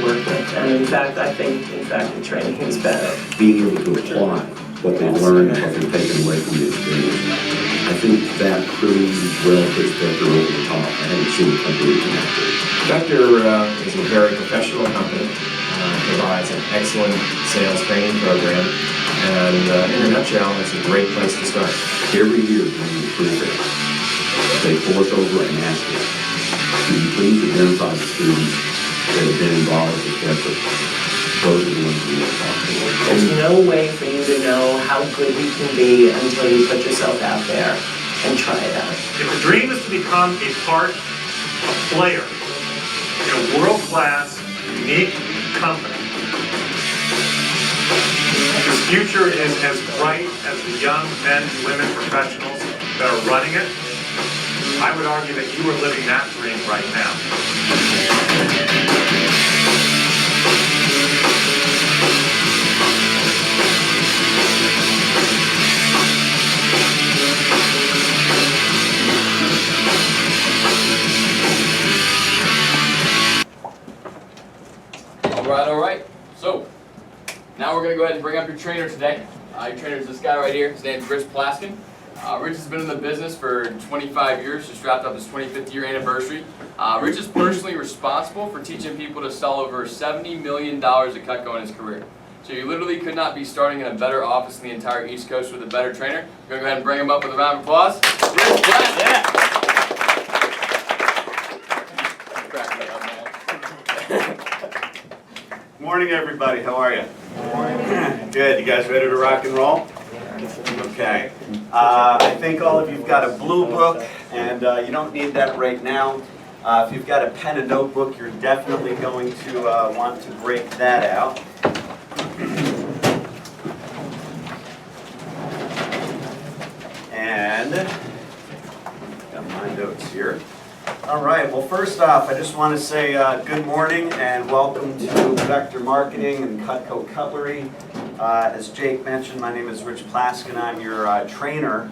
work with. And in fact, I think, the training is better. Being able to apply what they've learned and what they've taken away from the experience. I think that pretty well puts Vector over the top. I haven't seen a company do that. Vector is a very professional company, provides an excellent sales training program, and in a nutshell, it's a great place to start. Every year when we improve it, they pull us over and ask us, "Can you please identify the students that have been involved with Vector?" Those are the ones we want to talk to. There's no way for you to know how good we can be until you put yourself out there and try it out. If the dream is to become a player in a world-class, unique company, whose future is as bright as the young men and women professionals that are running it, I would argue that you are living that dream right now. All right. So, now we're going to go ahead and bring up your trainer today. Your trainer is this guy right here. His name is Rich Plaskin. Rich has been in the business for 25 years, just wrapped up his 25th year anniversary. Rich is personally responsible for teaching people to sell over $70 million at Cutco in his career. So you literally could not be starting in a better office in the entire East Coast with a better trainer. We're going to go ahead and bring him up with a round of applause. Rich Plaskin. Yeah. Morning, everybody. How are you? Good. You guys ready to rock and roll? Okay. I think all of you've got a blue book, and you don't need that right now. If you've got a pen and notebook, you're definitely going to want to break that out. And got my notes here. All right, well, first off, I just want to say good morning and welcome to Vector Marketing and Cutco Cutlery. As Jake mentioned, my name is Rich Plaskin. I'm your trainer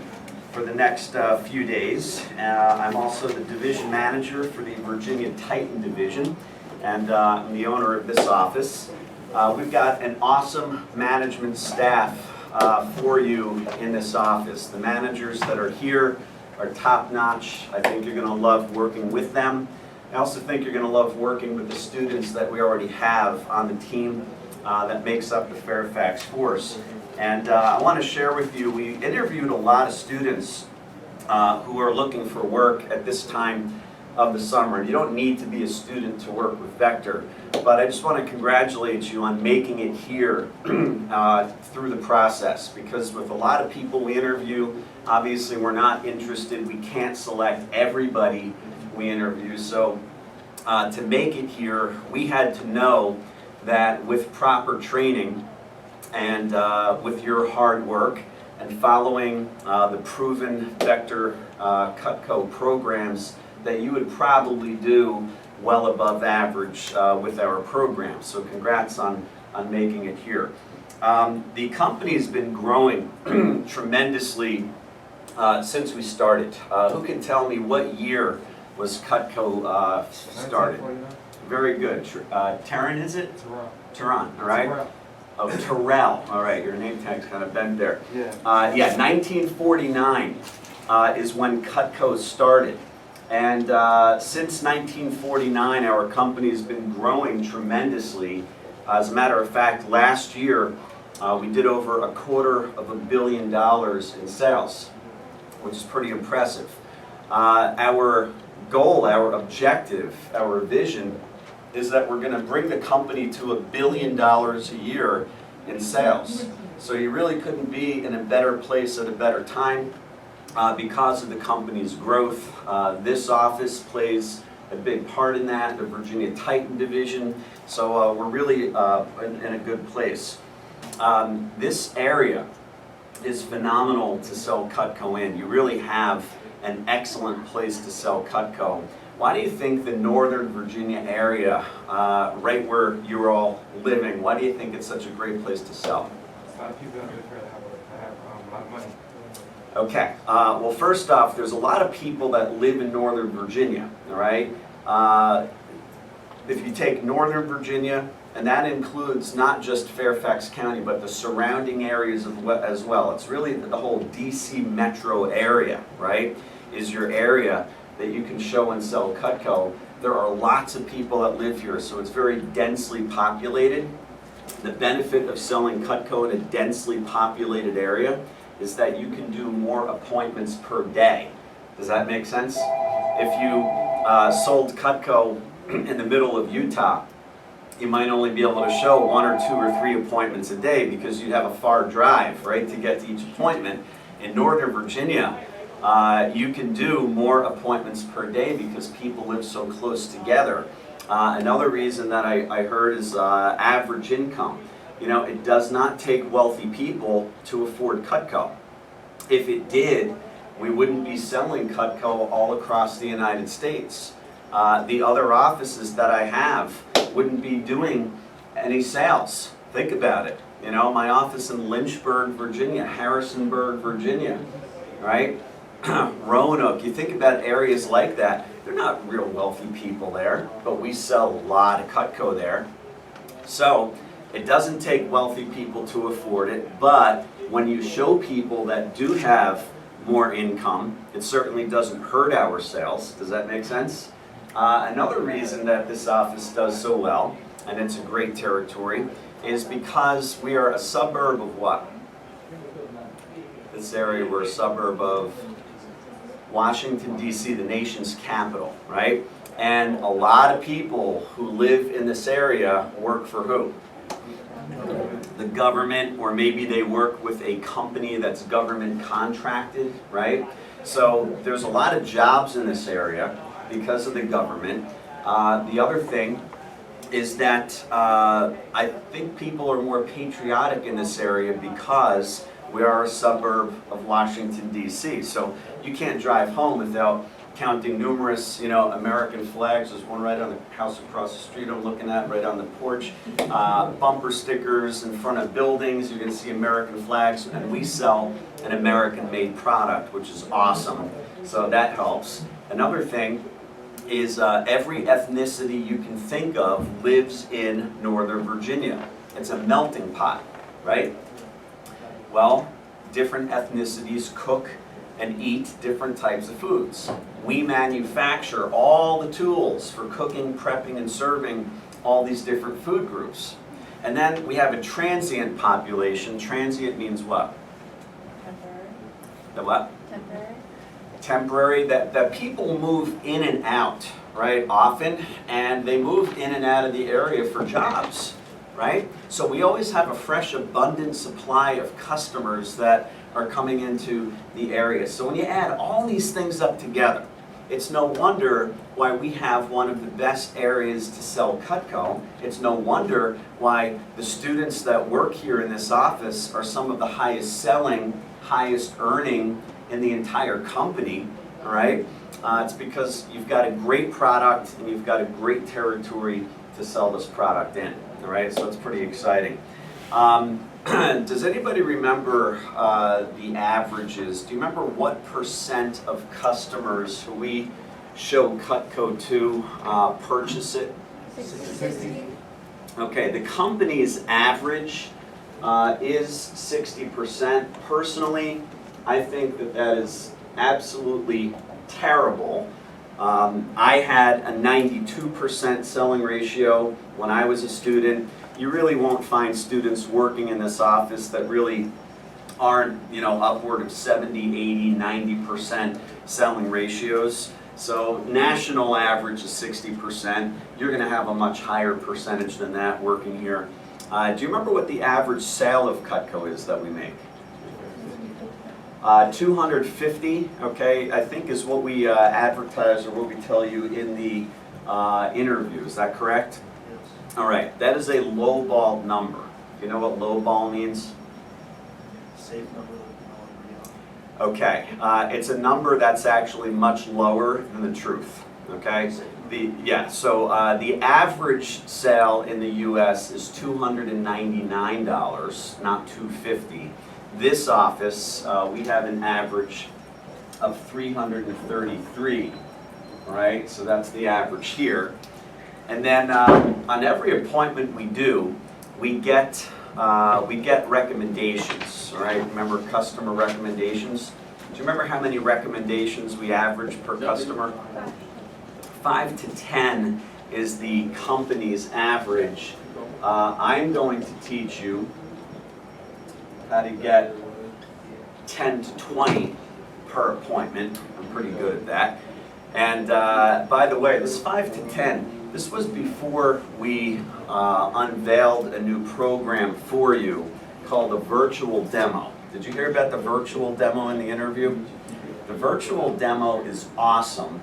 for the next few days. I'm also the division manager for the Virginia Titan division, and I'm the owner of this office. We've got an awesome management staff for you in this office. The managers that are here are top-notch. I think you're going to love working with them. I also think you're going to love working with the students that we already have on the team that makes up the Fairfax force. And I want to share with you, we interviewed a lot of students who are looking for work at this time of the summer. You don't need to be a student to work with Vector, but I just want to congratulate you on making it here through the process, because with a lot of people we interview, obviously we're not interested, we can't select everybody we interview, so to make it here, we had to know that with proper training and with your hard work and following the proven Vector Cutco programs, that you would probably do well above average with our program. So congrats on making it here. The company's been growing tremendously since we started. Who can tell me what year was Cutco started? Very good. Terran, is it? Terran, all right? Oh, Terrell. All right, your name tag's kind of bent there. Yeah. Yeah, 1949 is when Cutco started. And since 1949, our company's been growing tremendously. As a matter of fact, last year, we did over $250 million in sales, which is pretty impressive. Our goal, our objective, our vision is that we're going to bring the company to $1 billion a year in sales. So you really couldn't be in a better place at a better time because of the company's growth. This office plays a big part in that, the Virginia Titan division. So we're really in a good place. This area is phenomenal to sell Cutco in. You really have an excellent place to sell Cutco. Why do you think the Northern Virginia area, right where you're all living, why do you think it's such a great place to sell? A lot of people don't live here that have a lot of money. Okay, well, first off, there's a lot of people that live in Northern Virginia, all right? if you take Northern Virginia, and that includes not just Fairfax County, but the surrounding areas as well. It's really the whole DC metro area, right, is your area that you can show and sell Cutco. There are lots of people that live here, so it's very densely populated. The benefit of selling Cutco in a densely populated area is that you can do more appointments per day. Does that make sense? If you sold Cutco in the middle of Utah, you might only be able to show 1 or 2 or 3 appointments a day because you have a far drive, right, to get to each appointment. In Northern Virginia, you can do more appointments per day because people live so close together. Another reason that I heard is average income. You know, it does not take wealthy people to afford Cutco. If it did, we wouldn't be selling Cutco all across the United States. The other offices that I have wouldn't be doing any sales. Think about it. You know, my office in Lynchburg, Virginia, Harrisonburg, Virginia, right? Roanoke, you think about areas like that, they're not real wealthy people there, but we sell a lot of Cutco there. So it doesn't take wealthy people to afford it, but when you show people that do have more income, it certainly doesn't hurt our sales. Does that make sense? Another reason that this office does so well, and it's a great territory, is because we are a suburb of what? This area, we're a suburb of Washington, D.C., the nation's capital, right? And a lot of people who live in this area work for who? The government, or maybe they work with a company that's government contracted, right? So there's a lot of jobs in this area because of the government. The other thing is that I think people are more patriotic in this area because we are a suburb of Washington, D.C. So you can't drive home without counting numerous, American flags. There's one right on the house across the street I'm looking at, right on the porch. Bumper stickers in front of buildings. You're going to see American flags, and we sell an American-made product, which is awesome. So that helps. Another thing is every ethnicity you can think of lives in Northern Virginia. It's a melting pot, right? Well, different ethnicities cook and eat different types of foods. We manufacture all the tools for cooking, prepping, and serving all these different food groups. And then we have a transient population. Transient means what? Temporary. The what? Temporary. Temporary, that people move in and out, right, often, and they move in and out of the area for jobs, right? So we always have a fresh, abundant supply of customers that are coming into the area. So when you add all these things up together, it's no wonder why we have one of the best areas to sell Cutco. It's no wonder why the students that work here in this office are some of the highest selling, highest earning in the entire company, all right? It's because you've got a great product and you've got a great territory to sell this product in, all right? So it's pretty exciting. Does anybody remember the averages? Do you remember what % of customers who we show Cutco to purchase it? 60. Okay, the company's average is 60%. Personally, I think that is absolutely terrible. I had a 92% selling ratio when I was a student. You really won't find students working in this office that really aren't, upward of 70, 80, 90% selling ratios. So national average is 60%. You're going to have a much higher percentage than that working here. Do you remember what the average sale of Cutco is that we make? 250, okay, I think is what we advertise or what we tell you in the interview. Is that correct? All right, that is a lowball number. Do you know what lowball means? Safe number that we all agree on. Okay, it's a number that's actually much lower than the truth. Okay, so the average sale in the U.S. is $299, not $250. This office, we have an average of $333. Right, so that's the average here. And then on every appointment we do, we get recommendations, all right? Remember customer recommendations? Do you remember how many recommendations we average per customer? 5 to 10 is the company's average. I'm going to teach you how to get 10 to 20 per appointment. I'm pretty good at that. And by the way, this 5 to 10, this was before we unveiled a new program for you called a virtual demo. Did you hear about the virtual demo in the interview? The virtual demo is awesome.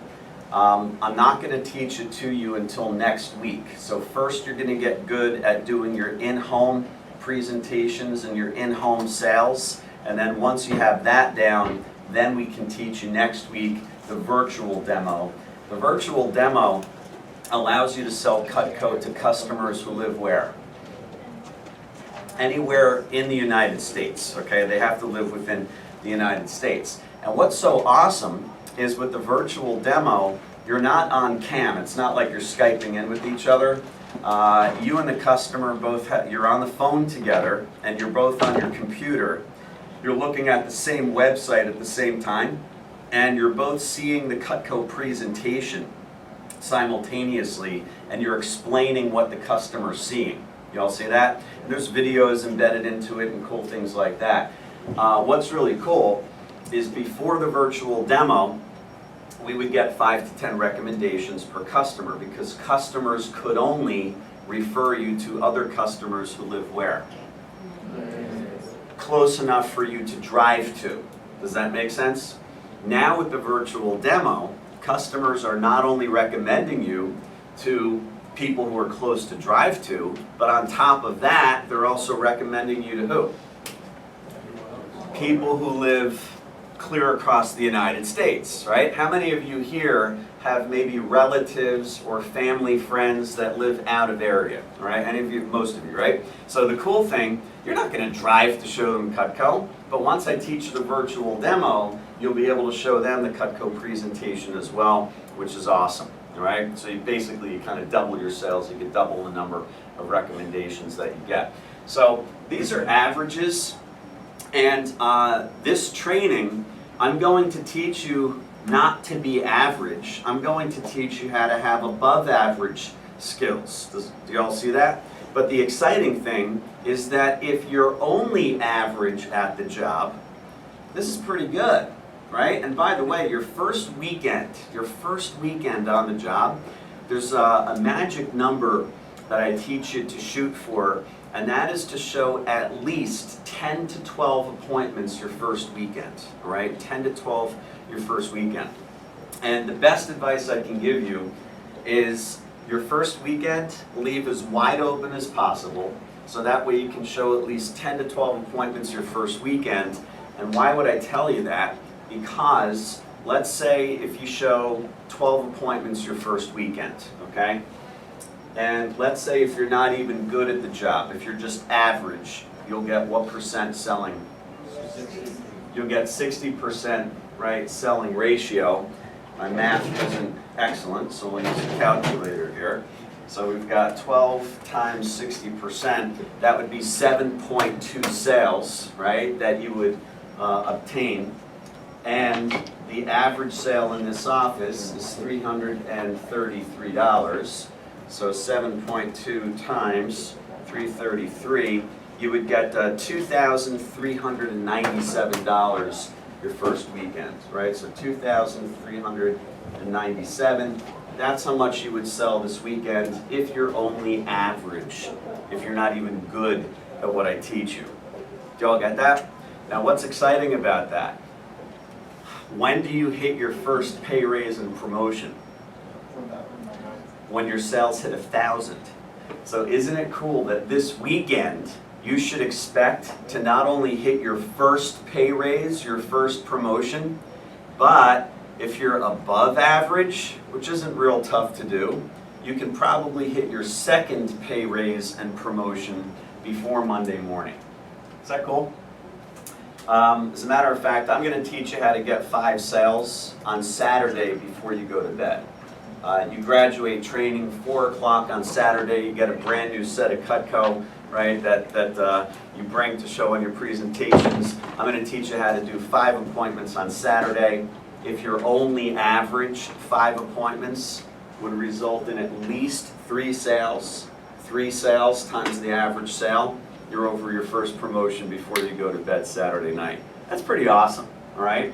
I'm not going to teach it to you until next week. So first you're going to get good at doing your in-home presentations and your in-home sales. And then once you have that down, then we can teach you next week the virtual demo. The virtual demo allows you to sell Cutco to customers who live where? Anywhere in the United States, okay? They have to live within the United States. And what's so awesome is with the virtual demo, you're not on cam. It's not like you're Skyping in with each other. You and the customer both you're on the phone together and you're both on your computer. You're looking at the same website at the same time and you're both seeing the Cutco presentation simultaneously and you're explaining what the customer's seeing. You all see that? And there's videos embedded into it and cool things like that. What's really cool is before the virtual demo, we would get 5 to 10 recommendations per customer because customers could only refer you to other customers who live where? Close enough for you to drive to. Does that make sense? Now with the virtual demo, customers are not only recommending you to people who are close to drive to, but on top of that, they're also recommending you to who? People who live clear across the United States, right? How many of you here have maybe relatives or family friends that live out of area, right? Any of you, most of you, right? So the cool thing, you're not going to drive to show them Cutco, but once I teach the virtual demo, you'll be able to show them the Cutco presentation as well, which is awesome, all right? So you basically kind of double your sales, you can double the number of recommendations that you get. So these are averages, and this training, I'm going to teach you not to be average. I'm going to teach you how to have above average skills. Do you all see that? But the exciting thing is that if you're only average at the job, this is pretty good, right? And by the way, your first weekend on the job, there's a magic number that I teach you to shoot for, and that is to show at least 10 to 12 appointments your first weekend, all right? 10 to 12 your first weekend. And the best advice I can give you is your first weekend, leave as wide open as possible, so that way you can show at least 10 to 12 appointments your first weekend. And why would I tell you that? Because let's say if you show 12 appointments your first weekend, okay? And let's say if you're not even good at the job, if you're just average, you'll get what percent selling? You'll get 60%, right, selling ratio. My math isn't excellent, so we'll use a calculator here. So we've got 12 times 60%, that would be 7.2 sales, right, that you would obtain. And the average sale in this office is $333. So 7.2 times 333, you would get $2,397 your first weekend, right? So $2,397. That's how much you would sell this weekend if you're only average, if you're not even good at what I teach you. Do y'all get that? Now what's exciting about that? When do you hit your first pay raise and promotion? When your sales hit 1,000. So isn't it cool that this weekend you should expect to not only hit your first pay raise, your first promotion, but if you're above average, which isn't real tough to do, you can probably hit your second pay raise and promotion before Monday morning. Is that cool? As a matter of fact, I'm going to teach you how to get 5 sales on Saturday before you go to bed. You graduate training 4 o'clock on Saturday, you get a brand new set of Cutco, right, that you bring to show on your presentations. I'm going to teach you how to do 5 appointments on Saturday. If you're only average, 5 appointments would result in at least 3 sales. 3 sales times the average sale, you're over your first promotion before you go to bed Saturday night. That's pretty awesome, all right?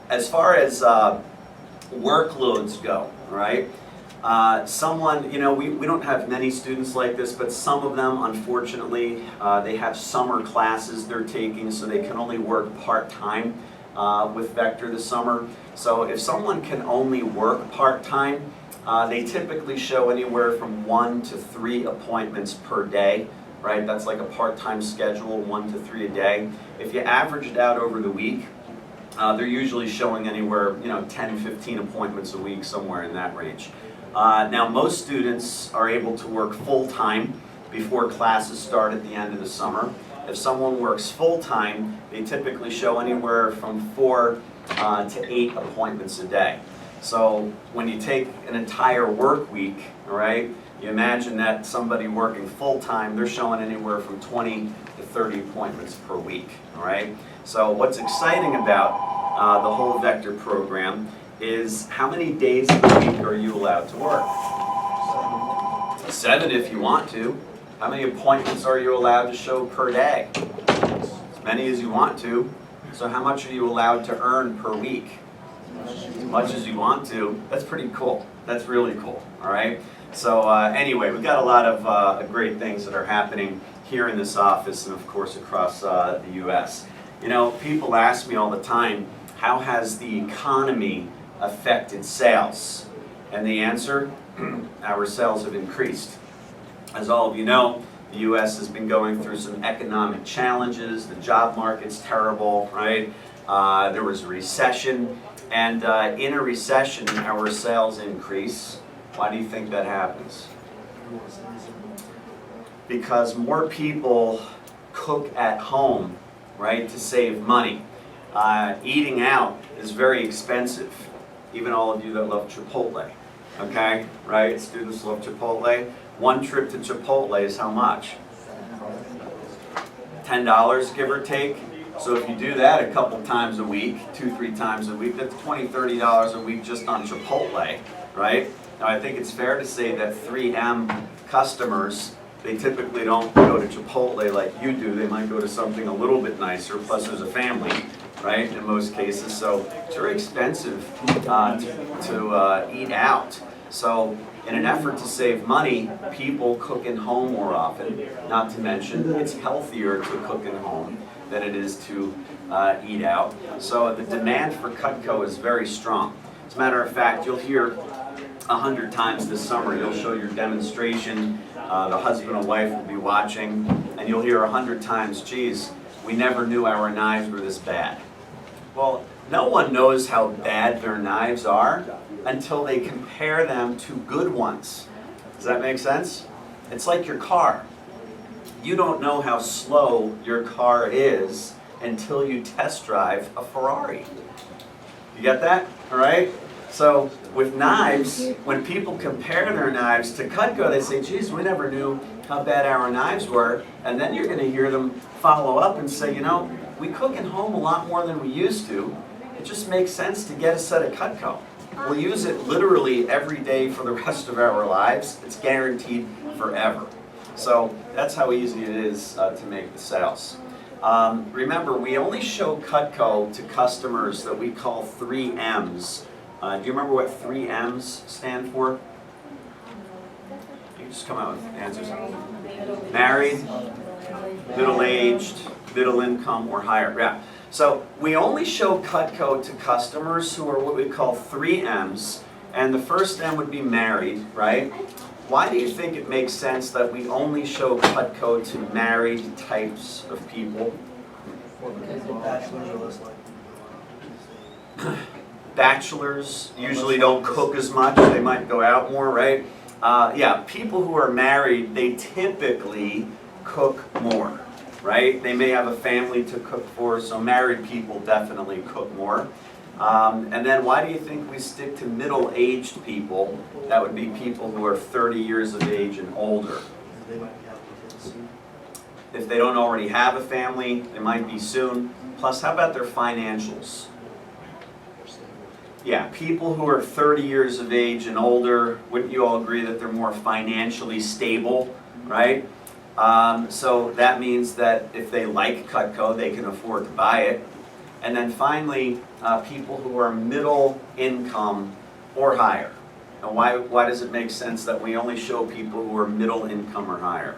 As far as workloads go, all right? Someone, you know, we don't have many students like this, but some of them, unfortunately, they have summer classes they're taking, so they can only work part-time with Vector this summer. So if someone can only work part-time, they typically show anywhere from 1 to 3 appointments per day, right? That's like a part-time schedule, 1 to 3 a day. If you average it out over the week, they're usually showing anywhere, 10, 15 appointments a week, somewhere in that range. Now, most students are able to work full-time before classes start at the end of the summer. If someone works full-time, they typically show anywhere from 4 to 8 appointments a day. So when you take an entire work week, all right, you imagine that somebody working full-time, they're showing anywhere from 20 to 30 appointments per week, all right? So what's exciting about the whole Vector program is how many days a week are you allowed to work? 7 if you want to. How many appointments are you allowed to show per day? As many as you want to. So how much are you allowed to earn per week? As much as you want to. That's pretty cool. That's really cool, all right? So anyway, we've got a lot of great things that are happening here in this office and of course across the U.S. You know, people ask me all the time, how has the economy affected sales? And the answer, our sales have increased. As all of you know, the U.S. has been going through some economic challenges. The job market's terrible, right? There was a recession, and in a recession, our sales increase. Why do you think that happens? Because more people cook at home, right, to save money. Eating out is very expensive. Even all of you that love Chipotle, okay, right? Students love Chipotle. 1 trip to Chipotle is how much? $10, give or take. So if you do that a couple times a week, 2-3 times a week, that's $20, $30 a week just on Chipotle, right? Now I think it's fair to say that 3M customers, they typically don't go to Chipotle like you do. They might go to something a little bit nicer, plus there's a family, right, in most cases. So it's very expensive to eat out. So in an effort to save money, people cook in home more often. Not to mention, it's healthier to cook in home than it is to eat out. So the demand for Cutco is very strong. As a matter of fact, you'll hear 100 times this summer, you'll show your demonstration, the husband and wife will be watching, and you'll hear 100 times, geez, we never knew our knives were this bad. Well, no one knows how bad their knives are until they compare them to good ones. Does that make sense? It's like your car. You don't know how slow your car is until you test drive a Ferrari. You get that? All right? So with knives, when people compare their knives to Cutco, they say, geez, we never knew how bad our knives were. And then you're going to hear them follow up and say, you know, we cook at home a lot more than we used to. It just makes sense to get a set of Cutco. We'll use it literally every day for the rest of our lives. It's guaranteed forever. So that's how easy it is to make the sales. Remember, we only show Cutco to customers that we call 3Ms. Do you remember what 3Ms stand for? You can just come out with answers. Married, middle-aged, middle income, or higher. Yeah. So we only show Cutco to customers who are what we call 3Ms, and the first M would be married, right? Why do you think it makes sense that we only show Cutco to married types of people? Bachelors are less likely. Bachelors usually don't cook as much. They might go out more, right? Yeah, people who are married, they typically cook more, right? They may have a family to cook for, so married people definitely cook more. And then why do you think we stick to middle-aged people? That would be people who are 30 years of age and older. They might be having kids soon. If they don't already have a family, they might be soon. Plus, how about their financials? Yeah, people who are 30 years of age and older, wouldn't you all agree that they're more financially stable, right? So that means that if they like Cutco, they can afford to buy it. And then finally, people who are middle income or higher. And why does it make sense that we only show people who are middle income or higher?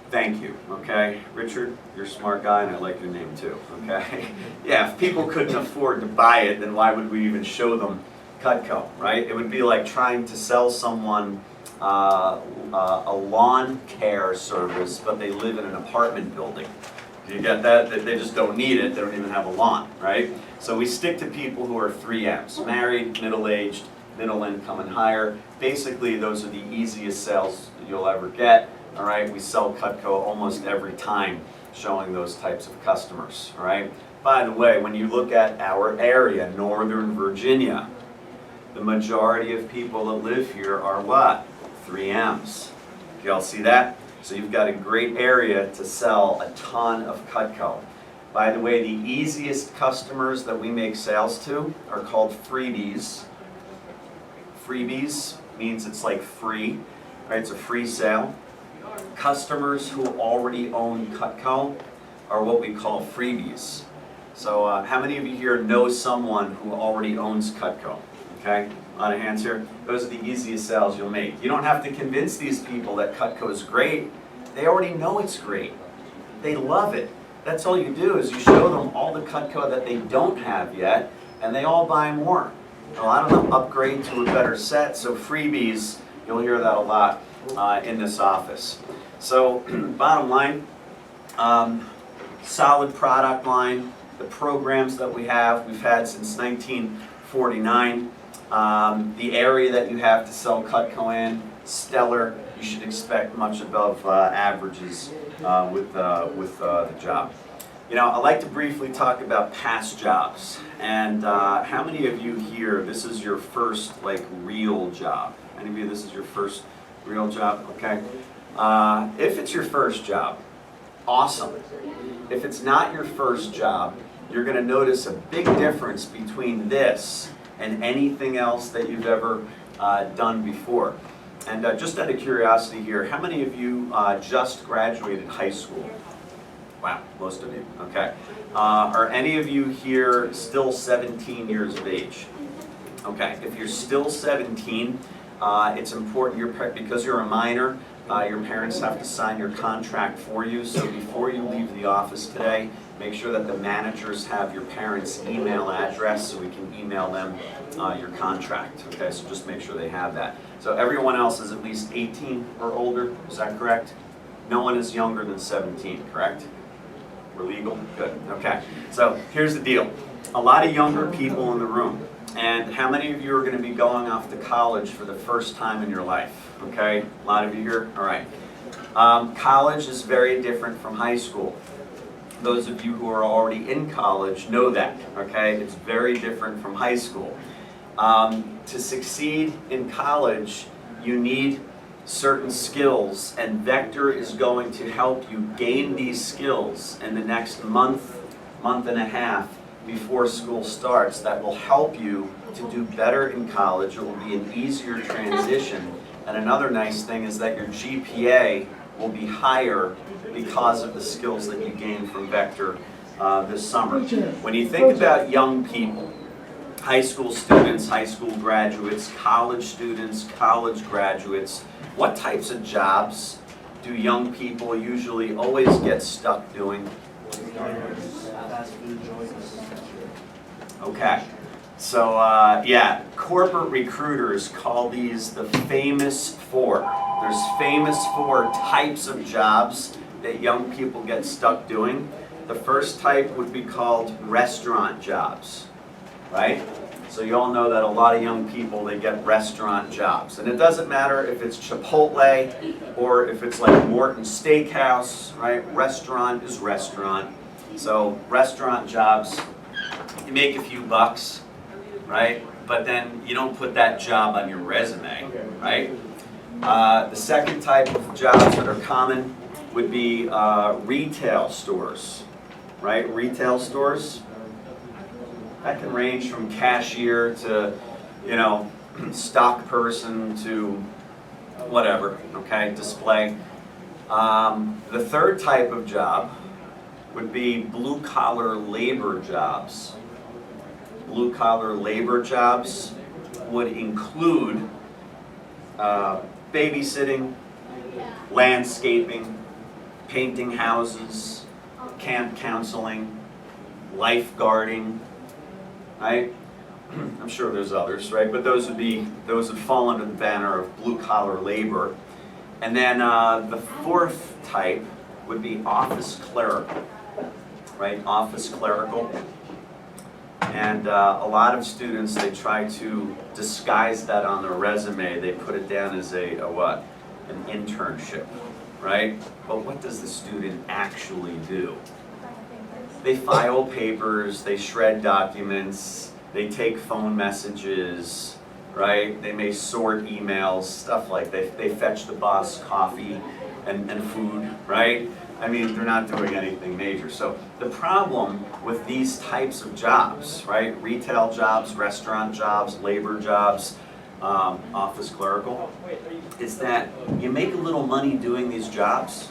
Thank you, okay? Richard, you're a smart guy and I like your name too, okay? Yeah, if people couldn't afford to buy it, then why would we even show them Cutco, right? It would be like trying to sell someone a lawn care service, but they live in an apartment building. Do you get that? They just don't need it, they don't even have a lawn, right? So we stick to people who are 3 M's, married, middle-aged, middle income and higher. Basically, those are the easiest sales you'll ever get. All right, we sell Cutco almost every time showing those types of customers, all right? By the way, when you look at our area, Northern Virginia, the majority of people that live here are what? 3 M's. Do y'all see that? So you've got a great area to sell a ton of Cutco. By the way, the easiest customers that we make sales to are called freebies. Freebies means it's like free, right? It's a free sale. Customers who already own Cutco are what we call freebies. So how many of you here know someone who already owns Cutco? Okay, a lot of hands here. Those are the easiest sales you'll make. You don't have to convince these people that Cutco is great. They already know it's great. They love it. That's all you do is you show them all the Cutco that they don't have yet, and they all buy more. A lot of them upgrade to a better set, so freebies, you'll hear that a lot in this office. So bottom line, solid product line. The programs that we've had since 1949. The area that you have to sell Cutco in, stellar. You should expect much above averages with the job. You know, I'd like to briefly talk about past jobs. And how many of you here, this is your first like real job? Any of you, this is your first real job? Okay. If it's your first job, awesome. If it's not your first job, you're going to notice a big difference between this and anything else that you've ever done before. And just out of curiosity here, how many of you just graduated high school? Wow, most of you, okay. Are any of you here still 17 years of age? Okay, if you're still 17, it's important, because you're a minor, your parents have to sign your contract for you, so before you leave the office today, make sure that the managers have your parents' email address so we can email them your contract, okay? So just make sure they have that. So everyone else is at least 18 or older, is that correct? No one is younger than 17, correct? We're legal? Good, okay. So here's the deal. A lot of younger people in the room. And how many of you are going to be going off to college for the first time in your life? Okay, a lot of you here? All right. College is very different from high school. Those of you who are already in college know that, okay? It's very different from high school. To succeed in college, you need certain skills, and Vector is going to help you gain these skills in the next month and a half before school starts that will help you to do better in college. It will be an easier transition. And another nice thing is that your GPA will be higher because of the skills that you gain from Vector this summer. When you think about young people, high school students, high school graduates, college students, college graduates, what types of jobs do young people usually always get stuck doing? Fast food joints. Okay, so yeah, corporate recruiters call these the famous four. There's famous four types of jobs that young people get stuck doing. The first type would be called restaurant jobs, right? So you all know that a lot of young people, they get restaurant jobs. And it doesn't matter if it's Chipotle or if it's like Morton Steakhouse, right? Restaurant is restaurant. So restaurant jobs, you make a few bucks, right? But then you don't put that job on your resume, right? The second type of jobs that are common would be retail stores, right? Retail stores, that can range from cashier to, you know, stock person to whatever, okay, display. The third type of job would be blue-collar labor jobs. Blue-collar labor jobs would include babysitting, landscaping, painting houses, camp counseling, lifeguarding, right? I'm sure there's others, right? But those would fall under the banner of blue-collar labor. And then the fourth type would be office clerical, right? Office clerical. And a lot of students, they try to disguise that on their resume. They put it down as a what? An internship, right? But what does the student actually do? They file papers, they shred documents, they take phone messages, right? They may sort emails, stuff like that. They fetch the boss coffee and food, right? I mean, they're not doing anything major. So the problem with these types of jobs, right? Retail jobs, restaurant jobs, labor jobs, office clerical, is that you make a little money doing these jobs,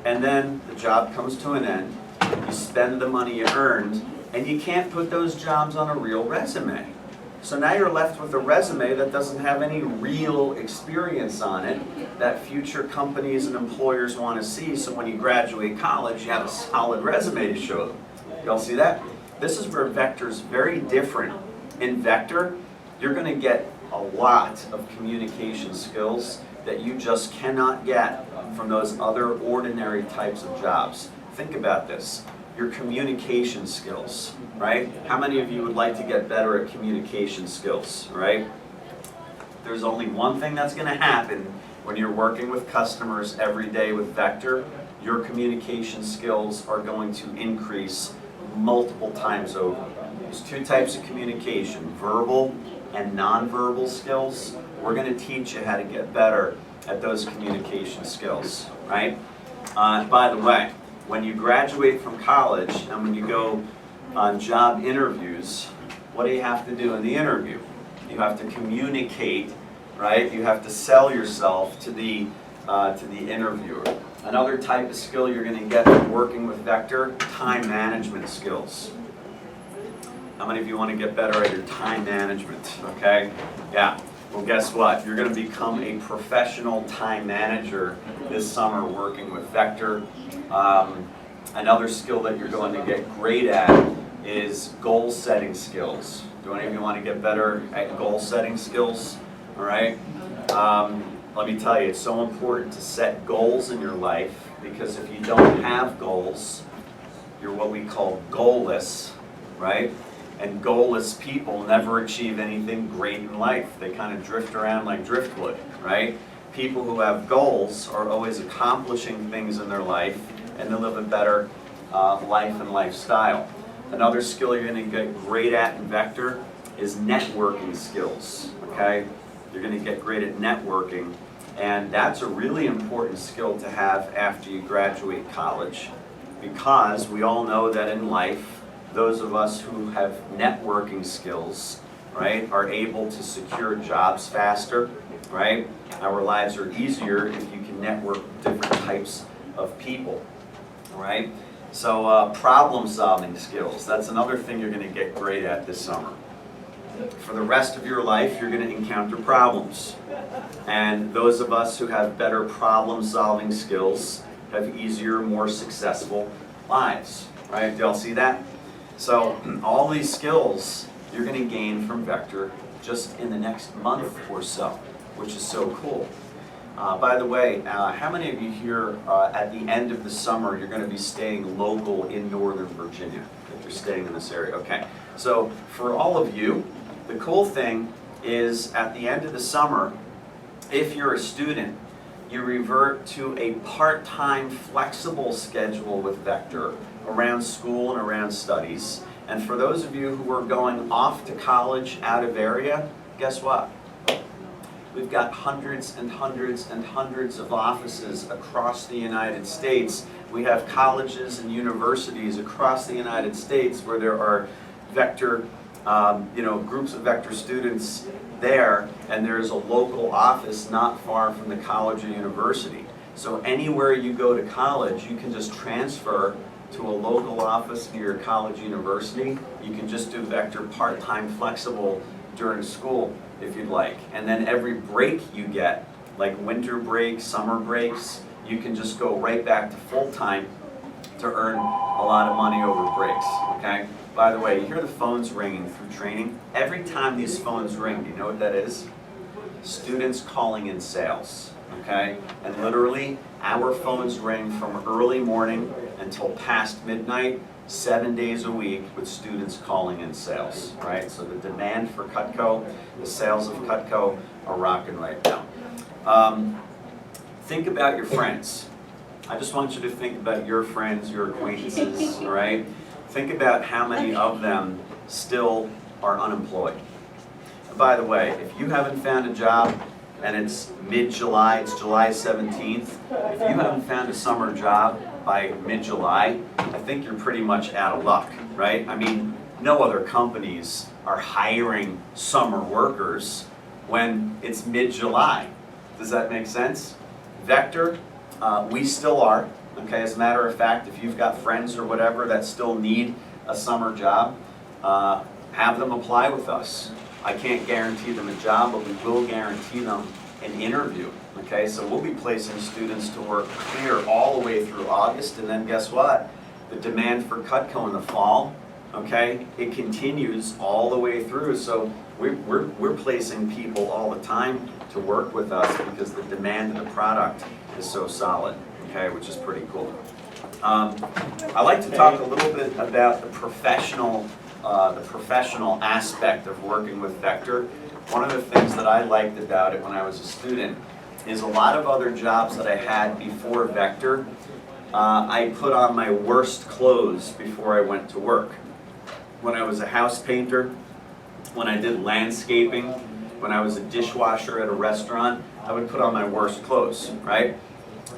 and then the job comes to an end, you spend the money you earned, and you can't put those jobs on a real resume. So now you're left with a resume that doesn't have any real experience on it that future companies and employers want to see. So when you graduate college, you have a solid resume to show them. Y'all see that? This is where Vector's very different. In Vector, you're going to get a lot of communication skills that you just cannot get from those other ordinary types of jobs. Think about this. Your communication skills, right? How many of you would like to get better at communication skills, right? There's only one thing that's going to happen when you're working with customers every day with Vector. Your communication skills are going to increase multiple times over. There's two types of communication, verbal and nonverbal skills. We're going to teach you how to get better at those communication skills, right? By the way, when you graduate from college and when you go on job interviews, what do you have to do in the interview? You have to communicate, right? You have to sell yourself to the interviewer. Another type of skill you're going to get from working with Vector, time management skills. How many of you want to get better at your time management? Okay? Yeah. Well, guess what? You're going to become a professional time manager this summer working with Vector. Another skill that you're going to get great at is goal setting skills. Do any of you want to get better at goal setting skills? All right. Let me tell you, it's so important to set goals in your life, because if you don't have goals, you're what we call goalless, right? And goalless people never achieve anything great in life. They kind of drift around like driftwood, right? People who have goals are always accomplishing things in their life, and they live a better life and lifestyle. Another skill you're going to get great at in Vector is networking skills, okay? You're going to get great at networking, and that's a really important skill to have after you graduate college, because we all know that in life, those of us who have networking skills, right, are able to secure jobs faster, right? Our lives are easier if you can network with different types of people, right? So problem-solving skills, that's another thing you're going to get great at this summer. For the rest of your life, you're going to encounter problems. And those of us who have better problem-solving skills have easier, more successful lives, right? Do y'all see that? So all these skills you're going to gain from Vector just in the next month or so, which is so cool. By the way, how many of you here at the end of the summer you're going to be staying local in Northern Virginia, if you're staying in this area? Okay, so for all of you, the cool thing is at the end of the summer, if you're a student, you revert to a part-time flexible schedule with Vector around school and around studies. And for those of you who are going off to college out of area, guess what? We've got hundreds and hundreds and hundreds of offices across the United States. We have colleges and universities across the United States where there are vector, groups of vector students there, and there's a local office not far from the college or university. So anywhere you go to college, you can just transfer to a local office near your college, university. You can just do vector part-time flexible during school if you'd like. And then every break you get, like winter breaks, summer breaks, you can just go right back to full-time to earn a lot of money over breaks, okay? By the way, you hear the phones ringing through training? Every time these phones ring, do you know what that is? Students calling in sales, okay? And literally, our phones ring from early morning until past midnight, 7 days a week with students calling in sales, right? So the demand for Cutco, the sales of Cutco are rocking right now. Think about your friends. I just want you to think about your friends, your acquaintances, all right? Think about how many of them still are unemployed. And by the way, if you haven't found a job and it's mid-July, it's July 17th, if you haven't found a summer job by mid-July, I think you're pretty much out of luck, right? I mean, no other companies are hiring summer workers when it's mid-July. Does that make sense? Vector, we still are, okay? As a matter of fact, if you've got friends or whatever that still need a summer job, have them apply with us. I can't guarantee them a job, but we will guarantee them an interview, okay? So we'll be placing students to work clear all the way through August, and then guess what? The demand for Cutco in the fall, okay, it continues all the way through. So we're placing people all the time to work with us because the demand of the product is so solid, okay, which is pretty cool. I'd like to talk a little bit about the professional aspect of working with Vector. One of the things that I liked about it when I was a student is a lot of other jobs that I had before Vector, I put on my worst clothes before I went to work. When I was a house painter, when I did landscaping, when I was a dishwasher at a restaurant, I would put on my worst clothes, right?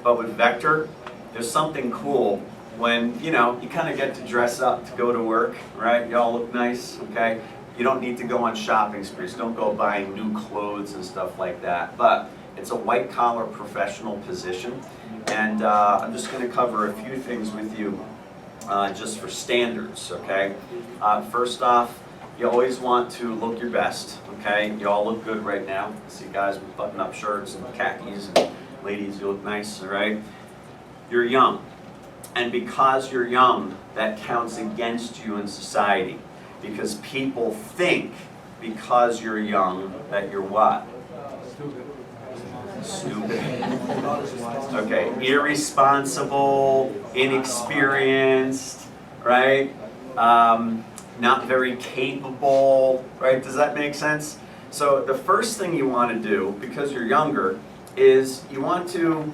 But with Vector, there's something cool when, you kind of get to dress up to go to work, right? Y'all look nice, okay? You don't need to go on shopping sprees. Don't go buying new clothes and stuff like that. But it's a white-collar professional position. And I'm just going to cover a few things with you just for standards, okay? First off, you always want to look your best, okay? You all look good right now. I see guys with button-up shirts and khakis, and ladies, you look nice, all right? You're young. And because you're young, that counts against you in society. Because people think, because you're young, that you're what? Stupid. Okay, irresponsible, inexperienced, right? Not very capable, right? Does that make sense? So the first thing you want to do, because you're younger, is you want to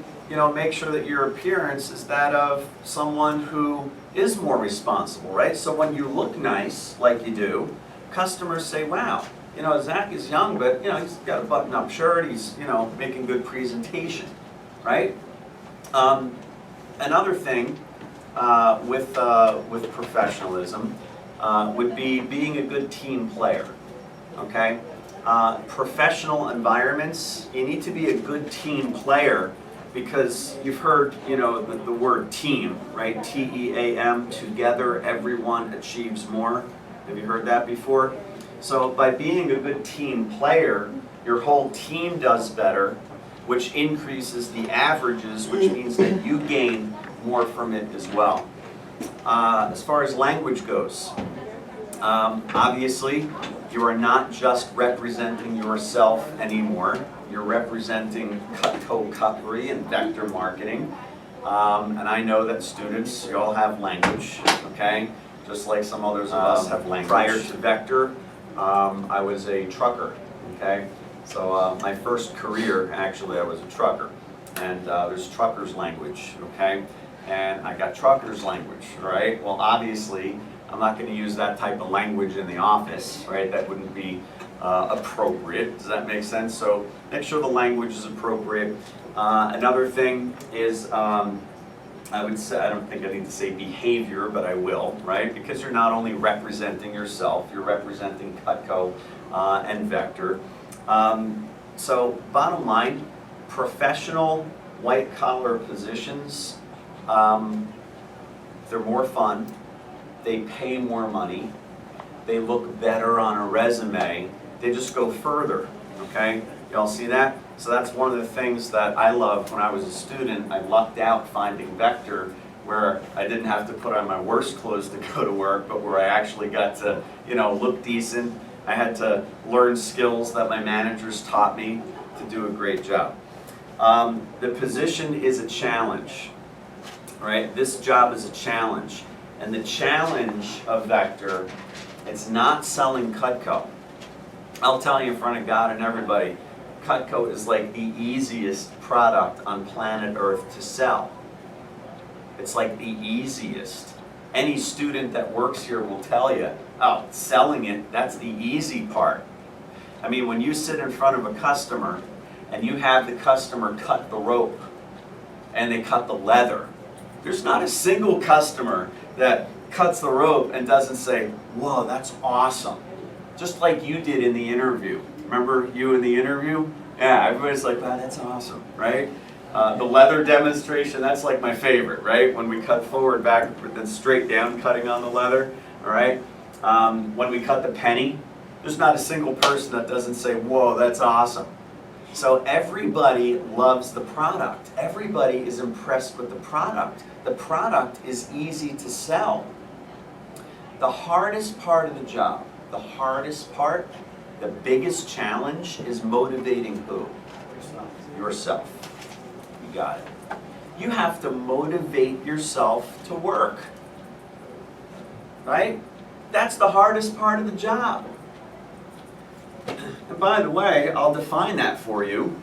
make sure that your appearance is that of someone who is more responsible, right? So when you look nice, like you do, customers say, wow, Zach is young, but, he's got a button-up shirt, he's, making good presentation, right? Another thing with professionalism would be being a good team player, okay? Professional environments, you need to be a good team player because you've heard, the word team, right? T-E-A-M, together everyone achieves more. Have you heard that before? So by being a good team player, your whole team does better, which increases the averages, which means that you gain more from it as well. As far as language goes, obviously, you are not just representing yourself anymore. You're representing Cutco Cutlery and Vector Marketing. And I know that students, you all have language, okay? Just like some others of us have language. Prior to Vector, I was a trucker, okay? So my first career, actually, I was a trucker. And there's trucker's language, okay? And I got trucker's language, right? Well, obviously, I'm not gonna use that type of language in the office, right? That wouldn't be appropriate. Does that make sense? So make sure the language is appropriate. Another thing is, I would say, I don't think I need to say behavior, but I will, right? Because you're not only representing yourself, you're representing Cutco and Vector. So bottom line, professional white-collar positions, they're more fun, they pay more money, they look better on a resume, they just go further, okay? Y'all see that? So that's one of the things that I loved when I was a student. I lucked out finding Vector, where I didn't have to put on my worst clothes to go to work, but where I actually got to, look decent. I had to learn skills that my managers taught me to do a great job. The position is a challenge, right? This job is a challenge. And the challenge of Vector, it's not selling Cutco. I'll tell you in front of God and everybody, Cutco is like the easiest product on planet Earth to sell. It's like the easiest. Any student that works here will tell you, oh, selling it, that's the easy part. I mean, when you sit in front of a customer and you have the customer cut the rope and they cut the leather, there's not a single customer that cuts the rope and doesn't say, whoa, that's awesome. Just like you did in the interview. Remember you in the interview? Yeah, everybody's like, wow, that's awesome, right? The leather demonstration, that's like my favorite, right? When we cut forward, back, then straight down cutting on the leather, all right? When we cut the penny, there's not a single person that doesn't say, whoa, that's awesome. So everybody loves the product. Everybody is impressed with the product. The product is easy to sell. The hardest part of the job, the hardest part, the biggest challenge is motivating who? Yourself. You got it. You have to motivate yourself to work. Right? That's the hardest part of the job. And by the way, I'll define that for you.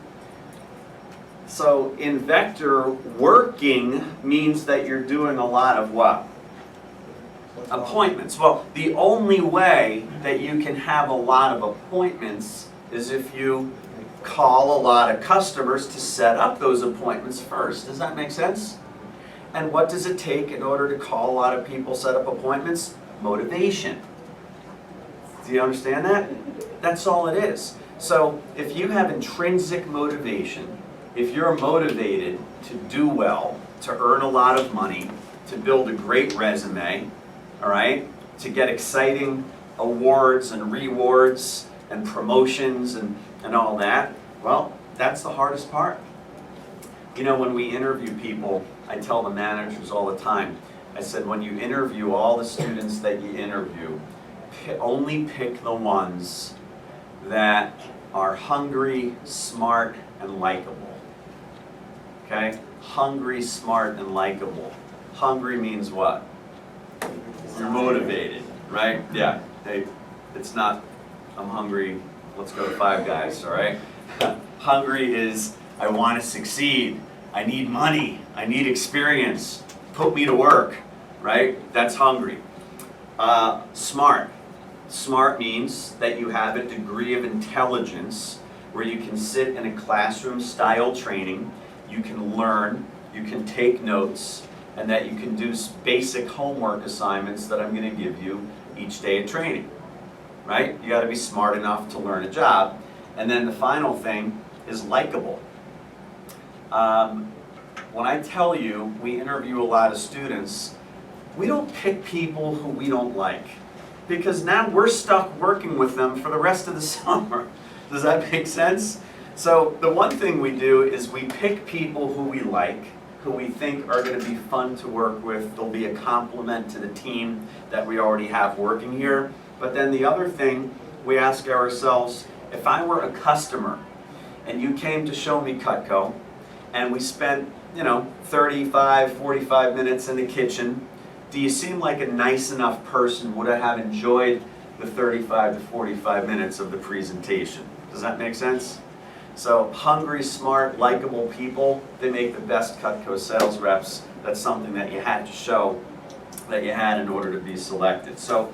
So in Vector, working means that you're doing a lot of what? Appointments. Well, the only way that you can have a lot of appointments is if you call a lot of customers to set up those appointments first. Does that make sense? And what does it take in order to call a lot of people, set up appointments? Motivation. Do you understand that? That's all it is. So if you have intrinsic motivation, if you're motivated to do well, to earn a lot of money, to build a great resume, all right, to get exciting awards and rewards and promotions and all that, well, that's the hardest part. You know, when we interview people, I tell the managers all the time, I said, when you interview all the students that you interview, only pick the ones that are hungry, smart, and likable. Okay? Hungry, smart, and likable. Hungry means what? You're motivated, right? Yeah. Hey, it's not, I'm hungry, let's go to Five Guys, all right? Hungry is, I want to succeed. I need money. I need experience. Put me to work, right? That's hungry. Smart. Smart means that you have a degree of intelligence where you can sit in a classroom style training, you can learn, you can take notes, and that you can do basic homework assignments that I'm going to give you each day of training, right? You got to be smart enough to learn a job. And then the final thing is likable. When I tell you we interview a lot of students, we don't pick people who we don't like, because now we're stuck working with them for the rest of the summer. Does that make sense? So the one thing we do is we pick people who we like, who we think are going to be fun to work with. They'll be a compliment to the team that we already have working here. But then the other thing, we ask ourselves, if I were a customer and you came to show me Cutco and we spent, 35, 45 minutes in the kitchen, do you seem like a nice enough person? Would I have enjoyed the 35 to 45 minutes of the presentation? Does that make sense? So hungry, smart, likable people, they make the best Cutco sales reps. That's something that you had to show that you had in order to be selected. So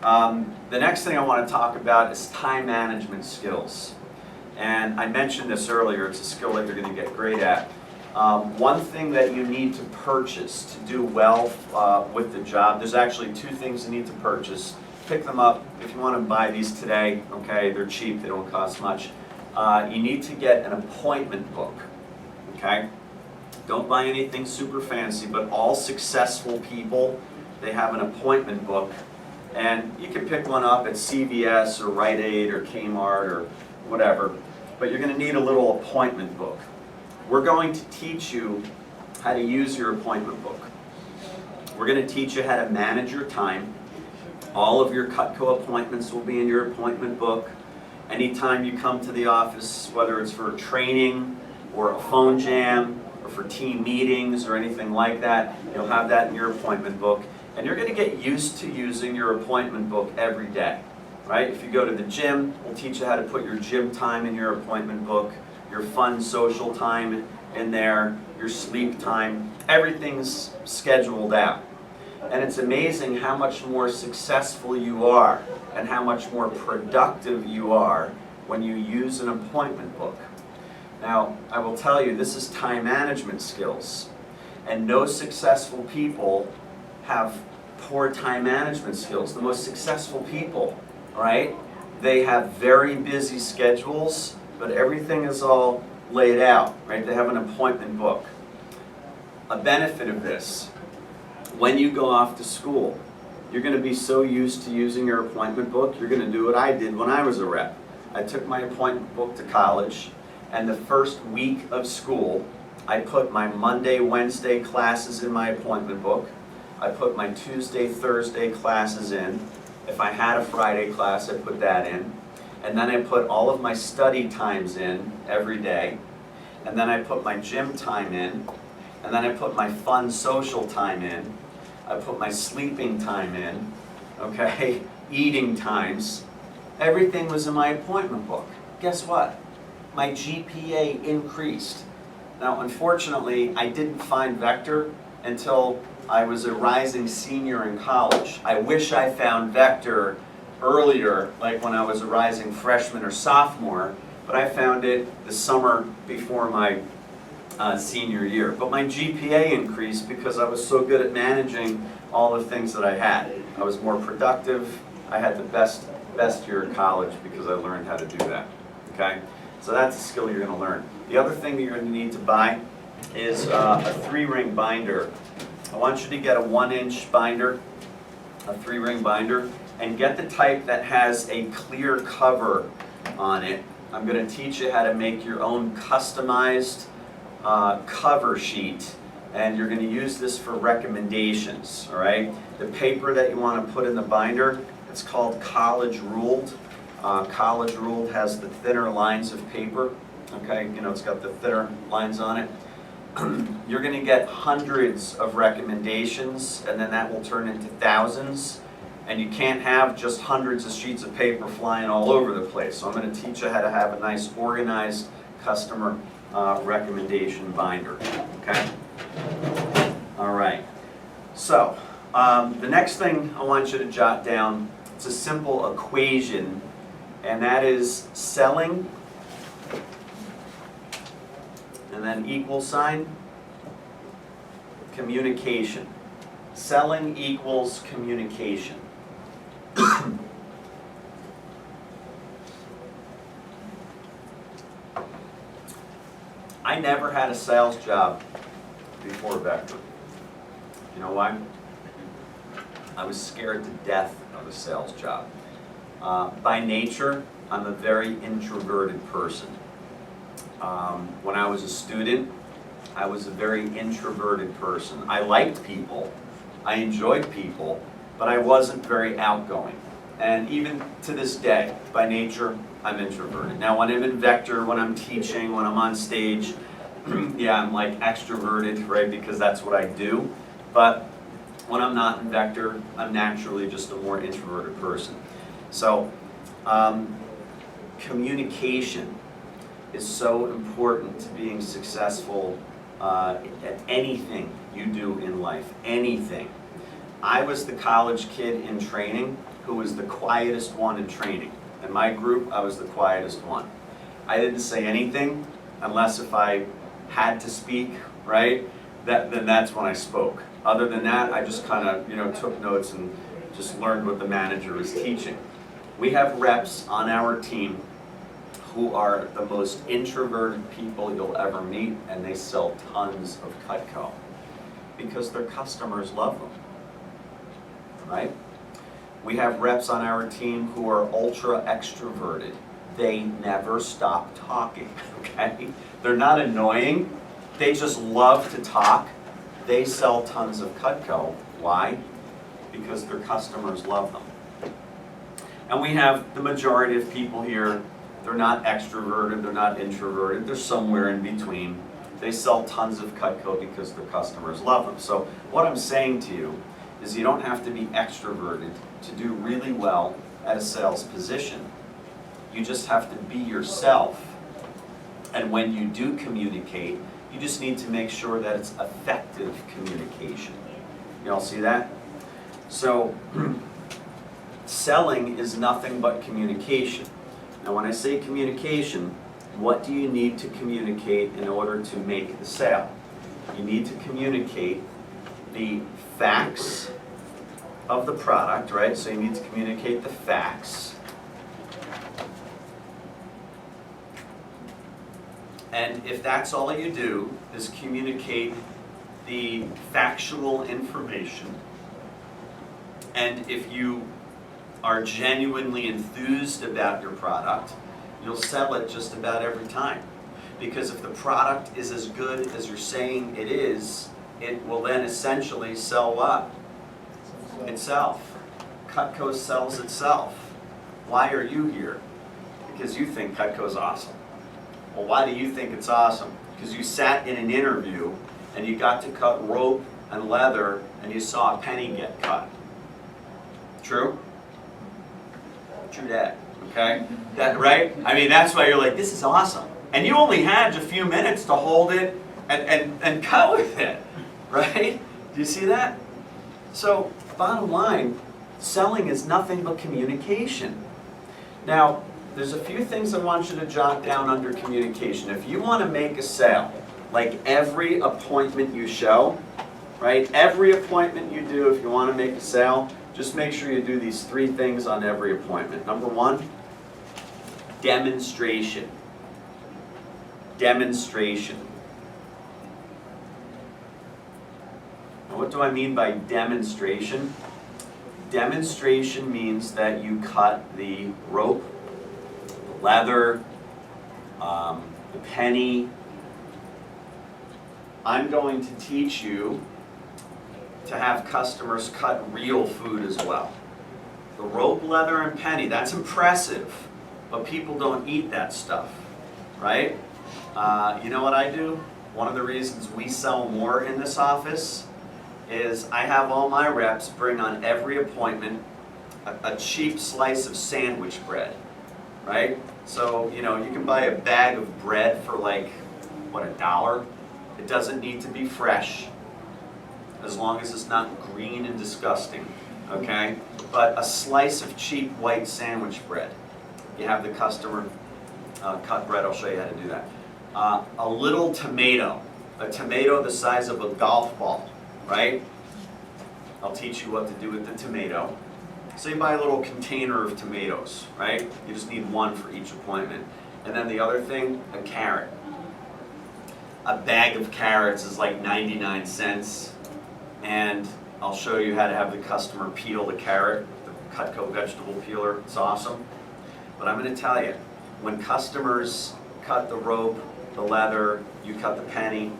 the next thing I want to talk about is time management skills. And I mentioned this earlier, it's a skill that you're going to get great at. One thing that you need to purchase to do well with the job, there's actually two things you need to purchase. Pick them up if you want to buy these today, okay? They're cheap, they don't cost much. You need to get an appointment book, okay? Don't buy anything super fancy, but all successful people, they have an appointment book. And you can pick one up at CVS or Rite Aid or Kmart or whatever, but you're going to need a little appointment book. We're going to teach you how to use your appointment book. We're going to teach you how to manage your time. All of your Cutco appointments will be in your appointment book. Anytime you come to the office, whether it's for training or a phone jam or for team meetings or anything like that, you'll have that in your appointment book. And you're going to get used to using your appointment book every day, right? If you go to the gym, we'll teach you how to put your gym time in your appointment book, your fun social time in there, your sleep time. Everything's scheduled out. And it's amazing how much more successful you are and how much more productive you are when you use an appointment book. Now, I will tell you, this is time management skills. And no successful people have poor time management skills. The most successful people, right? They have very busy schedules, but everything is all laid out, right? They have an appointment book. A benefit of this, when you go off to school, you're going to be so used to using your appointment book, you're going to do what I did when I was a rep. I took my appointment book to college, and the first week of school, I put my Monday, Wednesday classes in my appointment book. I put my Tuesday, Thursday classes in. If I had a Friday class, I put that in. And then I put all of my study times in every day. And then I put my gym time in. And then I put my fun social time in. I put my sleeping time in, okay, eating times. Everything was in my appointment book. Guess what? My GPA increased. Now, unfortunately, I didn't find Vector until I was a rising senior in college. I wish I found Vector earlier, like when I was a rising freshman or sophomore, but I found it the summer before my senior year. But my GPA increased because I was so good at managing all the things that I had. I was more productive. I had the best year of college because I learned how to do that. Okay? So that's a skill you're going to learn. The other thing that you're going to need to buy is a 3-ring binder. I want you to get a 1-inch binder, a 3-ring binder, and get the type that has a clear cover on it. I'm going to teach you how to make your own customized cover sheet, and you're going to use this for recommendations, all right? The paper that you want to put in the binder, it's called college ruled. College ruled has the thinner lines of paper, okay? You know, it's got the thinner lines on it. You're going to get hundreds of recommendations, and then that will turn into thousands. And you can't have just hundreds of sheets of paper flying all over the place. So I'm going to teach you how to have a nice organized customer recommendation binder, okay? All right. So the next thing I want you to jot down, it's a simple equation, and that is selling, and then equal sign, communication. Selling equals communication. I never had a sales job before Vector. You know why? I was scared to death of a sales job. By nature, I'm a very introverted person. When I was a student, I was a very introverted person. I liked people, I enjoyed people, but I wasn't very outgoing. And even to this day, by nature, I'm introverted. Now when I'm in Vector, when I'm teaching, when I'm on stage, yeah, I'm like extroverted, right, because that's what I do. But when I'm not in Vector, I'm naturally just a more introverted person. So, communication is so important to being successful at anything you do in life, anything. I was the college kid in training who was the quietest one in training. In my group, I was the quietest one. I didn't say anything unless if I had to speak, right? Then that's when I spoke. Other than that, I just kind of, took notes and just learned what the manager was teaching. We have reps on our team who are the most introverted people you'll ever meet, and they sell tons of Cutco because their customers love them, right? We have reps on our team who are ultra extroverted. They never stop talking, okay? They're not annoying, they just love to talk. They sell tons of Cutco. Why? Because their customers love them. And we have the majority of people here, they're not extroverted, they're not introverted, they're somewhere in between. They sell tons of Cutco because their customers love them. So what I'm saying to you is you don't have to be extroverted to do really well at a sales position. You just have to be yourself. And when you do communicate, you just need to make sure that it's effective communication. You all see that? So, selling is nothing but communication. Now when I say communication, what do you need to communicate in order to make the sale? You need to communicate the facts of the product, right? So you need to communicate the facts. And if that's all you do is communicate the factual information, and if you are genuinely enthused about your product, you'll sell it just about every time. Because if the product is as good as you're saying it is, it will then essentially sell what? Itself. Cutco sells itself. Why are you here? Because you think Cutco is awesome. Well, why do you think it's awesome? Because you sat in an interview and you got to cut rope and leather and you saw a penny get cut. True? True that, okay? That, right? I mean, that's why you're like, this is awesome. And you only had a few minutes to hold it and cut with it, right? Do you see that? So, bottom line, selling is nothing but communication. Now, there's a few things I want you to jot down under communication. If you want to make a sale, like every appointment you show, right? Every appointment you do, if you want to make a sale, just make sure you do these 3 things on every appointment. Number 1, demonstration. Demonstration. Now, what do I mean by demonstration? Demonstration means that you cut the rope, the leather, the penny. I'm going to teach you to have customers cut real food as well. The rope, leather, and penny, that's impressive, but people don't eat that stuff, right? You know what I do? One of the reasons we sell more in this office is I have all my reps bring on every appointment a cheap slice of sandwich bread, right? So, you can buy a bag of bread for like, what, $1? It doesn't need to be fresh, as long as it's not green and disgusting, okay? But a slice of cheap white sandwich bread. You have the customer cut bread, I'll show you how to do that. A little tomato, a tomato the size of a golf ball, right? I'll teach you what to do with the tomato. So you buy a little container of tomatoes, right? You just need 1 for each appointment. And then the other thing, a carrot. A bag of carrots is like 99 cents. And I'll show you how to have the customer peel the carrot, the Cutco vegetable peeler. It's awesome. But I'm going to tell you, when customers cut the rope, the leather, you cut the penny,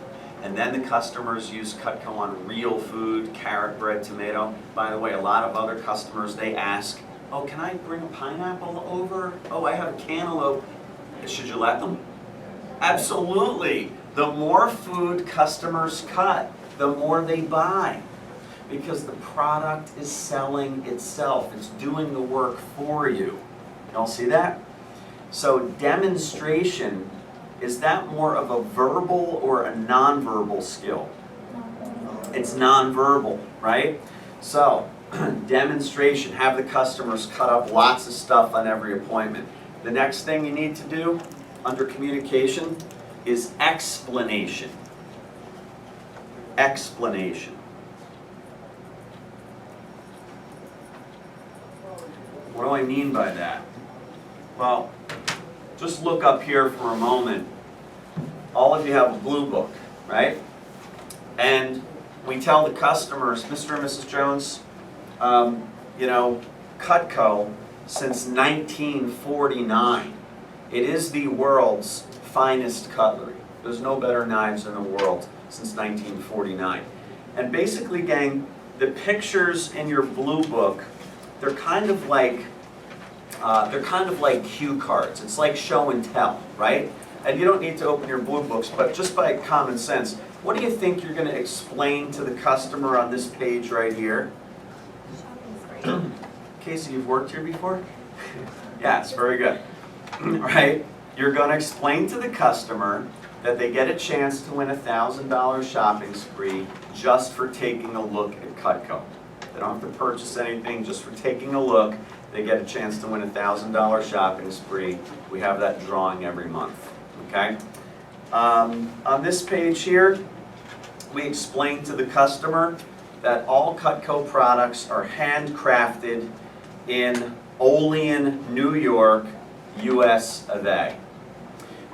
and then the customers use Cutco on real food, carrot, bread, tomato. By the way, a lot of other customers, they ask, oh, can I bring a pineapple over? Oh, I have a cantaloupe. Should you let them? Absolutely. The more food customers cut, the more they buy. Because the product is selling itself. It's doing the work for you. Y'all see that? So demonstration, is that more of a verbal or a nonverbal skill? It's nonverbal, right? So, demonstration, have the customers cut up lots of stuff on every appointment. The next thing you need to do under communication is explanation. Explanation. What do I mean by that? Well, just look up here for a moment. All of you have a blue book, right? And we tell the customers, Mr. and Mrs. Jones, you know, Cutco, since 1949, it is the world's finest cutlery. There's no better knives in the world since 1949. And basically, gang, the pictures in your blue book, they're kind of like cue cards. It's like show and tell, right? And you don't need to open your blue books, but just by common sense, what do you think you're going to explain to the customer on this page right here? Casey, you've worked here before? Yes, very good. Right? You're going to explain to the customer that they get a chance to win a $1,000 shopping spree just for taking a look at Cutco. They don't have to purchase anything, just for taking a look, they get a chance to win a $1,000 shopping spree. We have that drawing every month, okay? On this page here, we explain to the customer that all Cutco products are handcrafted in Olean, New York, US of A.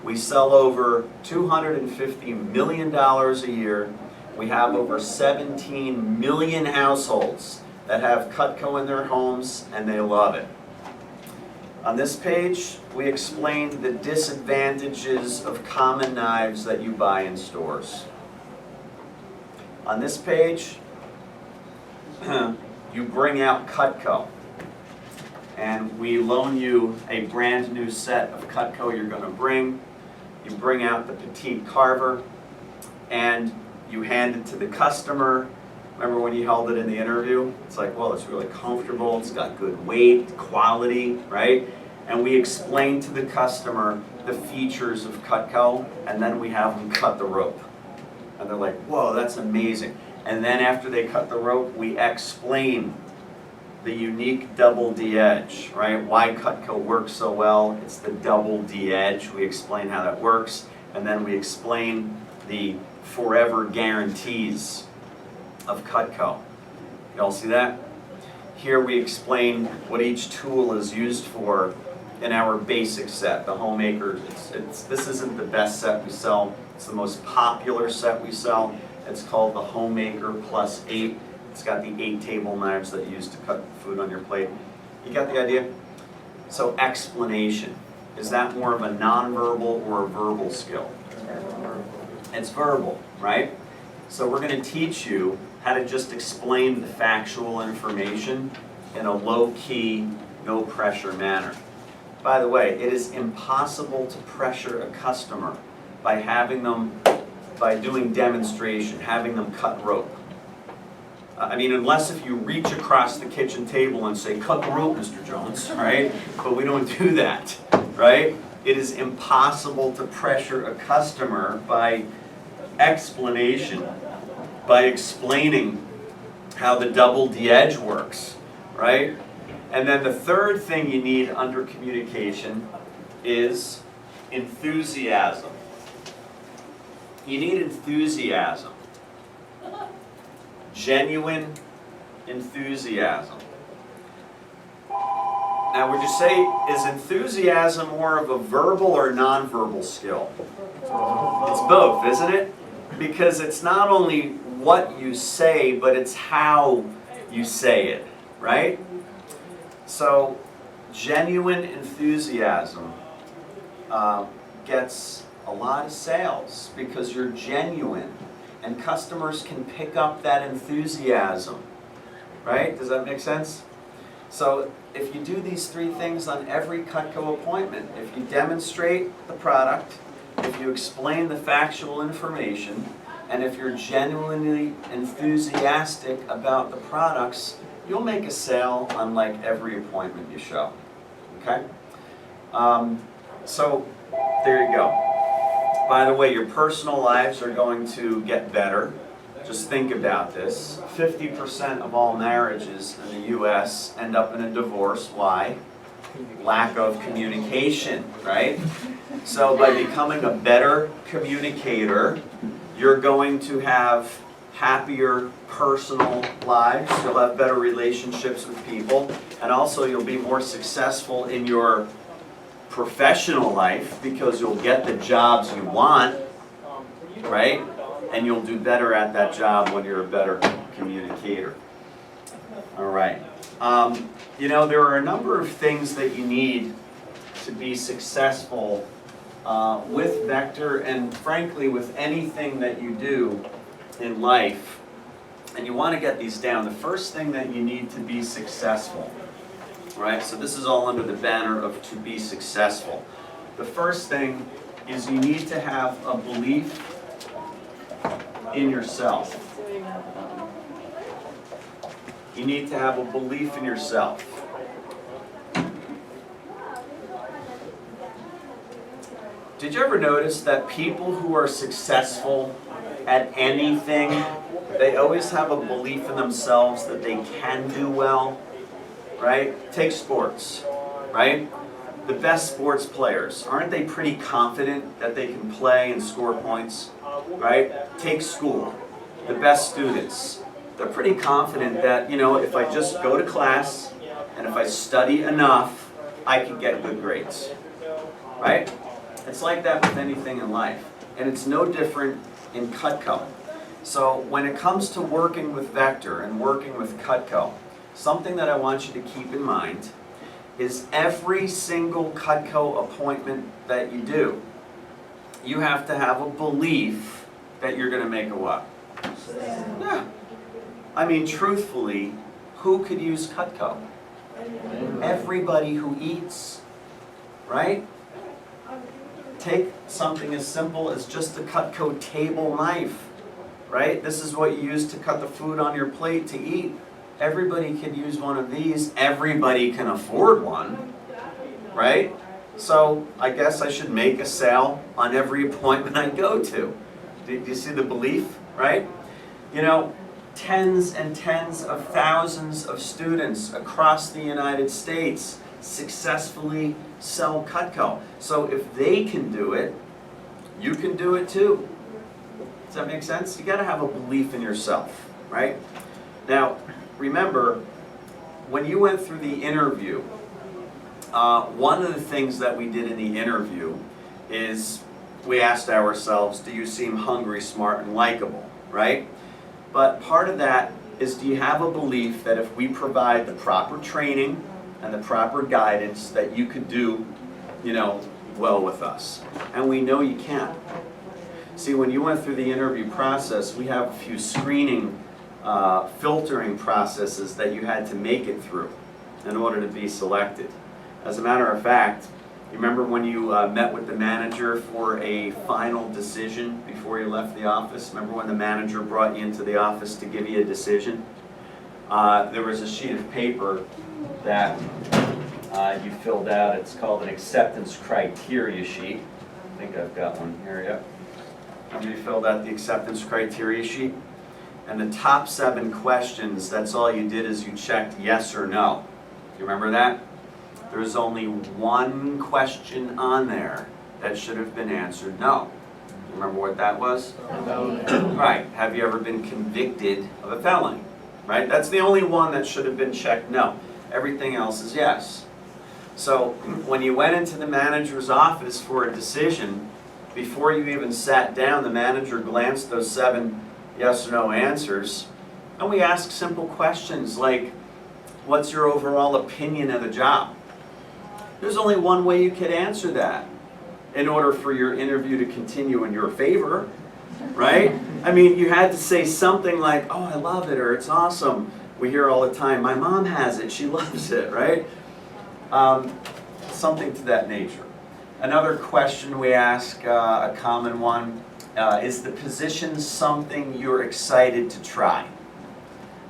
We sell over $250 million a year. We have over 17 million households that have Cutco in their homes, and they love it. On this page, we explain the disadvantages of common knives that you buy in stores. On this page, you bring out Cutco, and we loan you a brand new set of Cutco you're going to bring. You bring out the petite carver, and you hand it to the customer. Remember when you held it in the interview? It's like, well, it's really comfortable, it's got good weight, quality, right? And we explain to the customer the features of Cutco, and then we have them cut the rope. And they're like, whoa, that's amazing. And then after they cut the rope, we explain the unique double D edge, right? Why Cutco works so well. It's the double D edge. We explain how that works. And then we explain the forever guarantees of Cutco. You all see that? Here we explain what each tool is used for in our basic set, the Homemaker. This isn't the best set we sell. It's the most popular set we sell. It's called the Homemaker Plus 8. It's got the 8 table knives that you use to cut food on your plate. You got the idea? So explanation. Is that more of a nonverbal or a verbal skill? It's verbal, right? So we're going to teach you how to just explain the factual information in a low-key, no-pressure manner. By the way, it is impossible to pressure a customer by doing demonstration, having them cut rope. I mean, unless if you reach across the kitchen table and say, cut the rope, Mr. Jones, right? But we don't do that, right? It is impossible to pressure a customer by explanation, by explaining how the double D edge works, right? And then the third thing you need under communication is enthusiasm. You need enthusiasm. Genuine enthusiasm. Now, would you say, is enthusiasm more of a verbal or nonverbal skill? It's both, isn't it? Because it's not only what you say, but it's how you say it, right? So, genuine enthusiasm gets a lot of sales because you're genuine, and customers can pick up that enthusiasm, right? Does that make sense? So, if you do these three things on every Cutco appointment, if you demonstrate the product, if you explain the factual information, and if you're genuinely enthusiastic about the products, you'll make a sale on like every appointment you show, okay? So, there you go. By the way, your personal lives are going to get better. Just think about this. 50% of all marriages in the US end up in a divorce. Why? Lack of communication, right? So by becoming a better communicator, you're going to have happier personal lives, you'll have better relationships with people, and also you'll be more successful in your professional life because you'll get the jobs you want, right? And you'll do better at that job when you're a better communicator. All right. You know, there are a number of things that you need to be successful with Vector, and frankly with anything that you do in life. And you want to get these down. The first thing that you need to be successful, right? So this is all under the banner of to be successful. The first thing is you need to have a belief in yourself. You need to have a belief in yourself. Did you ever notice that people who are successful at anything, they always have a belief in themselves that they can do well, right? Take sports, right? The best sports players, aren't they pretty confident that they can play and score points, right? Take school, the best students, they're pretty confident that, you know, if I just go to class and if I study enough, I can get good grades, right? It's like that with anything in life, and it's no different in Cutco. So when it comes to working with Vector and working with Cutco, something that I want you to keep in mind is every single Cutco appointment that you do, you have to have a belief that you're going to make a what? Yeah. I mean, truthfully, who could use Cutco? Everybody who eats, right? Take something as simple as just a Cutco table knife, right? This is what you use to cut the food on your plate to eat. Everybody can use one of these. Everybody can afford one, right? So I guess I should make a sale on every appointment I go to. Do you see the belief, right? You know, tens and tens of thousands of students across the United States successfully sell Cutco. So if they can do it, you can do it too. Does that make sense? You got to have a belief in yourself, right? Now, remember, when you went through the interview, one of the things that we did in the interview is we asked ourselves, do you seem hungry, smart, and likable, right? But part of that is, do you have a belief that if we provide the proper training and the proper guidance that you could do, you know, well with us? And we know you can. See, when you went through the interview process, we have a few screening, filtering processes that you had to make it through in order to be selected. As a matter of fact, you remember when you met with the manager for a final decision before you left the office? Remember when the manager brought you into the office to give you a decision? There was a sheet of paper that you filled out. It's called an acceptance criteria sheet. I think I've got one here, yep. You filled out the acceptance criteria sheet. And the top 7 questions, that's all you did is you checked yes or no. You remember that? There's only one question on there that should have been answered no. You remember what that was? No. Right. Have you ever been convicted of a felony? Right? That's the only one that should have been checked no. Everything else is yes. So when you went into the manager's office for a decision, before you even sat down, the manager glanced those 7 yes or no answers, and we asked simple questions like, what's your overall opinion of the job? There's only one way you could answer that in order for your interview to continue in your favor, right? I mean, you had to say something like, oh, I love it, or it's awesome. We hear all the time, my mom has it, she loves it, right? Something to that nature. Another question we ask, a common one, is the position something you're excited to try?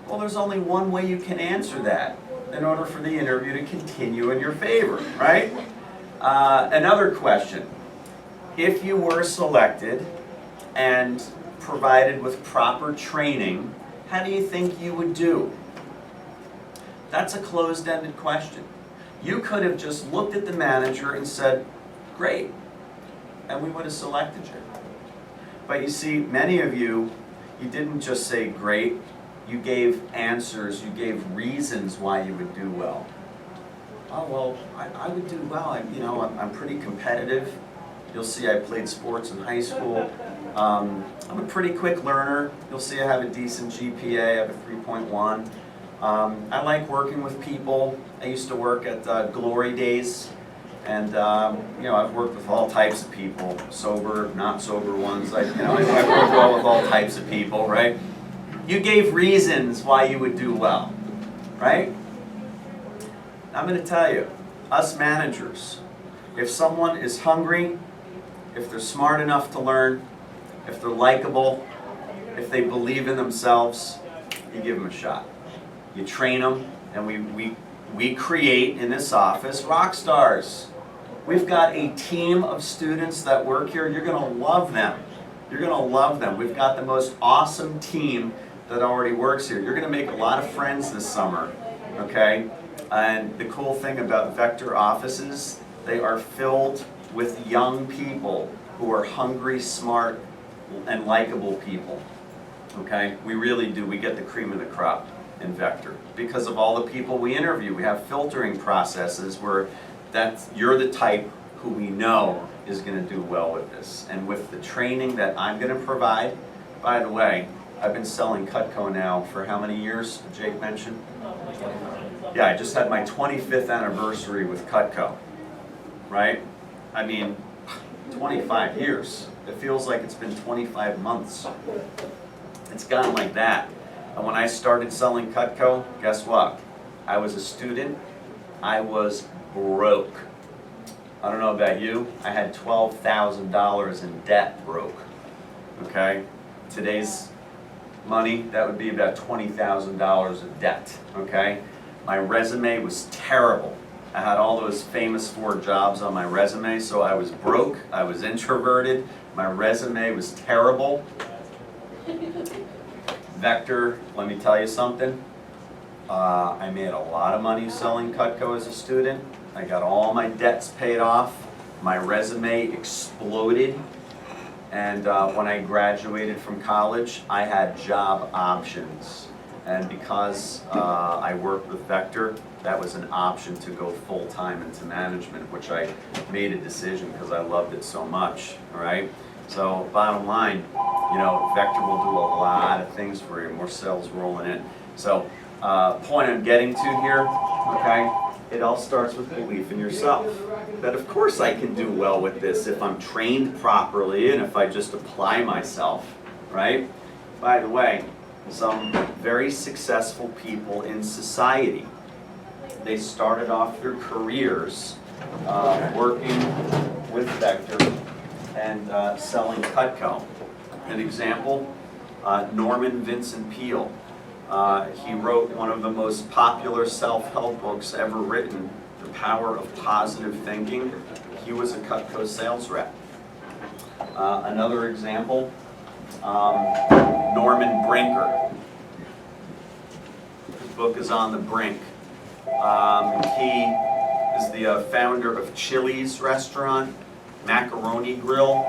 Well, there's only one way you can answer that in order for the interview to continue in your favor, right? Another question, if you were selected and provided with proper training, how do you think you would do? That's a closed-ended question. You could have just looked at the manager and said, great, and we would have selected you. But you see, many of you, you didn't just say great, you gave answers, you gave reasons why you would do well. Oh, well, I would do well. I'm pretty competitive. You'll see I played sports in high school. I'm a pretty quick learner. You'll see I have a decent GPA. I have a 3.1. I like working with people. I used to work at Glory Days. And, I've worked with all types of people. Sober, not sober ones. I've worked well with all types of people, right? You gave reasons why you would do well, right? I'm going to tell you, us managers, if someone is hungry, if they're smart enough to learn, if they're likable, if they believe in themselves, you give them a shot. You train them, and we create in this office rock stars. We've got a team of students that work here. You're going to love them. You're going to love them. We've got the most awesome team that already works here. You're going to make a lot of friends this summer, okay? And the cool thing about Vector offices, they are filled with young people who are hungry, smart, and likable people, okay? We really do. We get the cream of the crop in Vector because of all the people we interview. We have filtering processes where you're the type who we know is going to do well with this. And with the training that I'm going to provide, by the way, I've been selling Cutco now for how many years, Jake mentioned? Yeah, I just had my 25th anniversary with Cutco, right? I mean, 25 years. It feels like it's been 25 months. It's gone like that. And when I started selling Cutco, guess what? I was a student. I was broke. I don't know about you. I had $12,000 in debt broke. Okay? Today's money, that would be about $20,000 of debt. Okay? My resume was terrible. I had all those famous 4 jobs on my resume, so I was broke, I was introverted, my resume was terrible. Vector, let me tell you something. I made a lot of money selling Cutco as a student. I got all my debts paid off. My resume exploded. And when I graduated from college, I had job options. And because I worked with Vector, that was an option to go full-time into management, which I made a decision because I loved it so much, all right? So bottom line, Vector will do a lot of things for you, more sales rolling in. So point I'm getting to here, okay, it all starts with belief in yourself. That of course I can do well with this if I'm trained properly and if I just apply myself, right? By the way, some very successful people in society, they started off their careers working with Vector and selling Cutco. An example, Norman Vincent Peale. He wrote one of the most popular self-help books ever written, The Power of Positive Thinking. He was a Cutco sales rep. Another example, Norman Brinker. His book is On the Brink. He is the founder of Chili's restaurant, Macaroni Grill,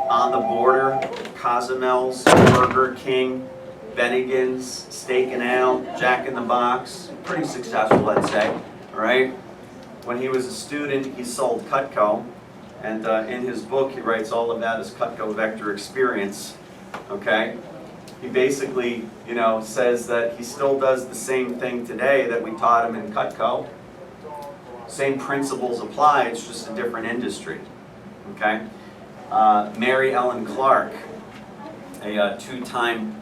On the Border, Cozumel's, Burger King, Bennigan's, Steak and Ale, Jack in the Box. Pretty successful, I'd say, all right? When he was a student, he sold Cutco, and in his book, he writes all about his Cutco Vector experience, okay? He basically, says that he still does the same thing today that we taught him in Cutco. Same principles apply, it's just a different industry, okay? Mary Ellen Clark, a 2-time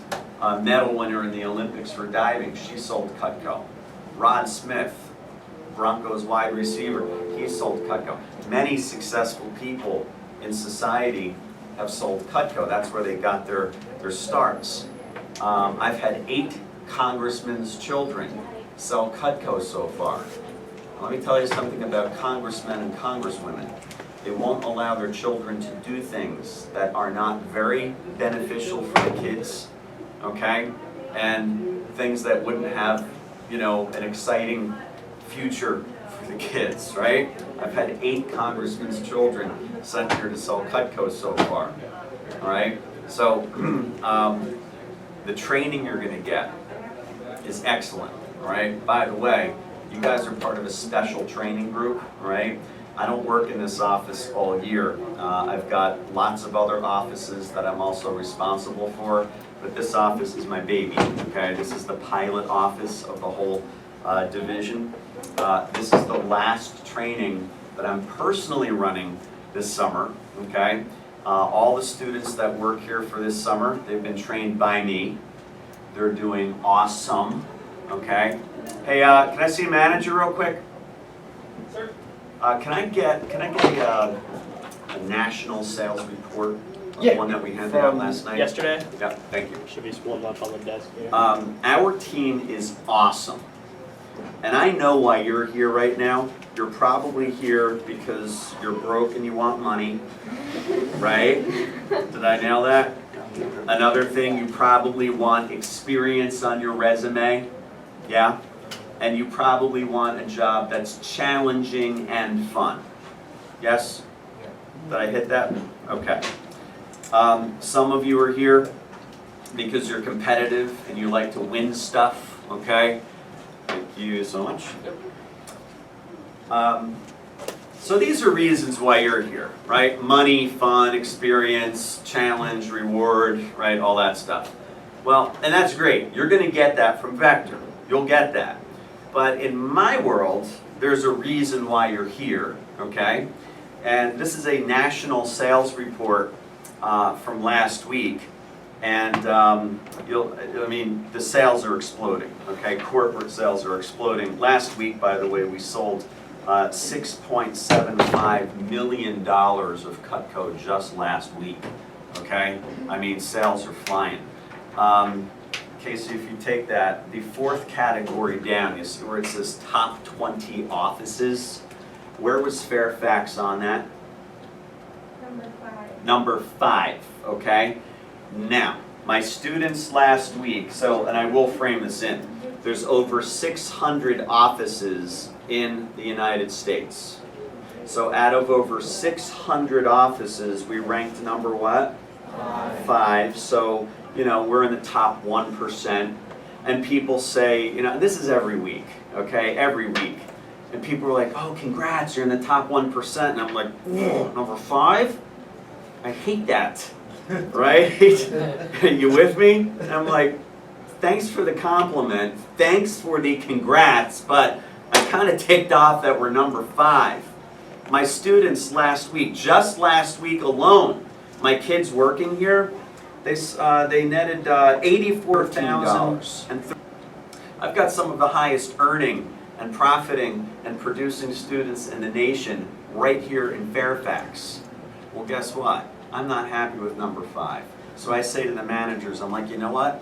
medal winner in the Olympics for diving, she sold Cutco. Rod Smith, Broncos wide receiver, he sold Cutco. Many successful people in society have sold Cutco. That's where they got their starts. I've had 8 congressmen's children sell Cutco so far. Let me tell you something about congressmen and congresswomen. They won't allow their children to do things that are not very beneficial for the kids, okay? And things that wouldn't have, you know, an exciting future for the kids, right? I've had 8 congressmen's children sent here to sell Cutco so far, all right? So the training you're gonna get is excellent, all right? By the way, you guys are part of a special training group, all right? I don't work in this office all year. I've got lots of other offices that I'm also responsible for, but this office is my baby, okay? This is the pilot office of the whole division. This is the last training that I'm personally running this summer, okay? All the students that work here for this summer, they've been trained by me. They're doing awesome, okay? Hey, can I see a manager real quick? Sir? Can I get a national sales report? Yeah, One that we handed out last night? Yesterday. Yeah, thank you. Should be split up on the desk here. Our team is awesome. And I know why you're here right now. You're probably here because you're broke and you want money, right? Did I nail that? Another thing, you probably want experience on your resume, yeah? And you probably want a job that's challenging and fun. Yes? Did I hit that? Okay. Some of you are here because you're competitive and you like to win stuff, okay? Thank you so much. So these are reasons why you're here, right? Money, fun, experience, challenge, reward, right? All that stuff. Well, and that's great. You're going to get that from Vector. You'll get that. But in my world, there's a reason why you're here, okay? And this is a national sales report from last week. And the sales are exploding, okay? Corporate sales are exploding. Last week, by the way, we sold $6.75 million of Cutco just last week, okay? I mean, sales are flying. Okay, so if you take that, the 4th category down, you see where it says top 20 offices. Where was Fairfax on that? Number 5. Number 5, okay? Now, my students last week, and I will frame this in, there's over 600 offices in the United States. So out of over 600 offices, we ranked number what? 5. So, you know, we're in the top 1%. And people say, you know, this is every week, okay? Every week. And people are like, oh, congrats, you're in the top 1%. And I'm like, number 5? I hate that, right? You with me? And I'm like, thanks for the compliment, thanks for the congrats, but I'm kind of ticked off that we're number 5. My students last week, just last week alone, my kids working here, they netted $84,000. I've got some of the highest earning and profiting and producing students in the nation right here in Fairfax. Well, guess what? I'm not happy with number 5. So I say to the managers, I'm like, you know what?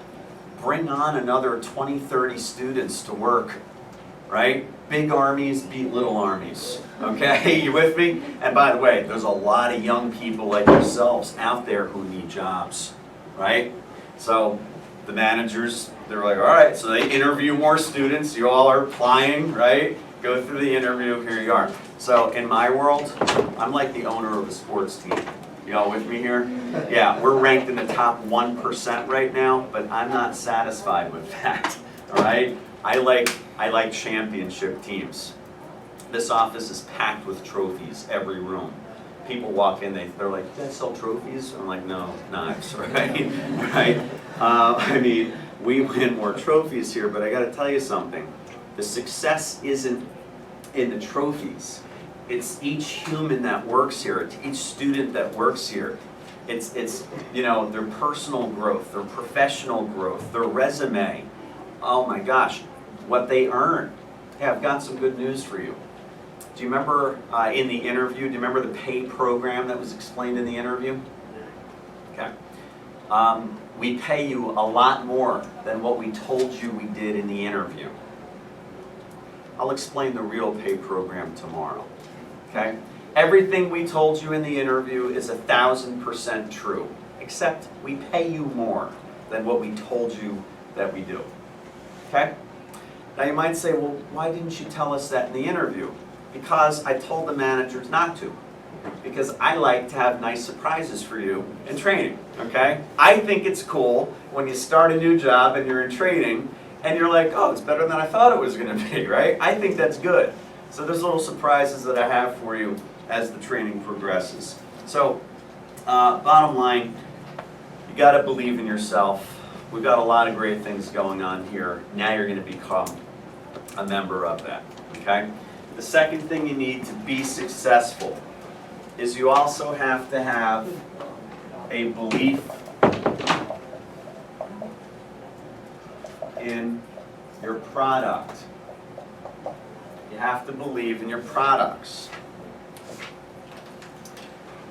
Bring on another 20, 30 students to work, right? Big armies beat little armies, okay? You with me? And by the way, there's a lot of young people like yourselves out there who need jobs, right? So the managers, they're like, all right, so they interview more students. You all are applying, right? Go through the interview, here you are. So in my world, I'm like the owner of a sports team. Y'all with me here? Yeah, we're ranked in the top 1% right now, but I'm not satisfied with that, all right? I like championship teams. This office is packed with trophies, every room. People walk in, they're like, do you guys sell trophies? I'm like, no, knives, right? Right? I mean, we win more trophies here, but I gotta tell you something. The success isn't in the trophies. It's each human that works here. It's each student that works here. It's you know, their personal growth, their professional growth, their resume. Oh my gosh, what they earn. Hey, I've got some good news for you. Do you remember in the interview, do you remember the pay program that was explained in the interview? Okay. We pay you a lot more than what we told you we did in the interview. I'll explain the real pay program tomorrow, okay? Everything we told you in the interview is 1,000% true, except we pay you more than what we told you that we do, okay? Now you might say, well, why didn't you tell us that in the interview? Because I told the managers not to. Because I like to have nice surprises for you in training, okay? I think it's cool when you start a new job and you're in training and you're like, oh, it's better than I thought it was gonna be, right? I think that's good. So there's little surprises that I have for you as the training progresses. So, bottom line, you gotta believe in yourself. We've got a lot of great things going on here. Now you're gonna become a member of that, okay? The second thing you need to be successful is you also have to have a belief in your product. You have to believe in your products.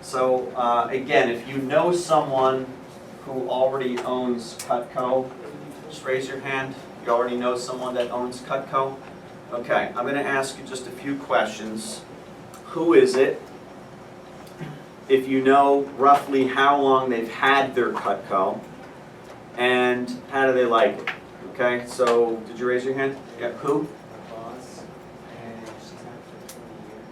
So again, if you know someone who already owns Cutco, just raise your hand. You already know someone that owns Cutco? Okay, I'm going to ask you just a few questions. Who is it? If you know roughly how long they've had their Cutco, and how do they like it? Okay, so did you raise your hand? Yeah, who? My boss, and she's had it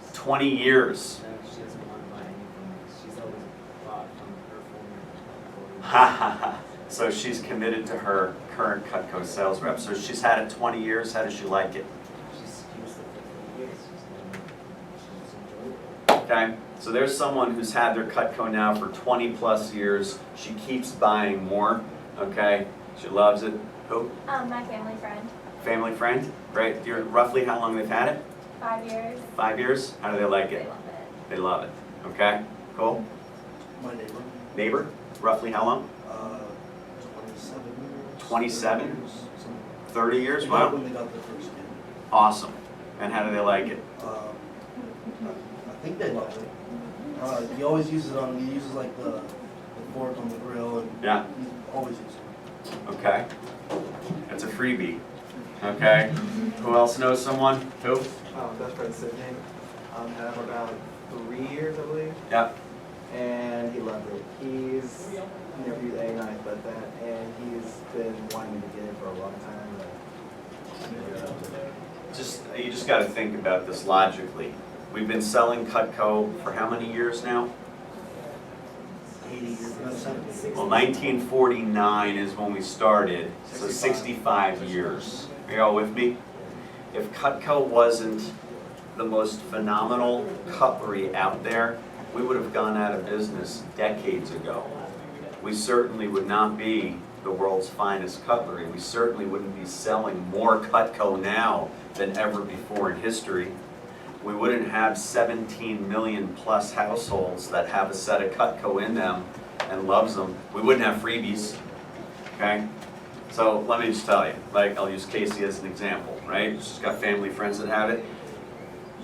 for 20 20 years. years. She doesn't want to buy anything. She's always bought from her former. Ha ha ha. So she's committed to her current Cutco sales rep. So she's had it 20 years. How does she like it? She's used it for 20 years. She's enjoyed it. Okay, so there's someone who's had their Cutco now for 20 plus years. She keeps buying more. Okay, she loves it. Who? My family friend. Family friend? Great. Do you roughly how long they've had it? 5 years. 5 years? How do they like They it? love it. They love it. Okay, cool. My neighbor, Neighbor? Roughly how long? 27 years. 27? 30 years, something. 30 years? Right Wow. when they got their first kid. Awesome. And how do they like it? I think they love it. He always uses it on, he uses like the fork on the grill and Yeah. he always uses it. Okay. That's a freebie. Okay. Who else knows someone? Who? Best friend Sydney. Had him about 3 years, I believe, Yep. and he loved it. He's never used any knife but that, and he's been wanting to get it for a long time. You just got to think about this logically. We've been selling Cutco for how many years now? 80 years, 70. Well, 1949 is when we started, so 65 years. Are you all with me? If Cutco wasn't the most phenomenal cutlery out there, we would have gone out of business decades ago. We certainly would not be the world's finest cutlery. We certainly wouldn't be selling more Cutco now than ever before in history. We wouldn't have 17 million plus households that have a set of Cutco in them and loves them. We wouldn't have freebies, okay? So let me just tell you, like I'll use Casey as an example, right? She's got family friends that have it.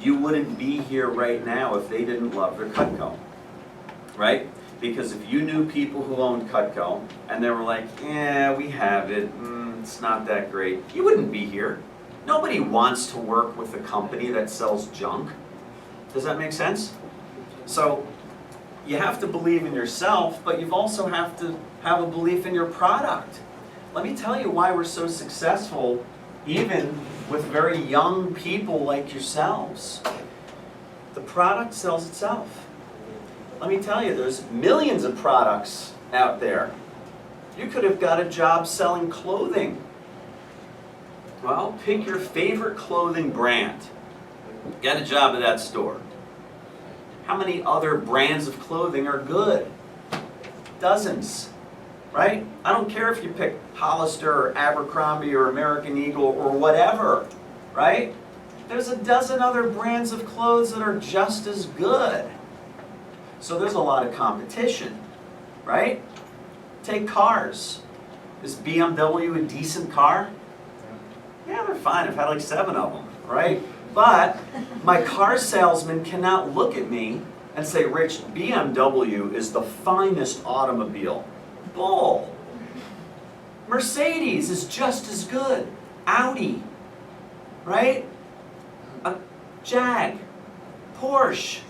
You wouldn't be here right now if they didn't love their Cutco, right? Because if you knew people who owned Cutco and they were like, yeah, we have it, it's not that great, you wouldn't be here. Nobody wants to work with a company that sells junk. Does that make sense? So you have to believe in yourself, but you also have to have a belief in your product. Let me tell you why we're so successful, even with very young people like yourselves. The product sells itself. Let me tell you, there's millions of products out there. You could have got a job selling clothing. Well, pick your favorite clothing brand. Get a job at that store. How many other brands of clothing are good? Dozens, right? I don't care if you pick Hollister or Abercrombie or American Eagle or whatever, right? There's a dozen other brands of clothes that are just as good. So there's a lot of competition, right? Take cars. Is BMW a decent car? Yeah, they're fine. I've had like 7 of them, right? But my car salesman cannot look at me and say, Rich, BMW is the finest automobile. Bull. Mercedes is just as good. Audi, right? Jag, Porsche,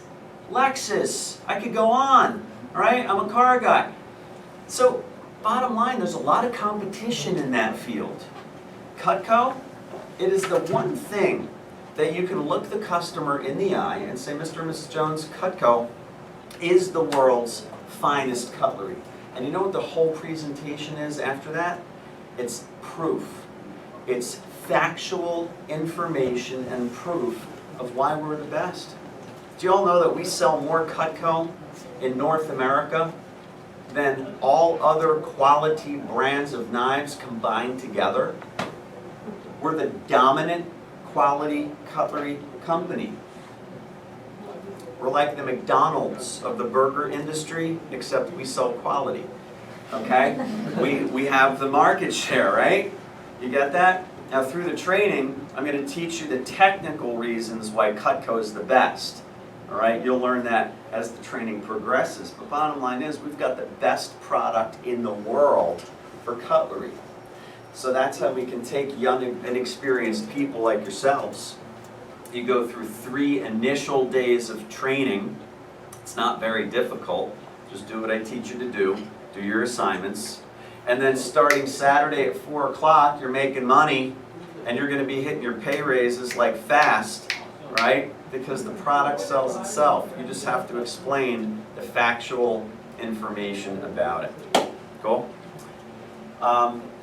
Lexus, I could go on, all right? I'm a car guy. So bottom line, there's a lot of competition in that field. Cutco, it is the one thing that you can look the customer in the eye and say, Mr. and Mrs. Jones, Cutco is the world's finest cutlery. And you know what the whole presentation is after that? It's proof. It's factual information and proof of why we're the best. Do you all know that we sell more Cutco in North America than all other quality brands of knives combined together? We're the dominant quality cutlery company. We're like the McDonald's of the burger industry, except we sell quality, okay? We have the market share, right? You get that? Now through the training, I'm going to teach you the technical reasons why Cutco is the best, all right? You'll learn that as the training progresses. But bottom line is, we've got the best product in the world for cutlery. So that's how we can take young and inexperienced people like yourselves. You go through 3 initial days of training. It's not very difficult. Just do what I teach you to do. Do your assignments. And then starting Saturday at 4 o'clock, you're making money and you're going to be hitting your pay raises like fast, right? Because the product sells itself. You just have to explain the factual information about it. Cool?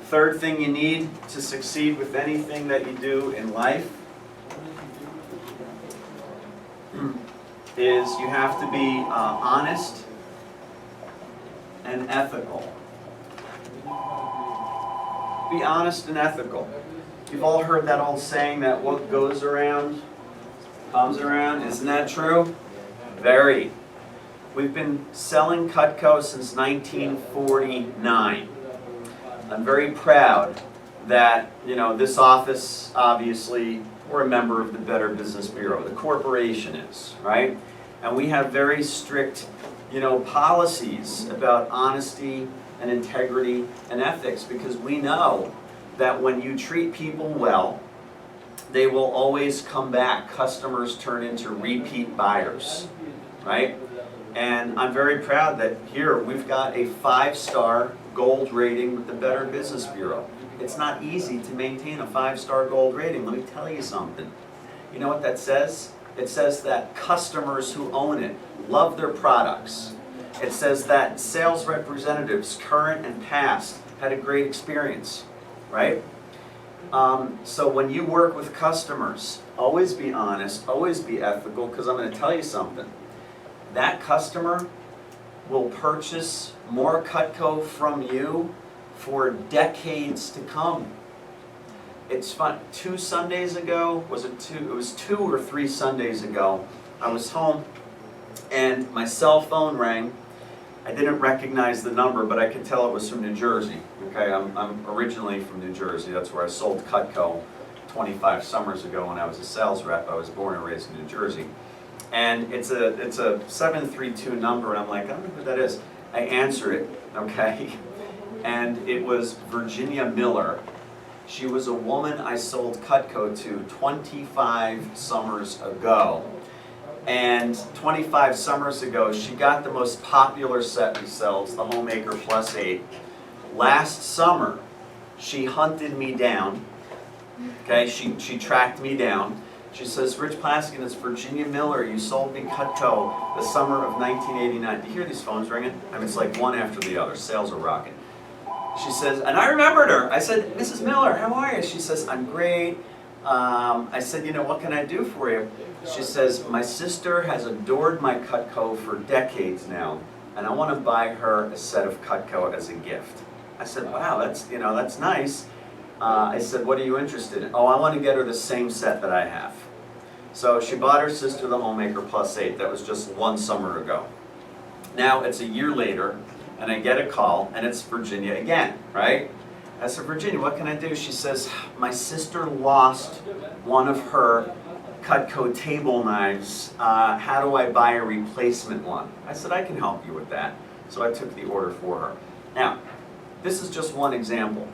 Third thing you need to succeed with anything that you do in life is you have to be honest and ethical. Be honest and ethical. You've all heard that old saying that what goes around comes around. Isn't that true? Very. We've been selling Cutco since 1949. I'm very proud that, this office, obviously, we're a member of the Better Business Bureau. The corporation is, right? And we have very strict, policies about honesty and integrity and ethics, because we know that when you treat people well, they will always come back. Customers turn into repeat buyers, right? And I'm very proud that here we've got a 5-star gold rating with the Better Business Bureau. It's not easy to maintain a 5-star gold rating. Let me tell you something. You know what that says? It says that customers who own it love their products. It says that sales representatives, current and past, had a great experience, right? So when you work with customers, always be honest, always be ethical, because I'm going to tell you something. That customer will purchase more Cutco from you for decades to come. It's fun. 2 Sundays ago, was it 2? It was 2 or 3 Sundays ago. I was home and my cell phone rang. I didn't recognize the number, but I could tell it was from New Jersey. Okay, I'm originally from New Jersey. That's where I sold Cutco 25 summers ago when I was a sales rep. I was born and raised in New Jersey. And it's a 732 number, and I'm like, I don't know who that is. I answer it, okay? And it was Virginia Miller. She was a woman I sold Cutco to 25 summers ago. And 25 summers ago, she got the most popular set we sell, the Homemaker Plus 8. Last summer, she hunted me down. Okay, she tracked me down. She says, Rich Plaskin, it's Virginia Miller. You sold me Cutco the summer of 1989. Do you hear these phones ringing? I mean, it's like one after the other. Sales are rocking. She says, and I remembered her. I said, Mrs. Miller, how are you? She says, I'm great. I said, what can I do for you? She says, my sister has adored my Cutco for decades now, and I want to buy her a set of Cutco as a gift. I said, wow, that's nice. I said, what are you interested in? Oh, I want to get her the same set that I have. So she bought her sister the Homemaker Plus 8. That was just 1 summer ago. Now it's a year later, and I get a call, and it's Virginia again, right? I said, Virginia, what can I do? She says, my sister lost one of her Cutco table knives. How do I buy a replacement one? I said, I can help you with that. So I took the order for her. Now, this is just one example.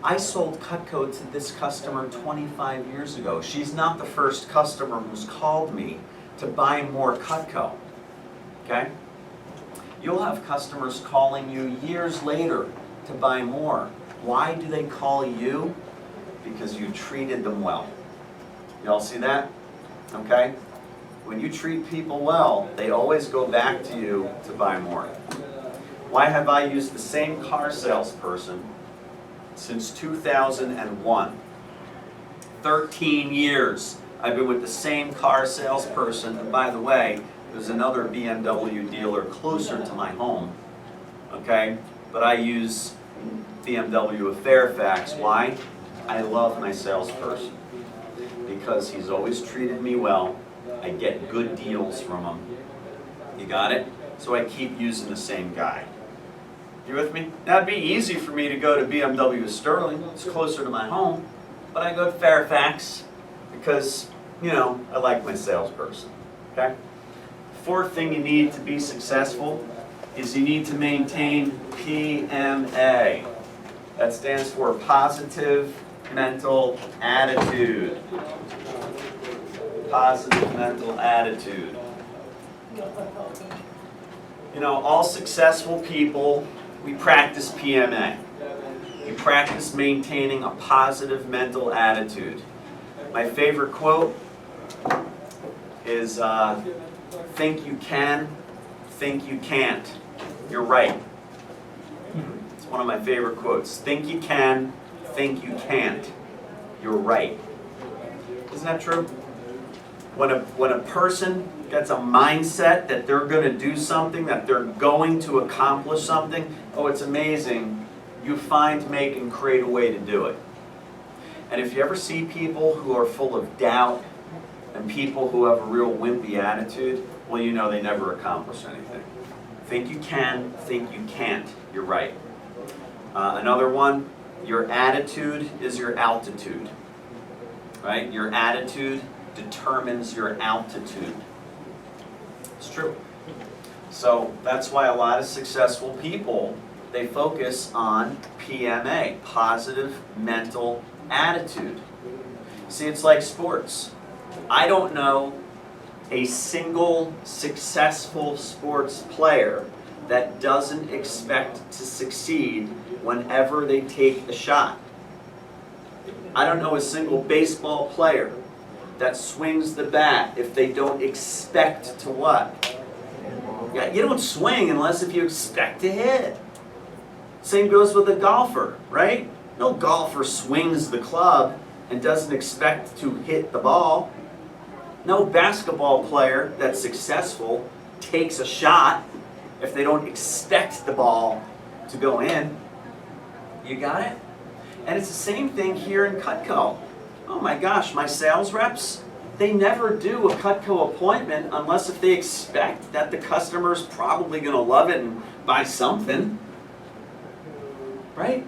I sold Cutco to this customer 25 years ago. She's not the first customer who's called me to buy more Cutco, okay? You'll have customers calling you years later to buy more. Why do they call you? Because you treated them well. Y'all see that? Okay? When you treat people well, they always go back to you to buy more. Why have I used the same car salesperson since 2001? 13 years I've been with the same car salesperson. And by the way, there's another BMW dealer closer to my home, okay? But I use BMW of Fairfax. Why? I love my salesperson because he's always treated me well. I get good deals from him. You got it? So I keep using the same guy. You with me? Now it'd be easy for me to go to BMW of Sterling. It's closer to my home. But I go to Fairfax because, you know, I like my salesperson. Okay? Fourth thing you need to be successful is you need to maintain PMA. That stands for positive mental attitude. Positive mental attitude. You know, all successful people, we practice PMA. We practice maintaining a positive mental attitude. My favorite quote is, think you can, think you can't. You're right. It's one of my favorite quotes. Think you can, think you can't. You're right. Isn't that true? When a person gets a mindset that they're going to do something, that they're going to accomplish something, oh, it's amazing. You find, make, and create a way to do it. And if you ever see people who are full of doubt and people who have a real wimpy attitude, well, you know they never accomplish anything. Think you can, think you can't. You're right. Another one, your attitude is your altitude. Right? Your attitude determines your altitude. It's true. So that's why a lot of successful people, they focus on PMA, positive mental attitude. See, it's like sports. I don't know a single successful sports player that doesn't expect to succeed whenever they take the shot. I don't know a single baseball player that swings the bat if they don't expect to what? Yeah, you don't swing unless if you expect to hit. Same goes with a golfer, right? No golfer swings the club and doesn't expect to hit the ball. No basketball player that's successful takes a shot if they don't expect the ball to go in. You got it? And it's the same thing here in Cutco. Oh my gosh, my sales reps, they never do a Cutco appointment unless if they expect that the customer's probably going to love it and buy something. Right?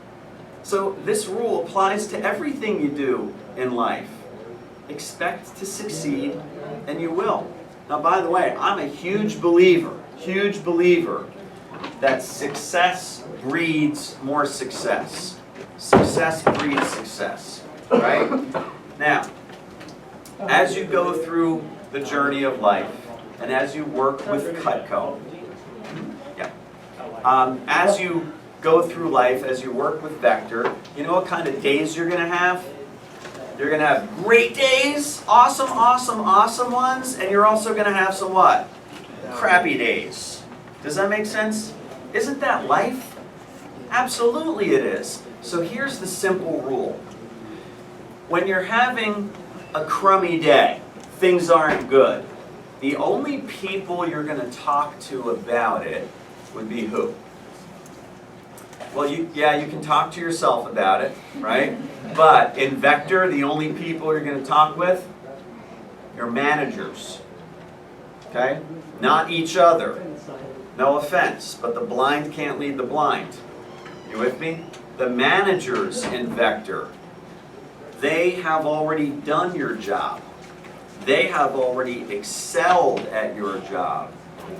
So this rule applies to everything you do in life. Expect to succeed, and you will. Now, by the way, I'm a huge believer that success breeds more success. Success breeds success, right? Now, as you go through the journey of life, and as you work with Cutco, as you go through life, as you work with Vector, you know what kind of days you're going to have? You're going to have great days, awesome ones, and you're also going to have some what? Crappy days. Does that make sense? Isn't that life? Absolutely it is. So here's the simple rule. When you're having a crummy day, things aren't good, the only people you're going to talk to about it would be who? Well, you can talk to yourself about it, right? But in Vector, the only people you're going to talk with, your managers, okay? Not each other. No offense, but the blind can't lead the blind. You with me? The managers in Vector, they have already done your job. They have already excelled at your job.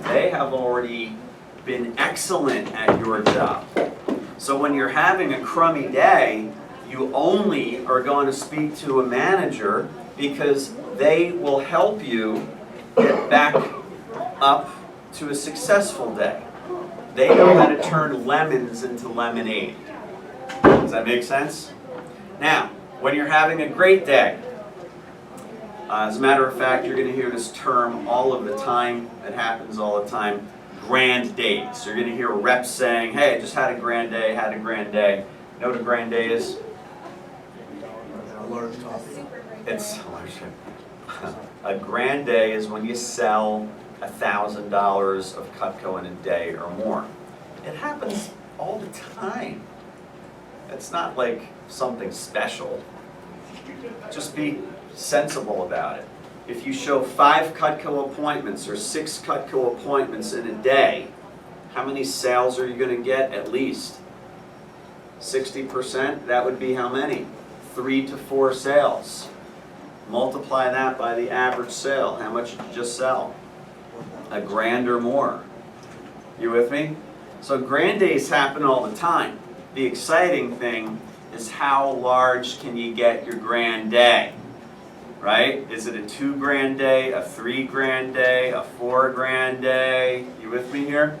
They have already been excellent at your job. So when you're having a crummy day, You only are going to speak to a manager because they will help you get back up to a successful day. They know how to turn lemons into lemonade. Does that make sense? Now, when you're having a great day, as a matter of fact, you're going to hear this term all of the time. It happens all the time. Grand days. You're going to hear reps saying, hey, I just had a grand day, had a grand day. You know what a grand day is? A large coffee. It's a grand day is when you sell $1,000 of Cutco in a day or more. It happens all the time. It's not like something special. Just be sensible about it. If you show 5 Cutco appointments or 6 Cutco appointments in a day, how many sales are you going to get at least? 60%? That would be how many? 3 to 4 sales. Multiply that by the average sale. How much did you just sell? A grand or more. You with me? So grand days happen all the time. The exciting thing is how large can you get your grand day? Right? Is it a 2 grand day, a 3 grand day, a 4 grand day? You with me here?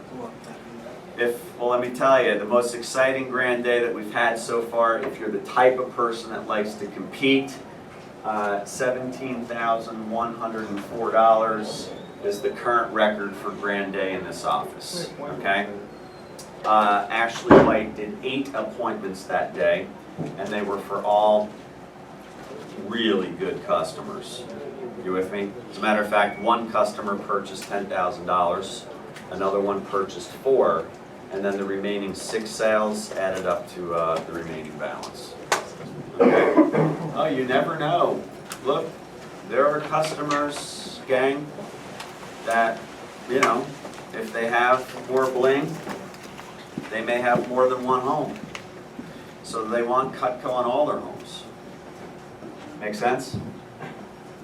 Well, let me tell you, the most exciting grand day that we've had so far, if you're the type of person that likes to compete, $17,104 is the current record for grand day in this office. Okay? Ashley White did 8 appointments that day, and they were for all really good customers. You with me? As a matter of fact, one customer purchased $10,000, another one purchased 4, and then the remaining 6 sales added up to the remaining balance. Okay? Oh, you never know. Look, there are customers, gang, that, you know, if they have more bling, they may have more than one home. So they want Cutco on all their homes. Make sense?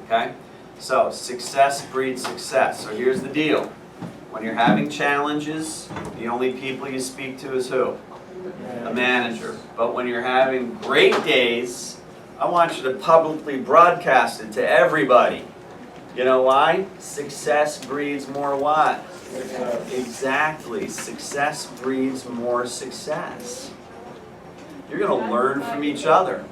Okay? So success breeds success. So here's the deal. When you're having challenges, the only people you speak to is who? A manager. But when you're having great days, I want you to publicly broadcast it to everybody. You know why? Success breeds more what? Exactly. Success breeds more success. You're going to learn from each other.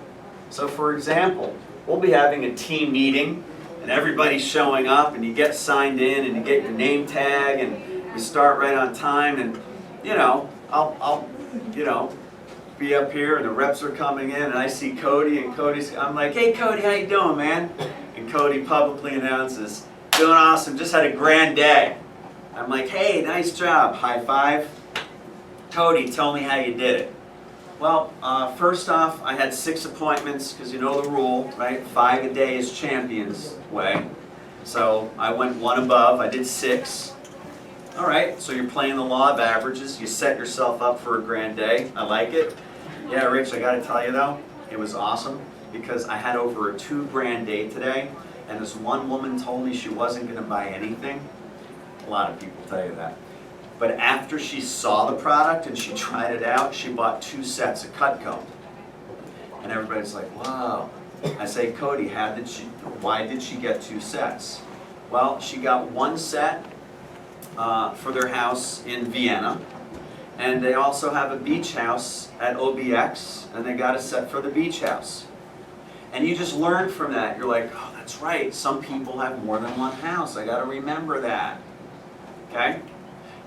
So for example, we'll be having a team meeting and everybody's showing up and you get signed in and you get your name tag and we start right on time and, you know, I'll be up here and the reps are coming in and I see Cody and I'm like, hey Cody, how you doing, man? And Cody publicly announces, doing awesome, just had a grand day. I'm like, hey, nice job, high five. Cody, tell me how you did it. Well, first off, I had 6 appointments because you know the rule, right? 5 a day is champion's way. So I went 1 above, I did 6. All right, so you're playing the law of averages. You set yourself up for a grand day. I like it. Yeah, Rich, I got to tell you though, it was awesome because I had over a 2 grand day today and this one woman told me she wasn't going to buy anything. A lot of people tell you that. But after she saw the product and she tried it out, she bought 2 sets of Cutco. And everybody's like, wow. I say, Cody, why did she get 2 sets? Well, she got 1 set for their house in Vienna. And they also have a beach house at OBX, and they got a set for the beach house. And you just learn from that. You're like, oh, that's right. Some people have more than 1 house. I got to remember that. Okay?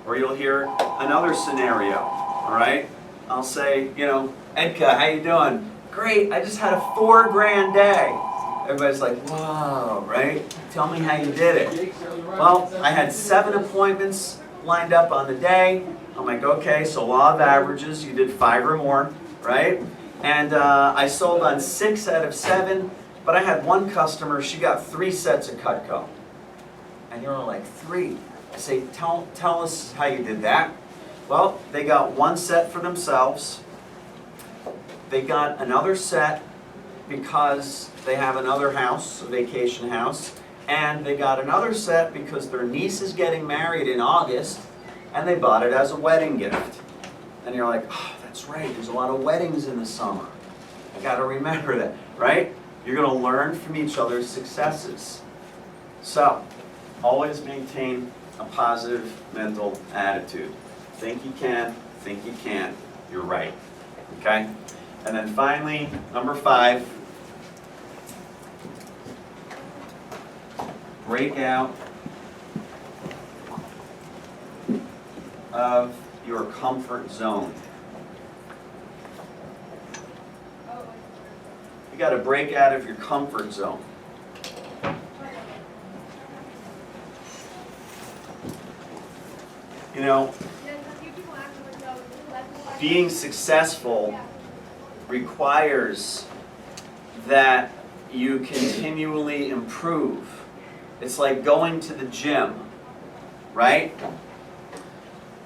Or you'll hear another scenario, all right? I'll say, you know, Edka, how you doing? Great, I just had a 4 grand day. Everybody's like, wow, right? Tell me how you did it. Well, I had 7 appointments lined up on the day. I'm like, okay, so law of averages, you did 5 or more, right? And I sold on 6 out of 7, but I had 1 customer, she got 3 sets of Cutco. And you're all like, 3? I say, tell us how you did that. Well, they got 1 set for themselves. They got another set because they have another house, a vacation house. And they got another set because their niece is getting married in August and they bought it as a wedding gift. And you're like, oh, that's right, there's a lot of weddings in the summer. I gotta remember that, right? You're gonna learn from each other's successes. So, always maintain a positive mental attitude. Think you can, you're right, okay? And then finally, number 5, break out of your comfort zone. You got to break out of your comfort zone. You know, being successful requires that you continually improve. It's like going to the gym, right?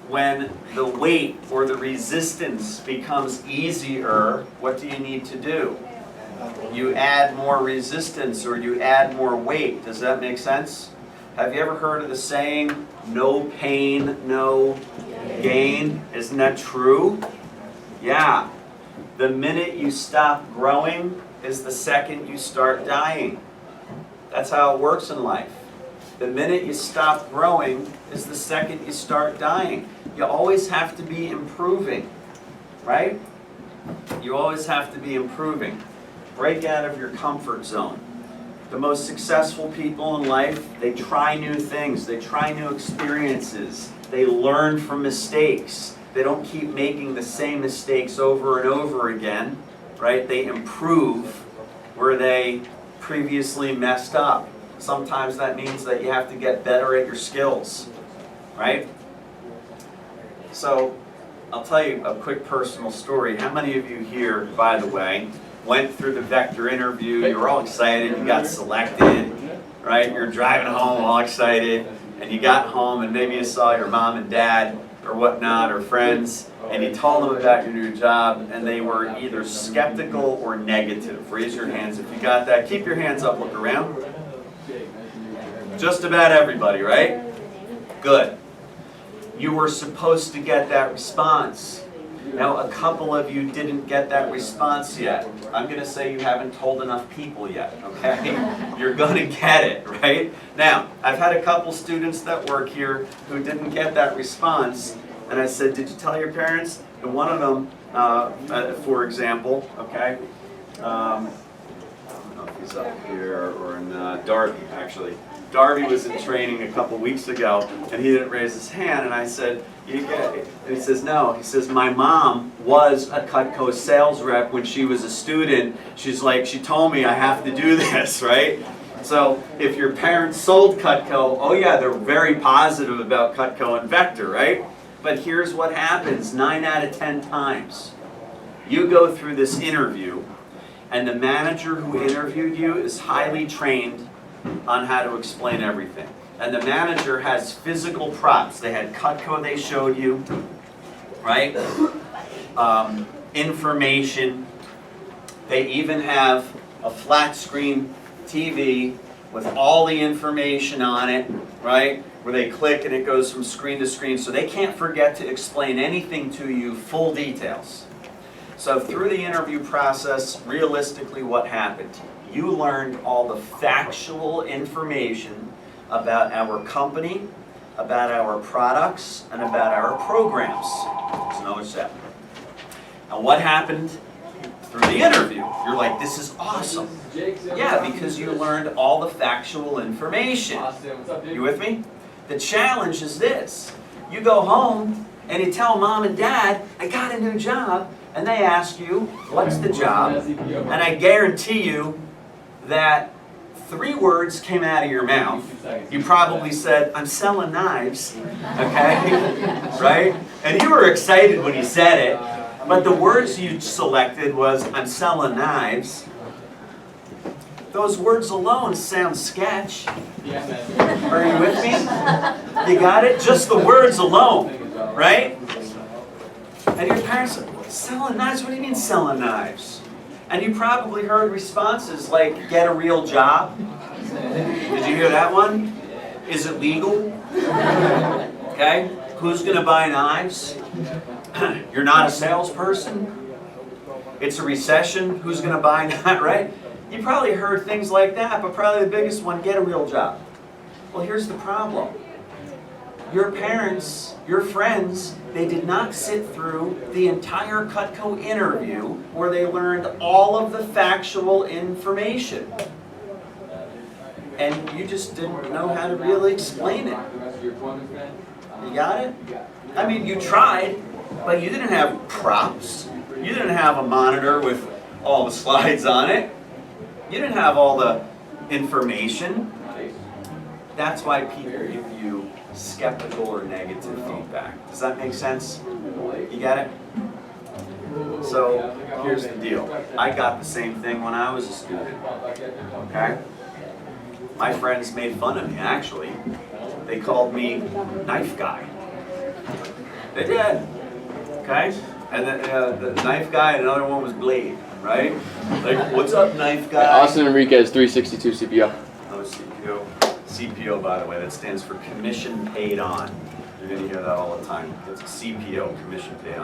When the weight or the resistance becomes easier, what do you need to do? You add more resistance or you add more weight. Does that make sense? Have you ever heard of the saying, no pain, no gain? Isn't that true? Yeah. The minute you stop growing is the second you start dying. That's how it works in life. The minute you stop growing is the second you start dying. You always have to be improving, right? You always have to be improving. Break out of your comfort zone. The most successful people in life, they try new things, they try new experiences, they learn from mistakes. They don't keep making the same mistakes over and over again, right? They improve where they previously messed up. Sometimes that means that you have to get better at your skills, right? So, I'll tell you a quick personal story. How many of you here, by the way, went through the Vector interview, you were all excited, you got selected, right? You're driving home all excited, and you got home and maybe you saw your mom and dad or whatnot, or friends, and you told them about your new job, and they were either skeptical or negative. Raise your hands if you got that. Keep your hands up, look around. Just about everybody, right? Good. You were supposed to get that response. Now, a couple of you didn't get that response yet. I'm going to say you haven't told enough people yet, okay? You're going to get it, right? Now, I've had a couple students that work here who didn't get that response, and I said, did you tell your parents? And one of them, for example, okay, I don't know if he's up here or in Darby, actually. Darby was in training a couple weeks ago, and he didn't raise his hand, and I said, you get it? And he says, no. He says, my mom was a Cutco sales rep when she was a student. She's like, she told me I have to do this, right? So if your parents sold Cutco, oh yeah, they're very positive about Cutco and Vector, right? But here's what happens 9 out of 10 times. You go through this interview, and the manager who interviewed you is highly trained on how to explain everything. And the manager has physical props. They had Cutco they showed you, right? Information. They even have a flat screen TV with all the information on it, right? Where they click and it goes from screen to screen. So they can't forget to explain anything to you, full details. So through the interview process, realistically what happened? You learned all the factual information about our company, about our products, and about our programs. There's no exception. And what happened through the interview? You're like, this is awesome. Yeah, because you learned all the factual information. You with me? The challenge is this. You go home and you tell mom and dad, I got a new job, and they ask you, what's the job? And I guarantee you that 3 words came out of your mouth. You probably said, I'm selling knives, okay? Right? And you were excited when you said it, but the words you selected was, I'm selling knives. Those words alone sound sketch. Are you with me? You got it? Just the words alone, right? And your parents said, selling knives? What do you mean selling knives? And you probably heard responses like, get a real job. Did you hear that one? Is it legal? Okay. Who's going to buy knives? You're not a salesperson? It's a recession, who's gonna buy that, right? You probably heard things like that, but probably the biggest one, get a real job. Well, here's the problem. Your parents, your friends, they did not sit through the entire Cutco interview where they learned all of the factual information. And you just didn't know how to really explain it. You got it? I mean, you tried, but you didn't have props. You didn't have a monitor with all the slides on it. You didn't have all the information. That's why people give you skeptical or negative feedback. Does that make sense? You got it? So here's the deal. I got the same thing when I was a student. Okay? My friends made fun of me, actually. They called me knife guy. They did. Okay? And then the knife guy and another one was blade, right? Like, what's up, knife guy? Austin Enriquez, 362 CPO. Oh, CPO. CPO, by the way, that stands for commission paid on. You're going to hear that all the time. It's CPO, commission paid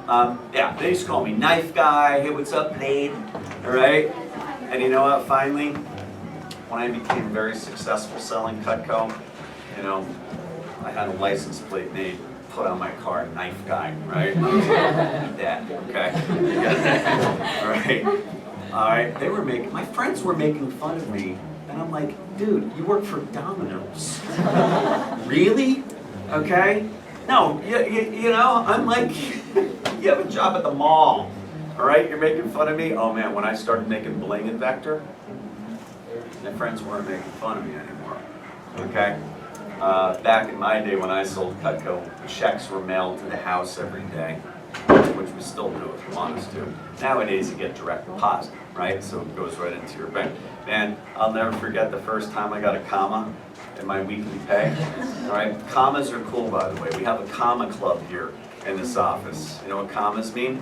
on. Yeah, they used to call me knife guy. Hey, what's up, blade? All right? And you know what? Finally, when I became very successful selling Cutco, you know, I had a license plate made, put on my car, knife guy, right? Eat that, okay? All right? All right, they were making, my friends were making fun of me, and I'm like, dude, you work for Domino's. Really? Okay? No, you know, I'm like, you have a job at the mall, all right? You're making fun of me? Oh man, when I started making bling and Vector, my friends weren't making fun of me anymore, okay? Back in my day when I sold Cutco, checks were mailed to the house every day, which we still do if you want us to. Nowadays you get direct deposit, right? So it goes right into your bank. Man, I'll never forget the first time I got a comma in my weekly pay. All right, commas are cool, by the way. We have a comma club here in this office. You know what commas mean?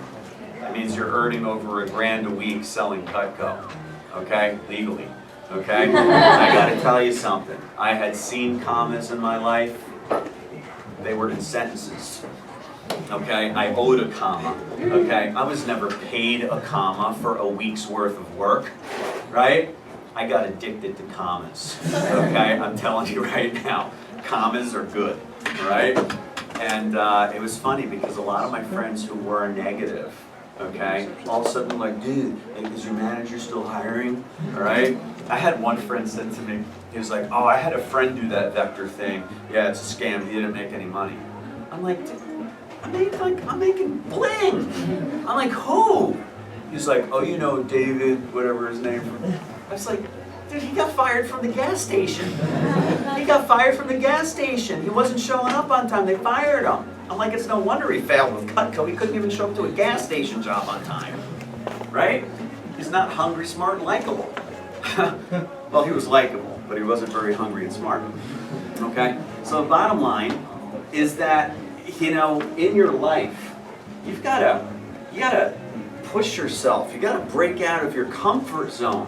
It means you're earning over $1,000 a week selling Cutco, okay, legally. Okay, I gotta tell you something. I had seen commas in my life. They were in sentences. Okay, I owed a comma. Okay, I was never paid a comma for a week's worth of work, right? I got addicted to commas. Okay, I'm telling you right now, commas are good, right? And it was funny because a lot of my friends who were negative, okay, all of a sudden like, dude, is your manager still hiring? All right. I had one friend said to me, he was like, oh, I had a friend do that Vector thing. Yeah, it's a scam. He didn't make any money. I'm like, I'm making bling. I'm like, who? He's like, oh, you know, David, whatever his name. I was like, dude, he got fired from the gas station. He got fired from the gas station. He wasn't showing up on time. They fired him. I'm like, it's no wonder he failed with Cutco. He couldn't even show up to a gas station job on time. Right? He's not hungry, smart, and likable. Well, he was likable, but he wasn't very hungry and smart. Okay? So the bottom line is that, you know, in your life, you gotta push yourself. You gotta break out of your comfort zone.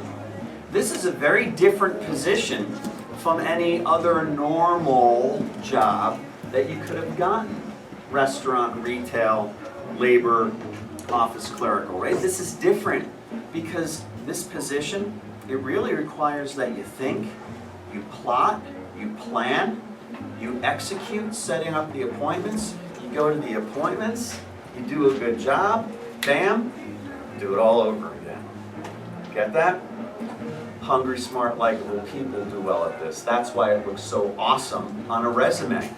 This is a very different position from any other normal job that you could have gotten. Restaurant, retail, labor, office clerical, right? This is different because this position, it really requires that you think, you plot, you plan, you execute, setting up the appointments, you go to the appointments, you do a good job, bam, do it all over again. Get that? Hungry, smart, likable people do well at this. That's why it looks so awesome on a resume.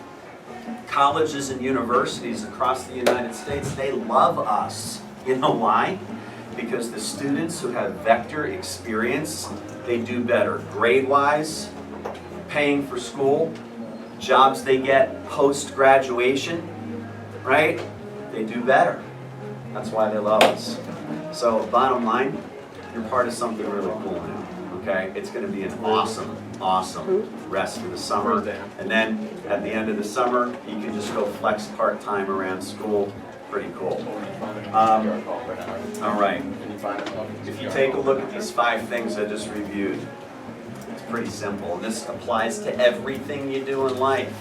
Colleges and universities across the United States, they love us. You know why? Because the students who have Vector experience, they do better grade-wise, paying for school, jobs they get post-graduation, right? They do better. That's why they love us. So bottom line, you're part of something really cool now, okay? It's going to be an awesome, awesome rest of the summer. And then at the end of the summer, you can just go flex part-time around school. Pretty cool. All right. If you take a look at these 5 things I just reviewed, it's pretty simple. And this applies to everything you do in life.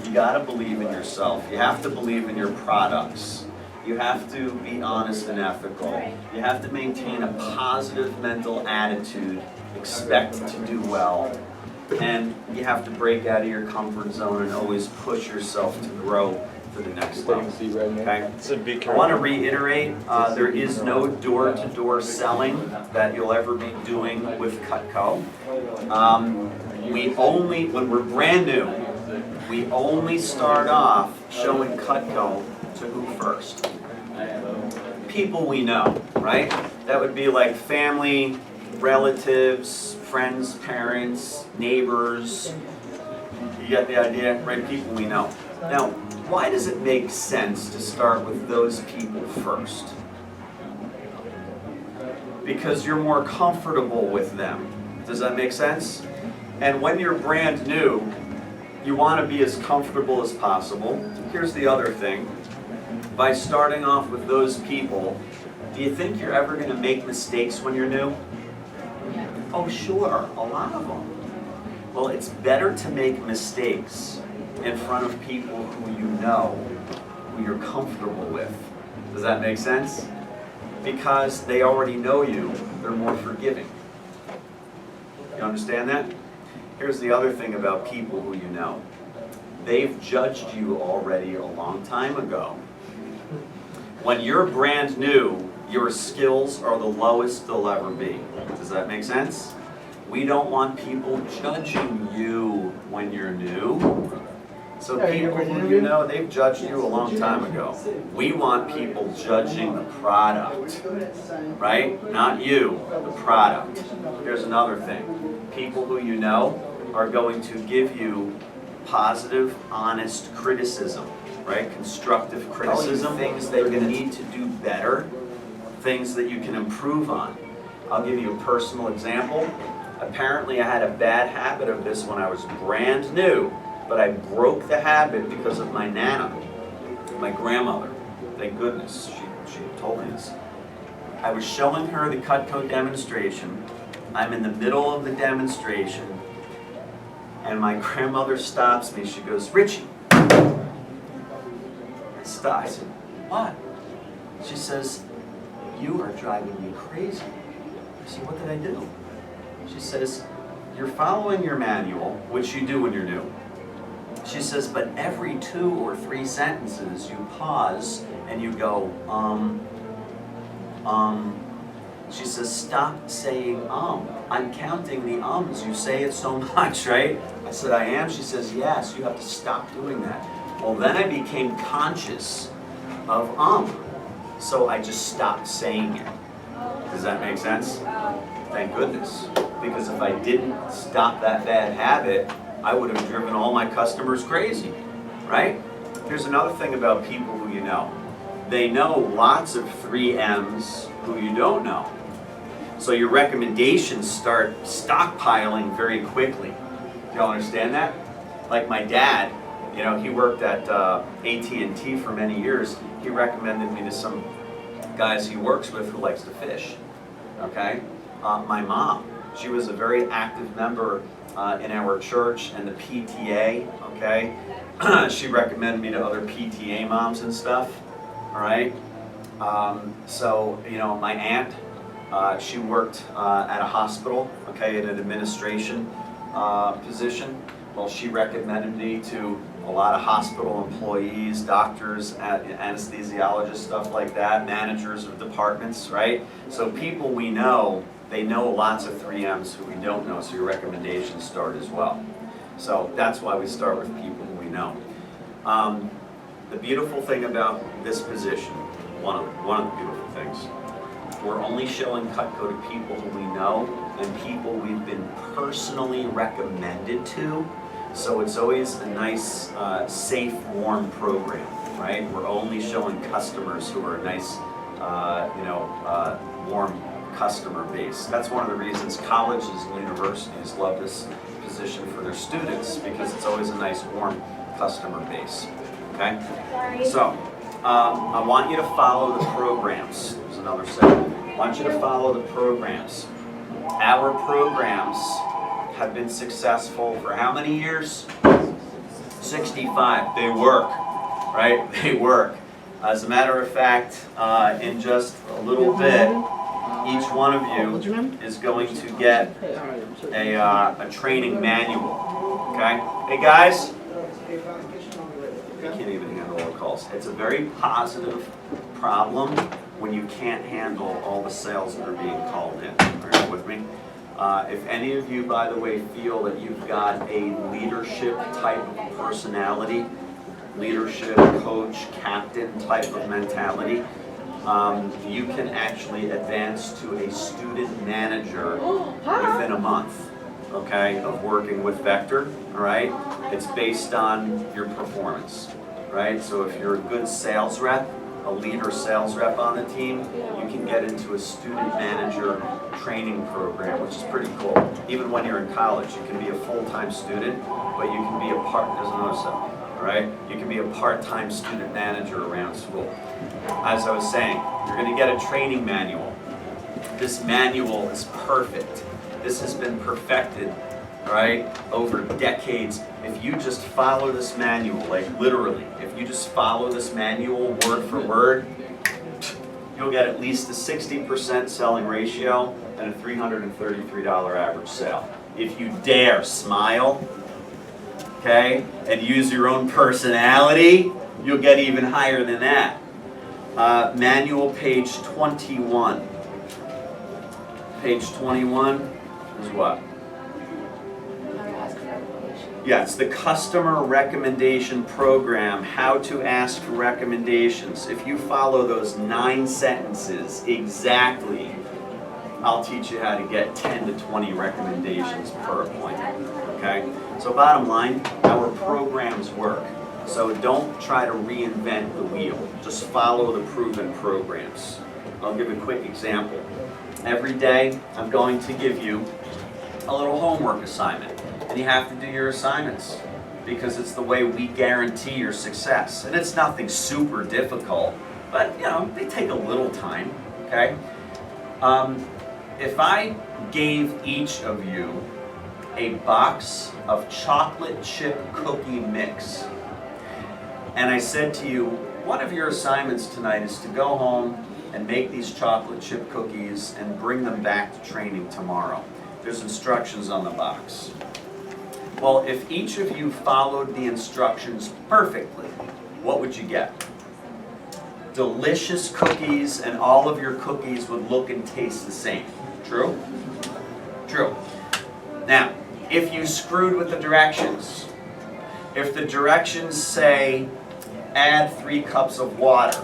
You got to believe in yourself. You have to believe in your products. You have to be honest and ethical. You have to maintain a positive mental attitude, expect to do well, and you have to break out of your comfort zone and always push yourself to grow to the next level. Okay? I want to reiterate, there is no door-to-door selling that you'll ever be doing with Cutco. We only, when we're brand new, we only start off showing Cutco to who first? People we know, right? That would be like family, relatives, friends, parents, neighbors. You get the idea, right? People we know. Now, why does it make sense to start with those people first? Because you're more comfortable with them. Does that make sense? And when you're brand new, you want to be as comfortable as possible. Here's the other thing. By starting off with those people, do you think you're ever going to make mistakes when you're new? Oh, sure, a lot of them. Well, it's better to make mistakes in front of people who you know, who you're comfortable with. Does that make sense? Because they already know you, they're more forgiving. You understand that? Here's the other thing about people who you know. They've judged you already a long time ago. When you're brand new, your skills are the lowest they'll ever be. Does that make sense? We don't want people judging you when you're new. So people who you know, they've judged you a long time ago. We want people judging the product, right? Not you, the product. Here's another thing. People who you know are going to give you positive, honest criticism, right? Constructive criticism, things that you're going to need to do better, things that you can improve on. I'll give you a personal example. Apparently I had a bad habit of this when I was brand new, but I broke the habit because of my Nana, my grandmother. Thank goodness she told me this. I was showing her the Cutco demonstration. I'm in the middle of the demonstration, and my grandmother stops me. She goes, "Richie." I stop. I said, "What?" She says, "You are driving me crazy." I said, "What did I do?" She says, "You're following your manual," which you do when you're new. She says, "But every 2 or 3 sentences you pause and you go, She says, "Stop saying I'm counting the ums. You say it so much, right?" I said, "I am." She says, "Yes, you have to stop doing that." Well, then I became conscious of so I just stopped saying it. Does that make sense? Thank goodness. Because if I didn't stop that bad habit, I would have driven all my customers crazy, right? Here's another thing about people who you know. They know lots of 3Ms who you don't know. So your recommendations start stockpiling very quickly. Do y'all understand that? Like my dad, you know, he worked at AT&T for many years. He recommended me to some guys he works with who likes to fish, okay? My mom, she was a very active member in our church and the PTA, okay? She recommended me to other PTA moms and stuff, all right? So, you know, my aunt, she worked at a hospital, okay, in an administration position. Well, she recommended me to a lot of hospital employees, doctors, anesthesiologists, stuff like that, managers of departments, right? So people we know, they know lots of 3Ms who we don't know, so your recommendations start as well. So that's why we start with people who we know. The beautiful thing about this position, one of the beautiful things, we're only showing Cutco to people who we know and people we've been personally recommended to. So it's always a nice, safe, warm program, right? We're only showing customers who are a nice, warm customer base. That's one of the reasons colleges and universities love this position for their students, because it's always a nice, warm customer base, okay? So, I want you to follow the programs. There's another section. I want you to follow the programs. Our programs have been successful for how many years? 65. They work, right? They work. As a matter of fact, in just a little bit, each one of you is going to get a training manual, okay? Hey guys, I can't even handle all the calls. It's a very positive problem when you can't handle all the sales that are being called in. Are you with me? If any of you, by the way, feel that you've got a leadership type of personality, leadership, coach, captain type of mentality, you can actually advance to a student manager within a month, okay, of working with Vector, all right? It's based on your performance, right? So if you're a good sales rep, a leader sales rep on the team, you can get into a student manager training program, which is pretty cool. Even when you're in college, you can be a full-time student, but you can be a all right? You can be a part-time student manager around school. As I was saying, you're going to get a training manual. This manual is perfect. This has been perfected, right, over decades. If you just follow this manual, like literally, if you just follow this manual word for word, you'll get at least a 60% selling ratio and a $333 average sale. If you dare smile, okay, and use your own personality, you'll get even higher than that. Manual page 21. Page 21 is what? Yeah, it's the customer recommendation program, how to ask for recommendations. If you follow those 9 sentences exactly, I'll teach you how to get 10 to 20 recommendations per appointment, okay? So bottom line, our programs work. So don't try to reinvent the wheel. Just follow the proven programs. I'll give a quick example. Every day, I'm going to give you a little homework assignment. And you have to do your assignments because it's the way we guarantee your success. And it's nothing super difficult, but you know, they take a little time, okay? If I gave each of you a box of chocolate chip cookie mix, and I said to you, one of your assignments tonight is to go home and make these chocolate chip cookies and bring them back to training tomorrow. There's instructions on the box. Well, if each of you followed the instructions perfectly, what would you get? Delicious cookies, and all of your cookies would look and taste the same. True? True. Now, if you screwed with the directions, if the directions say, add 3 cups of water,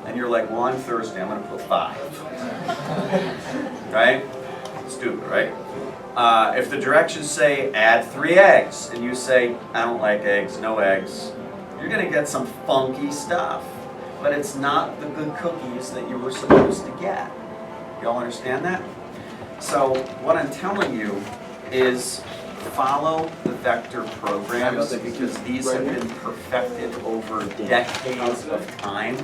and you're like, well, I'm thirsty, I'm going to put 5. Right? Stupid, right? If the directions say, add 3 eggs, and you say, I don't like eggs, no eggs, you're going to get some funky stuff. But it's not the good cookies that you were supposed to get. Y'all understand that? So what I'm telling you is follow the Vector programs because these have been perfected over decades of time.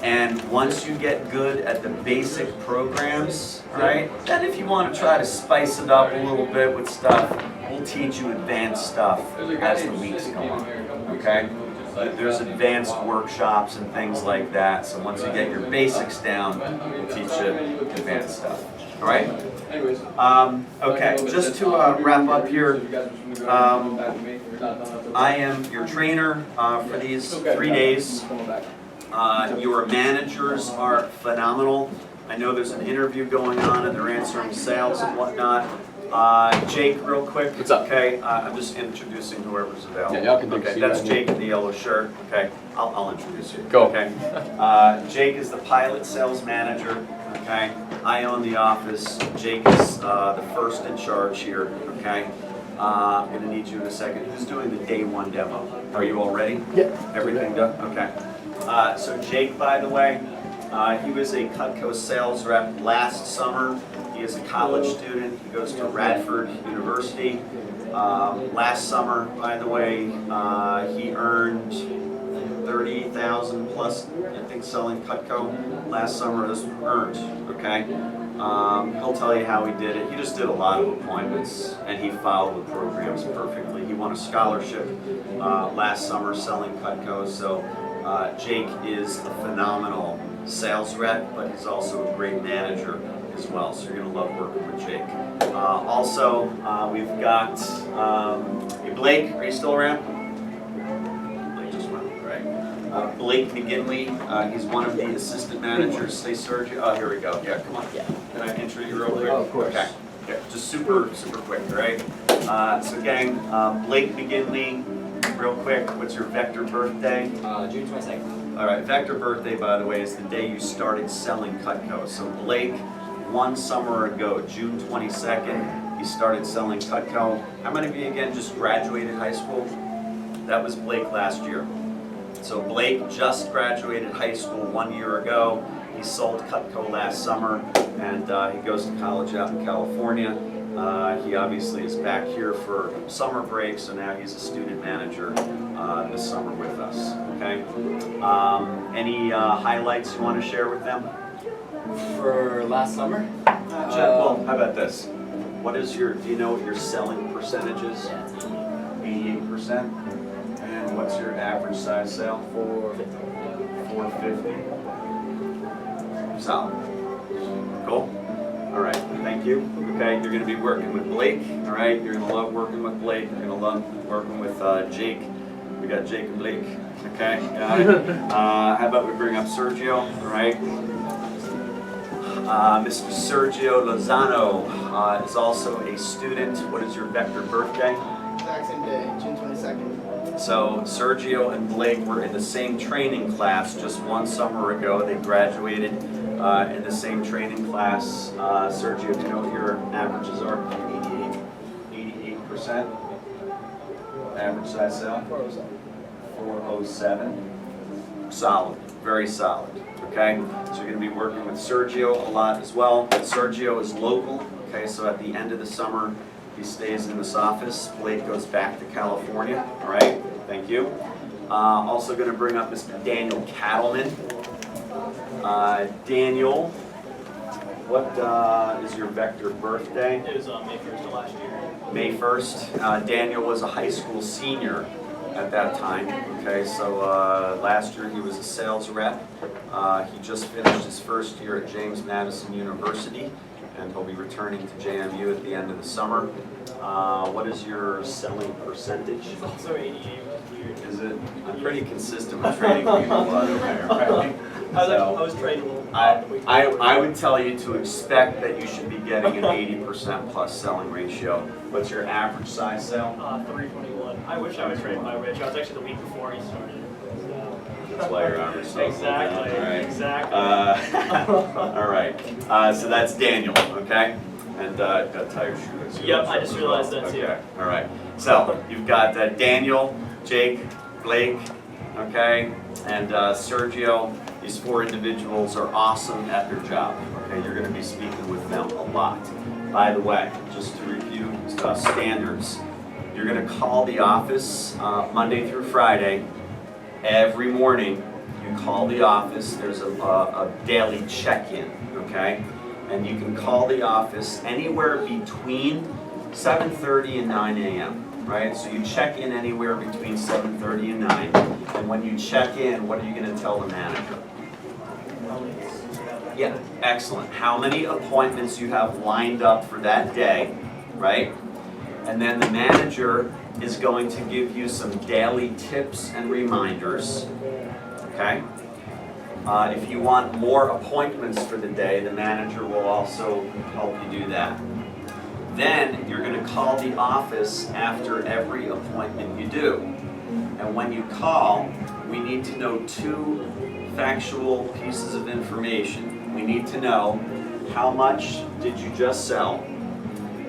And once you get good at the basic programs, right, then if you want to try to spice it up a little bit with stuff, we'll teach you advanced stuff as the weeks go on, okay? There's advanced workshops and things like that, so once you get your basics down, we'll teach you advanced stuff. All right? Okay, just to wrap up here, I am your trainer for these 3 days. Your managers are phenomenal. I know there's an interview going on and they're answering sales and whatnot. Jake, real quick. What's up? Okay, I'm just introducing whoever's available. Yeah, y'all can take a okay, seat that's right Jake in the yellow shirt. Okay, I'll introduce you. Go. Okay. Jake is the pilot sales manager. Okay, I own the office. Jake is the first in charge here. Okay. I'm gonna need you in a second. Who's doing the day 1 demo? Are you all ready? Yeah. Everything done? Okay. So Jake, by the way, he was a Cutco sales rep last summer. He is a college student. He goes to Radford University. Last summer, by the way, he earned 30,000 plus, I think, selling Cutco. Last summer, this was earned, okay? He'll tell you how he did it. He just did a lot of appointments, and he followed the programs perfectly. He won a scholarship last summer selling Cutco, so Jake is a phenomenal sales rep, but he's also a great manager as well, so you're going to love working with Jake. Also, we've got hey, Blake, are you still around? Blake just went, right. Blake McGinley, he's one of the assistant managers. Say Sergio, oh, here we go. Yeah, come on. Can I intro you real quick? Oh, of course. Okay. Yeah, just super quick, all right? So gang, Blake McGinley, real quick, what's your vector birthday? June 22nd. All right, vector birthday, by the way, is the day you started selling Cutco. So Blake, one summer ago, June 22nd, he started selling Cutco. How many of you, again, just graduated high school? That was Blake last year. So Blake just graduated high school 1 year ago. He sold Cutco last summer, and he goes to college out in California. He obviously is back here for summer break, so now he's a student manager this summer with us, okay? Any highlights you want to share with them? For last summer? Well, how about this? What is your, do you know what your selling percentage is? 88%? And what's your average size sale? 450. Solid. Cool. All right, thank you. Okay, you're going to be working with Blake. All right, you're going to love working with Blake. You're going to love working with Jake. We got Jake and Blake. Okay, got it. How about we bring up Sergio? All right. Mr. Sergio Lozano is also a student. What is your vector birthday? Exact same day, June 22nd. So Sergio and Blake were in the same training class just one summer ago. They graduated in the same training class. Sergio, do you know what your averages are? 88%. Average size sale? 407. Solid, very solid. Okay, so you're going to be working with Sergio a lot as well. Sergio is local. Okay, so at the end of the summer, he stays in this office. Blake goes back to California. All right, thank you. Also going to bring up Mr. Daniel Cattleman. Daniel, what is your vector birthday? It was May 1st of last year. May 1st. Daniel was a high school senior at that time. Okay, so last year he was a sales rep. He just finished his first year at James Madison University, and he'll be returning to JMU at the end of the summer. What is your selling percentage? It's also 88, which is weird. Is it? I'm pretty consistent with training people over there, right? I was trained a little I would tell you to expect that you should be getting an 80% plus selling ratio. What's your average size sale? 321. I wish I was trained by Rich. I was actually the week before he started. So. That's why your average sale. Exactly. All right. Exactly. All right. So that's Daniel, okay? And got to tie your shoes. Yep, I just realized that too. Okay. All right. So you've got Daniel, Jake, Blake, okay, and Sergio. These four individuals are awesome at their job. Okay, you're going to be speaking with them a lot. By the way, just to review standards, you're going to call the office Monday through Friday. Every morning, you call the office. There's a daily check-in, okay? And you can call the office anywhere between 7:30 and 9 a.m., right? So you check in anywhere between 7:30 and 9. And when you check in, what are you going to tell the manager? Yeah, excellent. How many appointments you have lined up for that day, right? And then the manager is going to give you some daily tips and reminders, okay? If you want more appointments for the day, the manager will also help you do that. Then you're going to call the office after every appointment you do. And when you call, we need to know two factual pieces of information. We need to know how much did you just sell,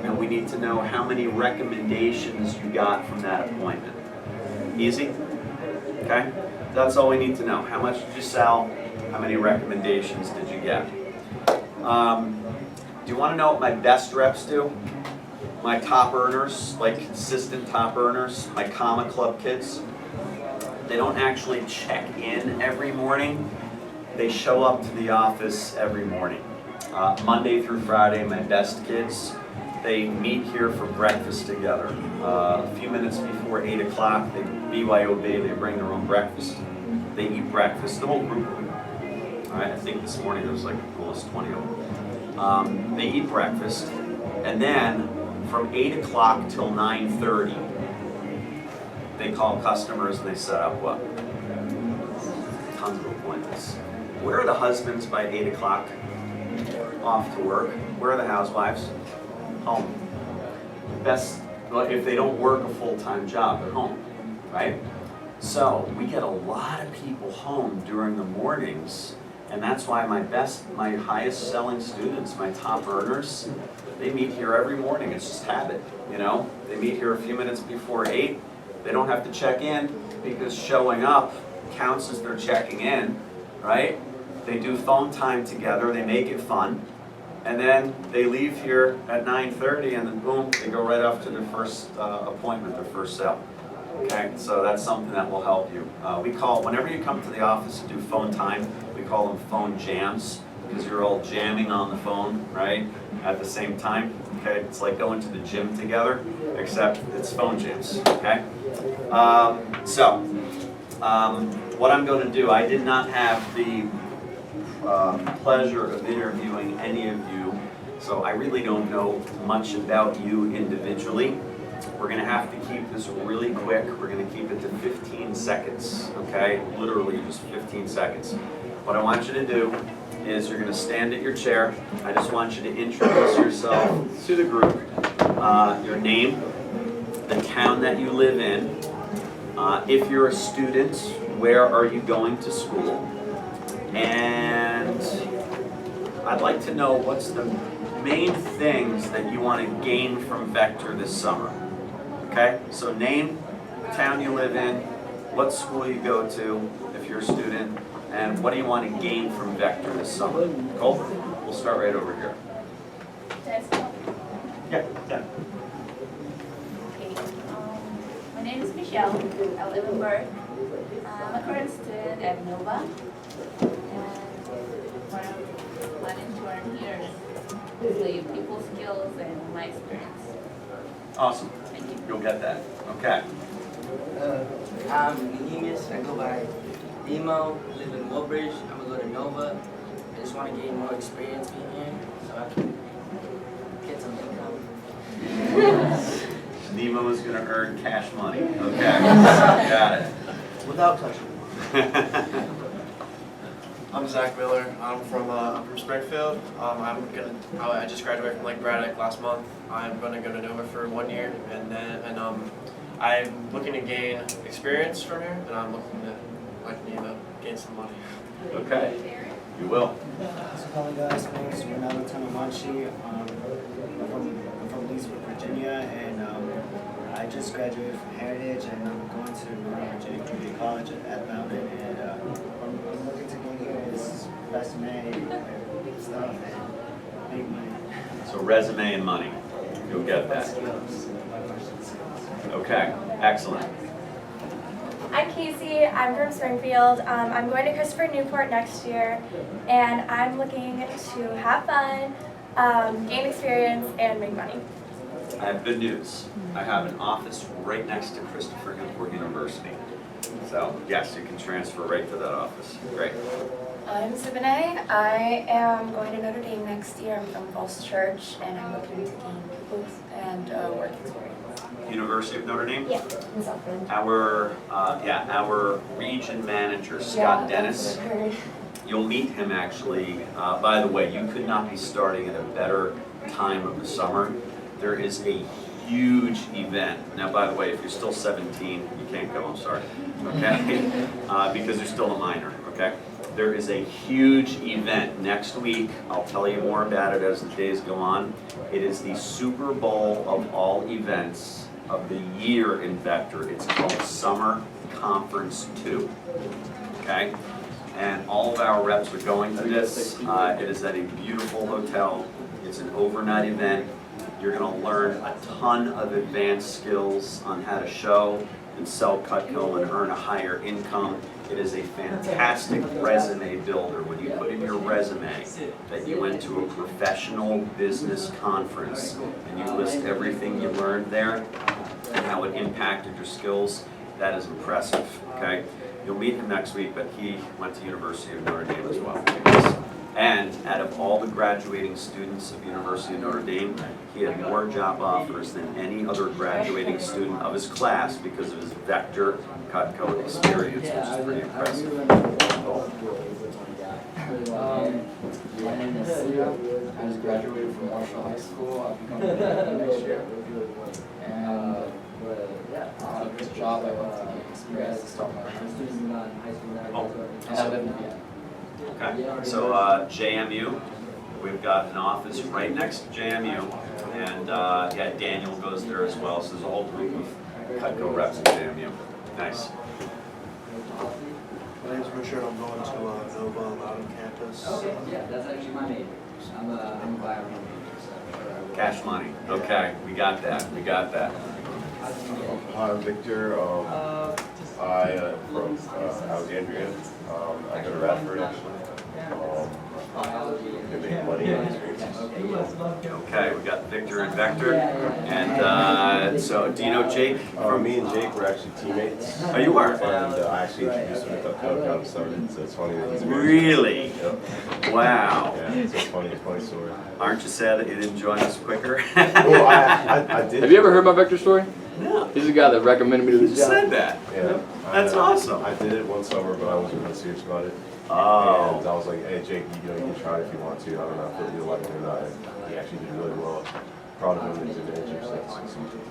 and we need to know how many recommendations you got from that appointment. Easy? Okay? That's all we need to know. How much did you sell? How many recommendations did you get? Do you want to know what my best reps do? My top earners, like consistent top earners, my Comma Club kids, they don't actually check in every morning. They show up to the office every morning. Monday through Friday, my best kids, they meet here for breakfast together. A few minutes before 8 o'clock, they BYOB, they bring their own breakfast. They eat breakfast, the whole group of them. All right, I think this morning there was like almost 20 of them. They eat breakfast, and then from 8 o'clock till 9:30, they call customers and they set up what? Tons of appointments. Where are the husbands by 8 o'clock? Off to work. Where are the housewives? Home. Best, well, if they don't work a full-time job, they're home, right? So we get a lot of people home during the mornings, and that's why my highest selling students, my top earners, they meet here every morning. It's just habit, you know? They meet here a few minutes before 8. They don't have to check in because showing up counts as they're checking in, right? They do phone time together, they make it fun, and then they leave here at 9:30 and then boom, they go right off to their first appointment, their first sale. Okay, so that's something that will help you. We call, whenever you come to the office to do phone time, we call them phone jams, because you're all jamming on the phone, right, at the same time. Okay, it's like going to the gym together, except it's phone jams, okay? What I'm going to do, I did not have the pleasure of interviewing any of you, so I really don't know much about you individually. We're going to have to keep this really quick. We're going to keep it to 15 seconds, okay? Literally just 15 seconds. What I want you to do is you're going to stand at your chair. I just want you to introduce yourself to the group, your name, the town that you live in. If you're a student, where are you going to school? And I'd like to know what's the main things that you want to gain from Vector this summer. Okay, so name, town you live in, what school you go to if you're a student, and what do you want to gain from Vector this summer? Cole, we'll start right over here. Yeah, yeah. Okay, my name is Michelle. I live in Burke. I'm a current student at Nova. And what I'm planning to learn here is the people skills and my experience. Awesome. Thank you. You'll get that. Okay. I'm Nehemias. I go by Demo. Live in Woodbridge. I'm gonna go to Nova. I just want to gain more experience being here, so I can get some income. Nemo is going to earn cash money. Okay. Got it. Without touching. I'm Zach Miller. I'm from Springfield. I just graduated from Lake Braddock last month. I'm gonna go to Nova for 1 year, and I'm looking to gain experience from here, and I'm looking to gain some money. Okay. You will. So hello guys, my name is Ronaldo Tanamanchi. I'm from Leesburg, Virginia, and I just graduated from Heritage, and I'm going to Virginia Community College at Mountain, and what I'm looking to gain here is resume, stuff, and make money. So resume and money. You'll get that. Skills, my questions. Okay. Excellent. I'm Casey. I'm from Springfield. I'm going to Christopher Newport next year, and I'm looking to have fun, gain experience, and make money. I have good news. I have an office right next to Christopher Newport University. So yes, you can transfer right to that office. Great. I'm Siboney. I am going to Notre Dame next year. I'm from Falls Church, and I'm looking to gain people and work experience. University of Notre Dame? Yeah, in Southland. Our region manager, Scott Dennis. You'll meet him actually. By the way, you could not be starting at a better time of the summer. There is a huge event. Now, by the way, if you're still 17, you can't go, I'm sorry, okay? Because you're still a minor, okay? There is a huge event next week. I'll tell you more about it as the days go on. It is the Super Bowl of all events of the year in Vector. It's called Summer Conference 2, okay? And all of our reps are going to this. It is at a beautiful hotel. It's an overnight event. You're going to learn a ton of advanced skills on how to show and sell Cutco and earn a higher income. It is a fantastic resume builder. When you put in your resume that you went to a professional business conference and you list everything you learned there and how it impacted your skills, that is impressive, okay? You'll meet him next week, but he went to University of Notre Dame as well. And out of all the graduating students of University of Notre Dame, he had more job offers than any other graduating student of his class because of his vector Cutco experience, which is pretty impressive. My name is Sia. I just graduated from Marshall High School. I'll be coming back next year. And yeah, this job I want to get experience to start my business. And I live in Vienna. Okay, so JMU, we've got an office right next to JMU, and yeah, Daniel goes there as well, so there's a whole group of Cutco reps at JMU. Nice. My name's Richard. I'm going to Nova. I'm out on campus. Yeah, that's actually my major. I'm a environmental major. Cash money. Okay, we got that. We got that. Hi, I'm Victor. I from Alexandria. I go to Radford actually. Making money and experiences. Okay, we got Victor and Vector. And so, do you know Jake? Me and Jake were actually teammates. Oh, you were? And I actually introduced him to Cutco down started, so it's funny that he's married. Really? Yep. Wow. Yeah, it's a funny story. Aren't you sad that you didn't join us quicker? Well, I did. Have you ever heard my Vector story? No. He's the guy that recommended me to You this job. said that. Yeah. That's awesome. I did it one summer, but I wasn't really serious about it. Oh. And I was like, hey Jake, you can try it if you want to. I don't know if you'll like it or not. And he actually did really well. Proud of him and he's a manager, so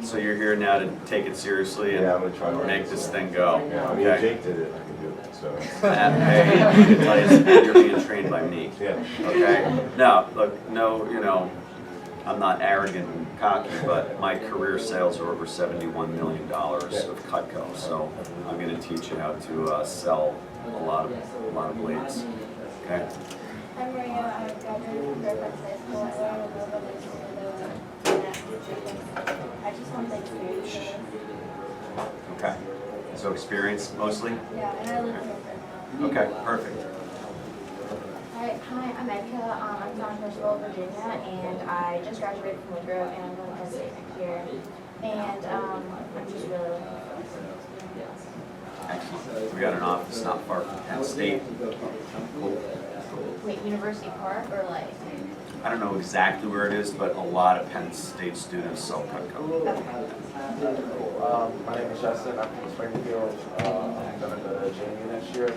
So you're here now to take it seriously and yeah, I'm gonna try to make this thing go. Yeah, I mean, Okay. Jake did it. I can do it. So. Hey, I can tell you, you're being trained by me. Yeah. Okay. Now, look, no, you know, I'm not arrogant and cocky, but my career sales are over $71 million of Cutco. So I'm going to teach you how to sell a lot of blades. Okay. I'm Maria. I graduated from Fairfax High School. I learned a little bit of I just want the experience. Okay. So experience mostly? Yeah, and I live here for now. Okay, perfect. Hi, I'm Edka. I'm from Huntersville, Virginia, and I just graduated from Woodrow, and I'm going to Penn State next year. And I'm just really looking forward to Excellent. We got an office not far from Penn State. Cool. Wait, University Park or like? I don't know exactly where it is, but a lot of Penn State students sell Cutco. My name is Justin. I'm from Springfield. I'm gonna go to JMU next year,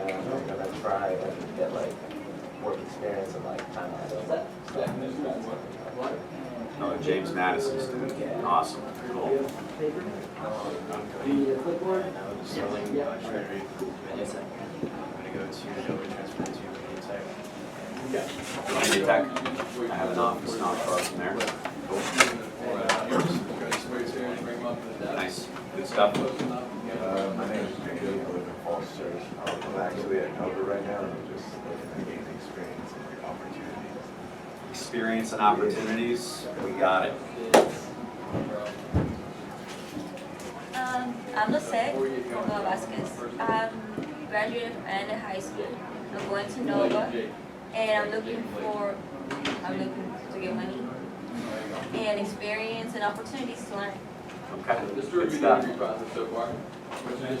and I'm gonna try and get like work experience and like time out. Oh, James Madison student. Awesome. Cool. I'm Cody, and I was selling Treasury. I'm gonna go to Nova, transfer to Tech. Tech. I have an office not far from there. Nice. Good stuff. My name is Jacob. I live in Falls Church. I'm actually at Nova right now, and I'm just looking to gain experience and opportunities. Experience and opportunities. We got it. I'm Lucette Vasquez. I'm graduated from Anna High School. I'm going to Nova, and I'm looking to get money and experience and opportunities to learn. Okay. This will be the interview process so far.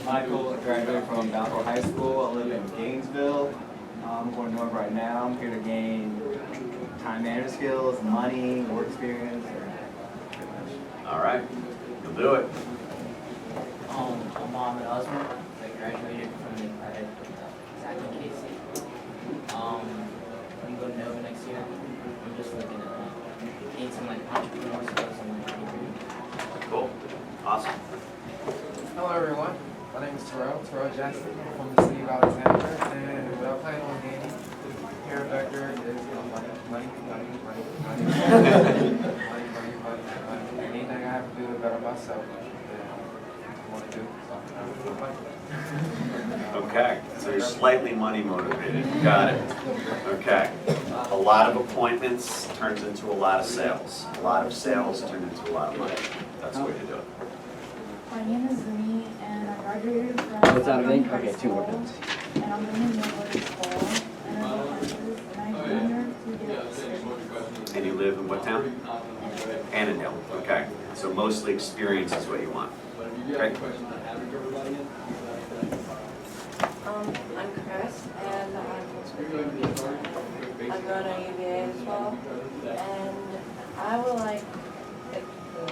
Michael, I graduated from Valpo High School. I live in Gainesville. I'm going to North right now. I'm here to gain time management skills, money, work experience. All right. You'll do it. I'm Mohammed Osman. I graduated from Zach and Casey. I'm going to Nova next year. I'm just looking at gain some like entrepreneur skills and like Cool. Awesome. Hello everyone, my name is Terrell Jackson. I'm from the city of Alexandria, and what I plan on gaining here at Vector is money. Anything I have to do to better myself, I want to do. Okay. So you're slightly money motivated. Got it. Okay. A lot of appointments turns into a lot of sales. A lot of sales turn into a lot of money. That's the way to do it. My name is Zumi, and I graduated from What's that mean? Okay, two more school, minutes. and I'm going to Nova this fall, and I'm a campus, and I came here to get experience. And you live in what town? Annandale. Okay. So mostly experience is what you want. Okay. I'm Chris, and I'm going to UVA as well, and I would like the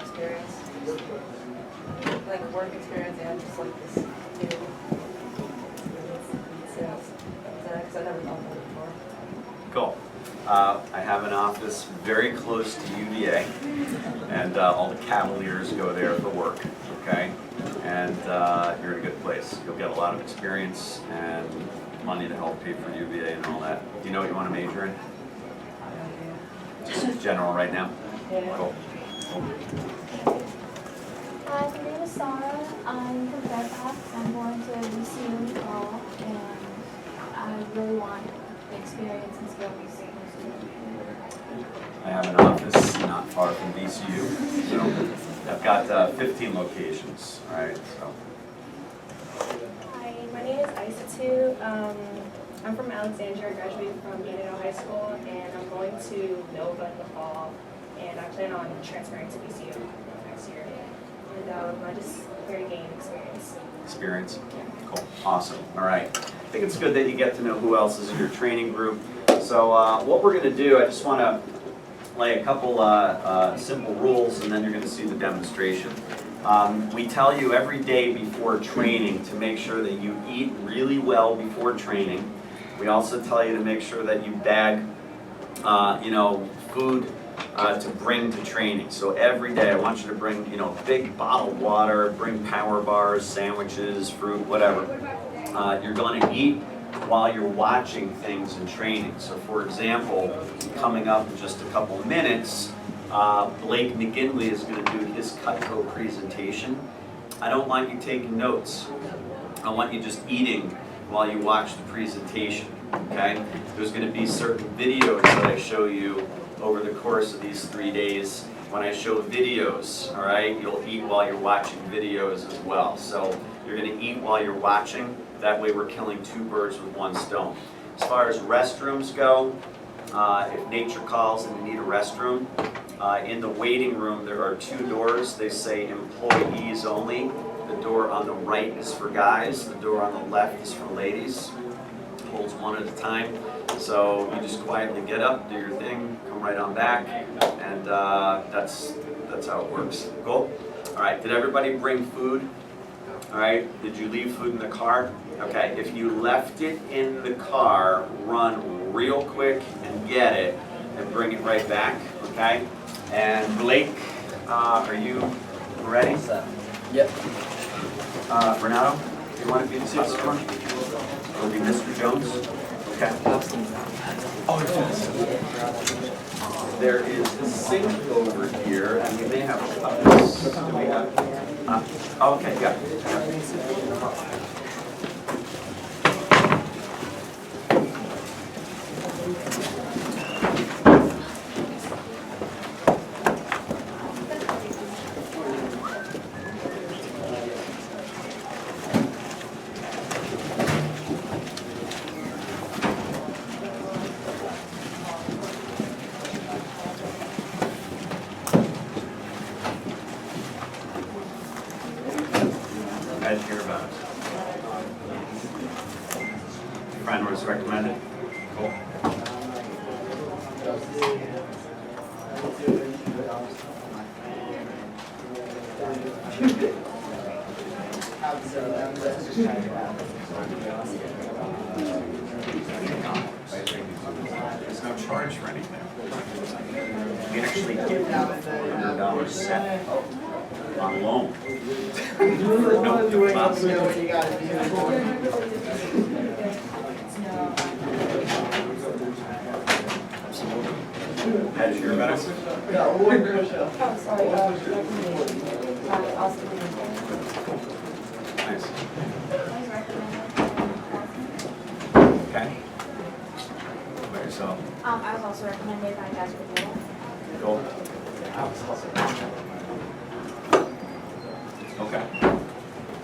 experience, like work experience and just like this sales, because I've never done that before. Cool. I have an office very close to UVA, and all the Cavaliers go there for work, okay? And you're in a good place. You'll get a lot of experience and money to help pay for UVA and all that. Do you know what you want to major in? Just general right now? Yeah. Cool. Hi, my name is Sarah. I'm from Fairfax. I'm going to VCU in the fall, and I really want the experience and skills. I have an office not far from VCU, so I've got 15 locations, all right? So. Hi, my name is Isa. I'm from Alexandria. I graduated from Gannett High School, and I'm going to Nova in the fall, and I plan on transferring to VCU next year. And I'm just here to gain experience. Experience? Cool. Awesome. All right. I think it's good that you get to know who else is in your training group. So what we're going to do, I just want to lay a couple simple rules, and then you're going to see the demonstration. We tell you every day before training to make sure that you eat really well before training. We also tell you to make sure that you bag, food to bring to training. So every day I want you to bring, big bottled water, bring power bars, sandwiches, fruit, whatever. You're going to eat while you're watching things in training. So for example, coming up in just a couple of minutes, Blake McGinley is going to do his Cutco presentation. I don't want you taking notes. I want you just eating while you watch the presentation, okay? There's going to be certain videos that I show you over the course of these 3 days. When I show videos, all right, you'll eat while you're watching videos as well. So you're going to eat while you're watching. That way we're killing 2 birds with 1 stone. As far as restrooms go, if nature calls and you need a restroom, in the waiting room there are 2 doors. They say employees only. The door on the right is for guys. The door on the left is for ladies. Holds 1 at a time. So you just quietly get up, do your thing, come right on back, and that's how it works. Cool? All right, did everybody bring food? All right, did you leave food in the car? Okay, if you left it in the car, run real quick and get it and bring it right back, okay? And Blake, are you ready? Yep. Renato, do you want to be the customer? Or be Mr. Jones? Okay. Oh, yes. There is a sink over here, and we may have cups. Do we have? Okay, yeah. Glad to hear about it. Friend was recommended. Cool. There's no charge for anything. We actually give you a $400 set on loan. No deposit. Had you hear about it? Oh, sorry. Nice. Okay. By yourself. I was also recommended by Jasper Hill. Cool. Okay.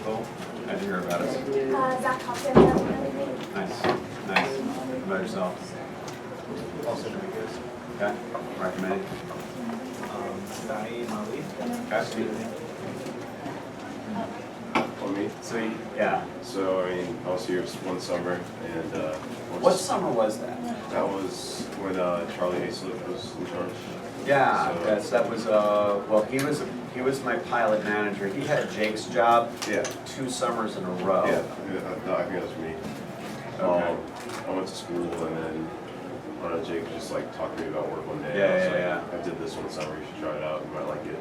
Cool. How'd you hear about it? Zach Thompson recommended me. Nice. Nice. By yourself. Also doing good. Okay. Recommended. Saeed Malik. Okay. For me. So, yeah. So, I mean, I was here just one summer, and What summer was that? That was when Charlie Hayslip was in charge. Yeah, So- yes, that was, well, he was my pilot manager. He had Jake's job. Yeah. 2 summers in a row. Yeah, I think that was me. Okay. I went to school, and then I don't know, Jake just like talked to me about work one day. Yeah, I was yeah, like, yeah. I did this one summer. You should try it out. You might like it.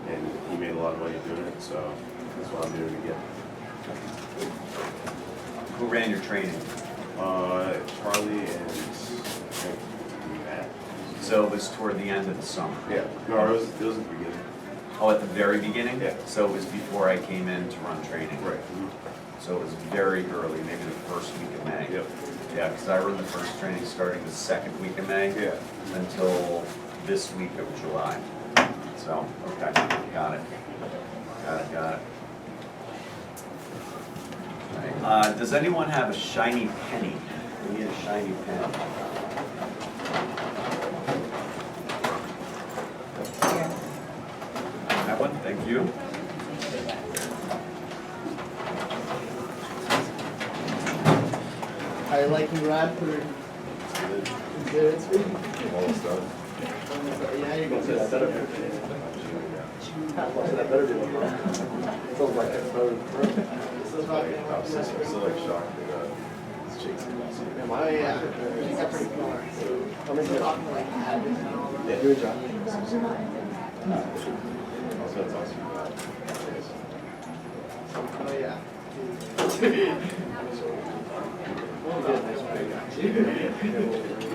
And he made a lot of money doing it, so that's what I'm doing again. Who ran your training? Charlie and I think Matt. So it was toward the end of the summer? Yeah. No, it was at the beginning. Oh, at the very beginning? Yeah. So it was before I came in to run training? Right. So it was very early, maybe the first week of May? Yep. Yeah, because I run the first training starting the second week of May. Yeah. Until this week of July. So, okay, got it. Got it. Right. Does anyone have a shiny penny? We need a shiny pen. That one, thank you. How you liking Rod for good? Almost done. Yeah, you're gonna set up for today. That better be one. Sounds like it's better. I'm still like shocked that it's Jake's class. Oh, yeah. That's pretty cool. I'm into it. Yeah. Good job. I was gonna talk to you about this. Oh, yeah.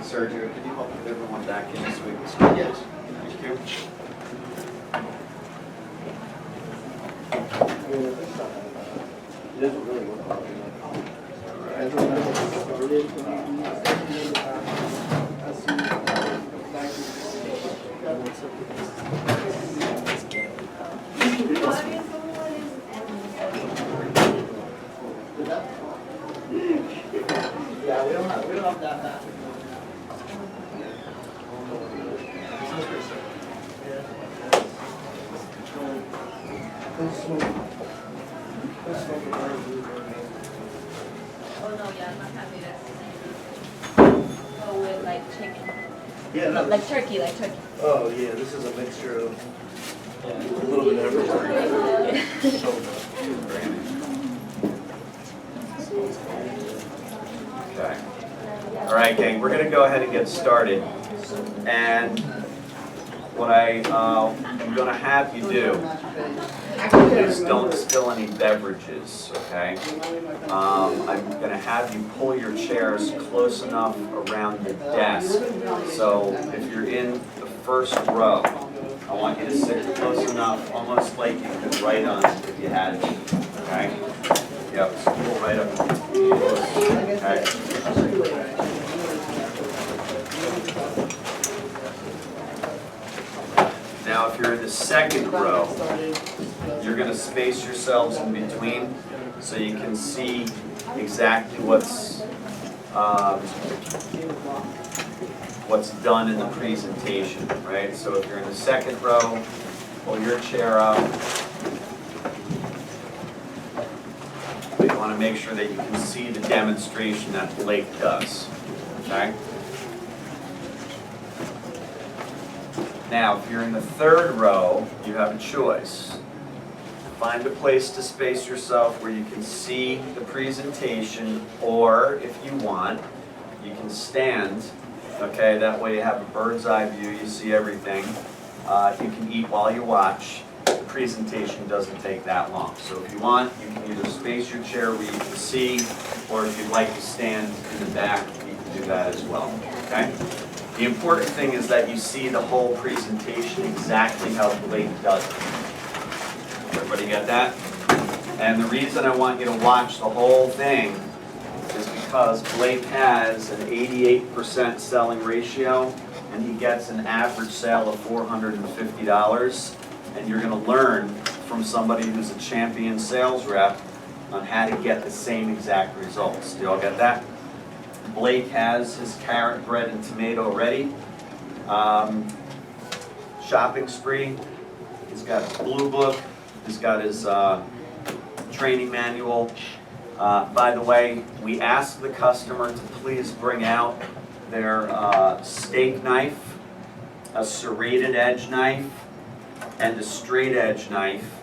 Sergio, could you help with everyone back in this week? Yes. Thank you. It doesn't really work out. Yeah, we don't have that. Oh, no, yeah, I'm not happy that. Go with like chicken. Yeah, no, Like turkey, like turkey. Oh, yeah, this is a mixture of a little bit of everything. Okay. All right, gang, we're gonna go ahead and get started. And what I'm gonna have you do is don't spill any beverages, okay? I'm gonna have you pull your chairs close enough around the desk. So if you're in the first row, I want you to sit close enough, almost like you could write on it if you had to, okay? Yep, so pull right up. Okay. Now, if you're in the second row, you're going to space yourselves in between so you can see exactly what's done in the presentation, right? So if you're in the second row, pull your chair up. But you want to make sure that you can see the demonstration that Blake does, okay? Now, if you're in the third row, you have a choice. Find a place to space yourself where you can see the presentation, or if you want, you can stand, okay? That way you have a bird's eye view, you see everything. You can eat while you watch. The presentation doesn't take that long. So if you want, you can either space your chair where you can see, or if you'd like to stand in the back, you can do that as well, okay? The important thing is that you see the whole presentation exactly how Blake does it. Everybody get that? And the reason I want you to watch the whole thing is because Blake has an 88% selling ratio, and he gets an average sale of $450. And you're going to learn from somebody who's a champion sales rep on how to get the same exact results. Do you all get that? Blake has his carrot, bread, and tomato ready. Shopping spree. He's got his blue book. He's got his training manual. By the way, we ask the customer to please bring out their steak knife, a serrated edge knife, and a straight edge knife.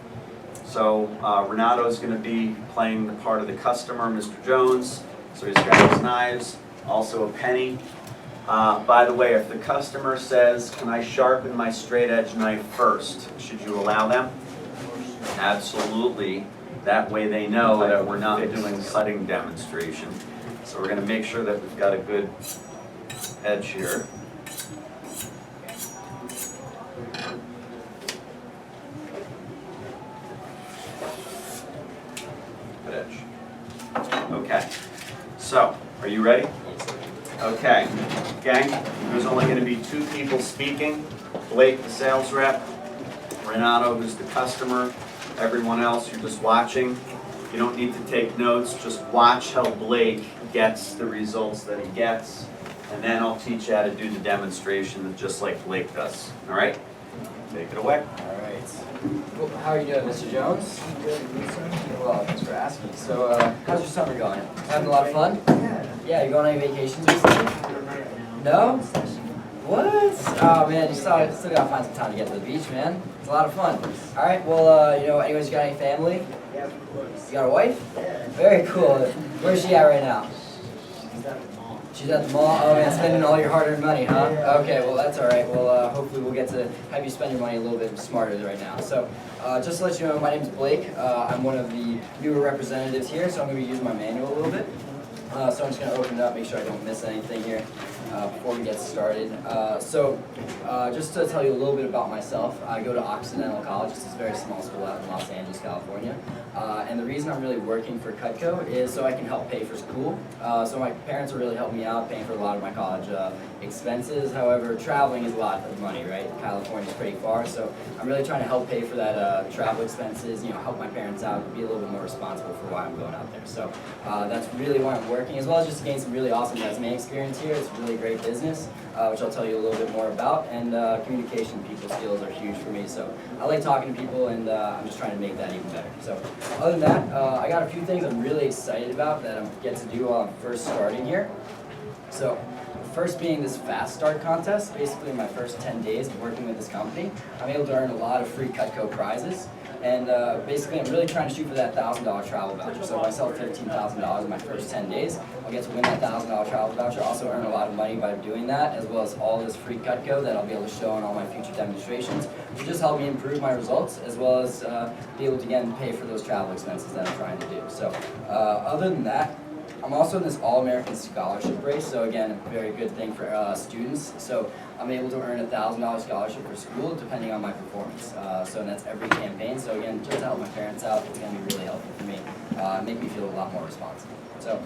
So Renato's going to be playing the part of the customer, Mr. Jones. So he's got his knives, also a penny. By the way, if the customer says, "Can I sharpen my straight edge knife first?" should you allow them? Absolutely. That way they know that we're not doing cutting demonstration. So we're going to make sure that we've got a good edge here. Good edge. Okay. So, are you ready? Okay. Gang, there's only going to be 2 people speaking. Blake, the sales rep. Renato, who's the customer. Everyone else, you're just watching. You don't need to take notes. Just watch how Blake gets the results that he gets. And then I'll teach you how to do the demonstration just like Blake does. All right? Take it away. All right. Well, how are you doing, Mr. Jones? Good. Well, thanks for asking. So, how's your summer going? Having a lot of fun? Yeah, you going on any vacations recently? No? What? Oh man, you still gotta find some time to get to the beach, man. It's a lot of fun. All right. Well, anyways, you got any family? Yeah, of course. You got a wife? Yeah. Very cool. Where's she at right now? She's at the mall? Oh man, spending all your hard-earned money, huh? Okay, well that's all right. Well, hopefully we'll get to have you spend your money a little bit smarter right now. So, just to let you know, my name's Blake. I'm one of the newer representatives here, so I'm going to be using my manual a little bit. So I'm just going to open it up, make sure I don't miss anything here before we get started. Just to tell you a little bit about myself, I go to Occidental College. It's a very small school out in Los Angeles, California. And the reason I'm really working for Cutco is so I can help pay for school. So my parents are really helping me out, paying for a lot of my college expenses. However, traveling is a lot of money, right? California's pretty far, so I'm really trying to help pay for that travel expenses, help my parents out, be a little bit more responsible for why I'm going out there. So that's really why I'm working, as well as just to gain some really awesome resume experience here. It's a really great business, which I'll tell you a little bit more about, and communication, people skills are huge for me. So I like talking to people, and I'm just trying to make that even better. So other than that, I got a few things I'm really excited about that I get to do while I'm first starting here. So first being this fast start contest. Basically in my first 10 days of working with this company, I'm able to earn a lot of free Cutco prizes. And basically I'm really trying to shoot for that $1,000 travel voucher. So if I sell $15,000 in my first 10 days, I'll get to win that $1,000 travel voucher. Also earn a lot of money by doing that, as well as all this free Cutco that I'll be able to show in all my future demonstrations, which just help me improve my results, as well as be able to again pay for those travel expenses that I'm trying to do. So other than that, I'm also in this All-American Scholarship race, so again, a very good thing for students. So I'm able to earn a $1,000 scholarship for school depending on my performance. So that's every campaign. So again, just to help my parents out, it's going to be really helpful for me. Make me feel a lot more responsible. So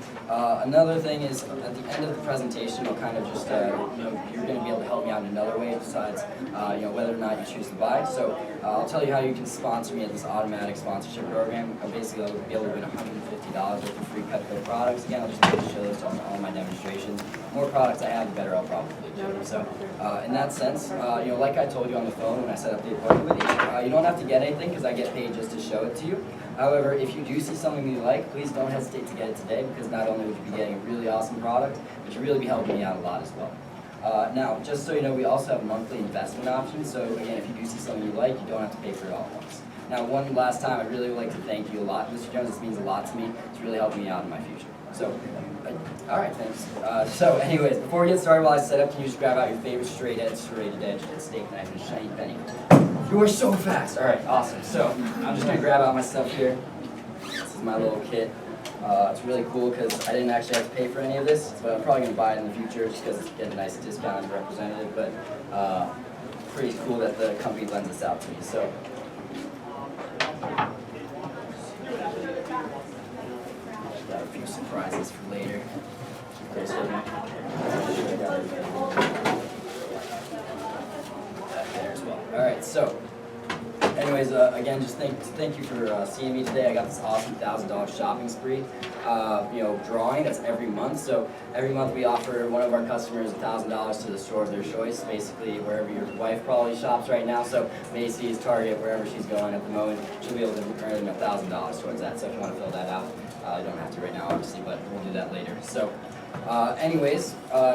another thing is at the end of the presentation, I'll kind of just, you're going to be able to help me out in another way besides, whether or not you choose to buy. So I'll tell you how you can sponsor me at this automatic sponsorship program. Basically, I'll be able to win $150 worth of free Cutco products. Again, I'll just be able to show those on all my demonstrations. The more products I have, the better I'll probably do. So in that sense, like I told you on the phone when I set up the appointment with you, you don't have to get anything because I get paid just to show it to you. However, if you do see something you like, please don't hesitate to get it today, because not only would you be getting a really awesome product, but you'll really be helping me out a lot as well. Now, just so you know, we also have monthly investment options, so again, if you do see something you like, you don't have to pay for it all at once. Now, one last time, I'd really like to thank you a lot, Mr. Jones. This means a lot to me. It's really helping me out in my future. So, all right, thanks. So anyways, before we get started, while I set up, can you just grab out your favorite straight edge, serrated edge, steak knife, and shiny penny? You are so fast. All right, awesome. So I'm just gonna grab out my stuff here. This is my little kit. It's really cool because I didn't actually have to pay for any of this, but I'm probably gonna buy it in the future just because it's getting a nice discount as a representative. But pretty cool that the company lends this out to me. So. Got a few surprises for later. There as well. All right, so anyways. anyways, again, just thank you for seeing me today. I got this awesome $1,000 shopping spree, drawing. That's every month. So every month we offer one of our customers $1,000 to the store of their choice, basically wherever your wife probably shops right now. So Macy's, Target, wherever she's going at the moment, she'll be able to earn $1,000 towards that. So if you want to fill that out, you don't have to right now, obviously, but we'll do that later. So,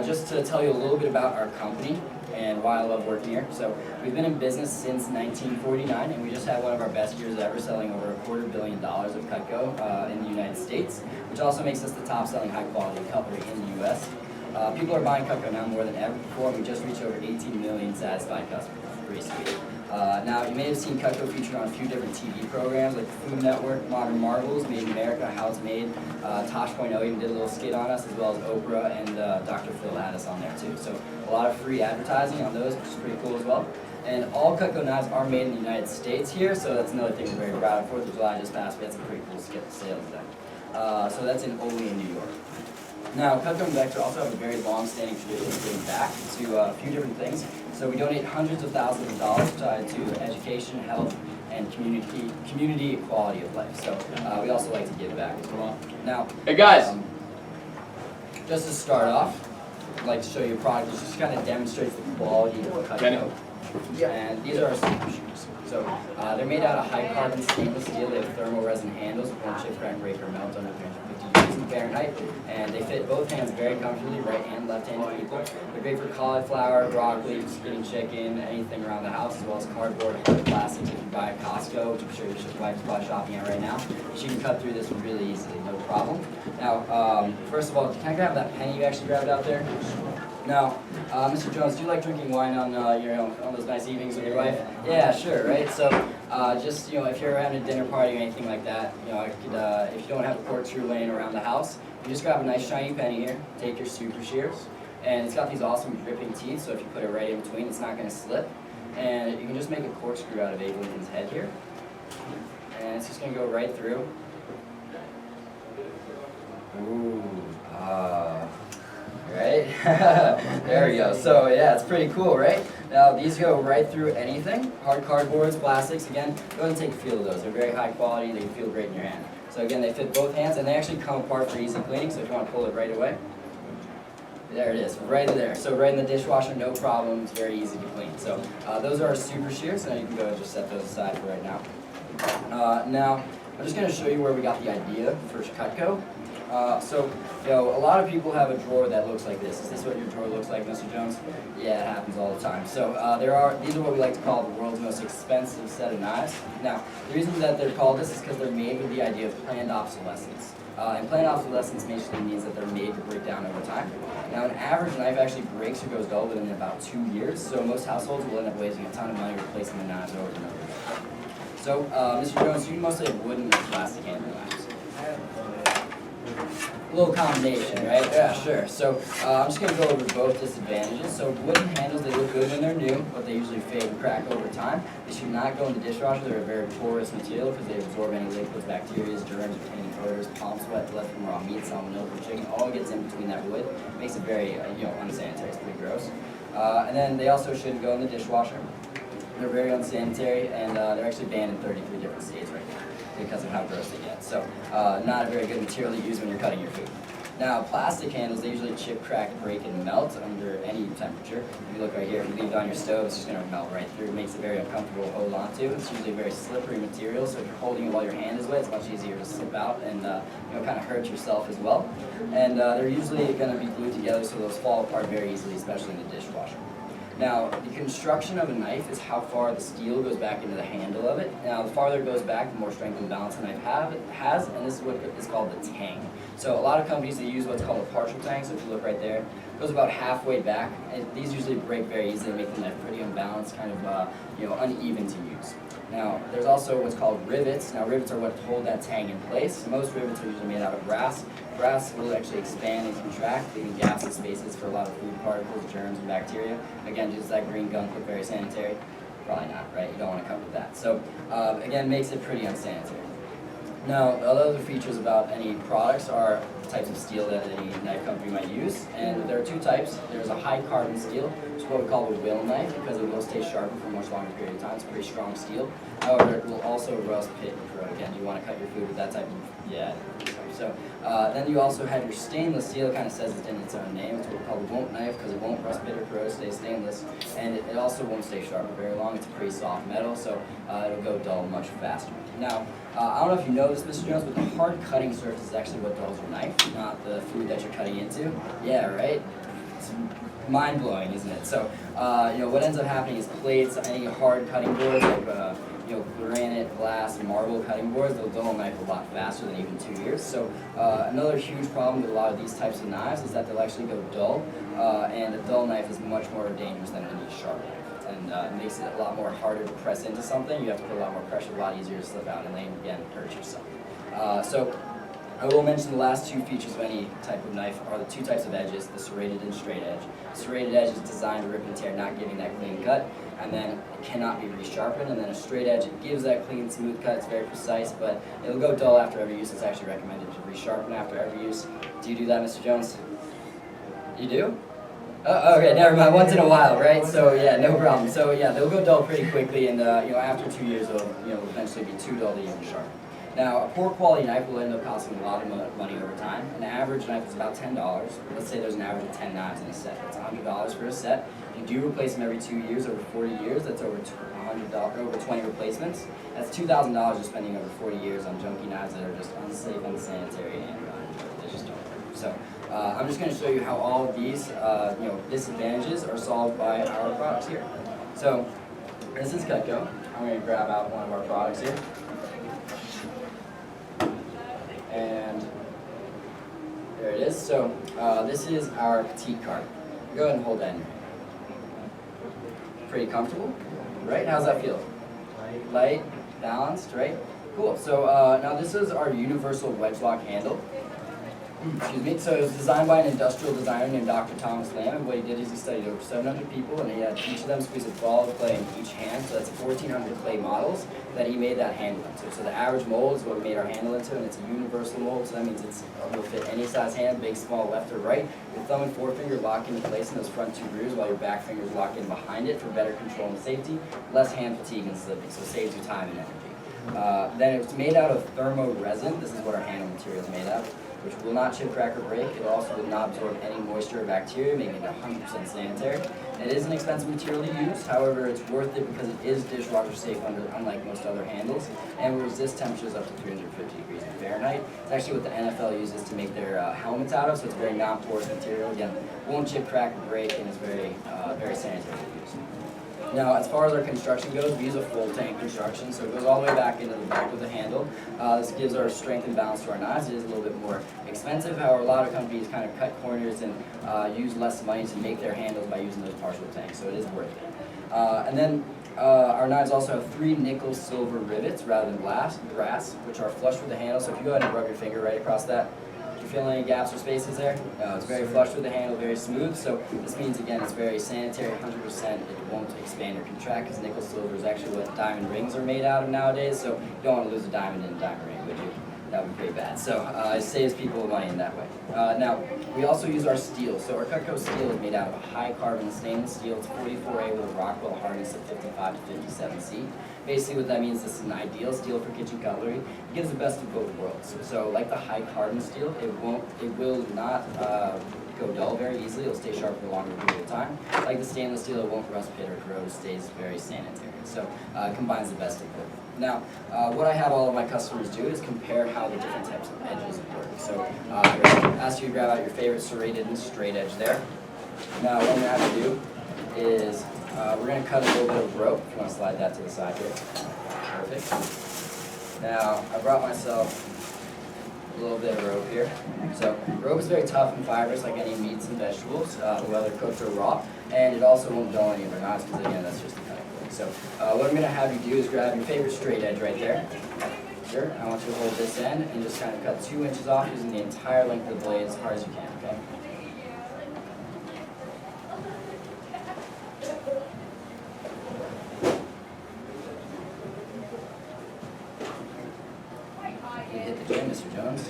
just to tell you a little bit about our company and why I love working here. So we've been in business since 1949, and we just had one of our best years ever, selling over $250 million of Cutco in the United States, which also makes us the top selling high quality cutlery in the U.S. People are buying Cutco now more than ever before, and we just reached over 18 million satisfied customers. Pretty sweet. Now, you may have seen Cutco featured on a few different TV programs like Food Network, Modern Marvels, Made in America, How It's Made, Tosh.0 even did a little skit on us, as well as Oprah, and Dr. Phil had us on there too. So a lot of free advertising on those, which is pretty cool as well. And all Cutco knives are made in the United States here, so that's another thing we're very proud of. 4th of July just passed, we had some pretty cool sales then. So that's in Ole in New York. Now, Cutco and Vector also have a very long-standing tradition of giving back to a few different things. So we donate hundreds of thousands of dollars tied to education, health, and community quality of life. So we also like to give back as well. Now, hey guys, just to start off, I'd like to show you a product that just kind of demonstrates the quality of Cutco. And these are our sleeper shoes. So they're made out of high carbon stainless steel. They have thermal resin handles, won't chip, crack, break, or melt under 350 degrees Fahrenheit. And they fit both hands very comfortably, right and left-handed people. They're great for cauliflower, broccoli, skinning chicken, anything around the house, as well as cardboard, hard plastics. If you buy at Costco, which I'm sure your wife's probably shopping at right now, she can cut through this really easily, no problem. Now, first of all, can I grab that penny you actually grabbed out there? Now, Mr. Jones, do you like drinking wine on on those nice evenings with your wife? Yeah, sure, right? So, just if you're having a dinner party or anything like that, if you don't have a corkscrew laying around the house, you just grab a nice shiny penny here, take your super shears, and it's got these awesome dripping teeth. So if you put it right in between, it's not going to slip, and you can just make a corkscrew out of Abe Lincoln's head here, and it's just going to go right through. Ooh, right? There we go. So yeah, it's pretty cool, right? Now these go right through anything. Hard cardboards, plastics, again, go ahead and take a feel of those. They're very high quality, they feel great in your hand. So again, they fit both hands, and they actually come apart for easy cleaning, so if you want to pull it right away. There it is, right there. So right in the dishwasher, no problem, it's very easy to clean. So those are our super shears, and you can go ahead and just set those aside for right now. Now, I'm just going to show you where we got the idea for Cutco. A lot of people have a drawer that looks like this. Is this what your drawer looks like, Mr. Jones? Yeah, it happens all the time. So these are what we like to call the world's most expensive set of knives. Now, the reason that they're called this is because they're made with the idea of planned obsolescence. And planned obsolescence basically means that they're made to break down over time. Now, an average knife actually breaks or goes dull within about 2 years, so most households will end up wasting a ton of money replacing the knives over and over. So, Mr. Jones, you mostly have wooden or plastic handle knives. A little combination, right? Yeah, sure. So I'm just going to go over both disadvantages. So wooden handles, they look good when they're new, but they usually fade and crack over time. They should not go in the dishwasher. They're a very porous material because they absorb any liquids, bacteria, germs, retaining odors, palm sweat, blood from raw meat, salmonella from chicken. All gets in between that wood. Makes it very unsanitary. It's pretty gross. And then they also shouldn't go in the dishwasher. They're very unsanitary, and they're actually banned in 33 different states right now because of how gross they get. So not a very good material to use when you're cutting your food. Now, plastic handles, they usually chip, crack, break, and melt under any temperature. If you look right here, if you leave it on your stove, it's just going to melt right through. It makes it very uncomfortable to hold on to. It's usually a very slippery material, so if you're holding it while your hand is wet, it's much easier to slip out and kind of hurt yourself as well. And they're usually going to be glued together, so those fall apart very easily, especially in the dishwasher. Now, the construction of a knife is how far the steel goes back into the handle of it. Now, the farther it goes back, the more strength and balance the knife has, and this is what is called the tang. So a lot of companies, they use what's called a partial tang, so if you look right there, it goes about halfway back, and these usually break very easily and make the knife pretty unbalanced, kind of uneven to use. Now, there's also what's called rivets. Now, rivets are what hold that tang in place. Most rivets are usually made out of brass. Brass will actually expand and contract, leaving gaps and spaces for a lot of food particles, germs, and bacteria. Again, just that green gunk look very sanitary? Probably not, right? You don't want to cover that. So, again, makes it pretty unsanitary. Now, the other features about any products are types of steel that any knife company might use, and there are two types. There's a high carbon steel, which is what we call a will knife, because it will stay sharpened for a much longer period of time. It's a pretty strong steel. However, it will also rust, pit, and corrode. Again, do you want to cut your food with that type of, yeah. So then you also have your stainless steel. It kind of says it in its own name. It's what we call a won't knife, because it won't rust, pit, or corrode, stays stainless, and it also won't stay sharp for very long. It's a pretty soft metal, so it'll go dull much faster. Now, I don't know if you know this, Mr. Jones, but the hard cutting surface is actually what dulls your knife, not the food that you're cutting into. Yeah, right? It's mind-blowing, isn't it? So, what ends up happening is plates, any hard cutting boards, like, granite, glass, and marble cutting boards, they'll dull a knife a lot faster than even 2 years. So, another huge problem with a lot of these types of knives is that they'll actually go dull, and a dull knife is much more dangerous than any sharp knife. And it makes it a lot more harder to press into something. You have to put a lot more pressure, a lot easier to slip out, and then again hurt yourself. So I will mention the last two features of any type of knife are the two types of edges, the serrated and straight edge. The serrated edge is designed to rip and tear, not giving that clean cut, and then it cannot be resharpened. And then a straight edge, it gives that clean, smooth cut. It's very precise, but it'll go dull after every use. It's actually recommended to resharpen after every use. Do you do that, Mr. Jones? You do? Oh, okay, never mind. Once in a while, right? So yeah, no problem. So yeah, they'll go dull pretty quickly, and after 2 years, they'll eventually be too dull to even sharpen. Now, a poor quality knife will end up costing a lot of money over time. An average knife is about $10. Let's say there's an average of 10 knives in a set. That's $100 for a set. If you do replace them every 2 years, over 40 years, that's over over 20 replacements. That's $2,000 you're spending over 40 years on junky knives that are just unsafe, unsanitary, and they just don't work. So. I'm just going to show you how all of these disadvantages are solved by our products here. So this is Cutco. I'm going to grab out one of our products here. And there it is. So this is our petite cart. Go ahead and hold that in your hand. Pretty comfortable, right? How's that feel? Light, balanced, right? Cool. So now this is our universal wedge lock handle. Excuse me. So it was designed by an industrial designer named Dr. Thomas Lamb, and what he did is he studied over 700 people, and he had each of them squeeze a ball of clay in each hand. So that's 1,400 clay models that he made that handle into. So the average mold is what we made our handle into, and it's a universal mold. So that means it will fit any size hand, big, small, left or right. Your thumb and forefinger lock into place in those front two grooves, while your back fingers lock in behind it for better control and safety, less hand fatigue and slipping. So it saves you time and energy. Then it's made out of thermo resin. This is what our handle material is made out of, which will not chip, crack, or break. It also will not absorb any moisture or bacteria, making it 100% sanitary. It is an expensive material to use, however, it's worth it because it is dishwasher safe unlike most other handles, and will resist temperatures up to 350 degrees Fahrenheit. It's actually what the NFL uses to make their helmets out of, so it's a very non-porous material. Again, won't chip, crack, or break, and is very sanitary to use. Now, as far as our construction goes, we use a full tank construction, so it goes all the way back into the back of the handle. This gives our strength and balance to our knives. It is a little bit more expensive, however, a lot of companies kind of cut corners and use less money to make their handles by using those partial tanks, so it is worth it. And then our knives also have 3 nickel silver rivets rather than brass, which are flush with the handle, so if you go ahead and rub your finger right across that, do you feel any gaps or spaces there? No, it's very flush with the handle, very smooth. So this means, again, it's very sanitary, 100%. It won't expand or contract because nickel silver is actually what diamond rings are made out of nowadays. So you don't want to lose a diamond in a diamond ring, would you? That would be pretty bad. So it saves people money in that way. Now, we also use our steel. So our Cutco steel is made out of a high carbon stainless steel. It's 44A with a Rockwell hardness of 55 to 57C. Basically what that means, this is an ideal steel for kitchen cutlery. It gives the best of both worlds. So like the high carbon steel, it will not go dull very easily. It'll stay sharp for a longer period of time. Like the stainless steel, it won't rust, pit, or corrode. It stays very sanitary. So it combines the best of both. Now, what I have all of my customers do is compare how the different types of edges work. So I'm going to ask you to grab out your favorite serrated and straight edge there. Now, what I'm going to have to do is we're going to cut a little bit of rope. If you want to slide that to the side here. Perfect. Now, I brought myself a little bit of rope here. So rope is very tough and fibrous like any meats and vegetables, whether cooked or raw, and it also won't dull any of our knives because, again, that's just the cutting point. So what I'm going to have you do is grab your favorite straight edge right there. Sure. I want you to hold this end and just kind of cut 2 inches off using the entire length of the blade as hard as you can, okay? Jones.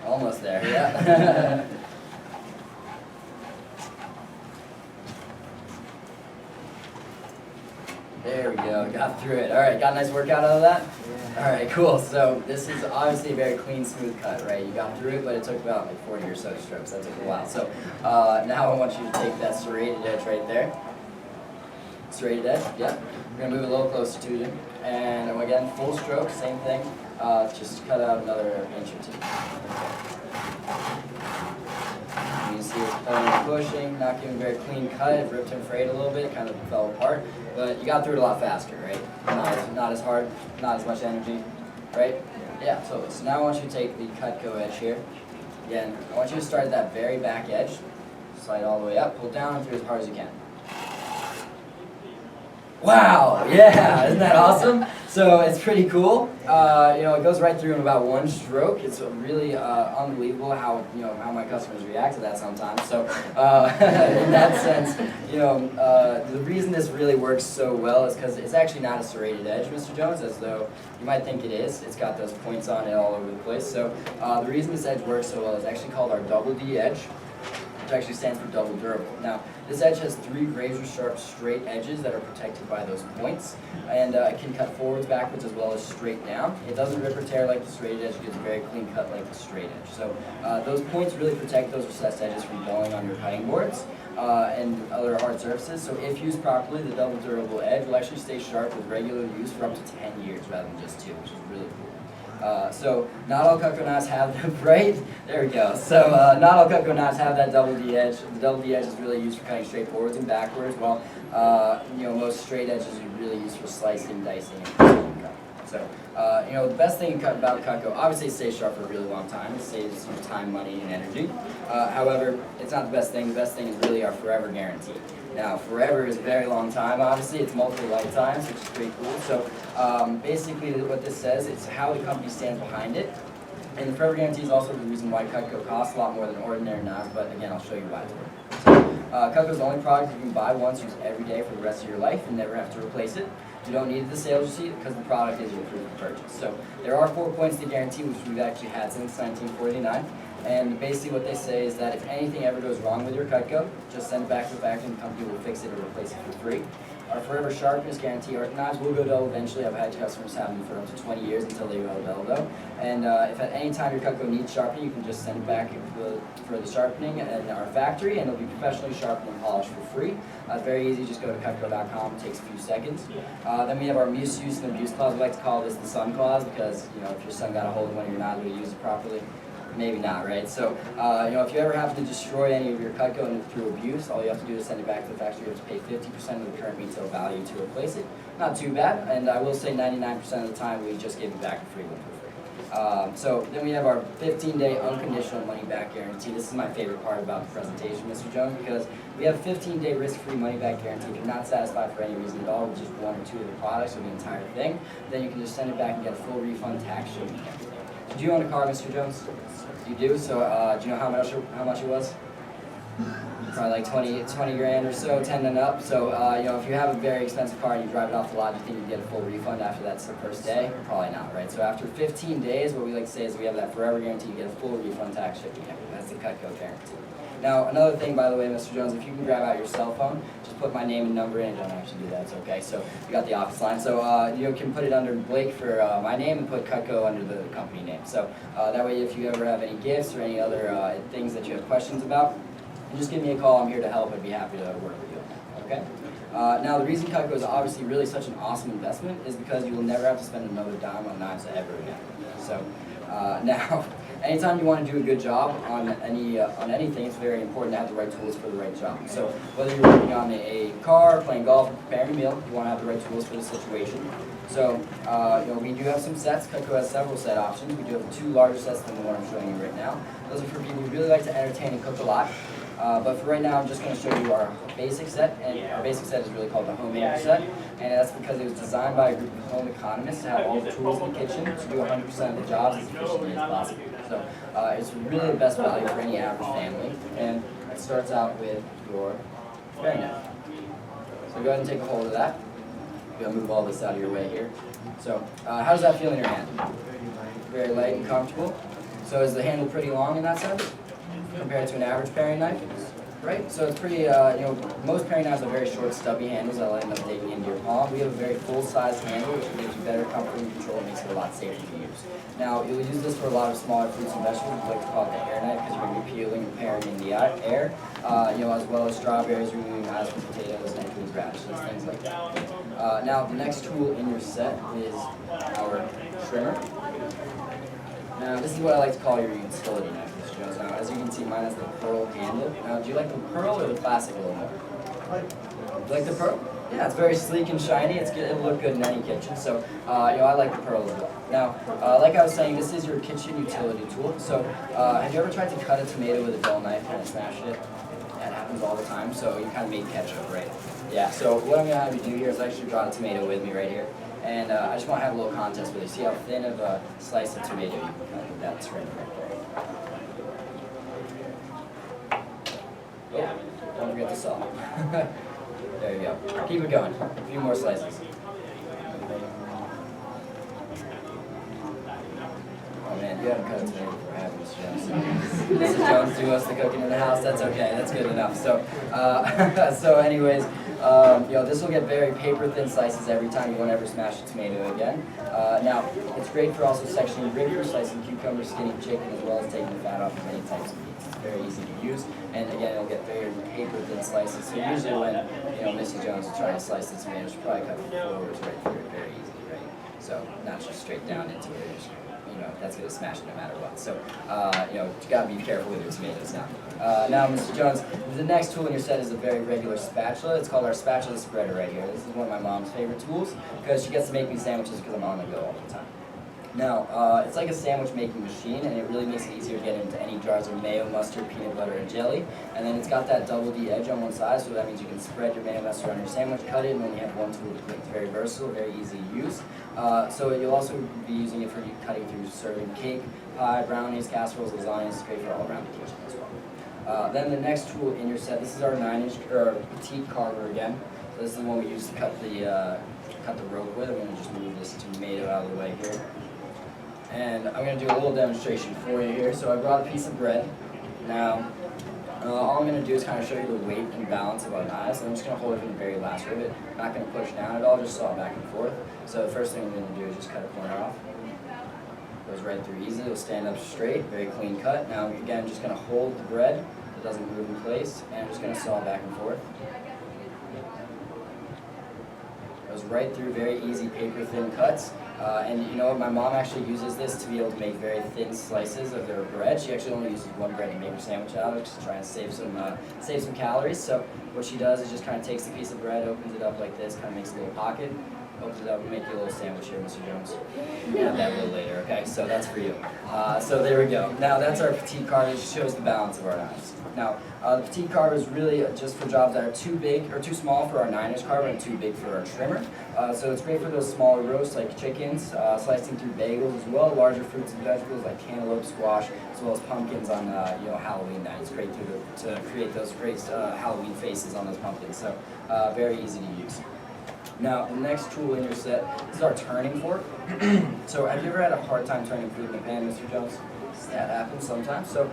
Almost there, yeah. There we go, got through it. All right, got a nice workout out of that? All right, cool. So this is obviously a very clean, smooth cut, right? You got through it, but it took about like 40 or so strokes. That took a while. So now I want you to take that serrated edge right there. Serrated edge, yeah. We're gonna move a little closer to you. And again, full stroke, same thing. Just cut out another inch or two. You can see it's pulling and pushing, not giving a very clean cut. It ripped and frayed a little bit, kind of fell apart. But you got through it a lot faster, right? Not as hard, not as much energy, right? Yeah, totally. So now I want you to take the Cutco edge here. Again, I want you to start at that very back edge. Slide all the way up, pull down and through as hard as you can. Wow, yeah, isn't that awesome? So it's pretty cool. It goes right through in about one stroke. It's really unbelievable how my customers react to that sometimes. So in that sense, the reason this really works so well is because it's actually not a serrated edge, Mr. Jones, as though you might think it is. It's got those points on it all over the place. So the reason this edge works so well is actually called our double D edge, which actually stands for double durable. Now, this edge has 3 razor-sharp straight edges that are protected by those points, and it can cut forwards, backwards, as well as straight down. It doesn't rip or tear like the straight edge, it gives a very clean cut like the straight edge. So those points really protect those recessed edges from going on your cutting boards and other hard surfaces. So if used properly, the double durable edge will actually stay sharp with regular use for up to 10 years rather than just 2, which is really cool. So not all Cutco knives have them, right? There we go. So not all Cutco knives have that double D edge. The double D edge is really used for cutting straight forwards and backwards, while most straight edges are really used for slicing, dicing, and precision cutting. So the best thing about Cutco, obviously it stays sharp for a really long time. It saves time, money, and energy. However, it's not the best thing. The best thing is really our forever guarantee. Now, forever is a very long time, obviously. It's multiple lifetimes, which is pretty cool. So basically what this says, it's how the company stands behind it. And the forever guarantee is also the reason why Cutco costs a lot more than ordinary knives, but again, I'll show you why it's worth it. So Cutco is the only product you can buy once, use every day for the rest of your life, and never have to replace it. You don't need the sales receipt because the product is your proof of purchase. So there are 4 points to guarantee, which we've actually had since 1949. And basically what they say is that if anything ever goes wrong with your Cutco, just send it back to the factory and the company will fix it or replace it for free. Our forever sharpness guarantee, our knives will go dull eventually. I've had customers have them for up to 20 years until they go dull though. And if at any time your Cutco needs sharpening, you can just send it back for the sharpening in our factory, and it'll be professionally sharpened and polished for free. It's very easy, just go to Cutco.com, it takes a few seconds. Then we have our misuse and abuse clause. We like to call this the son clause because if your son got a hold of one of your knives, will you use it properly? Maybe not, right? So, if you ever have to destroy any of your Cutco through abuse, all you have to do is send it back to the factory. You have to pay 50% of the current retail value to replace it. Not too bad, and I will say 99% of the time we just give it back for free when for free. So then we have our 15-day unconditional money-back guarantee. This is my favorite part about the presentation, Mr. Jones, because we have a 15-day risk-free money-back guarantee. If you're not satisfied for any reason at all with just 1 or 2 of the products or the entire thing, then you can just send it back and get a full refund, tax, shipping, and everything. Do you own a car, Mr. Jones? You do? So do you know how much it was? Probably like 20 grand or so, 10 and up. So if you have a very expensive car and you drive it off the lot, you think you get a full refund after that's the first day? Probably not, right? So after 15 days, what we like to say is we have that forever guarantee. You get a full refund, tax, shipping, everything. That's the Cutco guarantee. Now, another thing, by the way, Mr. Jones, if you can grab out your cell phone, just put my name and number in. You don't actually do that, it's okay. So you got the office line. So you can put it under Blake for my name and put Cutco under the company name. So that way, if you ever have any gifts or any other things that you have questions about, just give me a call. I'm here to help. I'd be happy to work with you on that, okay? Now, the reason Cutco is obviously really such an awesome investment is because you will never have to spend another dime on knives ever again. So now, anytime you want to do a good job on anything, it's very important to have the right tools for the right job. So whether you're working on a car, playing golf, or preparing a meal, you want to have the right tools for the situation. So we do have some sets. Cutco has several set options. We do have 2 larger sets than the one I'm showing you right now. Those are for people who really like to entertain and cook a lot. But for right now, I'm just going to show you our basic set, and our basic set is really called the Homemaker set, and that's because it was designed by a group of home economists to have all the tools in the kitchen to do 100% of the jobs as efficiently as possible. So it's really the best value for any average family, and it starts out with your paring knife. So go ahead and take a hold of that. You'll move all this out of your way here. So how does that feel in your hand? Very light and comfortable. So is the handle pretty long in that sense compared to an average paring knife? Right, so it's pretty, most paring knives have very short, stubby handles that'll end up digging into your palm. We have a very full-size handle, which gives you better comfort and control and makes it a lot safer to use. Now, you'll use this for a lot of smaller fruits and vegetables. We like to call it the air knife because you're going to be peeling and paring in the air, as well as strawberries, removing eyes from potatoes, and including radishes, things like that. Now, the next tool in your set is our trimmer. Now, this is what I like to call your utility knife. Now, as you can see, mine has the pearl handle. Now, do you like the pearl or the plastic a little more? You like the pearl? Yeah, it's very sleek and shiny. It'll look good in any kitchen. So, I like the pearl as well. Now, like I was saying, this is your kitchen utility tool. So, have you ever tried to cut a tomato with a dull knife and smash it? That happens all the time. So, you kind of made ketchup, right? Yeah. So, what I'm going to have you do here is actually draw a tomato with me right here. And I just want to have a little contest with you. See how thin of a slice of tomato you can cut with that trim right there. Oh, don't forget the salt. There you go. Keep it going. A few more slices. Oh man, you haven't cut a tomato before, have you, Mrs. Jones? Mrs. Jones do us the cooking in the house. That's okay. That's good enough. So, so anyways, this will get very paper-thin slices every time. You won't ever smash a tomato again. Now, it's great for also sectioning gravy, slicing cucumber, skinning chicken, as well as taking the fat off of many types of meats. It's very easy to use, and again, it'll get very paper-thin slices. So usually when, Mrs. Jones is trying to slice the tomatoes, she'll probably cut the forwards right through it very easily, right? So not just straight down into it. That's going to smash it no matter what. So, you got to be careful with your tomatoes now. Now, Mr. Jones, the next tool in your set is a very regular spatula. It's called our spatula spreader right here. This is one of my mom's favorite tools because she gets to make me sandwiches because I'm on the go all the time. Now, it's like a sandwich making machine, and it really makes it easier to get into any jars of mayo, mustard, peanut butter, and jelly. And then it's got that double D edge on one side, so that means you can spread your mayo mustard on your sandwich, cut it, and only have one tool to click. It's very versatile, very easy to use. So you'll also be using it for cutting through serving cake, pie, brownies, casseroles, lasagnas. It's great for all around the kitchen as well. Then the next tool in your set, this is our 9-inch petite carver again. So this is the one we use to cut the rope with. I'm going to just move this tomato out of the way here. And I'm going to do a little demonstration for you here. So I brought a piece of bread. Now, all I'm going to do is kind of show you the weight and balance of our knives. So I'm just going to hold it from the very last rivet. I'm not going to push down at all, just saw it back and forth. So the first thing I'm going to do is just cut a corner off. Goes right through easily. It'll stand up straight, very clean cut. Now, again, I'm just going to hold the bread so it doesn't move in place, and I'm just going to saw back and forth. Goes right through, very easy paper thin cuts. And you know what, my mom actually uses this to be able to make very thin slices of their bread. She actually only uses one bread to make her sandwich out of, just to try and save some calories. So what she does is just kind of takes a piece of bread, opens it up like this, kind of makes a little pocket, opens it up and make you a little sandwich here, Mr. Jones. We'll have that a little later, okay? So that's for you. So there we go. Now that's our petite carver. It shows the balance of our knives. Now, the petite carver is really just for jobs that are too big or too small for our 9-inch carver and too big for our trimmer. So it's great for those smaller roasts like chickens, slicing through bagels as well, larger fruits and vegetables like cantaloupe, squash, as well as pumpkins on Halloween night. It's great to create those great Halloween faces on those pumpkins. So very easy to use. Now, the next tool in your set is our turning fork. So have you ever had a hard time turning food in a pan, Mr. Jones? That happens sometimes. So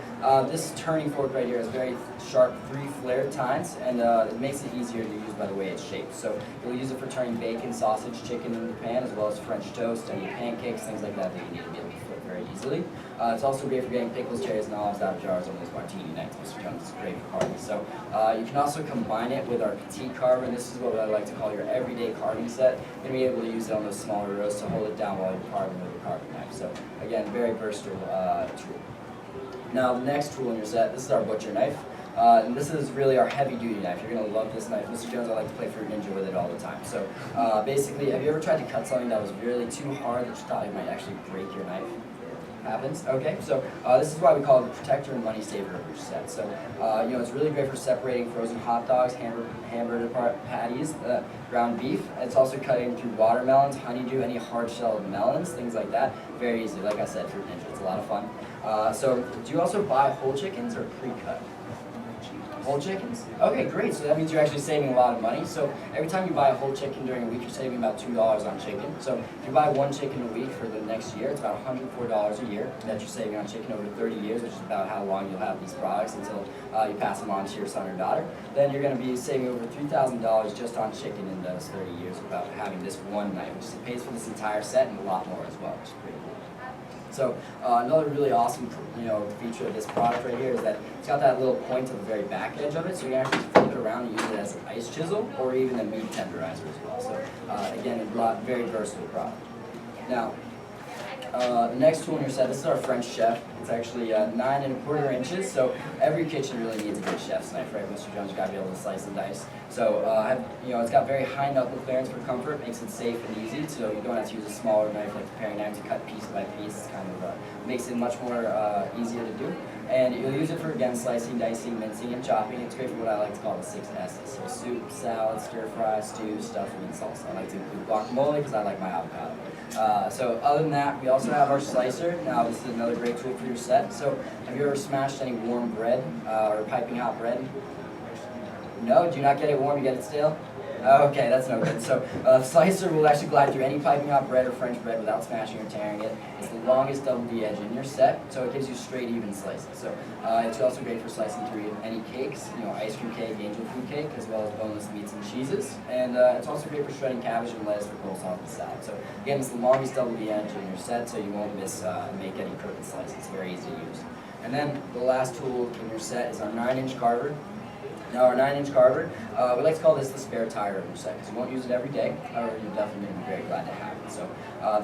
this turning fork right here has very sharp 3 flared tines, and it makes it easier to use by the way it's shaped. So you'll use it for turning bacon, sausage, chicken in the pan, as well as French toast, any pancakes, things like that that you need to be able to flip very easily. It's also great for getting pickles, cherries, and olives out of jars on those martini nights, Mr. Jones. It's great for parties. So you can also combine it with our petite carver, and this is what I like to call your everyday carving set. You're going to be able to use it on those smaller roasts to hold it down while you're carving with a carving knife. So again, very versatile tool. Now the next tool in your set, this is our butcher knife. And this is really our heavy-duty knife. You're going to love this knife. Mr. Jones, I like to play Fruit Ninja with it all the time. So basically, have you ever tried to cut something that was really too hard that you thought it might actually break your knife? Happens. Okay, so this is why we call it the protector and money saver of your set. So it's really great for separating frozen hot dogs, hamburger patties, ground beef. It's also cutting through watermelons, honeydew, any hard-shelled melons, things like that. Very easy. Like I said, Fruit Ninja. It's a lot of fun. So do you also buy whole chickens or pre-cut? Whole chickens? Okay, great. So that means you're actually saving a lot of money. So every time you buy a whole chicken during a week, you're saving about $2 on chicken. So if you buy one chicken a week for the next year, it's about $104 a year that you're saving on chicken over 30 years, which is about how long you'll have these products until you pass them on to your son or daughter. Then you're going to be saving over $3,000 just on chicken in those 30 years without having this one knife, which pays for this entire set and a lot more as well, which is pretty cool. So another really awesome, feature of this product right here is that it's got that little point to the very back edge of it, so you can actually flip it around and use it as an ice chisel or even a meat tenderizer as well. So again, a very versatile product. Now, the next tool in your set, this is our French Chef. It's actually 9 1/4 inches, so every kitchen really needs a good chef's knife, right, Mr. Jones? You've got to be able to slice and dice. So, it's got very high knuckle clearance for comfort, makes it safe and easy, so you don't have to use a smaller knife like the paring knife to cut piece by piece. It's kind of makes it much more easier to do. And you'll use it for, again, slicing, dicing, mincing, and chopping. It's great for what I like to call the 6 S's. So soup, salad, stir fry, stew, stuffing, and salsa. I like to include guacamole because I like my avocado. So other than that, we also have our slicer. Now this is another great tool for your set. So have you ever smashed any warm bread or piping hot bread? No? Do you not get it warm, you get it stale? Okay, that's no good. So the slicer will actually glide through any piping hot bread or French bread without smashing or tearing it. It's the longest double D edge in your set, so it gives you straight, even slices. So it's also great for slicing through any cakes, ice cream cake, angel food cake, as well as boneless meats and cheeses. And it's also great for shredding cabbage and lettuce for coleslaw and salad. So again, it's the longest double D edge in your set, so you won't make any crooked slices. It's very easy to use. And then the last tool in your set is our 9-inch carver. Now our 9-inch carver, we like to call this the spare tire of your set because you won't use it every day, however you're definitely going to be very glad to have it. So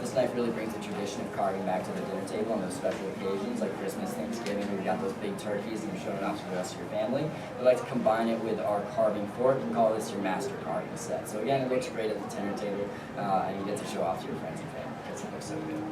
this knife really brings the tradition of carving back to the dinner table on those special occasions like Christmas, Thanksgiving, where you've got those big turkeys and you're showing off to the rest of your family. We like to combine it with our carving fork and call this your master carving set. So again, it looks great at the dinner table and you get to show off to your friends and family because it looks so good.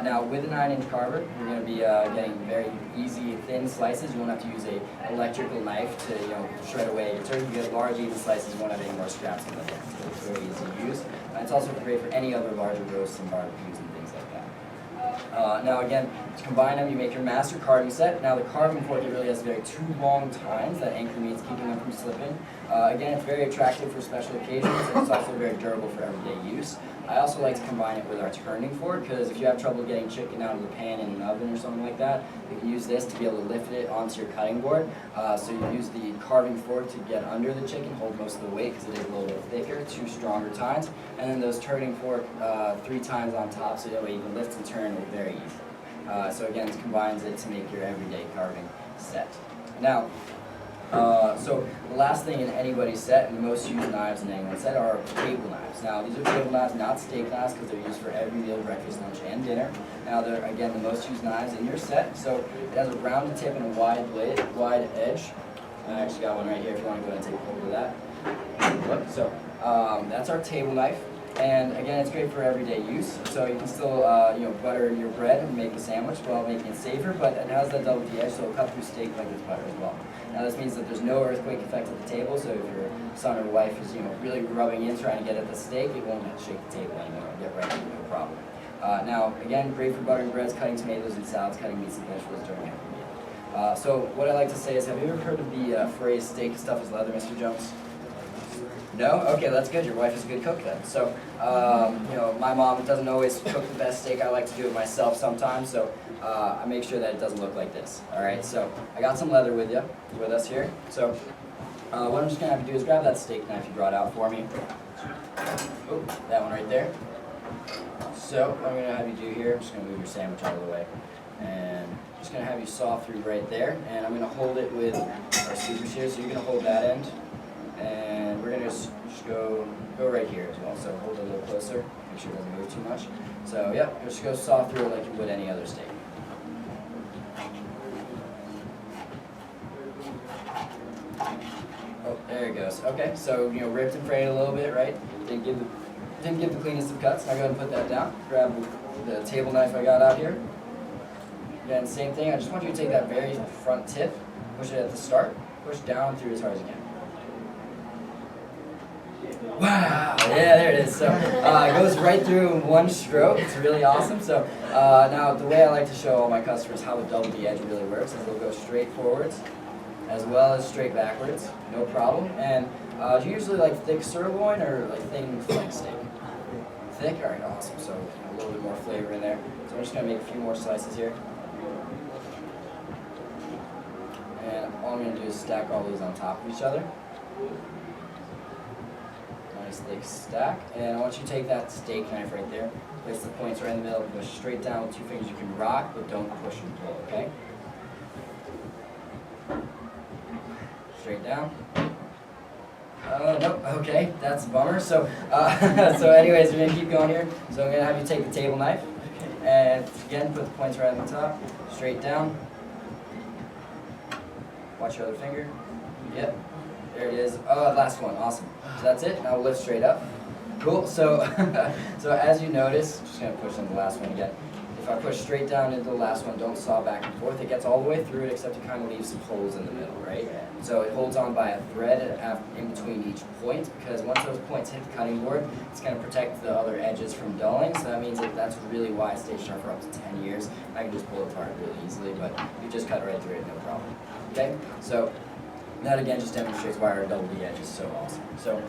Now with a 9-inch carver, you're going to be getting very easy, thin slices. You won't have to use an electrical knife to shred away your turkey. You get large, even slices. You won't have any more scraps in the end. So it's very easy to use. It's also great for any other larger roasts and barbecues and things like that. Now again, to combine them, you make your master carving set. Now the carving fork, it really has two long tines that anchor meats, keeping them from slipping. Again, it's very attractive for special occasions, and it's also very durable for everyday use. I also like to combine it with our turning fork because if you have trouble getting chicken out of the pan in an oven or something like that, you can use this to be able to lift it onto your cutting board. So you use the carving fork to get under the chicken, hold most of the weight because it is a little bit thicker, 2 stronger tines, and then those turning fork 3 times on top so that way you can lift and turn it very easily. So again, it combines it to make your everyday carving set. Now, so the last thing in anybody's set, and the most used knives in anyone's set, are table knives. Now these are table knives, not steak knives, because they're used for every meal, breakfast, lunch, and dinner. Now they're, again, the most used knives in your set. So it has a rounded tip and a wide edge. I actually got one right here if you want to go ahead and take a hold of that. So that's our table knife. And again, it's great for everyday use. So you can still, butter your bread and make a sandwich while making it safer, but it has that double D edge, so it'll cut through steak like it's butter as well. Now this means that there's no earthquake effect at the table, so if your son or wife is, really rubbing in trying to get at the steak, it won't shake the table anymore. It'll get right through, no problem. Now, again, great for buttering breads, cutting tomatoes and salads, cutting meats and vegetables during every meal. So what I like to say is, have you ever heard of the phrase, steak is tough as leather, Mr. Jones? No? Okay, that's good. Your wife is a good cook then. So, my mom doesn't always cook the best steak. I like to do it myself sometimes, so I make sure that it doesn't look like this. All right, so I got some leather with us here. So, what I'm just going to have to do is grab that steak knife you brought out for me. Oh, that one right there. So, what I'm going to have you do here, I'm just going to move your sandwich out of the way. And I'm just going to have you saw through right there. And I'm going to hold it with our scissors here, so you're going to hold that end. And we're going to just go right here as well. So hold it a little closer, make sure it doesn't move too much. So yeah, just go saw through it like you would any other steak. Oh, there it goes. Okay, so ripped and frayed a little bit, right? Didn't give the cleanest of cuts. Now go ahead and put that down. Grab the table knife I got out here. Again, same thing. I just want you to take that very front tip, push it at the start, push down through as hard as you can. Wow! Yeah, there it is. So it goes right through in one stroke. It's really awesome. So now the way I like to show all my customers how the double D edge really works is they'll go straight forwards as well as straight backwards, no problem. And do you usually like thick sirloin or like thin flank steak? Thick? All right, awesome. So a little bit more flavor in there. So I'm just gonna make a few more slices here. And all I'm gonna do is stack all these on top of each other. Nice thick stack. And I want you to take that steak knife right there, place the points right in the middle, push straight down with 2 fingers. You can rock, but don't push and pull, okay? Straight down. Nope, okay, that's a bummer. So, so anyways, we're gonna keep going here. So I'm gonna have you take the table knife, and again, put the points right on the top, straight down. Watch your other finger. Yep, there it is. Last one, awesome. So that's it, now we'll lift straight up. Cool, so, so as you notice, I'm just gonna push on the last one again. If I push straight down into the last one, don't saw back and forth. It gets all the way through it, except it kind of leaves some holes in the middle, right? So it holds on by a thread in between each point, because once those points hit the cutting board, it's going to protect the other edges from dulling. So that means that's really why it stays sharp for up to 10 years. I can just pull it apart really easily, but you just cut right through it, no problem. Okay, so that again just demonstrates why our double D edge is so awesome. So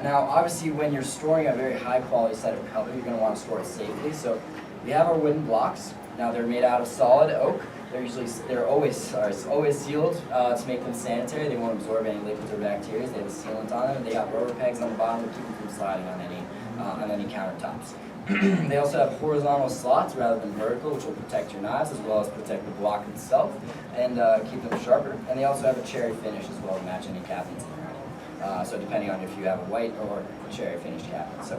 now obviously when you're storing a very high quality set of cutlery, you're going to want to store it safely. So we have our wooden blocks. Now they're made out of solid oak. They're always sealed to make them sanitary. They won't absorb any liquids or bacteria. They have a sealant on them. They got rubber pegs on the bottom to keep them from sliding on any countertops. They also have horizontal slots rather than vertical, which will protect your knives as well as protect the block itself and keep them sharper. And they also have a cherry finish as well to match any cabinets in your home. So depending on if you have a white or cherry finished cabinet. So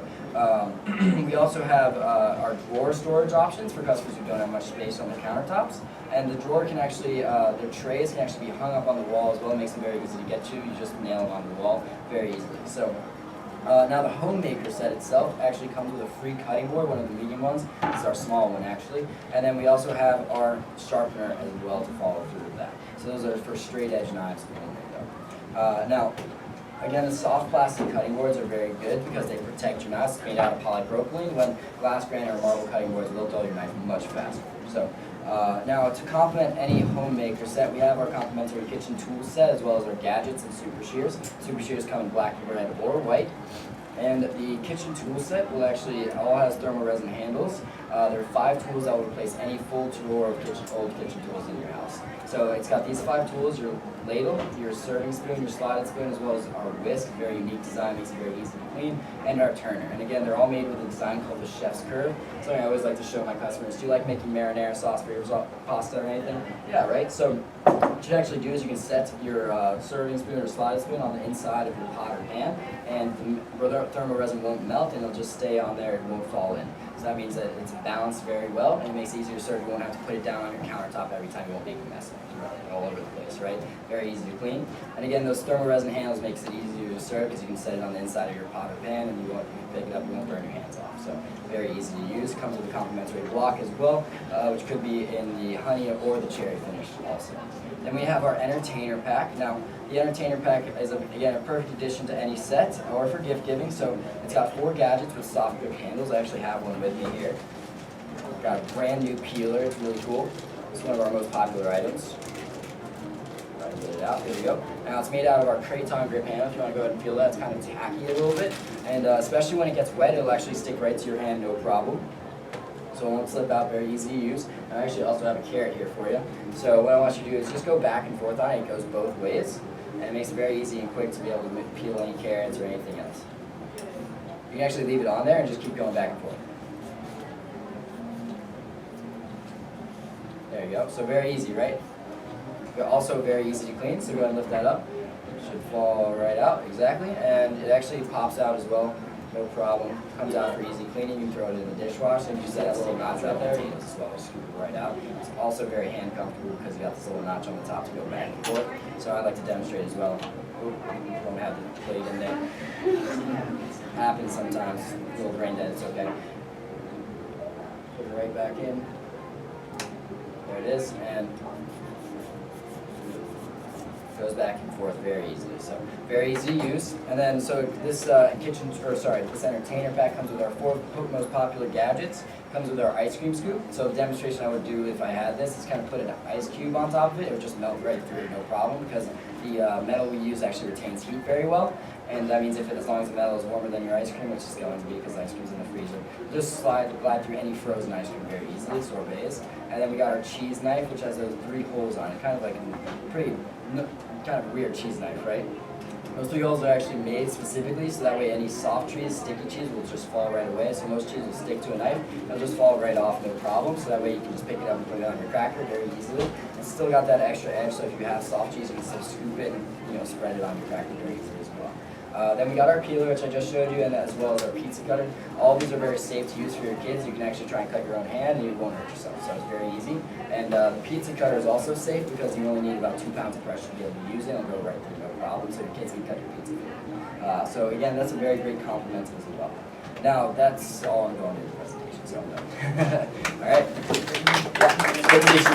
we also have our drawer storage options for customers who don't have much space on their countertops. And the drawer can actually, their trays can actually be hung up on the wall as well. It makes them very easy to get to. You just nail them on the wall very easily. So now the homemaker set itself actually comes with a free cutting board, one of the medium ones. It's our small one actually. And then we also have our sharpener as well to follow through with that. So those are for straight edge knives only though. Now, again, the soft plastic cutting boards are very good because they protect your knives. It's made out of polypropylene. When glass granite or marble cutting boards, they'll dull your knife much faster. So now to complement any homemaker set, we have our complimentary kitchen tool set as well as our gadgets and super shears. Super shears come in black, red, or white. And the kitchen tool set will actually all has thermal resin handles. There are 5 tools that will replace any full drawer of old kitchen tools in your house. So it's got these 5 tools: your ladle, your serving spoon, your slotted spoon, as well as our whisk. Very unique design, makes it very easy to clean, and our turner. And again, they're all made with a design called the chef's curve. Something I always like to show my customers. Do you like making marinara sauce for your pasta or anything? Yeah, right? So what you actually do is you can set your serving spoon or slotted spoon on the inside of your pot or pan, and the thermal resin won't melt, and it'll just stay on there. It won't fall in. So that means that it's balanced very well, and it makes it easier to serve. You won't have to put it down on your countertop every time. You won't make a mess all over the place, right? Very easy to clean. And again, those thermal resin handles makes it easier to serve because you can set it on the inside of your pot or pan, and you pick it up, you won't burn your hands off. So very easy to use. Comes with a complimentary block as well, which could be in the honey or the cherry finish also. Then we have our entertainer pack. Now, the entertainer pack is, again, a perfect addition to any set or for gift giving. So it's got 4 gadgets with soft grip handles. I actually have one with me here. Got a brand new peeler. It's really cool. It's one of our most popular items. Get it out. There we go. Now it's made out of our Kraton grip handle. If you want to go ahead and feel that, it's kind of tacky a little bit, and especially when it gets wet, it'll actually stick right to your hand, no problem. So it won't slip out. Very easy to use. And I actually also have a carrot here for you. So what I want you to do is just go back and forth on it. It goes both ways, and it makes it very easy and quick to be able to peel any carrots or anything else. You can actually leave it on there and just keep going back and forth. There you go. So very easy, right? Also very easy to clean, so go ahead and lift that up. It should fall right out, exactly, and it actually pops out as well, no problem. Comes out for easy cleaning. You can throw it in the dishwasher. If you set that little notch out there, you just well scoop it right out. It's also very hand comfortable because you got this little notch on the top to go back and forth. So I like to demonstrate as well. Don't have the plate in there. Happens sometimes. A little brain dead, it's okay. Put it right back in. There it is, and goes back and forth very easily. So very easy to use. And then so this this entertainer pack comes with our 4 most popular gadgets. Comes with our ice cream scoop. So the demonstration I would do if I had this is kind of put an ice cube on top of it. It would just melt right through, no problem, because the metal we use actually retains heat very well. And that means as long as the metal is warmer than your ice cream, which is going to be because ice cream's in the freezer, just glide through any frozen ice cream very easily, sorbets. And then we got our cheese knife, which has those 3 holes on it, kind of like a pretty, kind of weird cheese knife, right? Those 3 holes are actually made specifically so that way any soft cheese, sticky cheese will just fall right away. So most cheese will stick to a knife, it'll just fall right off, no problem. So that way you can just pick it up and put it on your cracker very easily. It's still got that extra edge, so if you have soft cheese, you can still scoop it and spread it on your cracker very easily as well. Then we got our peeler, which I just showed you, and as well as our pizza cutter. All these are very safe to use for your kids. You can actually try and cut your own hand and you won't hurt yourself, so it's very easy. And the pizza cutter is also safe because you only need about 2 pounds of pressure to be able to use it and go right through, no problem, so your kids can cut your pizza through. So again, that's a very great compliment as well. Now, that's all I'm going to do the presentation, so I'm done. All right. Yeah. Good to meet you,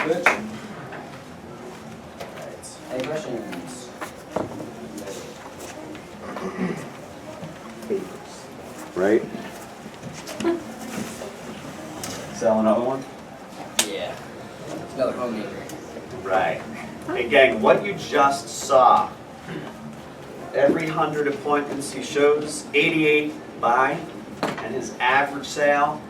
Good. Any questions? Right? Sell another one? Yeah. It's another homemaker. Right. Hey gang, what you just saw, every 100 appointments he shows, 88 buy, and his average sale,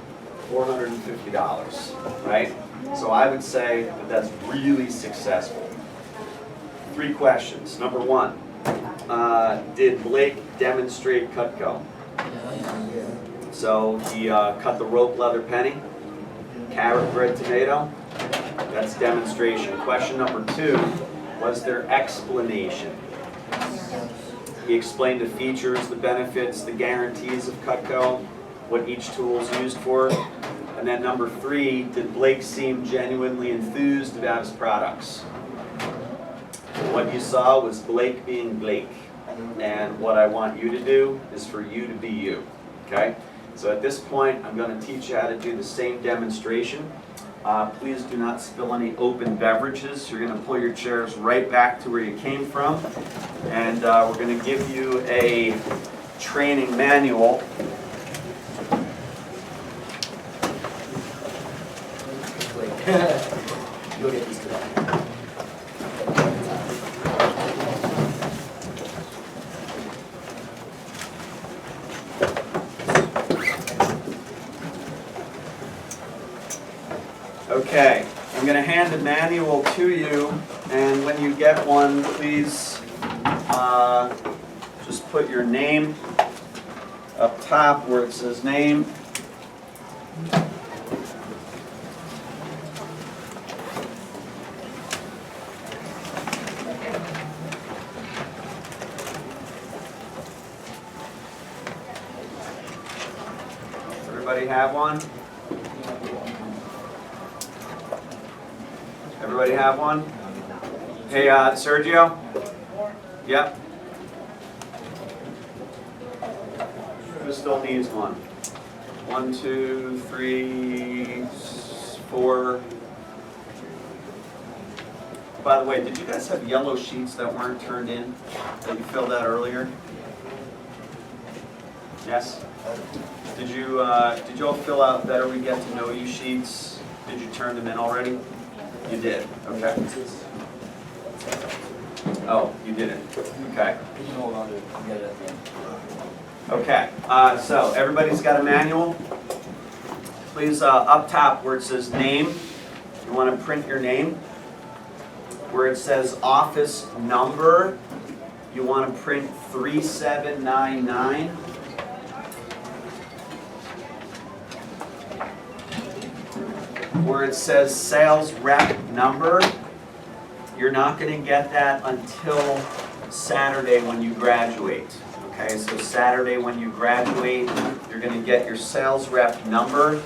$450, right? So I would say that that's really successful. 3 questions. Number 1, did Blake demonstrate Cutco? So he cut the rope leather penny, carrot bread tomato. That's demonstration. Question number 2, was there explanation? He explained the features, the benefits, the guarantees of Cutco, what each tool is used for. And then number 3, did Blake seem genuinely enthused about his products? What you saw was Blake being Blake. And what I want you to do is for you to be you, okay? So at this point, I'm going to teach you how to do the same demonstration. Please do not spill any open beverages. You're going to pull your chairs right back to where you came from. And we're going to give you a training manual. You'll get used to that. Okay, I'm going to hand a manual to you, and when you get one, please just put your name up top where it says name. Everybody have one? Everybody have one? Hey, Sergio? Yep. Who still needs one? 1, 2, 3, 4. By the way, did you guys have yellow sheets that weren't turned in, that you filled out earlier? Yes? Did you all fill out Better We Get to Know You sheets? Did you turn them in already? You did, okay. Oh, you didn't, okay. You can hold on to it and get it at the end. Okay, so everybody's got a manual. Please, up top where it says name, you want to print your name. Where it says office number, you want to print 3799. Where it says sales rep number, you're not going to get that until Saturday when you graduate. Okay, so Saturday when you graduate, you're going to get your sales rep number,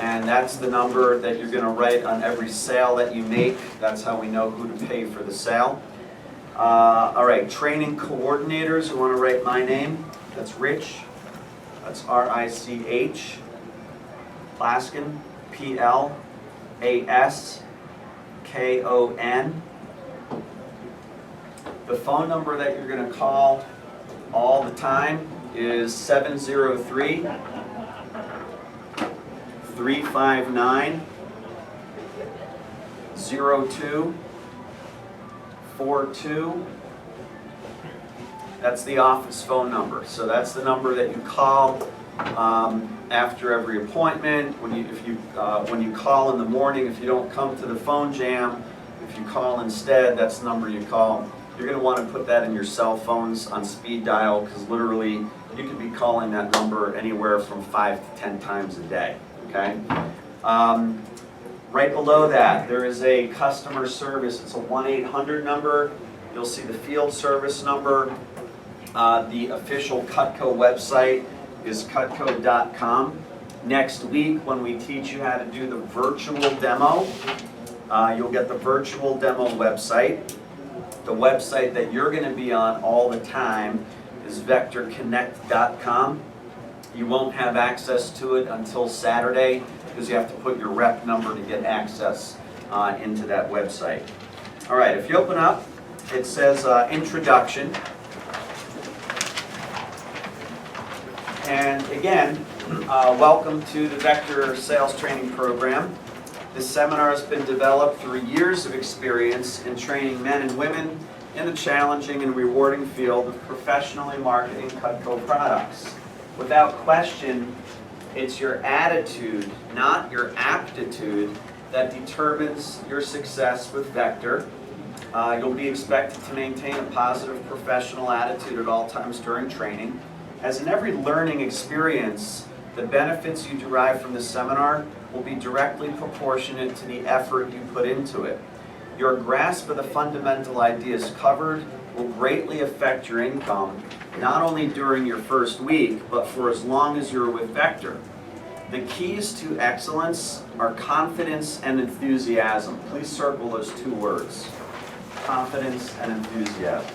and that's the number that you're going to write on every sale that you make. That's how we know who to pay for the sale. All right, training coordinators, you want to write my name. That's Rich. That's R-I-C-H. Plaskin, P-L. The phone number that you're going to call all the time is 703-359-0242. That's the office phone number. So that's the number that you call after every appointment. When you call in the morning, if you don't come to the phone jam, if you call instead, that's the number you call. You're going to want to put that in your cell phones on speed dial, because literally you could be calling that number anywhere from 5 to 10 times a day. Okay. Right below that, there is a customer service. It's a 1-800 number. You'll see the field service number. The official Cutco website is cutco.com. Next week, when we teach you how to do the virtual demo, you'll get the virtual demo website. The website that you're going to be on all the time is vectorconnect.com. You won't have access to it until Saturday, because you have to put your rep number to get access into that website. All right, if you open up, it says Introduction. And again, welcome to the Vector Sales Training Program. This seminar has been developed through years of experience in training men and women in the challenging and rewarding field of professionally marketing Cutco products. Without question, it's your attitude, not your aptitude, that determines your success with Vector. You'll be expected to maintain a positive professional attitude at all times during training. As in every learning experience, the benefits you derive from the seminar will be directly proportionate to the effort you put into it. Your grasp of the fundamental ideas covered will greatly affect your income, not only during your first week, but for as long as you're with Vector. The keys to excellence are confidence and enthusiasm. Please circle those two words, confidence and enthusiasm.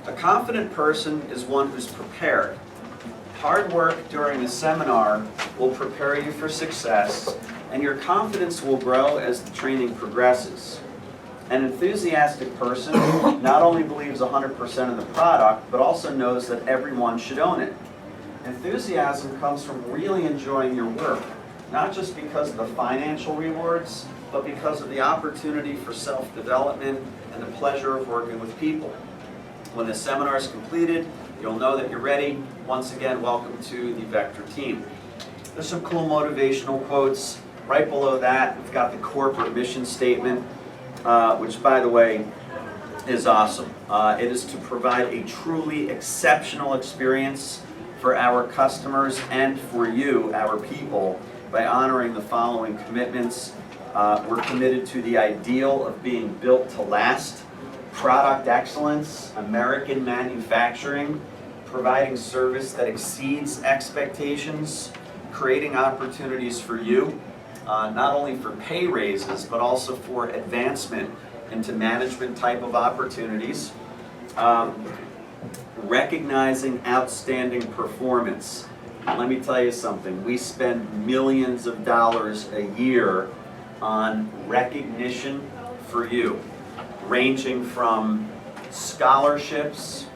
A confident person is one who's prepared. Hard work during the seminar will prepare you for success, and your confidence will grow as the training progresses. An enthusiastic person not only believes 100% in the product, but also knows that everyone should own it. Enthusiasm comes from really enjoying your work, not just because of the financial rewards, but because of the opportunity for self-development and the pleasure of working with people. When the seminar is completed, you'll know that you're ready. Once again, welcome to the Vector team. There's some cool motivational quotes. Right below that, we've got the corporate mission statement, which, by the way, is awesome. It is to provide a truly exceptional experience for our customers and for you, our people, by honoring the following commitments. We're committed to the ideal of being built to last, product excellence, American manufacturing, providing service that exceeds expectations, creating opportunities for you, not only for pay raises, but also for advancement into management type of opportunities, recognizing outstanding performance. Let me tell you something, we spend millions of dollars a year on recognition for you, ranging from scholarships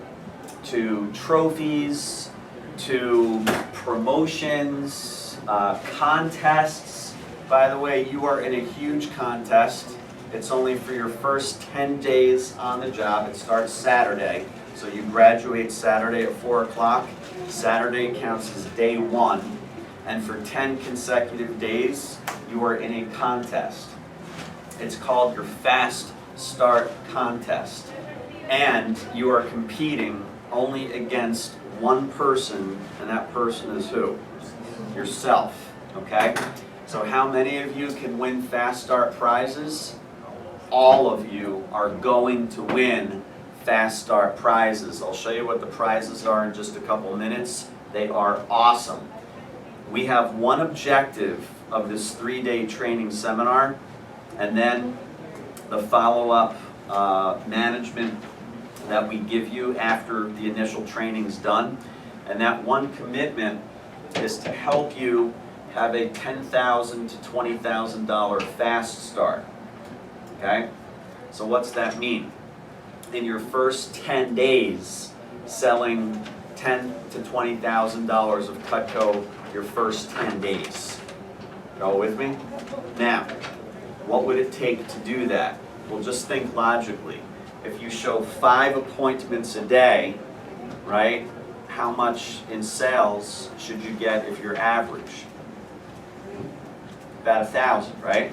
to trophies to promotions, contests. By the way, you are in a huge contest. It's only for your first 10 days on the job. It starts Saturday. So you graduate Saturday at 4 o'clock. Saturday counts as day 1. And for 10 consecutive days, you are in a contest. It's called your Fast Start Contest. And you are competing only against one person, and that person is who? Yourself, okay? So how many of you can win Fast Start prizes? All of you are going to win Fast Start prizes. I'll show you what the prizes are in just a couple minutes. They are awesome. We have one objective of this 3-day training seminar, and then the follow-up management that we give you after the initial training's done. And that one commitment is to help you have a $10,000 to $20,000 fast start. Okay? So what's that mean? In your first 10 days, selling $10,000 to $20,000 of Cutco your first 10 days. You all with me? Now, what would it take to do that? Well, just think logically. If you show 5 appointments a day, right, how much in sales should you get if you're average? About 1,000, right?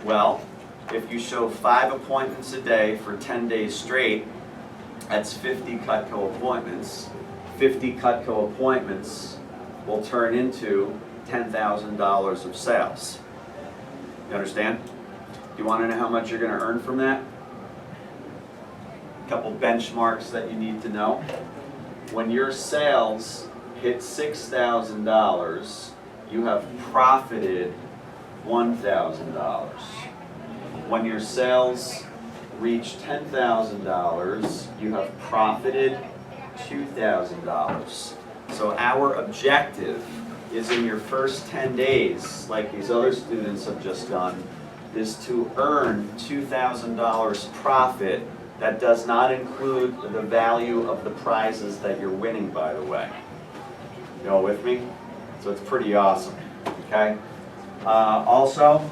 Well, if you show 5 appointments a day for 10 days straight, that's 50 Cutco appointments. 50 Cutco appointments will turn into $10,000 of sales. You understand? You want to know how much you're going to earn from that? A couple benchmarks that you need to know. When your sales hit $6,000, you have profited $1,000. When your sales reach $10,000, you have profited $2,000. So our objective is in your first 10 days, like these other students have just done, is to earn $2,000 profit. That does not include the value of the prizes that you're winning, by the way. You all with me? So it's pretty awesome, okay? Also,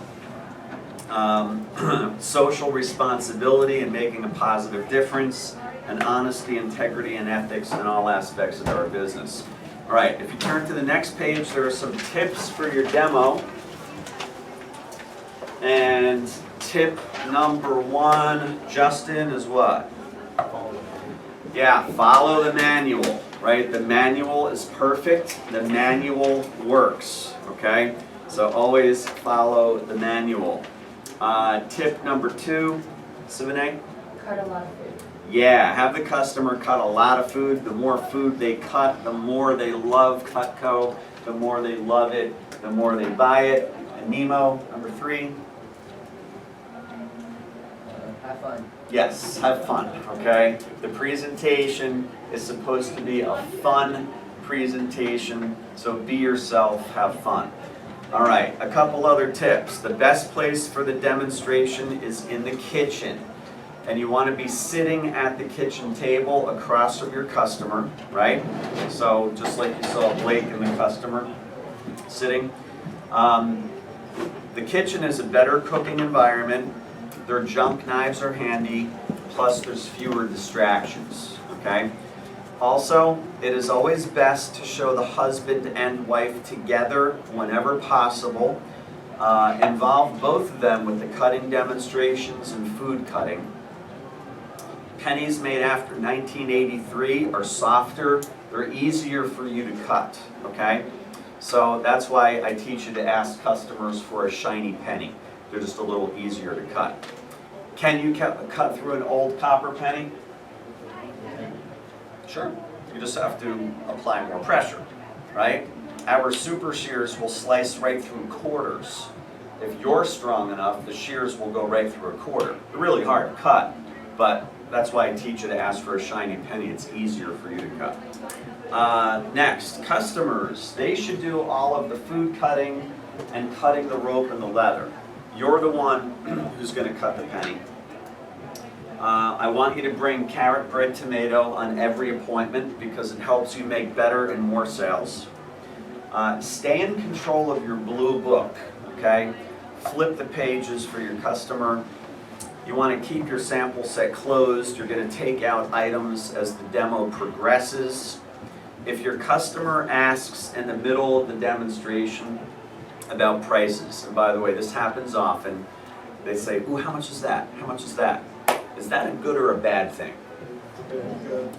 social responsibility and making a positive difference, and honesty, integrity, and ethics in all aspects of our business. All right, if you turn to the next page, there are some tips for your demo. And tip number 1, Justin, is what? Yeah, follow the manual, right? The manual is perfect. The manual works, okay? So always follow the manual. Tip number 2, Sivane? Cut a lot of food. Yeah, have the customer cut a lot of food. The more food they cut, the more they love Cutco, the more they love it, the more they buy it. And Nemo, number 3. Have fun. Yes, have fun, okay? The presentation is supposed to be a fun presentation, so be yourself, have fun. All right, a couple other tips. The best place for the demonstration is in the kitchen. And you want to be sitting at the kitchen table across from your customer, right? So just like you saw Blake and the customer sitting. The kitchen is a better cooking environment. Their junk knives are handy, plus there's fewer distractions, okay? Also, it is always best to show the husband and wife together whenever possible. Involve both of them with the cutting demonstrations and food cutting. Pennies made after 1983 are softer. They're easier for you to cut, okay? So that's why I teach you to ask customers for a shiny penny. They're just a little easier to cut. Can you cut through an old copper penny? Sure. You just have to apply more pressure, right? Our super shears will slice right through quarters. If you're strong enough, the shears will go right through a quarter. They're really hard to cut, but that's why I teach you to ask for a shiny penny. It's easier for you to cut. Next, customers. They should do all of the food cutting and cutting the rope and the leather. You're the one who's going to cut the penny. I want you to bring carrot, bread, tomato on every appointment because it helps you make better and more sales. Stay in control of your blue book, okay? Flip the pages for your customer. You want to keep your sample set closed. You're going to take out items as the demo progresses. If your customer asks in the middle of the demonstration about prices, and by the way, this happens often, they say, ooh, how much is that? How much is that? Is that a good or a bad thing?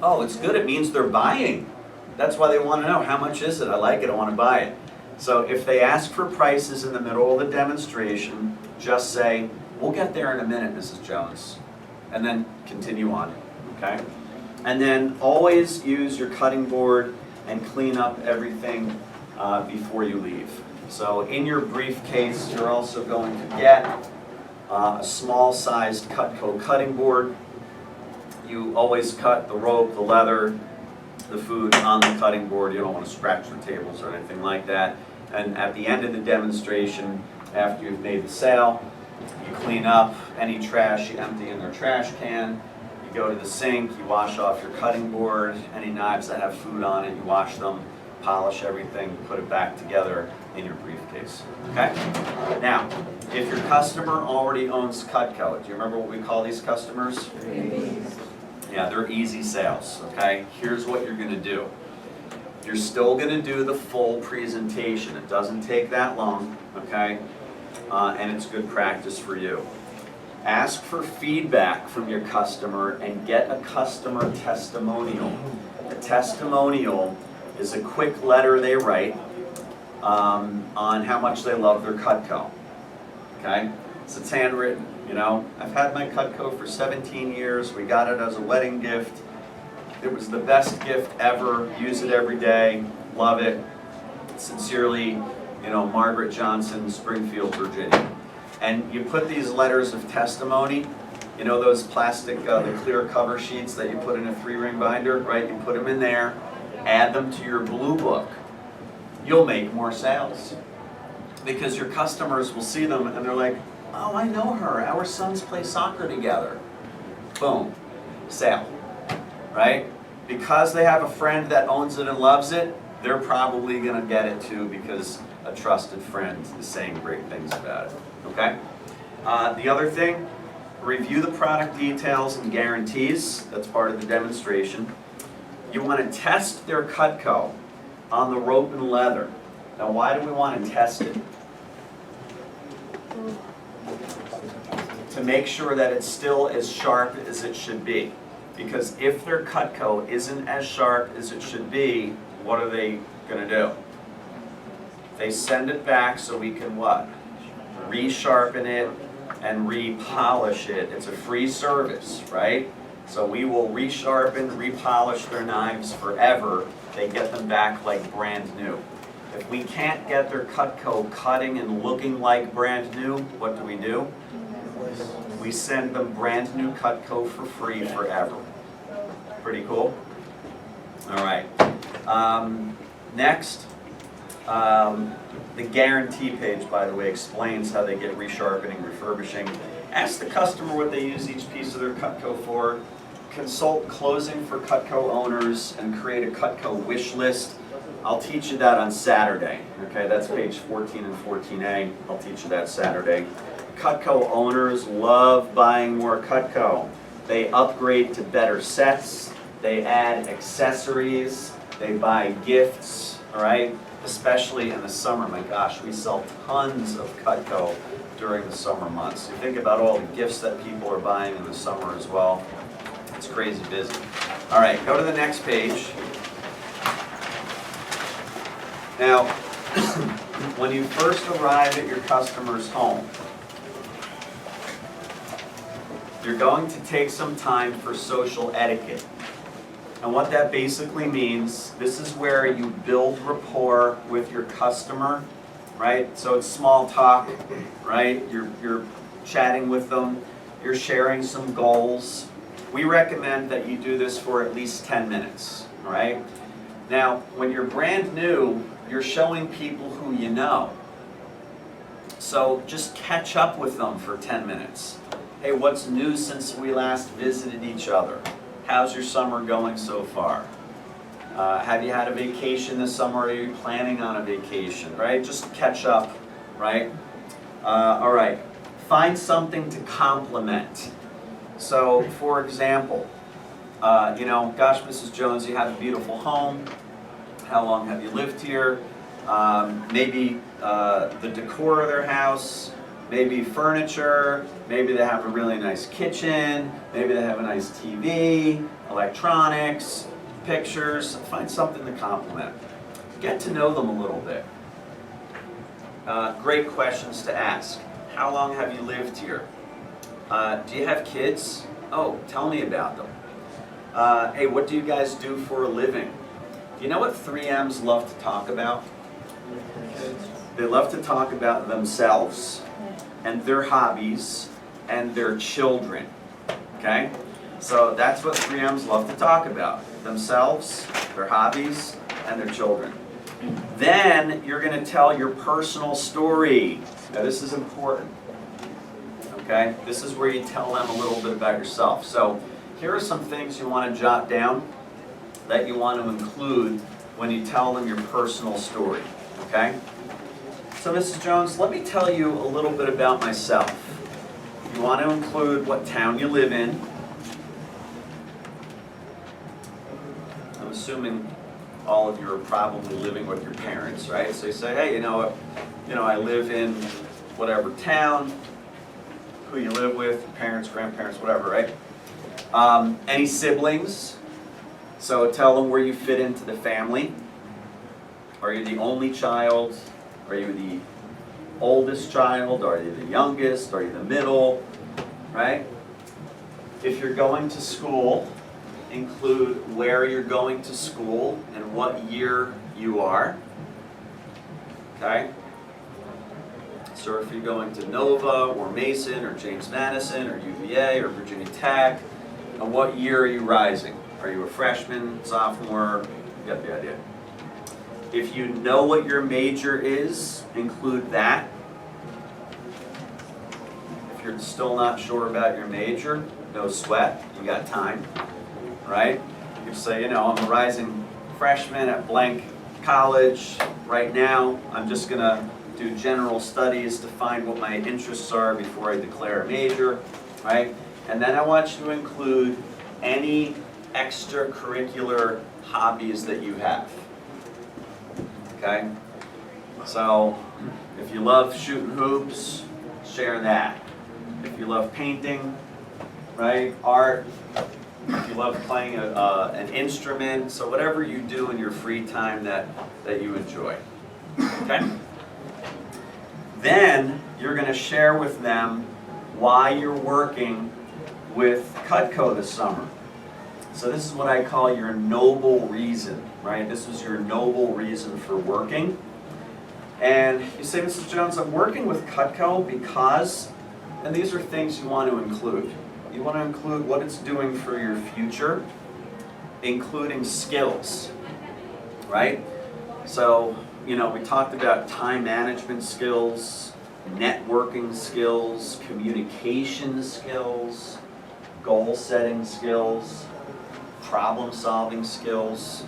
Oh, it's good. It means they're buying. That's why they want to know, how much is it? I like it. I want to buy it. So if they ask for prices in the middle of the demonstration, just say, we'll get there in a minute, Mrs. Jones, and then continue on, okay? And then always use your cutting board and clean up everything before you leave. So in your briefcase, you're also going to get a small-sized Cutco cutting board. You always cut the rope, the leather, the food on the cutting board. You don't want to scratch the tables or anything like that. And at the end of the demonstration, after you've made the sale, you clean up any trash, you empty in their trash can, you go to the sink, you wash off your cutting board, any knives that have food on it, you wash them, polish everything, put it back together in your briefcase, okay? Now, if your customer already owns Cutco, do you remember what we call these customers? Yeah, they're easy sales, okay? Here's what you're gonna do. You're still gonna do the full presentation. It doesn't take that long, okay? And it's good practice for you. Ask for feedback from your customer and get a customer testimonial. A testimonial is a quick letter they write on how much they love their Cutco, okay? So it's handwritten, you know. I've had my Cutco for 17 years. We got it as a wedding gift. It was the best gift ever. Use it every day. Love it. Sincerely, you know, Margaret Johnson, Springfield, Virginia. And you put these letters of testimony, you know those plastic, the clear cover sheets that you put in a 3-ring binder, right? You put them in there, add them to your blue book. You'll make more sales. Because your customers will see them and they're like, oh, I know her. Our sons play soccer together. Boom. Sale. Right? Because they have a friend that owns it and loves it, they're probably going to get it too because a trusted friend is saying great things about it. Okay? The other thing, review the product details and guarantees. That's part of the demonstration. You want to test their Cutco on the rope and leather. Now, why do we want to test it? To make sure that it's still as sharp as it should be. Because if their Cutco isn't as sharp as it should be, what are they going to do? They send it back so we can what? Resharpen it and repolish it. It's a free service, right? So we will resharpen, repolish their knives forever. They get them back like brand new. If we can't get their Cutco cutting and looking like brand new, what do? We send them brand new Cutco for free forever. Pretty cool? All right. Next, the guarantee page, by the way, explains how they get resharpening, refurbishing. Ask the customer what they use each piece of their Cutco for. Consult closing for Cutco owners and create a Cutco wish list. I'll teach you that on Saturday. Okay, that's page 14 and 14A. I'll teach you that Saturday. Cutco owners love buying more Cutco. They upgrade to better sets. They add accessories. They buy gifts, all right? Especially in the summer. My gosh, we sell tons of Cutco during the summer months. You think about all the gifts that people are buying in the summer as well. It's crazy busy. All right, go to the next page. Now, when you first arrive at your customer's home, you're going to take some time for social etiquette. And what that basically means, this is where you build rapport with your customer, right? So it's small talk, right? You're chatting with them, you're sharing some goals. We recommend that you do this for at least 10 minutes, all right? Now, when you're brand new, you're showing people who you know. So just catch up with them for 10 minutes. Hey, what's new since we last visited each other? How's your summer going so far? Have you had a vacation this summer? Are you planning on a vacation, right? Just catch up, right? All right, find something to compliment. So, for example, you know, gosh, Mrs. Jones, you have a beautiful home. How long have you lived here? Maybe the decor of their house, maybe furniture, maybe they have a really nice kitchen, maybe they have a nice TV, electronics, pictures. Find something to compliment. Get to know them a little bit. Great questions to ask. How long have you lived here? Do you have kids? Oh, tell me about them. Hey, what do you guys do for a living? Do you know what 3Ms love to talk about? They love to talk about themselves and their hobbies and their children. Okay? So that's what 3Ms love to talk about. themselves, their hobbies, and their children. Then you're going to tell your personal story. Now this is important. Okay? This is where you tell them a little bit about yourself. So here are some things you want to jot down that you want to include when you tell them your personal story. Okay? So Mrs. Jones, let me tell you a little bit about myself. You want to include what town you live in. I'm assuming all of you are probably living with your parents, right? So you say, hey, I live in whatever town, who you live with, your parents, grandparents, whatever, right? Any siblings? So tell them where you fit into the family. Are you the only child? Are you the oldest child? Are you the youngest? Are you the middle? Right? If you're going to school, include where you're going to school and what year you are. Okay? So if you're going to Nova or Mason or James Madison or UVA or Virginia Tech, and what year are you rising? Are you a freshman, sophomore? You get the idea. If you know what your major is, include that. If you're still not sure about your major, no sweat, you got time, right? You can say, I'm a rising freshman at blank college. Right now, I'm just gonna do general studies to find what my interests are before I declare a major, right? And then I want you to include any extracurricular hobbies that you have. Okay? So, if you love shooting hoops, share that. If you love painting, right, art, if you love playing an instrument, so whatever you do in your free time that you enjoy. Okay? Then, you're going to share with them why you're working with Cutco this summer. So this is what I call your noble reason, right? This is your noble reason for working. And you say, Mrs. Jones, I'm working with Cutco because, and these are things you want to include. You want to include what it's doing for your future, including skills, right? So, we talked about time management skills, networking skills, communication skills, goal setting skills, problem solving skills.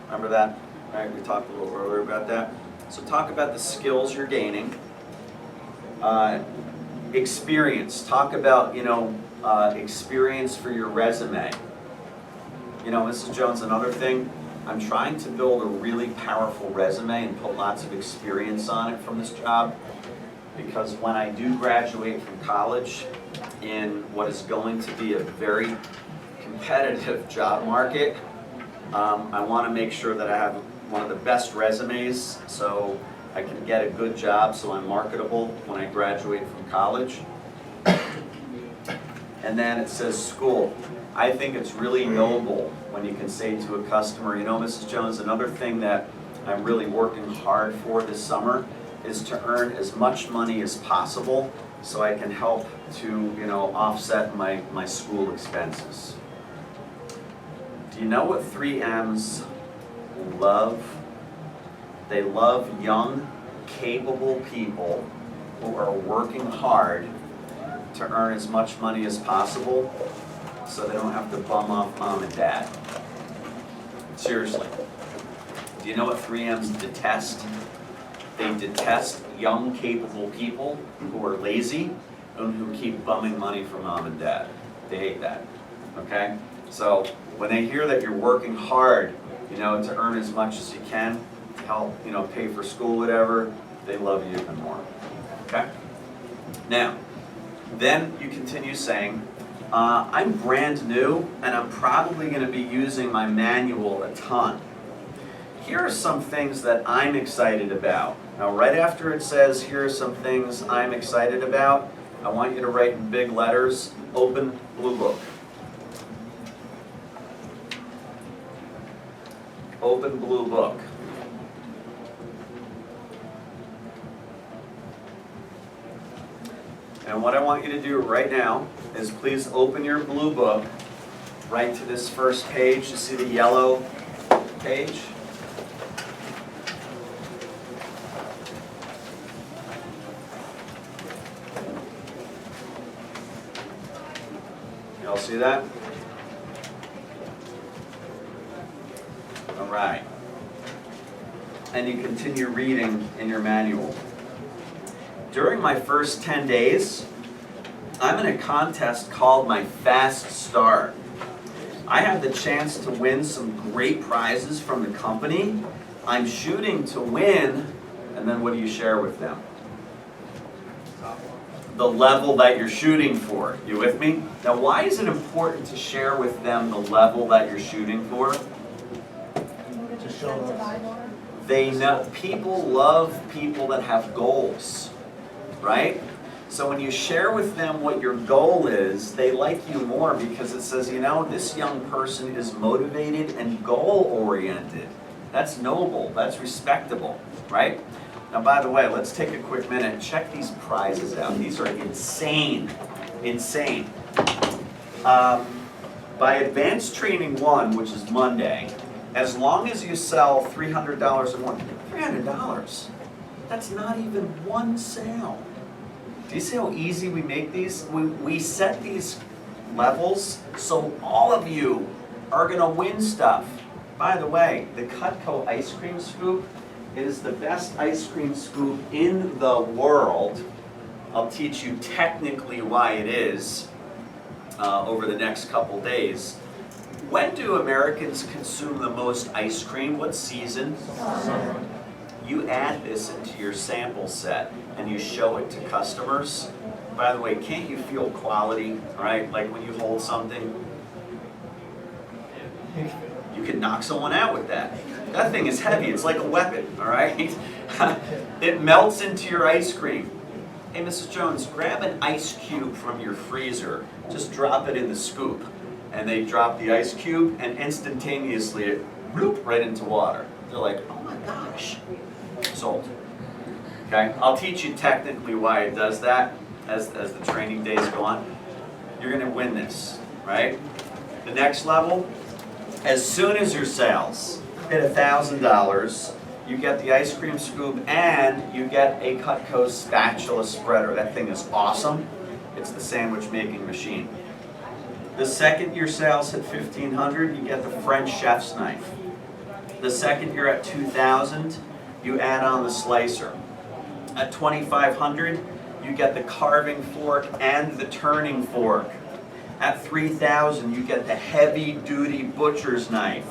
Remember that? Right? We talked a little earlier about that. So talk about the skills you're gaining. Experience. Talk about, experience for your resume. Mrs. Jones, another thing, I'm trying to build a really powerful resume and put lots of experience on it from this job, because when I do graduate from college in what is going to be a very competitive job market, I want to make sure that I have one of the best resumes so I can get a good job, so I'm marketable when I graduate from college. And then it says school. I think it's really noble when you can say to a customer, Mrs. Jones, another thing that I'm really working hard for this summer is to earn as much money as possible so I can help to, offset my school expenses. Do you know what 3Ms love? They love young, capable people who are working hard to earn as much money as possible so they don't have to bum off mom and dad. Seriously. Do you know what 3Ms detest? They detest young, capable people who are lazy and who keep bumming money from mom and dad. They hate that. Okay? So when they hear that you're working hard, to earn as much as you can to help, pay for school, whatever, they love you even more. Okay? Now, then you continue saying, I'm brand new and I'm probably going to be using my manual a ton. Here are some things that I'm excited about. Now, right after it says, here are some things I'm excited about, I want you to write in big letters, open blue book. Open blue book. And what I want you to do right now is please open your blue book right to this first page. You see the yellow page? Y'all see that? All right. And you continue reading in your manual. During my first 10 days, I'm in a contest called my Fast Start. I have the chance to win some great prizes from the company. I'm shooting to win, and then what do you share with them? The level that you're shooting for. You with me? Now, why is it important to share with them the level that you're shooting for? To show us. They know, people love people that have goals, right? So when you share with them what your goal is, they like you more because it says, you know, this young person is motivated and goal-oriented. That's noble, that's respectable, right? Now, by the way, let's take a quick minute and check these prizes out. These are insane, insane. By Advanced Training 1, which is Monday, as long as you sell $300 or more, $300, that's not even one sale. Do you see how easy we make these? We set these levels so all of you are going to win stuff. By the way, the Cutco ice cream scoop is the best ice cream scoop in the world. I'll teach you technically why it is over the next couple days. When do Americans consume the most ice cream? What season? Summer. You add this into your sample set and you show it to customers. By the way, can't you feel quality, right? Like when you hold something, you can knock someone out with that. That thing is heavy, it's like a weapon, all right? It melts into your ice cream. Hey, Mrs. Jones, grab an ice cube from your freezer. Just drop it in the scoop. And they drop the ice cube and instantaneously it bloop right into water. They're like, oh my gosh. Sold. Okay, I'll teach you technically why it does that as the training days go on. You're going to win this, right? The next level, as soon as your sales hit $1,000, you get the ice cream scoop and you get a Cutco spatula spreader. That thing is awesome. It's the sandwich making machine. The second your sales hit $1,500, you get the French chef's knife. The second you're at $2,000, you add on the slicer. At $2,500, you get the carving fork and the turning fork. At $3,000, you get the heavy-duty butcher's knife.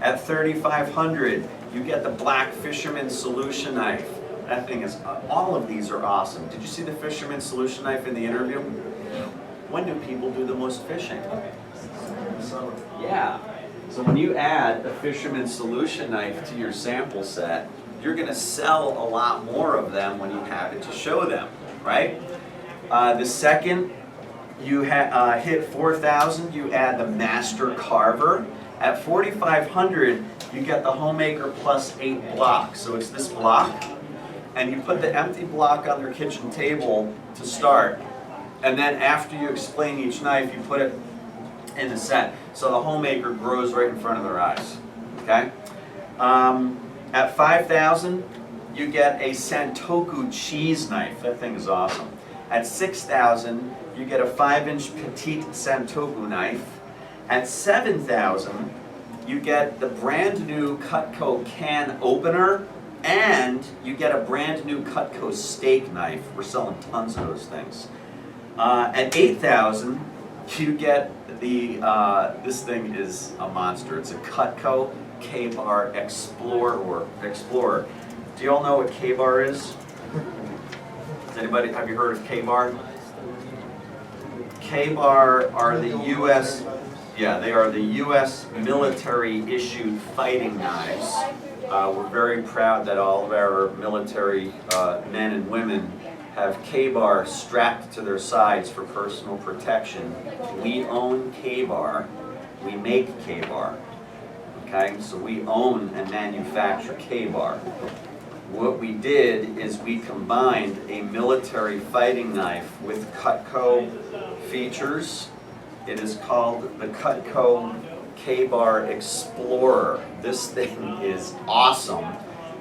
At $3,500, you get the black fisherman solution knife. That thing is, all of these are awesome. Did you see the fisherman solution knife in the interview? When do people do the most fishing? Summer. Yeah. So when you add a fisherman solution knife to your sample set, you're going to sell a lot more of them when you have it to show them, right? The second you hit 4,000, you add the master carver. At 4,500, you get the homemaker plus 8 blocks. So it's this block, and you put the empty block on their kitchen table to start. And then after you explain each knife, you put it in the set. So the homemaker grows right in front of their eyes, okay? At 5,000, you get a Santoku cheese knife. That thing is awesome. At 6,000, you get a 5-inch petite Santoku knife. At 7,000, you get the brand new Cutco can opener, and you get a brand new Cutco steak knife. We're selling tons of those things. At 8,000, you get the, this thing is a monster. It's a Cutco K-Bar Explorer. Do you all know what K-Bar is? Does anybody, have you heard of K-Bar? K-Bar are the U.S., yeah, they are the U.S. military-issued fighting knives. We're very proud that all of our military men and women have K-Bar strapped to their sides for personal protection. We own K-Bar. We make K-Bar. Okay, so we own and manufacture K-Bar. What we did is we combined a military fighting knife with Cutco features It is called the Cutco K-Bar Explorer. This thing is awesome.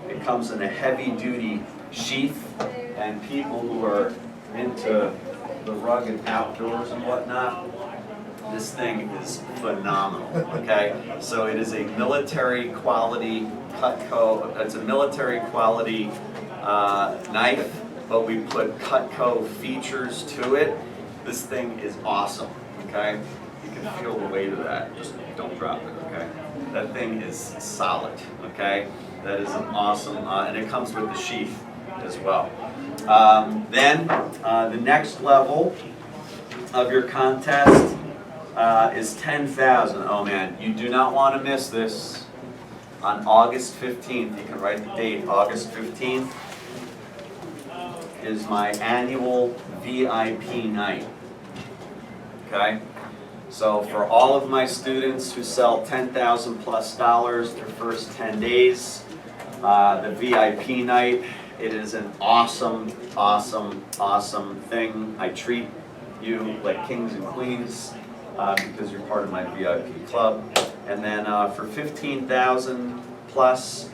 It comes in a heavy-duty sheath, and people who are into the rugged outdoors and whatnot, this thing is phenomenal, okay? So it is a military quality Cutco, it's a military quality knife, but we put Cutco features to it. This thing is awesome, okay? You can feel the weight of that, just don't drop it, okay? That thing is solid, okay? That is an awesome, and it comes with the sheath as well. Then the next level of your contest is 10,000. Oh man, you do not want to miss this. On August 15th, you can write the date, August 15th is my annual VIP night. Okay? So for all of my students who sell $10,000 plus their first 10 days, the VIP night, it is an awesome, awesome, awesome thing. I treat you like kings and queens because you're part of my VIP club. And then for 15,000 plus,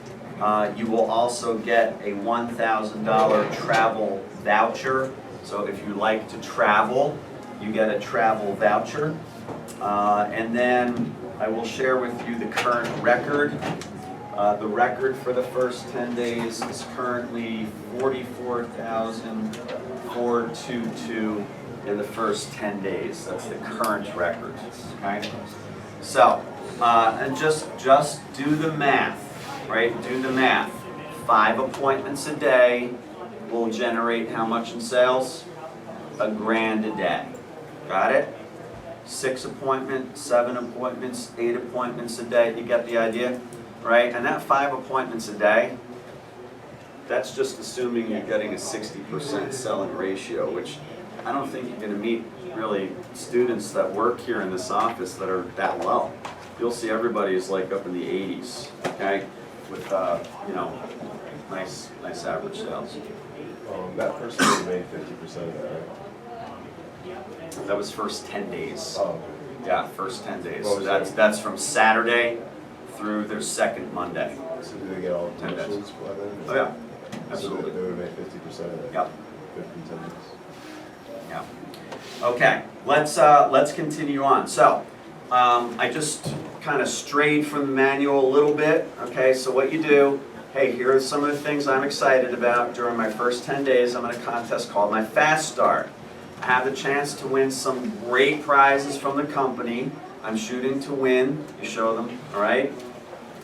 you will also get a $1,000 travel voucher. So if you like to travel, you get a travel voucher. And then I will share with you the current record. The record for the first 10 days is currently 44,422 in the first 10 days. That's the current record, okay? So, and just do the math, right? Do the math. 5 appointments a day will generate how much in sales? $1,000 a day. Got it? 6 appointments, 7 appointments, 8 appointments a day. You get the idea? Right? And that 5 appointments a day, that's just assuming you're getting a 60% selling ratio, which I don't think you're going to meet really students that work here in this office that are that low. You'll see everybody is like up in the 80s, okay, with you know, nice average sales. That person made 50% of that, right? That was first 10 days. Oh. Yeah, first 10 days. So that's from Saturday through their second Monday. So do they get all 10 days? commissions by then? Oh yeah, absolutely. So they would make 50% of that? Yep. 50 days. Yeah. Okay, let's continue on. So, I just kind of strayed from the manual a little bit. Okay, so what you do, hey, here are some of the things I'm excited about during my first 10 days. I'm in a contest called my Fast Start. I have the chance to win some great prizes from the company. I'm shooting to win. You show them, all right?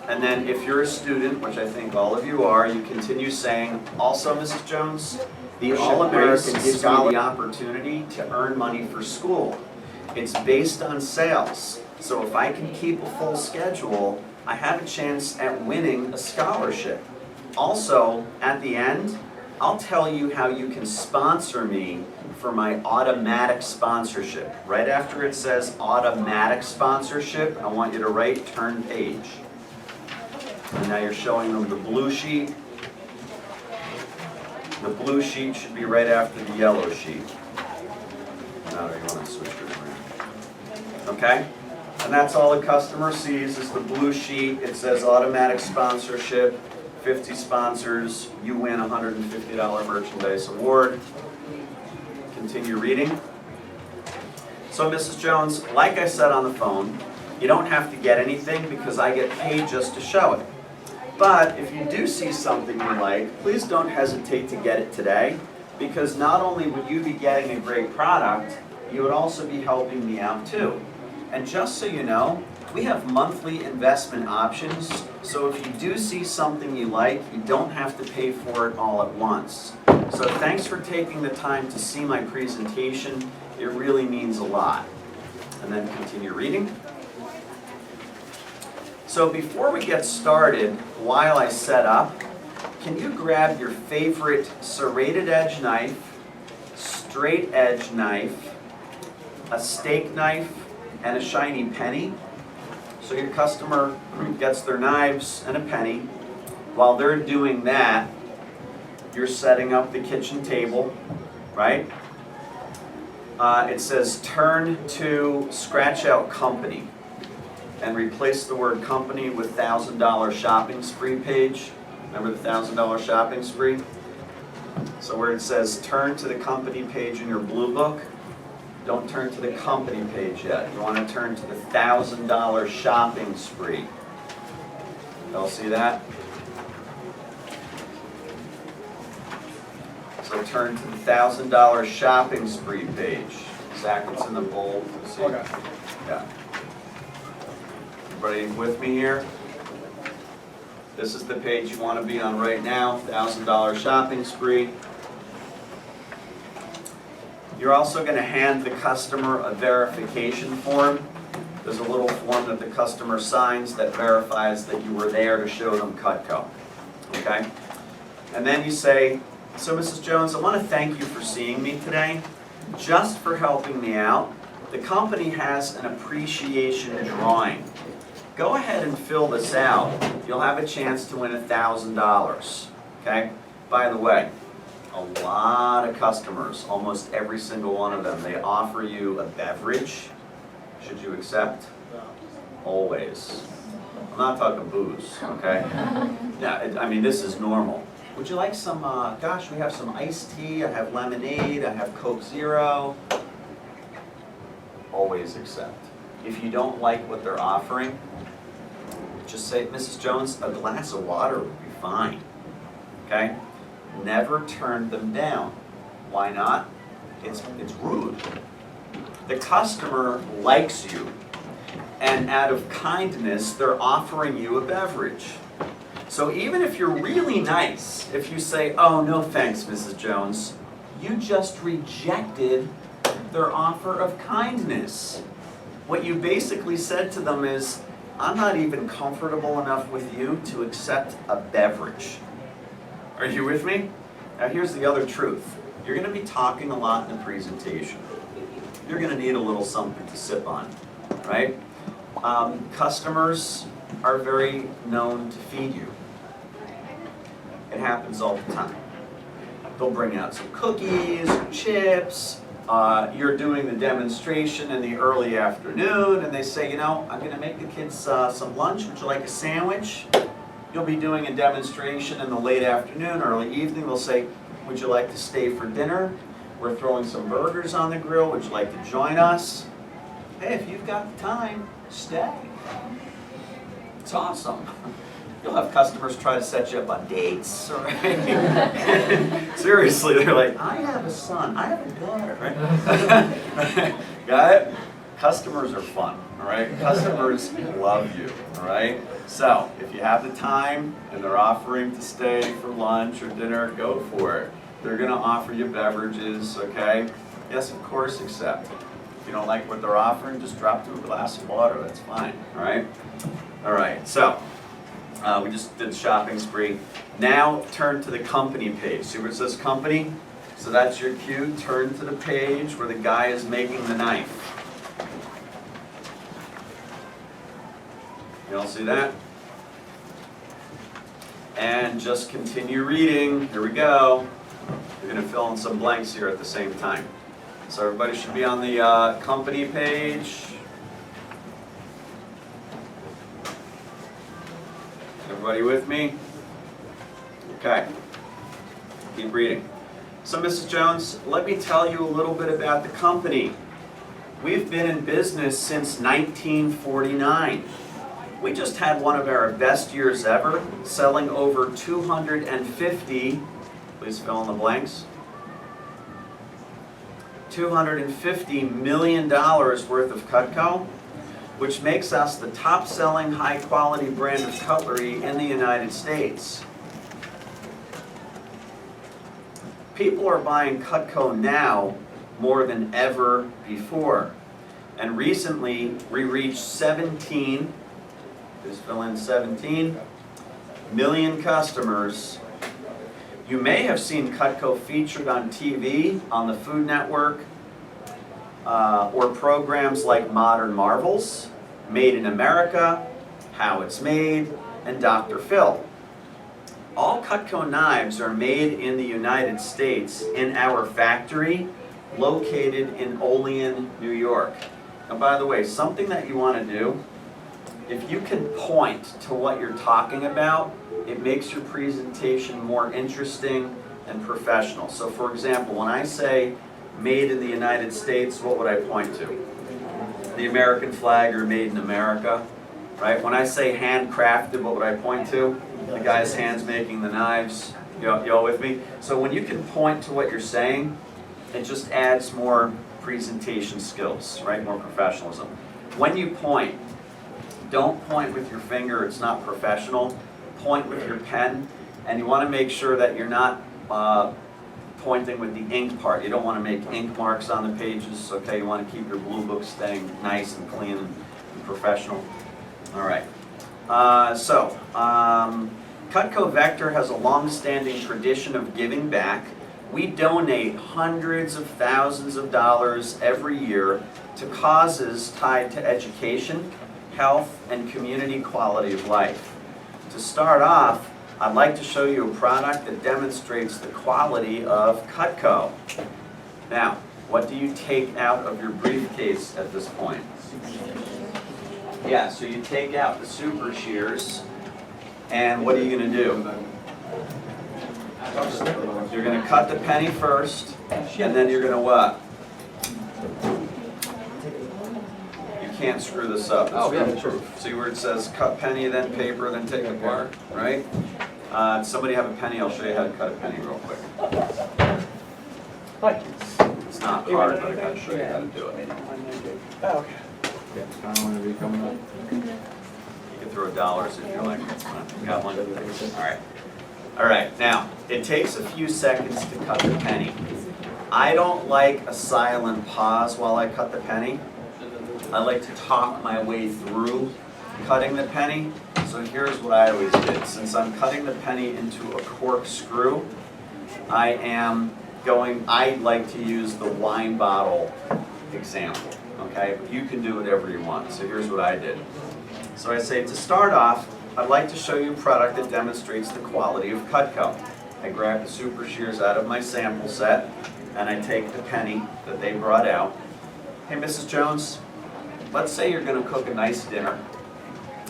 And then if you're a student, which I think all of you are, you continue saying, also, Mrs. Jones, the All-American gives me the opportunity to earn money for school. It's based on sales. So if I can keep a full schedule, I have a chance at winning a scholarship. Also, at the end, I'll tell you how you can sponsor me for my automatic sponsorship. Right after it says automatic sponsorship, I want you to write turn page. And now you're showing them the blue sheet. The blue sheet should be right after the yellow sheet. Now you want to switch it around. Okay? And that's all the customer sees is the blue sheet. It says automatic sponsorship, 50 sponsors, you win a $150 merchandise award. Continue reading. So Mrs. Jones, like I said on the phone, you don't have to get anything because I get paid just to show it. But if you do see something you like, please don't hesitate to get it today, because not only would you be getting a great product, you would also be helping me out too. And just so you know, we have monthly investment options, so if you do see something you like, you don't have to pay for it all at once. So thanks for taking the time to see my presentation. It really means a lot. And then continue reading. So before we get started, while I set up, can you grab your favorite serrated edge knife, straight edge knife, a steak knife, and a shiny penny? So your customer gets their knives and a penny. While they're doing that, you're setting up the kitchen table, right? it says turn to scratch out company and replace the word company with $1,000 shopping spree page. Remember the $1,000 shopping spree? So where it says turn to the company page in your blue book, don't turn to the company page yet. You want to turn to the $1,000 shopping spree. Y'all see that? So turn to the $1,000 shopping spree page. Zach, it's in the bold. See? Yeah. Everybody with me here? This is the page you want to be on right now, $1,000 shopping spree. You're also going to hand the customer a verification form. There's a little form that the customer signs that verifies that you were there to show them Cutco. Okay? And then you say, so Mrs. Jones, I want to thank you for seeing me today. Just for helping me out, the company has an appreciation drawing. Go ahead and fill this out. You'll have a chance to win $1,000. Okay? By the way, a lot of customers, almost every single one of them, they offer you a beverage. Should you accept? Always. I'm not talking booze, okay? Yeah, I mean, this is normal. Would you like some, gosh, we have some iced tea, I have lemonade, I have Coke Zero. Always accept. If you don't like what they're offering, just say, Mrs. Jones, a glass of water would be fine, okay? Never turn them down. Why not? It's rude. The customer likes you, and out of kindness, they're offering you a beverage. So even if you're really nice, if you say, oh, no thanks, Mrs. Jones, you just rejected their offer of kindness. What you basically said to them is, I'm not even comfortable enough with you to accept a beverage. Are you with me? Now here's the other truth. You're going to be talking a lot in the presentation. You're going to need a little something to sip on, right? Customers are very known to feed you. It happens all the time. They'll bring out some cookies, or chips. You're doing the demonstration in the early afternoon, and they say, you know, I'm going to make the kids some lunch. Would you like a sandwich? You'll be doing a demonstration in the late afternoon, early evening. They'll say, would you like to stay for dinner? We're throwing some burgers on the grill. Would you like to join us? Hey, if you've got the time, stay. It's awesome. You'll have customers try to set you up on dates. Right? Seriously, they're like, I have a son, I have a daughter. Right? Got it? Customers are fun, all right? Customers love you, all right? So, if you have the time and they're offering to stay for lunch or dinner, go for it. They're going to offer you beverages, okay? Yes, of course, accept. If you don't like what they're offering, just drop to a glass of water. That's fine, all right? All right, so we just did the shopping spree. Now turn to the company page. See where it says company? So that's your cue. Turn to the page where the guy is making the knife. You all see that? And just continue reading. Here we go. You're going to fill in some blanks here at the same time. So everybody should be on the company page. Everybody with me? Okay. Keep reading. So Mrs. Jones, let me tell you a little bit about the company. We've been in business since 1949. We just had one of our best years ever, selling over 250, please fill in the blanks, $250 million worth of Cutco, which makes us the top-selling high-quality brand of cutlery in the United States. People are buying Cutco now more than ever before. And recently, we reached 17, just fill in 17, million customers. You may have seen Cutco featured on TV, on the Food Network, or programs like Modern Marvels, Made in America, How It's Made, and Dr. Phil. All Cutco knives are made in the United States in our factory located in Olean, New York. And by the way, something that you want to do, if you can point to what you're talking about, it makes your presentation more interesting and professional. So for example, when I say made in the United States, what would I point to? The American flag or made in America, right? When I say handcrafted, what would I point to? The guy's hands making the knives. You all with me? So when you can point to what you're saying, it just adds more presentation skills, right? More professionalism. When you point, don't point with your finger, it's not professional. Point with your pen, and you want to make sure that you're not pointing with the ink part. You don't want to make ink marks on the pages, okay? You want to keep your blue book staying nice and clean and professional. All right. Cutco Vector has a long-standing tradition of giving back. We donate hundreds of thousands of dollars every year to causes tied to education, health, and community quality of life. To start off, I'd like to show you a product that demonstrates the quality of Cutco. Now, what do you take out of your briefcase at this point? Yeah, so you take out the super shears, and what are you going to do? You're going to cut the penny first, and then you're going to what? Can't screw this up. It's proof. See where it says cut penny, then paper, then take apart, right? Somebody have a penny, I'll show you how to cut a penny real quick. It's not hard, but I gotta show you how to do it. Okay. You can throw dollars if you like. Got one? All right, now, it takes a few seconds to cut the penny. I don't like a silent pause while I cut the penny. I like to talk my way through cutting the penny. So here's what I always did. Since I'm cutting the penny into a corkscrew, I like to use the wine bottle example, okay? But you can do whatever you want. So here's what I did. So I say, to start off, I'd like to show you a product that demonstrates the quality of Cutco. I grab the super shears out of my sample set, and I take the penny that they brought out. Hey, Mrs. Jones, let's say you're going to cook a nice dinner,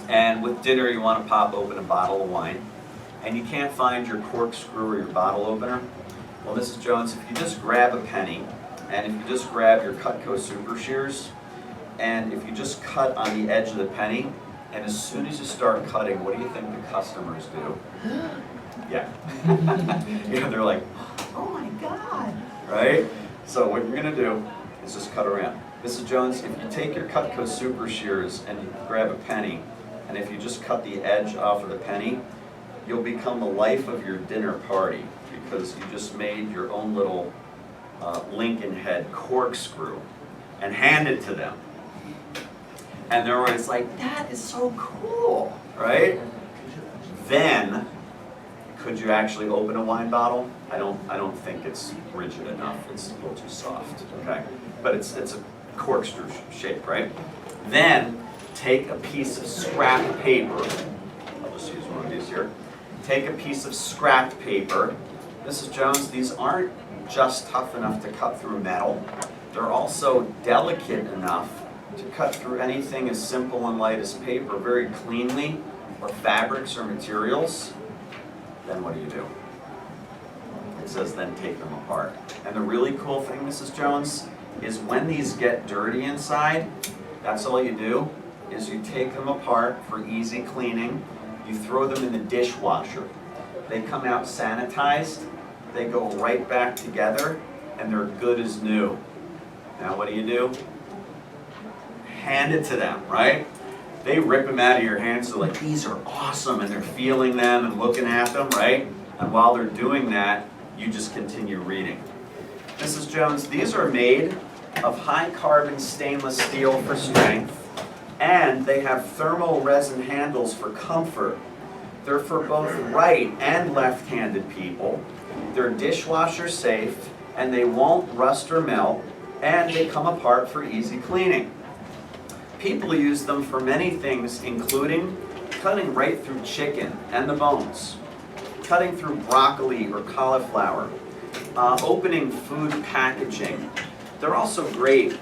and with dinner you want to pop open a bottle of wine, and you can't find your corkscrew or your bottle opener. Well, Mrs. Jones, if you just grab a penny, and if you just grab your Cutco super shears, and if you just cut on the edge of the penny, and as soon as you start cutting, what do you think the customers do? Yeah. They're like, oh my God, right? So what you're going to do is just cut around. Mrs. Jones, if you take your Cutco super shears and you grab a penny, and if you just cut the edge off of the penny, you'll become the life of your dinner party because you just made your own little Lincoln head corkscrew and hand it to them. And they're always like, that is so cool, right? Then, could you actually open a wine bottle? I don't think it's rigid enough. It's a little too soft, okay? But it's a corkscrew shape, right? Then, take a piece of scrap paper. I'll just use one of these here. Take a piece of scrap paper. Mrs. Jones, these aren't just tough enough to cut through metal. They're also delicate enough to cut through anything as simple and light as paper very cleanly, or fabrics or materials. Then what do? It says then take them apart. And the really cool thing, Mrs. Jones, is when these get dirty inside, that's all you do, is you take them apart for easy cleaning. You throw them in the dishwasher. They come out sanitized, they go right back together, and they're good as new. Now what do? Hand it to them, right? They rip them out of your hands, so like, these are awesome, and they're feeling them and looking at them, right? And while they're doing that, you just continue reading. Mrs. Jones, these are made of high carbon stainless steel for strength, and they have thermal resin handles for comfort. They're for both right and left-handed people. They're dishwasher safe, and they won't rust or melt, and they come apart for easy cleaning. People use them for many things, including cutting right through chicken and the bones, cutting through broccoli or cauliflower, opening food packaging, They're also great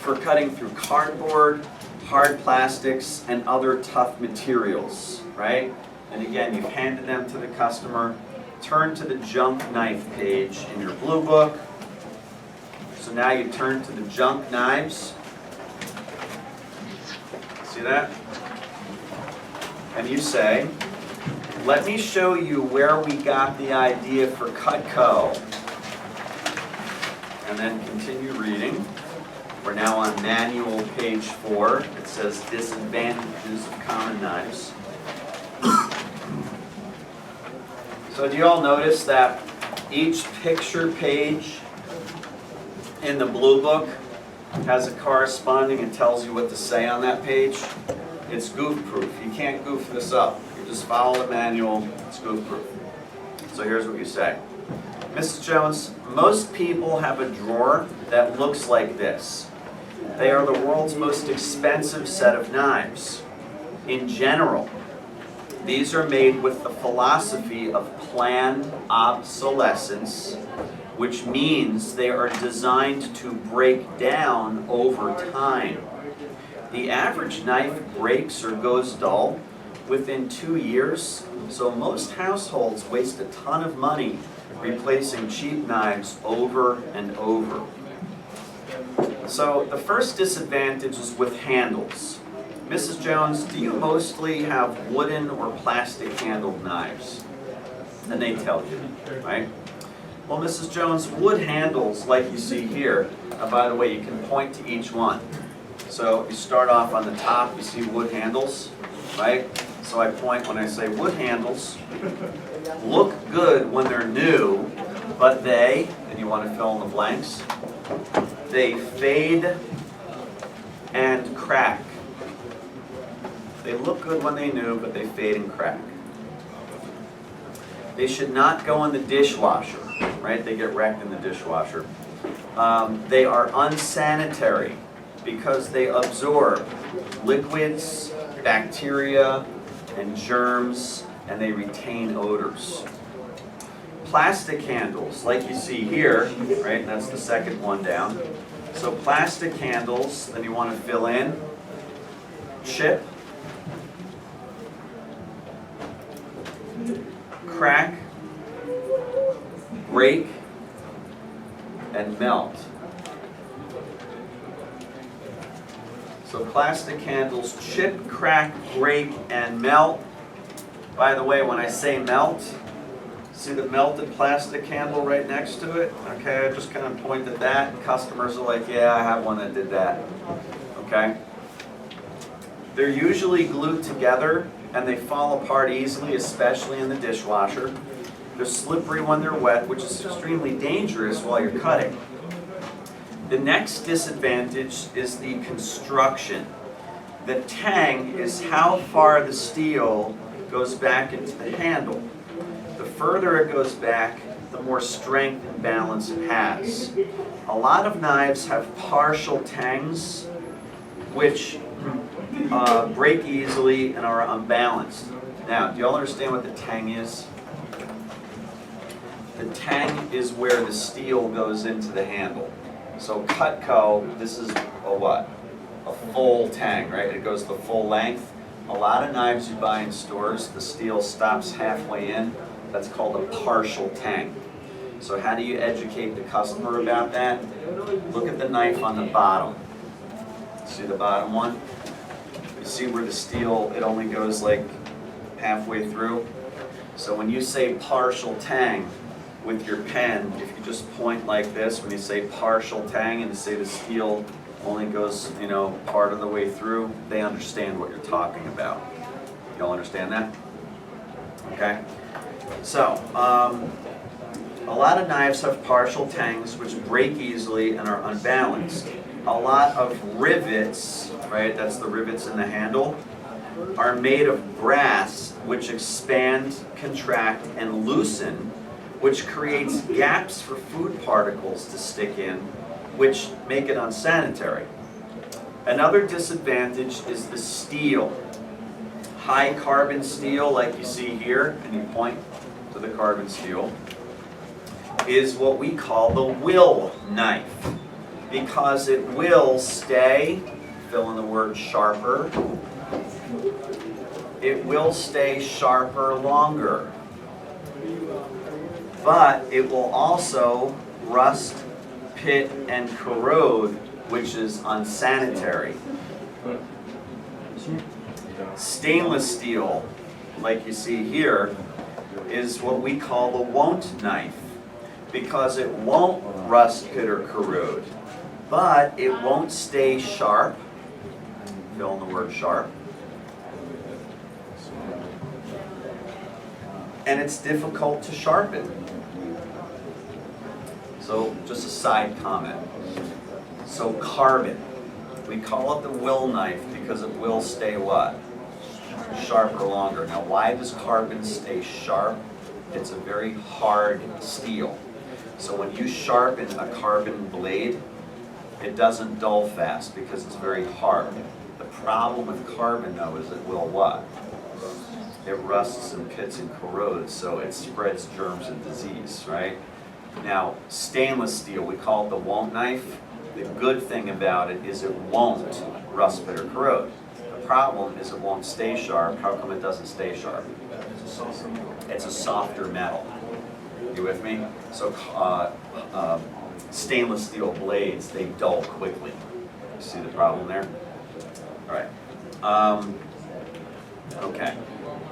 for cutting through cardboard, hard plastics, and other tough materials, right? And again, you've handed them to the customer. Turn to the junk knife page in your blue book. So now you turn to the junk knives. See that? And you say, let me show you where we got the idea for Cutco. And then continue reading. We're now on manual page 4. It says disadvantages of common knives. So do you all notice that each picture page in the blue book has a corresponding and tells you what to say on that page? It's goof proof. You can't goof this up. You just follow the manual, it's goof proof. So here's what you say. Mrs. Jones, most people have a drawer that looks like this. They are the world's most expensive set of knives. In general, these are made with the philosophy of planned obsolescence, which means they are designed to break down over time. The average knife breaks or goes dull within 2 years, so most households waste a ton of money replacing cheap knives over and over. So the first disadvantage is with handles. Mrs. Jones, do you mostly have wooden or plastic handled knives? And they tell you, right? Well, Mrs. Jones, wood handles like you see here, by the way, you can point to each one. So you start off on the top, you see wood handles, right? So I point when I say wood handles, look good when they're new, but they, and you want to fill in the blanks, they fade and crack. They look good when they're new, but they fade and crack. They should not go in the dishwasher, right? They get wrecked in the dishwasher. They are unsanitary because they absorb liquids, bacteria, and germs, and they retain odors. Plastic handles, like you see here, right? That's the second one down. So plastic handles, then you want to fill in, chip, crack, break, and melt. So plastic handles chip, crack, break, and melt. By the way, when I say melt, see the melted plastic handle right next to it? Okay, I just kind of point at that, and customers are like, yeah, I have one that did that. Okay? They're usually glued together, and they fall apart easily, especially in the dishwasher. They're slippery when they're wet, which is extremely dangerous while you're cutting. The next disadvantage is the construction. The tang is how far the steel goes back into the handle. The further it goes back, the more strength and balance it has. A lot of knives have partial tangs, which break easily and are unbalanced. Now, do you all understand what the tang is? The tang is where the steel goes into the handle. So Cutco, this is a what? A full tang, right? It goes the full length. A lot of knives you buy in stores, the steel stops halfway in. That's called a partial tang. So how do you educate the customer about that? Look at the knife on the bottom. See the bottom one? You see where the steel, it only goes like halfway through? So when you say partial tang with your pen, if you just point like this, when you say partial tang and you say the steel only goes, you know, part of the way through, they understand what you're talking about. You all understand that? Okay? So, a lot of knives have partial tangs which break easily and are unbalanced. A lot of rivets, right, that's the rivets in the handle, are made of brass which expand, contract, and loosen, which creates gaps for food particles to stick in, which make it unsanitary. Another disadvantage is the steel. High carbon steel, like you see here, and you point to the carbon steel, is what we call the will knife. because it will stay, fill in the word sharper, it will stay sharper longer. But it will also rust, pit, and corrode, which is unsanitary. Stainless steel, like you see here, is what we call the won't knife, because it won't rust, pit, or corrode, but it won't stay sharp, fill in the word sharp, and it's difficult to sharpen. So just a side comment. So carbon, we call it the will knife because it will stay what? Sharper longer. Now why does carbon stay sharp? It's a very hard steel. So when you sharpen a carbon blade, it doesn't dull fast because it's very hard. The problem with carbon though is it will what? It rusts and pits and corrodes, so it spreads germs and disease, right? Now, stainless steel, we call it the won't knife. The good thing about it is it won't rust, pit, or corrode. The problem is it won't stay sharp. How come it doesn't stay sharp? It's a softer metal. You with me? So stainless steel blades, they dull quickly. You see the problem there? All right. Okay.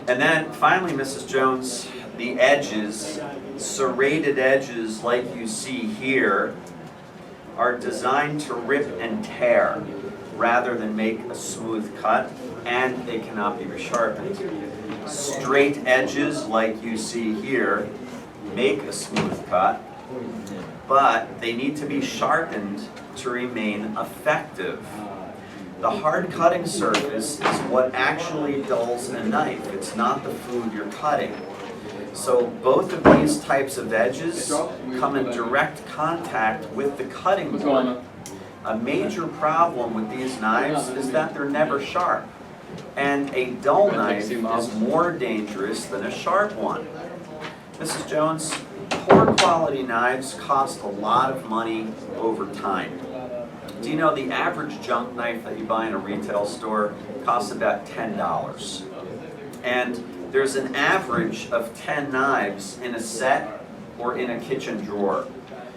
And then finally, Mrs. Jones, the edges, serrated edges like you see here, are designed to rip and tear rather than make a smooth cut, and they cannot be resharpened. Straight edges like you see here make a smooth cut, but they need to be sharpened to remain effective. The hard cutting surface is what actually dulls a knife. It's not the food you're cutting. So both of these types of edges come in direct contact with the cutting board. A major problem with these knives is that they're never sharp. And a dull knife is more dangerous than a sharp one. Mrs. Jones, poor quality knives cost a lot of money over time. Do you know the average junk knife that you buy in a retail store costs about $10? And there's an average of 10 knives in a set or in a kitchen drawer.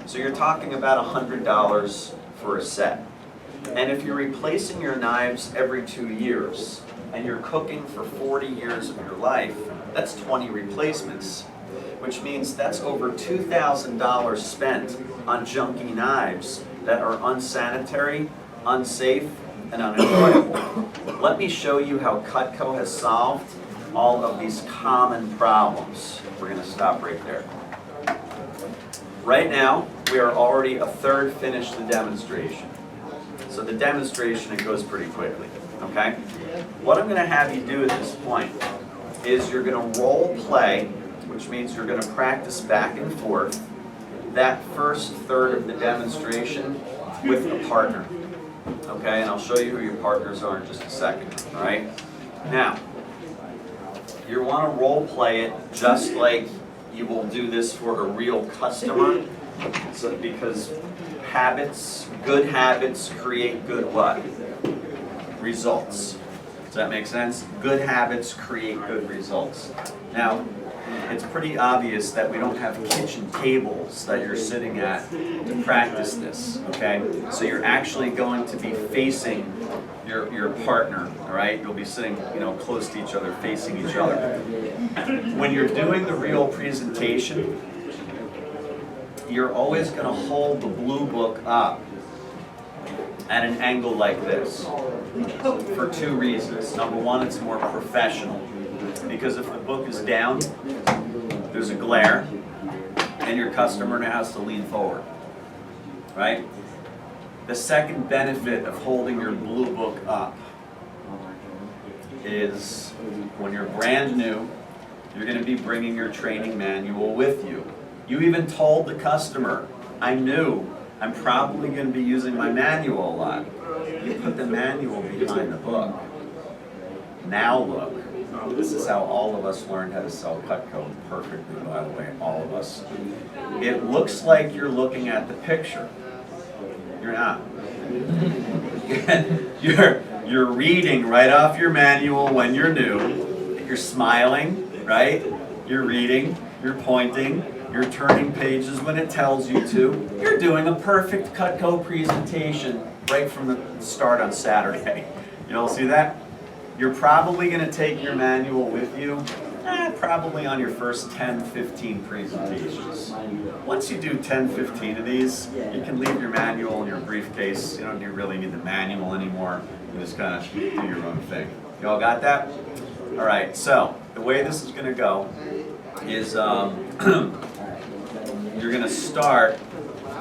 So you're talking about $100 for a set. And if you're replacing your knives every 2 years, and you're cooking for 40 years of your life, that's 20 replacements, which means that's over $2,000 spent on junky knives that are unsanitary, unsafe, and unenjoyable. Let me show you how Cutco has solved all of these common problems. We're going to stop right there. Right now, we are already a third finished the demonstration. So the demonstration, it goes pretty quickly, okay? What I'm going to have you do at this point is you're going to role play, which means you're going to practice back and forth that first third of the demonstration with a partner, okay? And I'll show you who your partners are in just a second, all right? Now, you want to role play it just like you will do this for a real customer, so because habits, good habits create good what? Results. Does that make sense? Good habits create good results. Now, it's pretty obvious that we don't have kitchen tables that you're sitting at to practice this, okay? So you're actually going to be facing your partner, all right? You'll be sitting, close to each other, facing each other. When you're doing the real presentation, you're always going to hold the blue book up at an angle like this for two reasons. Number one, it's more professional, because if the book is down, there's a glare, and your customer now has to lean forward, right? The second benefit of holding your blue book up is when you're brand new, you're going to be bringing your training manual with you. You even told the customer, I'm probably going to be using my manual a lot. You put the manual behind the book. Now look. This is how all of us learned how to sell Cutco perfectly, by the way, all of us. It looks like you're looking at the picture. You're on? You're reading right off your manual when you're new. You're smiling, right? You're reading, you're pointing, you're turning pages when it tells you to. You're doing a perfect Cutco presentation right from the start on Saturday. You all see that? You're probably going to take your manual with you, probably on your first 10, 15 presentations. Once you do 10, 15 of these, you can leave your manual in your briefcase. You don't really need the manual anymore. You just kind of do your own thing. You all got that? All right, so the way this is going to go is you're going to start.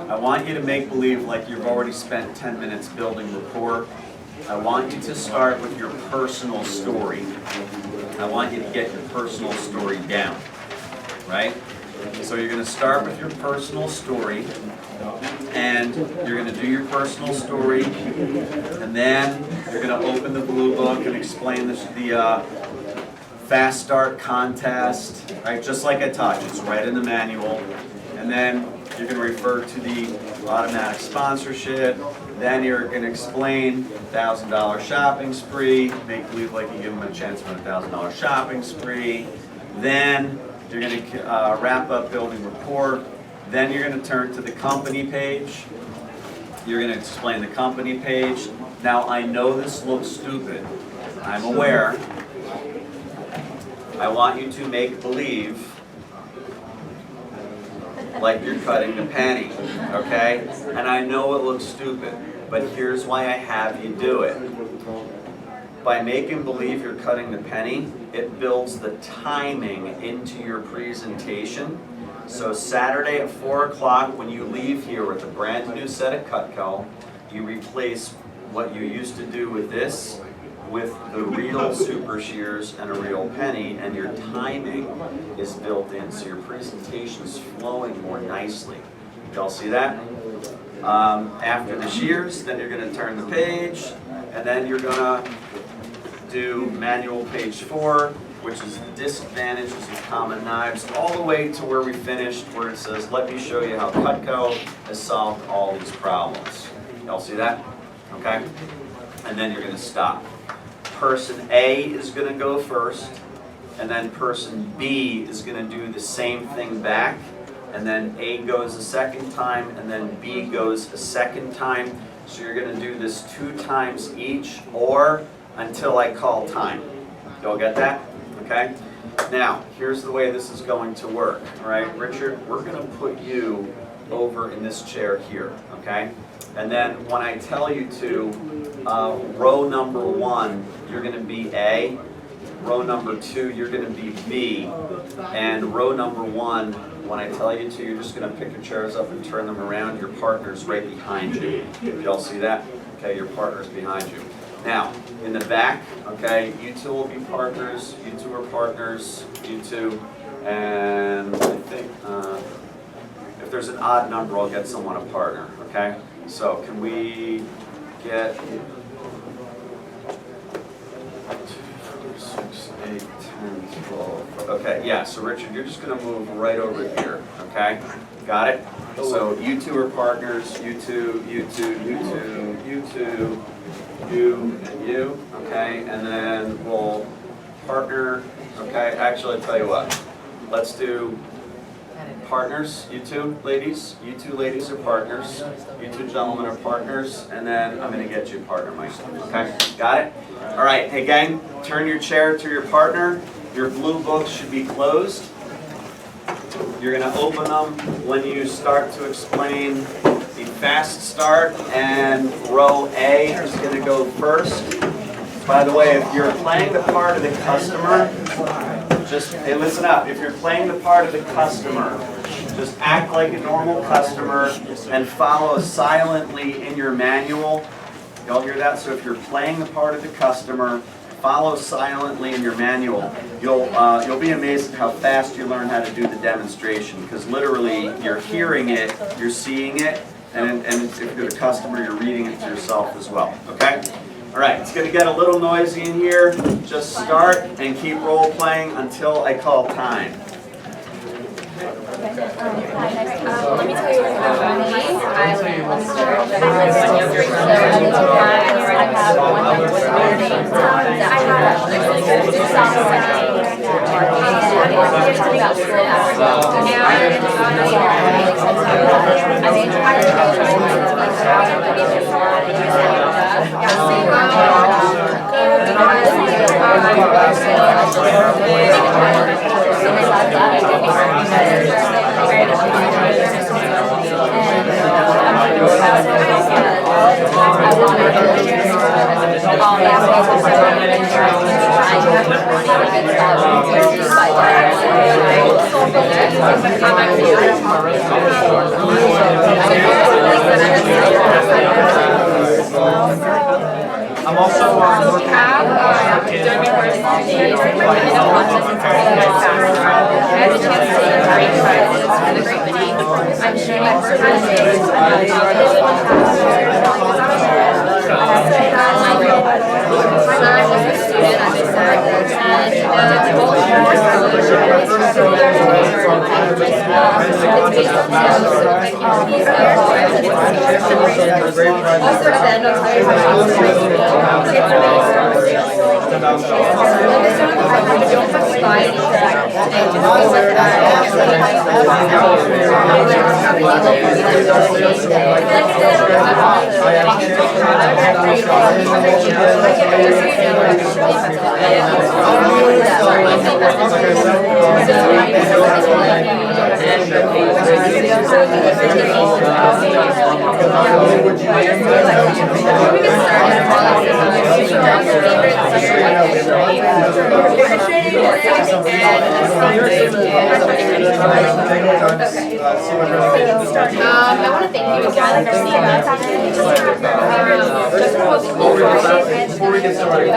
I want you to make believe like you've already spent 10 minutes building rapport. I want you to start with your personal story. I want you to get your personal story down, right? So you're going to start with your personal story, and you're going to do your personal story, and then you're going to open the blue book and explain the fast start contest, right? Just like I taught you, it's right in the manual. And then you're going to refer to the automatic sponsorship. Then you're going to explain $1,000 shopping spree, make believe like you give them a chance for a $1,000 shopping spree. Then you're going to wrap up building rapport. Then you're going to turn to the company page. You're going to explain the company page. Now I know this looks stupid. I'm aware. I want you to make believe like you're cutting the penny, okay? And I know it looks stupid, but here's why I have you do it. By making believe you're cutting the penny, it builds the timing into your presentation. So Saturday at 4 o'clock, when you leave here with a brand new set of Cutco, you replace what you used to do with this with the real super shears and a real penny, and your timing is built in, so your presentation is flowing more nicely. Y'all see that? After the shears, then you're going to turn the page, and then you're going to do manual page 4, which is the disadvantages of common knives, all the way to where we finished, where it says, let me show you how Cutco has solved all these problems. Y'all see that? Okay? And then you're going to stop. Person A is going to go first, and then person B is going to do the same thing back, and then A goes a second time, and then B goes a second time. So you're going to do this 2 times each, or until I call time. Y'all get that? Okay? Now, here's the way this is going to work. All right, Richard, we're going to put you over in this chair here, okay? And then when I tell you to, row number 1, you're going to be A. Row number 2, you're going to be B. And row number 1, when I tell you to, you're just going to pick your chairs up and turn them around. Your partner's right behind you. Y'all see that? Okay, your partner's behind you. Now, in the back, okay, you two will be partners. You two are partners. You two. And I think if there's an odd number, I'll get someone a partner, okay? So can we get 2, 4, 6, 8, 10, 12. Okay, yeah, so Richard, you're just going to move right over here, okay? Got it? So you two are partners, you two, you two, you two, you two, you, and you, okay? And then we'll partner, okay? Actually, I'll tell you what. Let's do partners, you two ladies are partners, you two gentlemen are partners, and then I'm going to get you a partner, Mike. Okay, got it? All right, hey gang, turn your chair to your partner. Your blue books should be closed. You're going to open them when you start to explain the fast start, and row A is going to go first. By the way, if you're playing the part of the customer, just, hey, listen up. If you're playing the part of the customer, just act like a normal customer and follow silently in your manual. Y'all hear that? So if you're playing the part of the customer, follow silently in your manual. You'll be amazed at how fast you learn how to do the demonstration, because literally you're hearing it, you're seeing it, and if you're the customer, you're reading it to yourself as well. Okay? All right, it's going to get a little noisy in here. Just start and keep role playing until I call time. Let me tell you about me. I live in Leicester. I live in District, so I live in Bryan. I have one member with my name. I have two songs that I and I'm just about school now. I made my I'm also we have during my first year, during my video contest, I had the chance to see great prizes for the great many. I'm shooting for when I was a student, I was I want to thank you again for seeing us. Before we get started,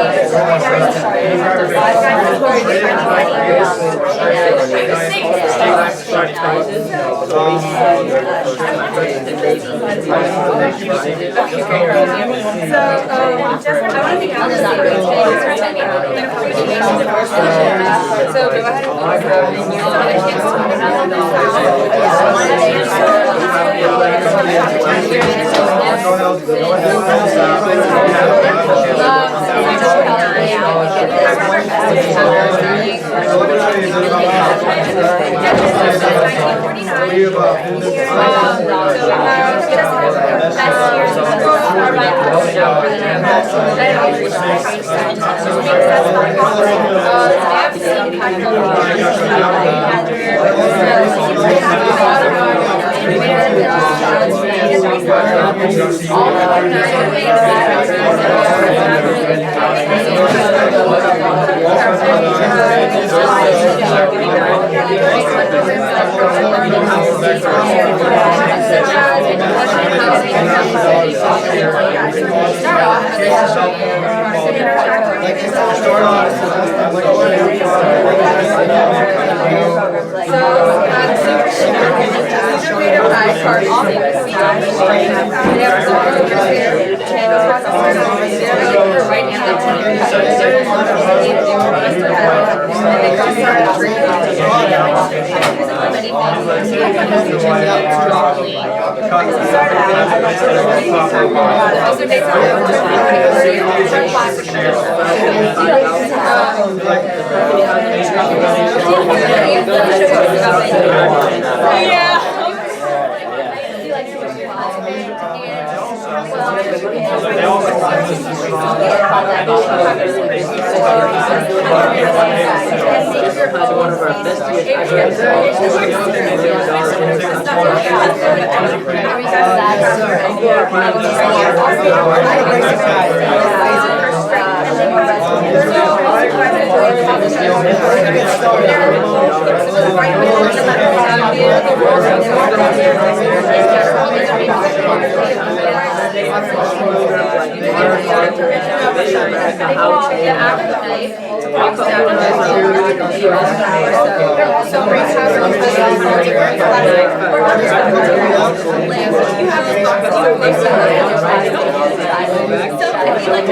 But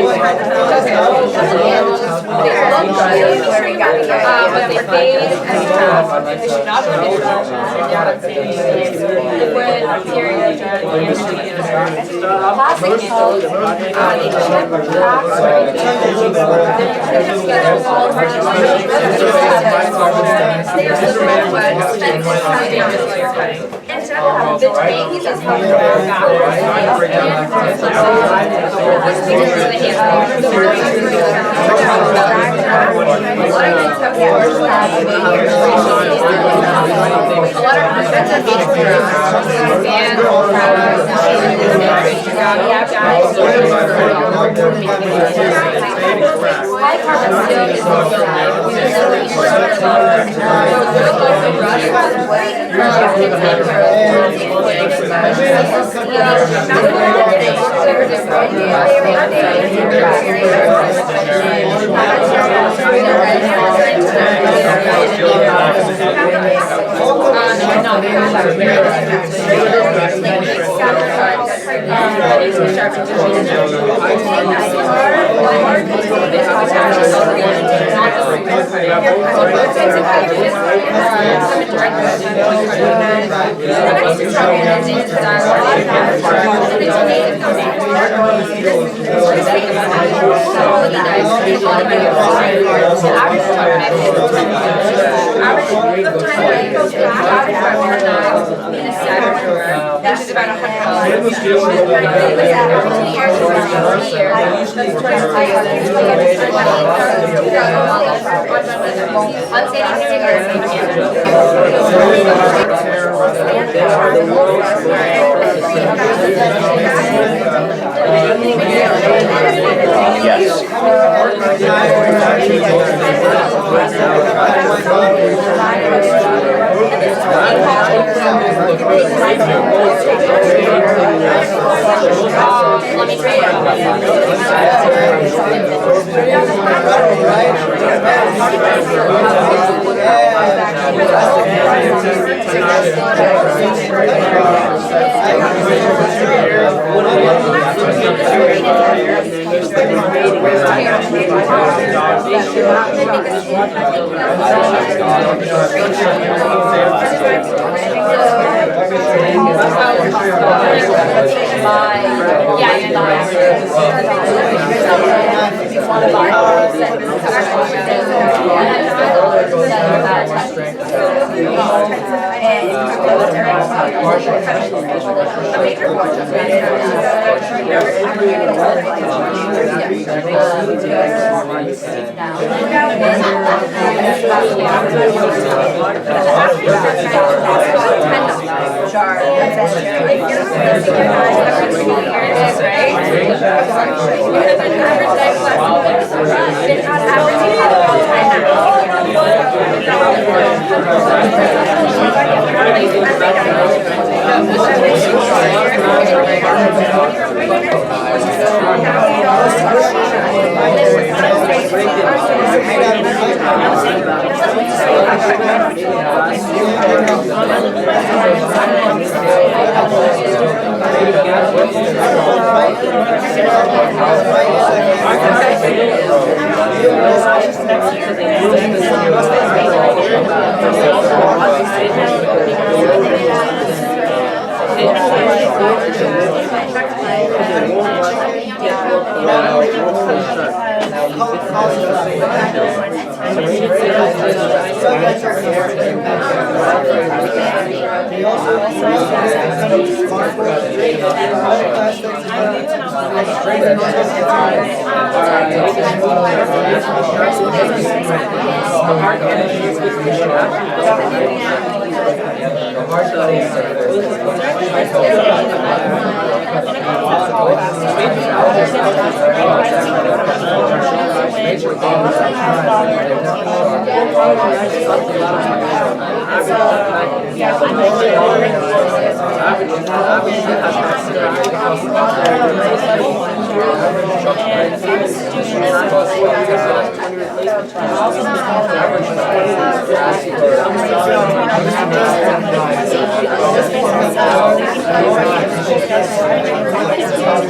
they fade as fast. They should not go in liquid bacteria plastic candles, they check cracks or anything. They're just together all over the place. They are so wet, expensive, highly damaged while you're cutting. And the bangs is how you're backwards. High carbon steel is which is about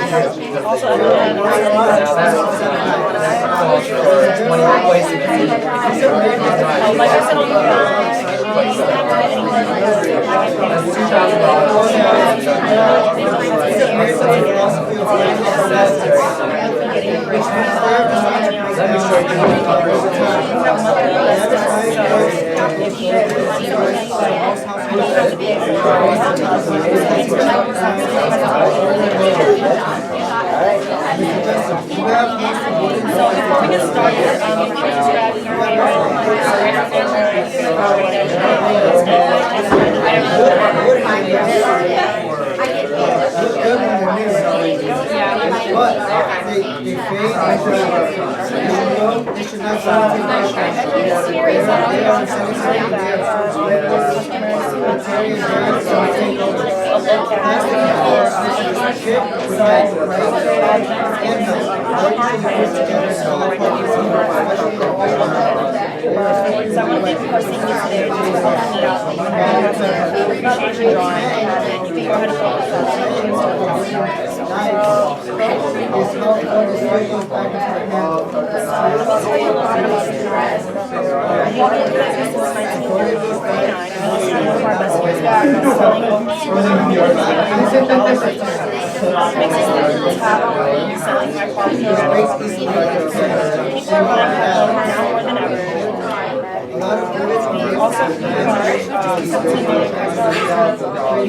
$100. You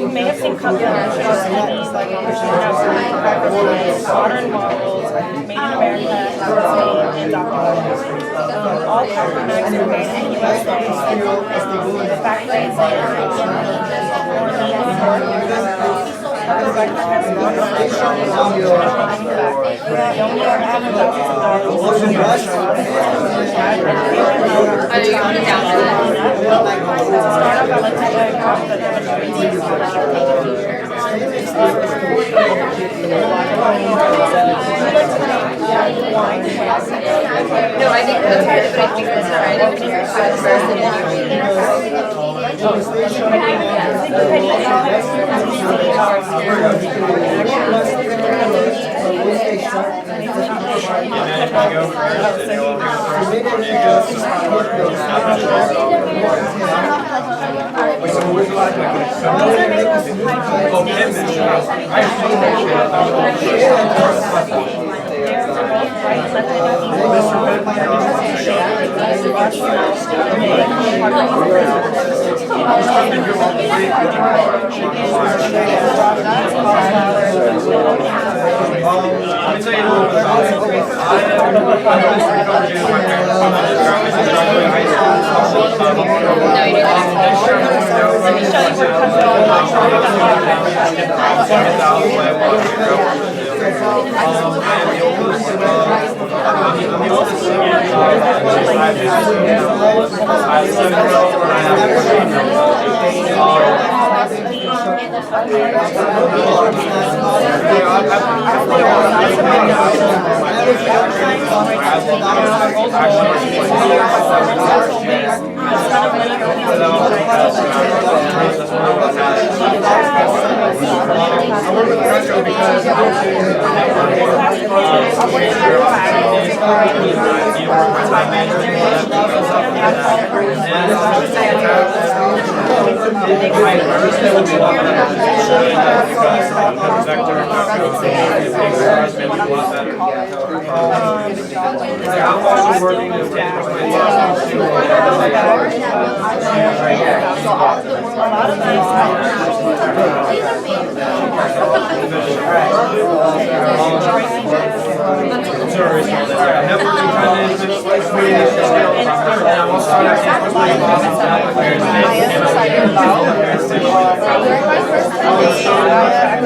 may have seen companies like modern models, made in America, and Dr. All copper knives are made in the USA. The factories No, I think that's right, but I think that's not right. If you're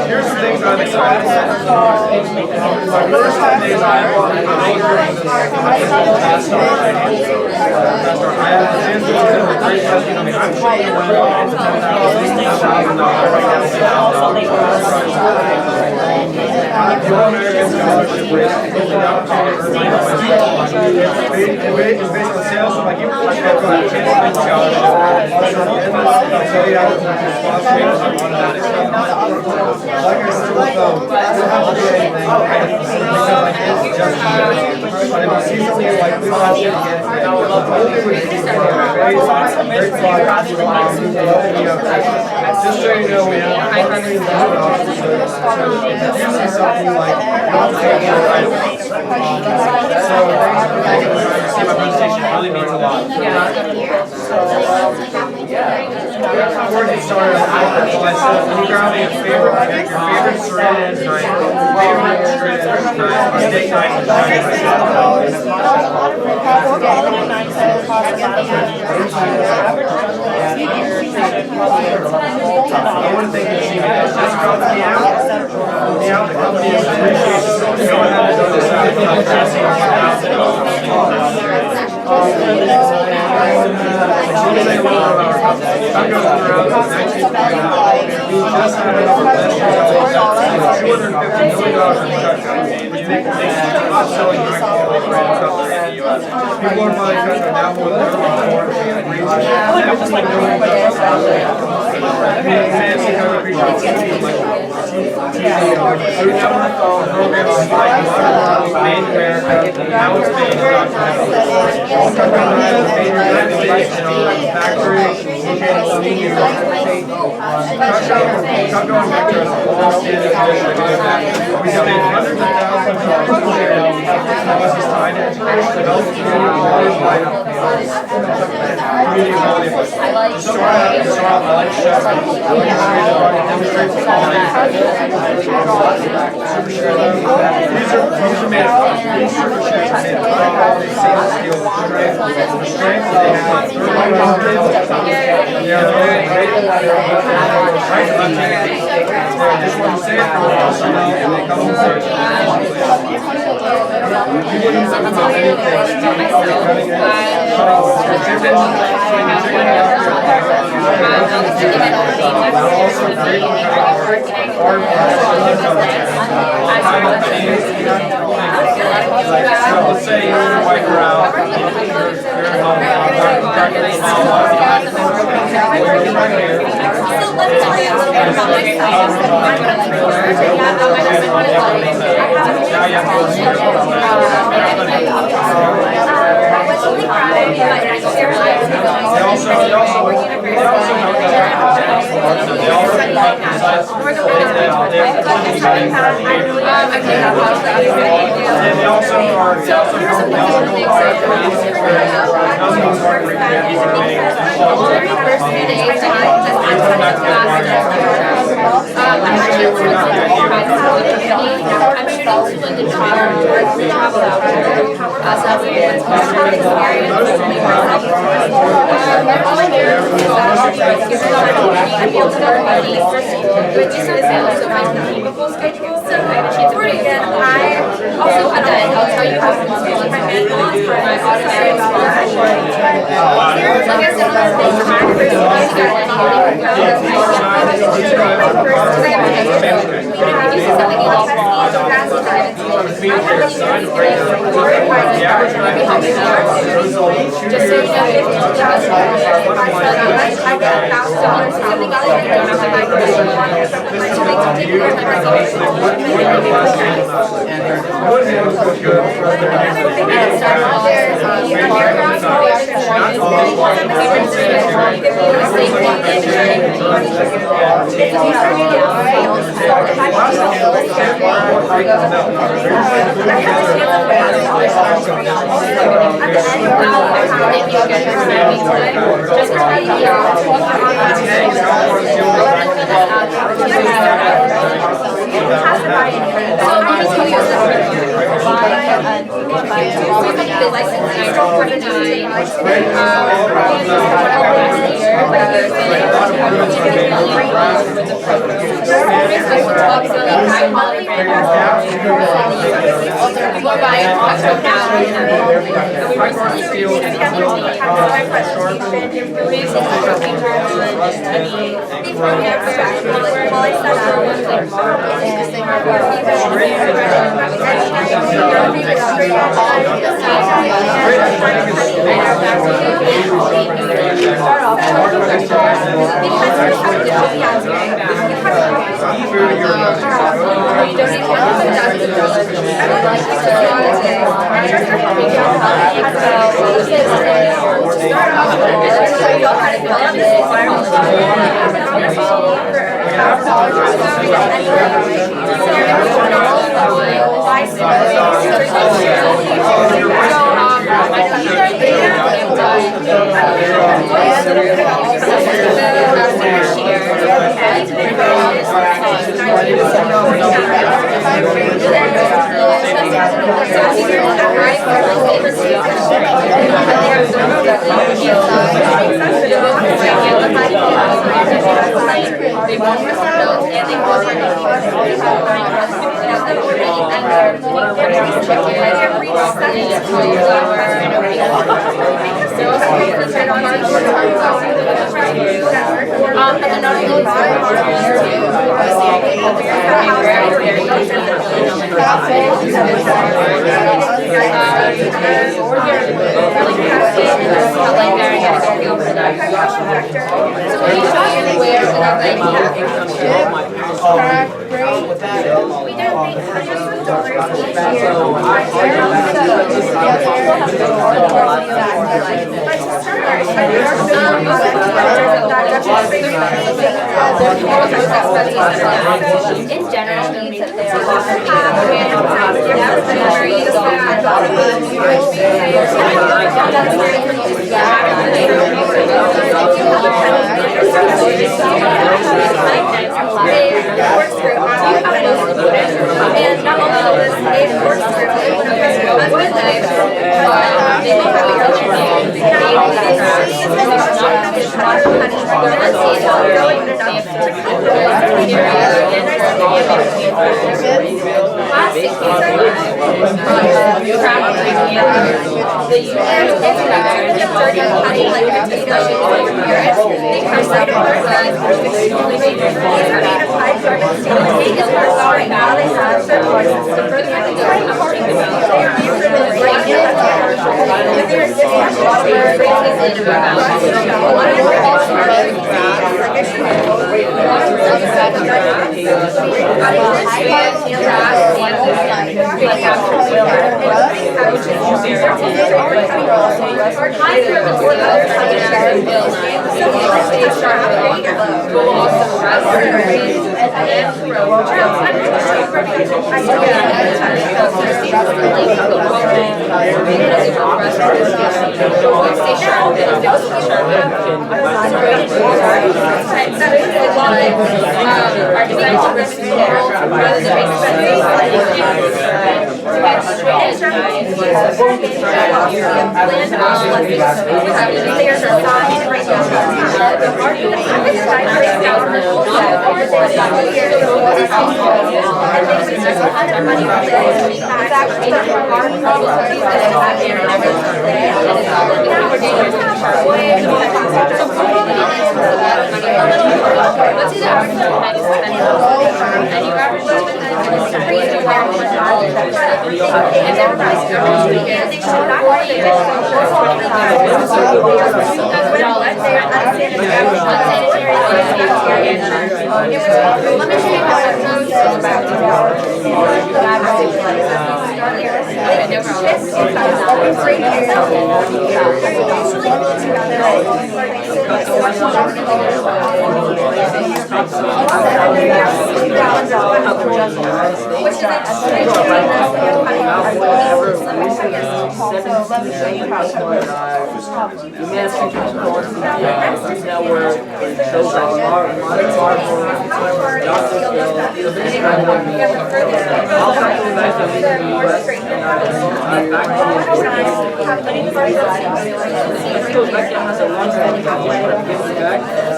Here's some things I'm excited about. My first 10 days I walked American Scholarship Risk, it's an opportunity to earn it's based on sales, so like you have a chance to win scholarship. So you have to sponsor it on automatic stuff. Like I said, with you don't have to do anything. It's just and if you see something you like, please ask it again. Just so you know, we have officers. So if you see something you like, don't take it right away. So thanks for taking the time to see my presentation. It really means a lot. Before we get started, I said, when you grab your favorite syringe night, favorite syringe night, or date night, I want to thank the team. Just drop me out. The company appreciates it. Go ahead and go this out. I'm going around 1955. We just had it over last year. $250 million in check campaign, which makes the top-selling alcohol brand company in the U.S. People are buying Cutco now more than ever before. That's like doing fancy Cutco appreciates so we have on the phone programs like Made in America, How It's Made, Dr. All Cutco knives made in the United States in our factory located in New York. Cutco and Vector is a long-standing tradition of doing that. We donate hundreds of thousands of dollars to charity. This time to develop community quality life. Community quality of life. Start out like chef. Demonstrates quality. These are made of super chefs are made of high quality stainless steel strength. The strength they have. They are very great. Right left hand. I just want to say it for also know and they come and say people use them for many things. Cutting edge. Also great for so let's say you're your wife are out, you're home, People are buying Cutco now. Hardcore steel. In general, means that they and not only this, it works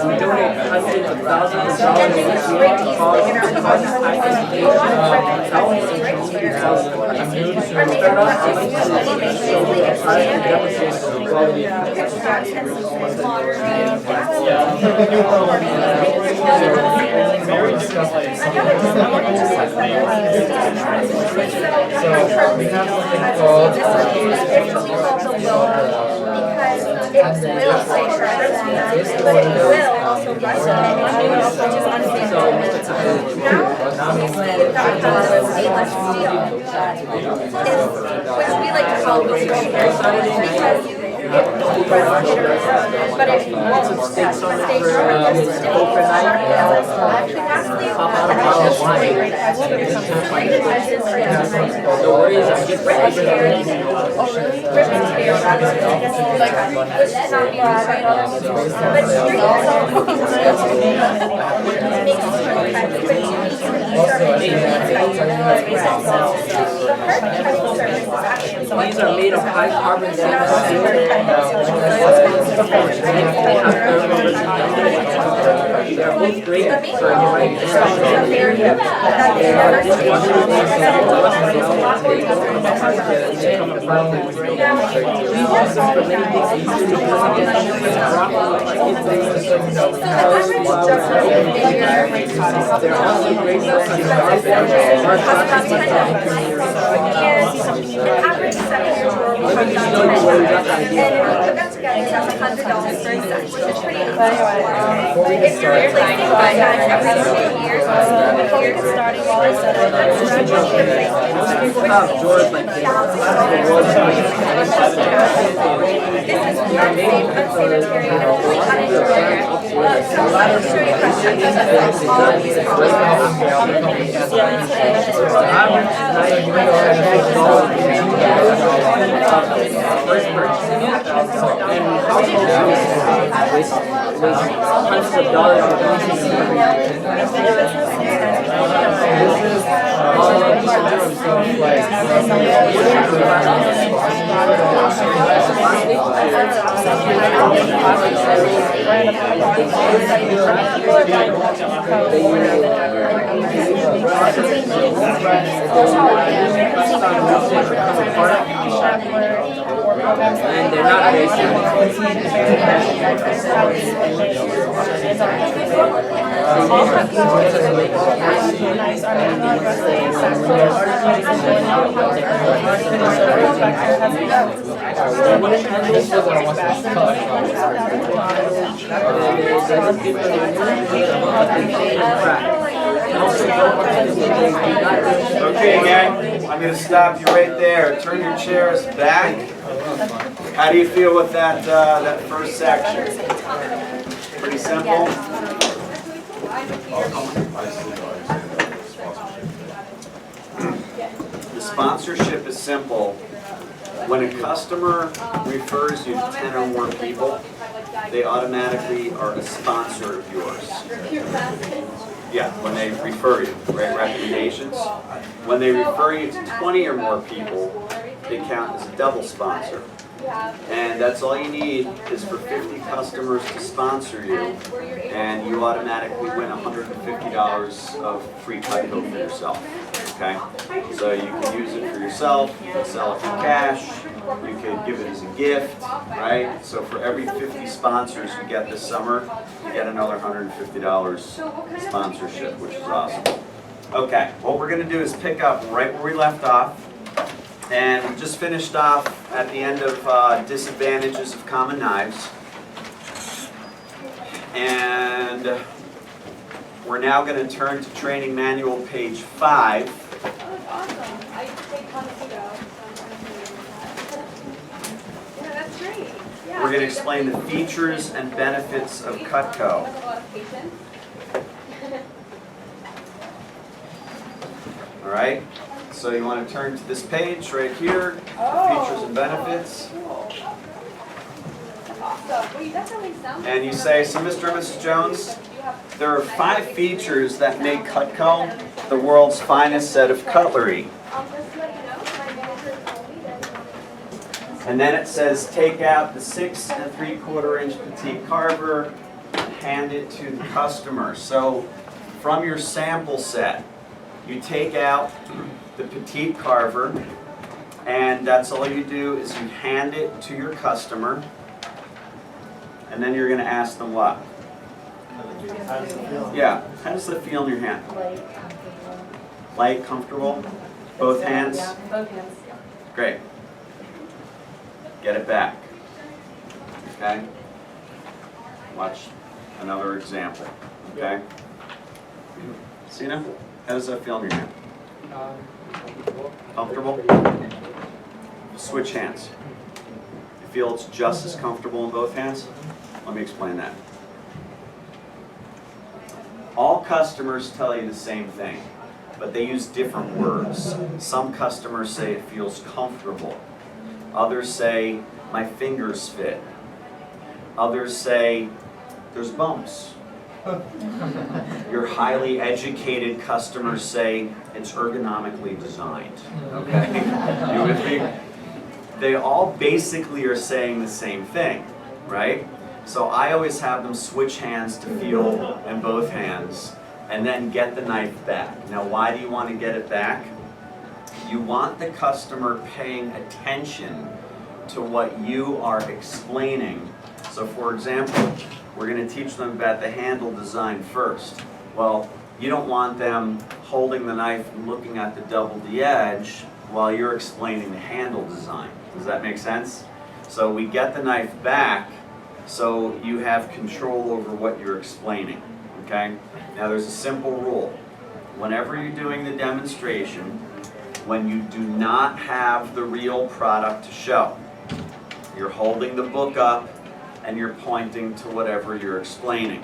We donate Which we like to call those because you get but if you won't stay strong, These are made of high carbon they're both great for if you're replacing by every single year, hundreds of dollars and they're not very Okay, gang, I'm going to stop you right there. Turn your chairs back. How do you feel with that, that first section? Pretty simple? The sponsorship is simple. When a customer refers you to 10 or more people, they automatically are a sponsor of yours. Yeah, when they refer you, right? Recommendations. When they refer you to 20 or more people, they count as a double sponsor. And that's all you need is for 50 customers to sponsor you, and you automatically win $150 of free Cutco for yourself. Okay? So you can use it for yourself, you can sell it for cash, you could give it as a gift, right? So for every 50 sponsors you get this summer, you get another $150 sponsorship, which is awesome. Okay, what we're going to do is pick up right where we left off. And we just finished off at the end of disadvantages of common knives. And we're now going to turn to training manual page 5. We're going to explain the features and benefits of Cutco. All right. So you want to turn to this page right here, features and benefits. And you say, so Mr. and Mrs. Jones, there are 5 features that make Cutco the world's finest set of cutlery. And then it says take out the 6 3/4 inch petite carver, hand it to the customer. So from your sample set, you take out the petite carver, and that's all you do is you hand it to your customer, and then you're going to ask them what? How does it feel? Yeah, how does it feel in your hand? Light. Light, comfortable? Both hands? Yeah, both hands. Great. Get it back. Okay? Watch another example. Okay? Sina, how does that feel in your hand? Comfortable? Switch hands. You feel it's just as comfortable in both hands? Let me explain that. All customers tell you the same thing, but they use different words. Some customers say it feels comfortable. Others say, my fingers fit. Others say, there's bumps. Your highly educated customers say, it's ergonomically designed. Okay? You with me? They all basically are saying the same thing, right? So I always have them switch hands to feel in both hands and then get the knife back. Now why do you want to get it back? You want the customer paying attention to what you are explaining. So for example, we're going to teach them about the handle design first. Well, you don't want them holding the knife and looking at the double D edge while you're explaining the handle design. Does that make sense? So we get the knife back so you have control over what you're explaining, okay? Now there's a simple rule. Whenever you're doing the demonstration, when you do not have the real product to show, you're holding the book up and you're pointing to whatever you're explaining.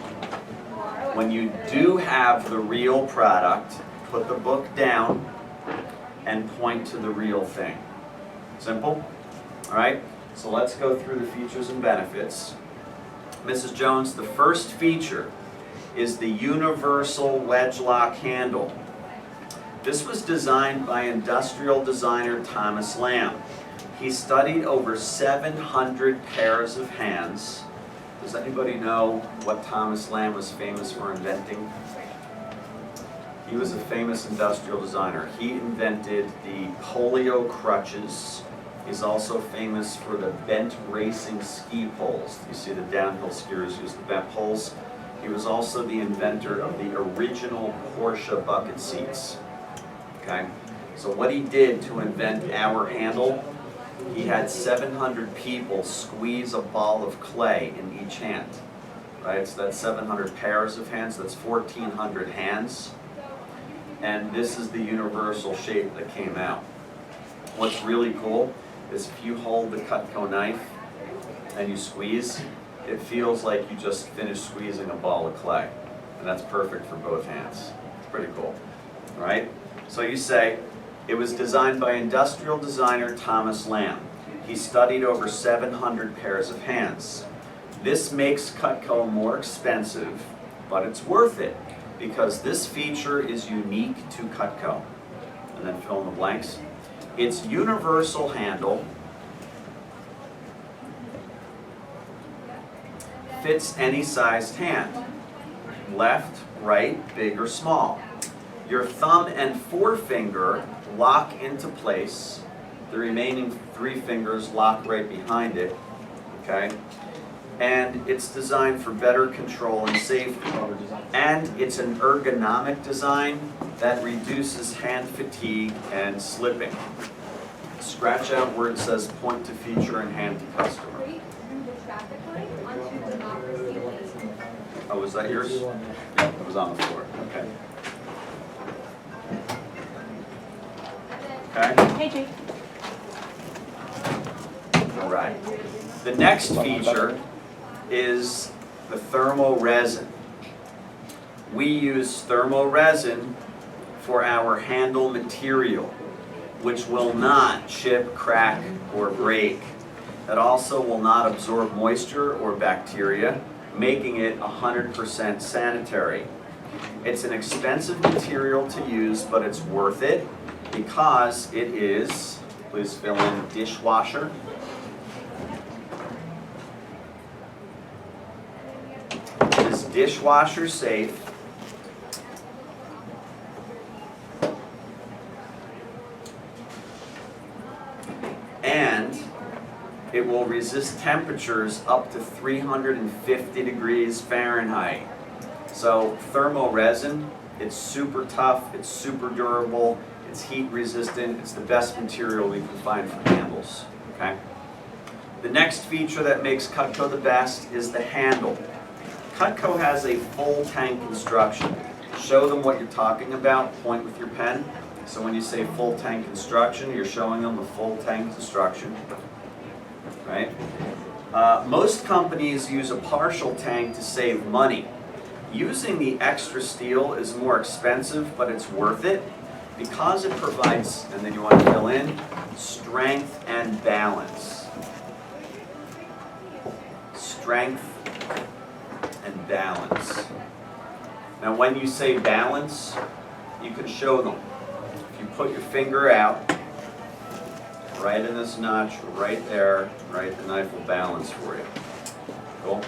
When you do have the real product, put the book down and point to the real thing. Simple? All right? So let's go through the features and benefits. Mrs. Jones, the first feature is the universal wedge lock handle. This was designed by industrial designer Thomas Lamb. He studied over 700 pairs of hands. Does anybody know what Thomas Lamb was famous for inventing? He was a famous industrial designer. He invented the polio crutches. He's also famous for the bent racing ski poles. You see the downhill skiers use the bent poles. He was also the inventor of the original Porsche bucket seats. Okay? So what he did to invent our handle, he had 700 people squeeze a ball of clay in each hand. Right? So that's 700 pairs of hands. That's 1,400 hands. And this is the universal shape that came out. What's really cool is if you hold the Cutco knife and you squeeze, it feels like you just finished squeezing a ball of clay. And that's perfect for both hands. It's pretty cool. All right? So you say, it was designed by industrial designer Thomas Lamb. He studied over 700 pairs of hands. This makes Cutco more expensive, but it's worth it because this feature is unique to Cutco. And then fill in the blanks. Its universal handle fits any sized hand, left, right, big or small. Your thumb and forefinger lock into place. The remaining 3 fingers lock right behind it, okay? And it's designed for better control and safety. And it's an ergonomic design that reduces hand fatigue and slipping. Scratch out where it says point to feature and hand to customer. Oh, was that yours? Yeah, it was on the floor. Okay. Okay? Hey, Jake. All right. The next feature is the thermal resin. We use thermal resin for our handle material, which will not chip, crack, or break. It also will not absorb moisture or bacteria, making it 100% sanitary. It's an expensive material to use, but it's worth it because it is, please fill in dishwasher, it is dishwasher safe, and it will resist temperatures up to 350 degrees Fahrenheit. So thermoresin, it's super tough, it's super durable, it's heat resistant, it's the best material we can find for handles, okay? The next feature that makes Cutco the best is the handle. Cutco has a full tank construction. Show them what you're talking about, point with your pen. So when you say full tank construction, you're showing them the full tank construction, right? Most companies use a partial tank to save money. Using the extra steel is more expensive, but it's worth it because it provides, and then you want to fill in, strength and balance. Strength and balance. Now when you say balance, you can show them. If you put your finger out, right in this notch, right there, right, the knife will balance for you. Cool?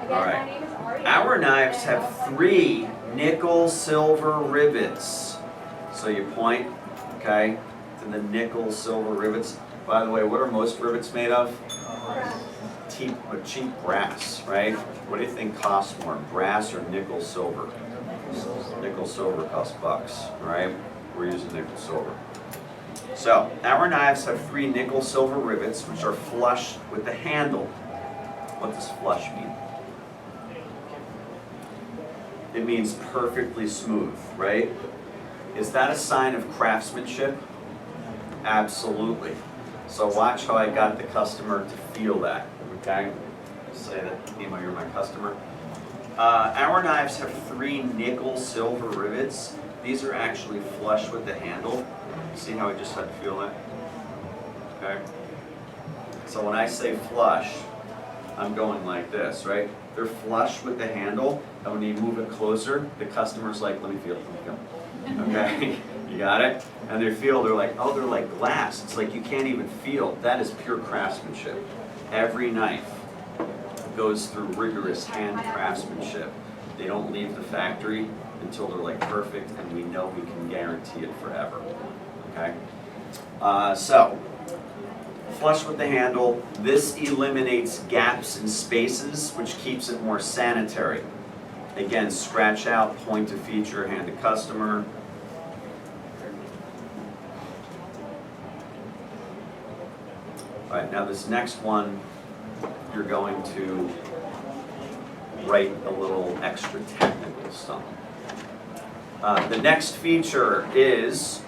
All right. Our knives have 3 nickel silver rivets. So you point, okay, to the nickel silver rivets. By the way, what are most rivets made of? Cheap brass, right? What do you think costs more, brass or nickel silver? Nickel silver costs bucks, right? We're using nickel silver. So, our knives have 3 nickel silver rivets which are flush with the handle. What does flush mean? It means perfectly smooth, right? Is that a sign of craftsmanship? Absolutely. So watch how I got the customer to feel that, okay? Say that, Nemo, you're my customer. Our knives have 3 nickel silver rivets. These are actually flush with the handle. See how I just had to feel that? Okay? So when I say flush, I'm going like this, right? They're flush with the handle, and when you move it closer, the customer's like, let me feel it, let me feel it. Okay? You got it? And they feel, they're like, oh, they're like glass. It's like you can't even feel. That is pure craftsmanship. Every knife goes through rigorous hand craftsmanship. They don't leave the factory until they're like perfect, and we know we can guarantee it forever. Okay? So, flush with the handle. This eliminates gaps and spaces, which keeps it more sanitary. Again, scratch out, point to feature, hand to customer. All right, now this next one, you're going to write a little extra technical stuff. The next feature is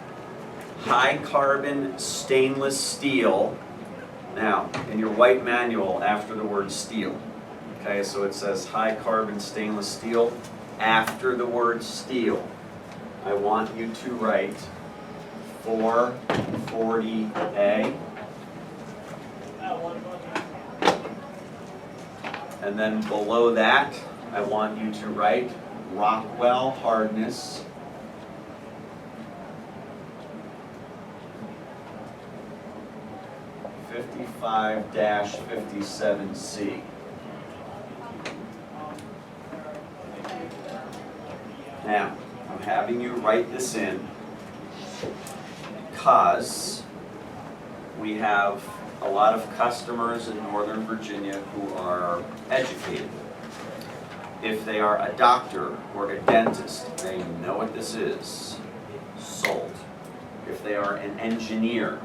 high carbon stainless steel. Now, in your white manual, after the word steel. Okay, so it says high carbon stainless steel. After the word steel, I want you to write 440A. And then below that, I want you to write Rockwell hardness. (55-57C). Now, I'm having you write this in because we have a lot of customers in Northern Virginia who are educated. If they are a doctor or a dentist, they know what this is. Sold. If they are an engineer,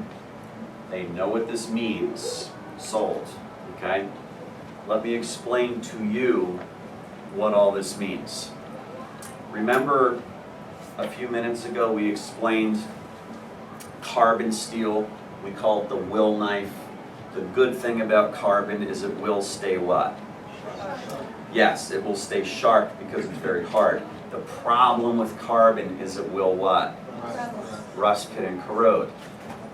they know what this means. Sold. Okay? Let me explain to you what all this means. Remember a few minutes ago we explained carbon steel. We call it the Will knife. The good thing about carbon is it will stay what? Yes, it will stay sharp because it's very hard. The problem with carbon is it will what? Rust, pit, and corrode.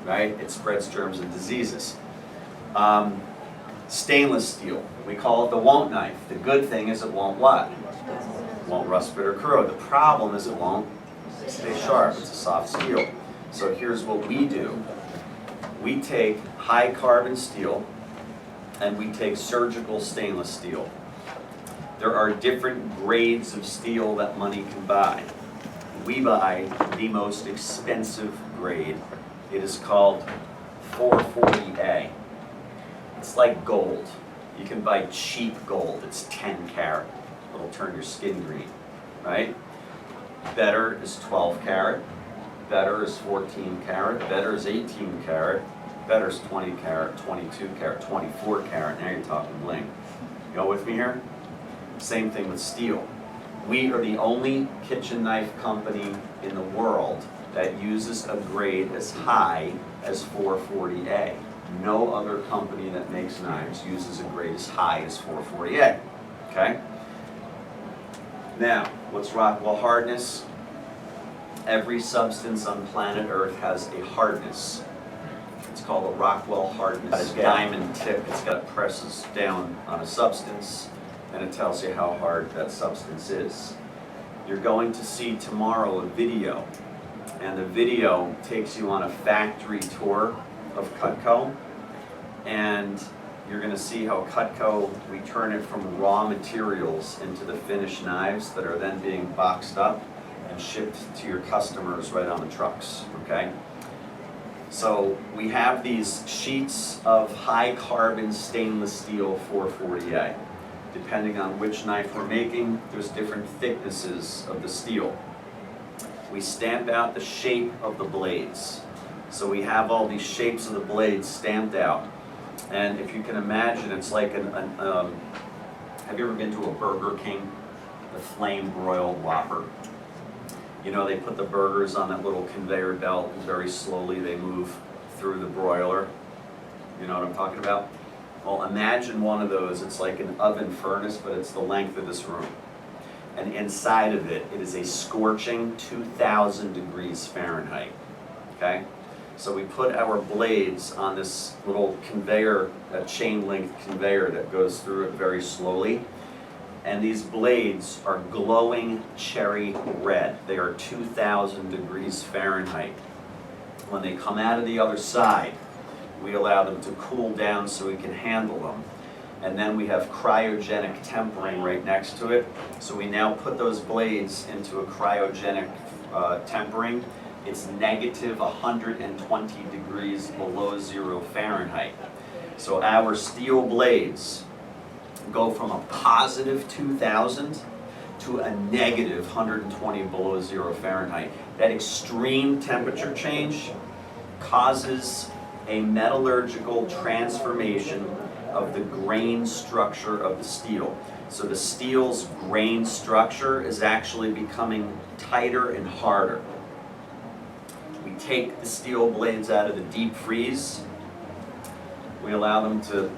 Right? It spreads germs and diseases. Stainless steel, we call it the won't knife. The good thing is it won't what? Won't rust, pit, or corrode. The problem is it won't stay sharp. It's a soft steel. So here's what we do. We take high carbon steel and we take surgical stainless steel. There are different grades of steel that money can buy. We buy the most expensive grade. It is called 440A. It's like gold. You can buy cheap gold. It's 10 karat. It'll turn your skin green, right? Better is 12 karat. Better is 14 karat. Better is 18 karat. Better is 20 karat, 22 karat, 24 karat. Now you're talking bling. You go with me here? Same thing with steel. We are the only kitchen knife company in the world that uses a grade as high as 440A. No other company that makes knives uses a grade as high as 440A. Okay? Now, what's Rockwell hardness? Every substance on planet Earth has a hardness. It's called a Rockwell hardness diamond tip. It's got presses down on a substance, and it tells you how hard that substance is. You're going to see tomorrow a video, and the video takes you on a factory tour of Cutco, and you're going to see how Cutco, we turn it from raw materials into the finished knives that are then being boxed up and shipped to your customers right on the trucks, okay? So we have these sheets of high carbon stainless steel 440A. Depending on which knife we're making, there's different thicknesses of the steel. We stamp out the shape of the blades. So we have all these shapes of the blades stamped out. And if you can imagine, it's like have you ever been to a Burger King? The flame broiled Whopper. You know, they put the burgers on that little conveyor belt and very slowly they move through the broiler. You know what I'm talking about? Well, imagine one of those. It's like an oven furnace, but it's the length of this room. And inside of it, it is a scorching 2,000 degrees Fahrenheit. Okay? So we put our blades on this little conveyor, a chain link conveyor that goes through it very slowly. And these blades are glowing cherry red. They are 2,000 degrees Fahrenheit. When they come out of the other side, we allow them to cool down so we can handle them. And then we have cryogenic tempering right next to it. So we now put those blades into a cryogenic tempering. It's negative 120 degrees below 0 Fahrenheit. So our steel blades go from a positive 2,000 to a negative 120 below 0 Fahrenheit. That extreme temperature change causes a metallurgical transformation of the grain structure of the steel. So the steel's grain structure is actually becoming tighter and harder. We take the steel blades out of the deep freeze. We allow them to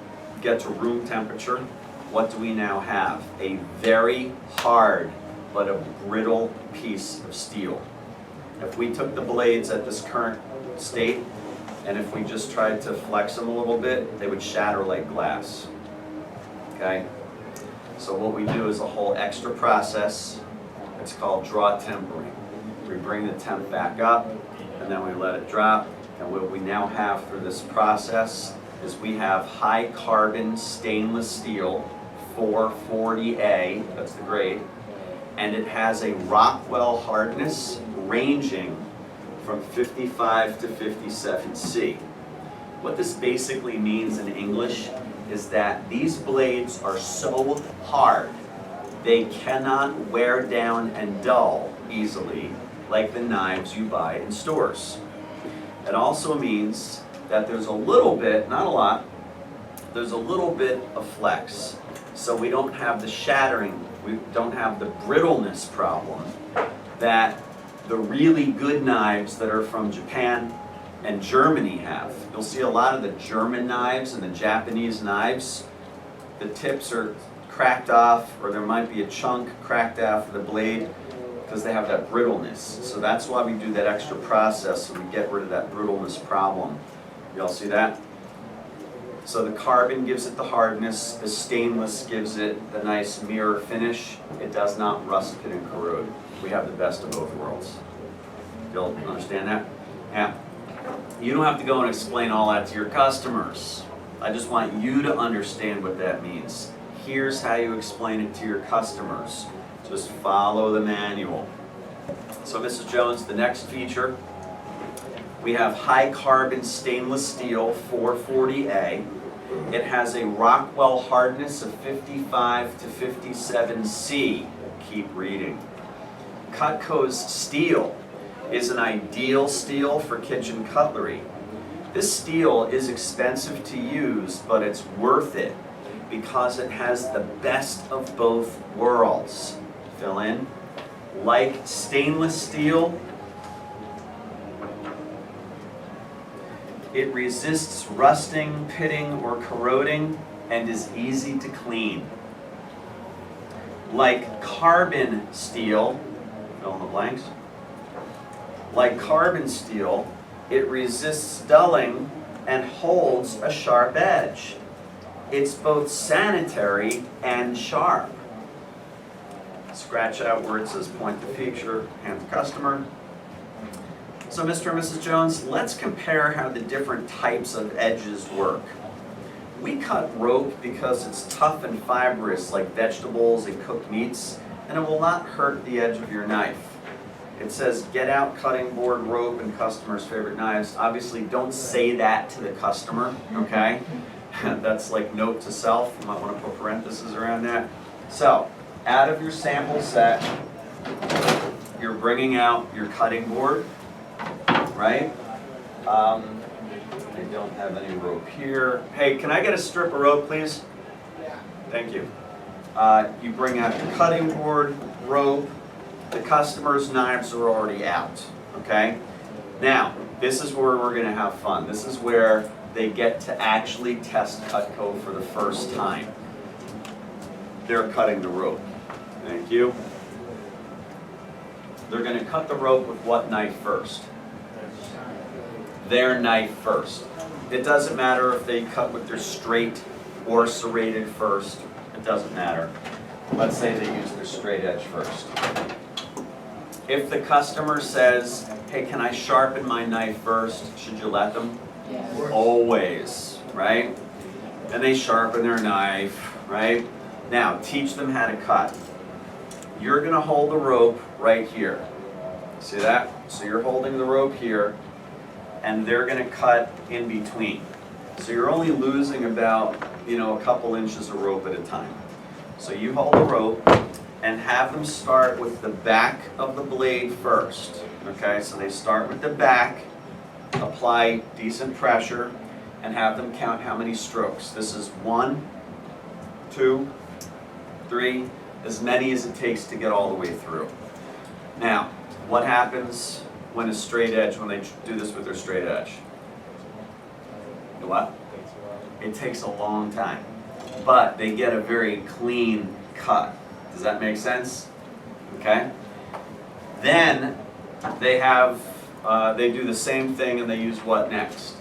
get to room temperature. What do we now have? A very hard but a brittle piece of steel. If we took the blades at this current state, and if we just tried to flex them a little bit, they would shatter like glass. Okay? So what we do is a whole extra process. It's called draw tempering. We bring the temp back up, and then we let it drop. And what we now have through this process is we have high carbon stainless steel, 440A, that's the grade, and it has a Rockwell hardness ranging from 55 to 57C. What this basically means in English is that these blades are so hard they cannot wear down and dull easily like the knives you buy in stores. It also means that there's a little bit, not a lot, there's a little bit of flex. So we don't have the shattering, we don't have the brittleness problem that the really good knives that are from Japan and Germany have. You'll see a lot of the German knives and the Japanese knives, the tips are cracked off, or there might be a chunk cracked off of the blade because they have that brittleness. So that's why we do that extra process, so we get rid of that brittleness problem. Y'all see that? So the carbon gives it the hardness, the stainless gives it the nice mirror finish. It does not rust, pit, and corrode. We have the best of both worlds. You'll understand that? Yeah. You don't have to go and explain all that to your customers. I just want you to understand what that means. here's how you explain it to your customers. Just follow the manual. So Mrs. Jones, the next feature, we have high carbon stainless steel 440A. It has a Rockwell hardness of 55 to 57C. Keep reading. Cutco's steel is an ideal steel for kitchen cutlery. This steel is expensive to use, but it's worth it because it has the best of both worlds. Fill in. Like stainless steel, it resists rusting, pitting, or corroding, and is easy to clean. Like carbon steel, fill in the blanks. Like carbon steel, it resists dulling and holds a sharp edge. It's both sanitary and sharp. Scratch out where it says point to feature, hand to customer. So Mr. and Mrs. Jones, let's compare how the different types of edges work. We cut rope because it's tough and fibrous like vegetables and cooked meats, and it will not hurt the edge of your knife. It says get out cutting board, rope, and customer's favorite knives. Obviously don't say that to the customer, okay? That's like note to self. You might want to put parentheses around that. So, out of your sample set, you're bringing out your cutting board, right? I don't have any rope here. Hey, can I get a strip of rope, please? Thank you. You bring out your cutting board, rope. The customer's knives are already out, okay? Now, this is where we're gonna have fun. This is where they get to actually test Cutco for the first time. They're cutting the rope. Thank you. They're gonna cut the rope with what knife first? Their knife first. It doesn't matter if they cut with their straight or serrated first. It doesn't matter. Let's say they use their straight edge first. If the customer says, hey, can I sharpen my knife first? Should you let them? Yes. Always, right? And they sharpen their knife, right? Now, teach them how to cut. You're gonna hold the rope right here. See that? So you're holding the rope here, and they're gonna cut in between. So you're only losing about, a couple inches of rope at a time. So you hold the rope and have them start with the back of the blade first. Okay, so they start with the back, apply decent pressure, and have them count how many strokes. This is 1, 2, 3, as many as it takes to get all the way through. Now, what happens when they do this with their straight edge? What? It takes a long time, but they get a very clean cut. Does that make sense? Okay. Then they do the same thing, and they use what next?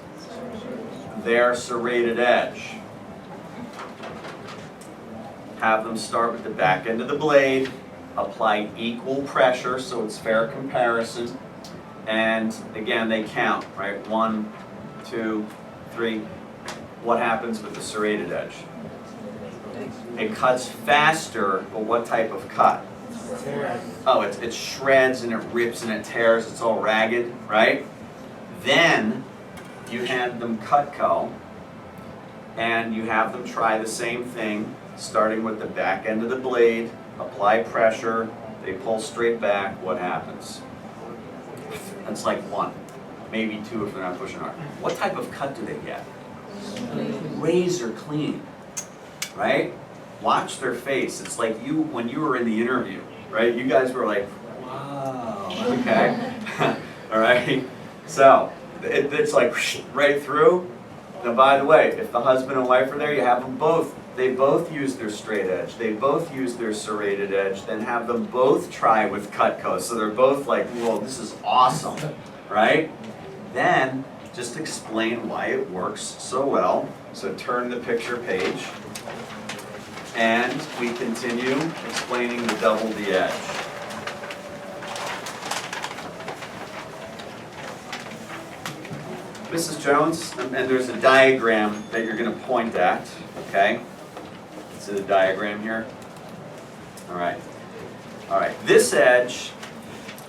Their serrated edge. Have them start with the back end of the blade, apply equal pressure so it's fair comparison, and again they count, right? 1, 2, 3. What happens with the serrated edge? It cuts faster, but what type of cut? Oh, it shreds and it rips and it tears, it's all ragged, right? Then you hand them Cutco and you have them try the same thing, starting with the back end of the blade, apply pressure, they pull straight back, what happens? It's like 1, maybe 2 if they're not pushing hard. What type of cut do they get? Razor clean, right? Watch their face. It's like when you were in the interview, right? You guys were like, wow, okay. All right? So, it's like right through. Now, by the way, if the husband and wife are there, you have them both. They both use their straight edge. They both use their serrated edge. Then have them both try with Cutco. So they're both like, whoa, this is awesome, right? Then, just explain why it works so well. So turn the picture page. And we continue explaining the double the edge. Mrs. Jones, and there's a diagram that you're going to point at, okay? See the diagram here? All right. All right, this edge,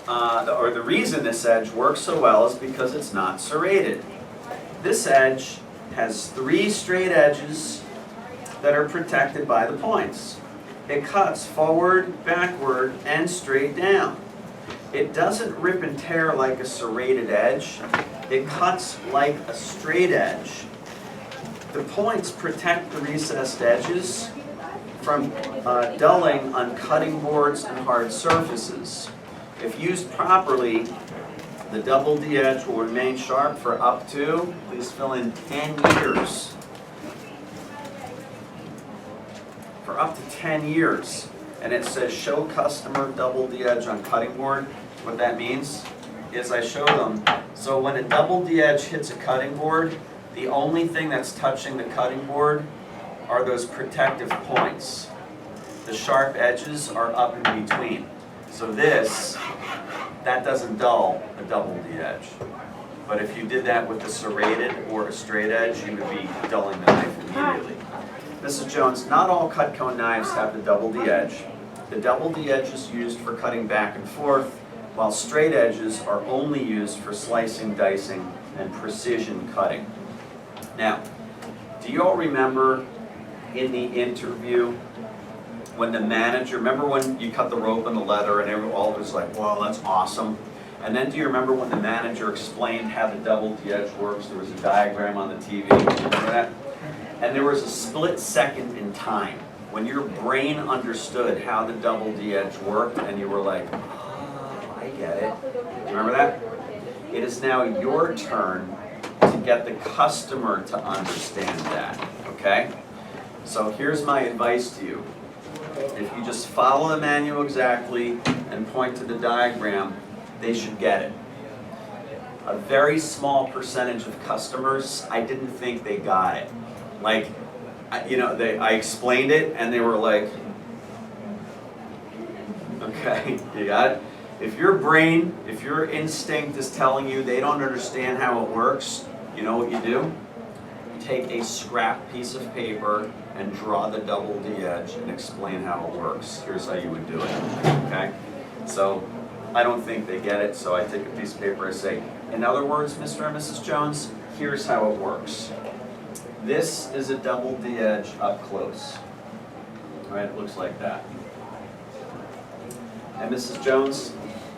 or the reason this edge works so well is because it's not serrated. This edge has 3 straight edges that are protected by the points. It cuts forward, backward, and straight down. It doesn't rip and tear like a serrated edge. It cuts like a straight edge. The points protect the recessed edges from dulling on cutting boards and hard surfaces. If used properly, the double D edge will remain sharp for up to, please fill in, 10 years. For up to 10 years. And it says show customer double D edge on cutting board. What that means is I show them, so when a double D edge hits a cutting board, the only thing that's touching the cutting board are those protective points. The sharp edges are up in between. So that doesn't dull a double D edge. But if you did that with a serrated or a straight edge, you would be dulling the knife immediately. Mrs. Jones, not all Cutco knives have the double D edge. The double D edge is used for cutting back and forth, while straight edges are only used for slicing, dicing, and precision cutting. Now, do you all remember in the interview when the manager, remember when you cut the rope and the leather and all was like, whoa, that's awesome. And then do you remember when the manager explained how the double D edge works? There was a diagram on the TV, remember that? And there was a split second in time when your brain understood how the double D edge worked and you were like, oh, I get it. Remember that? It is now your turn to get the customer to understand that, okay? So here's my advice to you. If you just follow the manual exactly and point to the diagram, they should get it. A very small percentage of customers, I didn't think they got it. Like, you know, I explained it and they were like, okay, you got it? If your brain, if your instinct is telling you they don't understand how it works, you know what you do? Take a scrap piece of paper and draw the double D edge and explain how it works. Here's how you would do it, okay? So I don't think they get it, so I take a piece of paper and say, in other words, Mr. and Mrs. Jones, here's how it works. This is a double D edge up close. All right, it looks like that. And Mrs. Jones,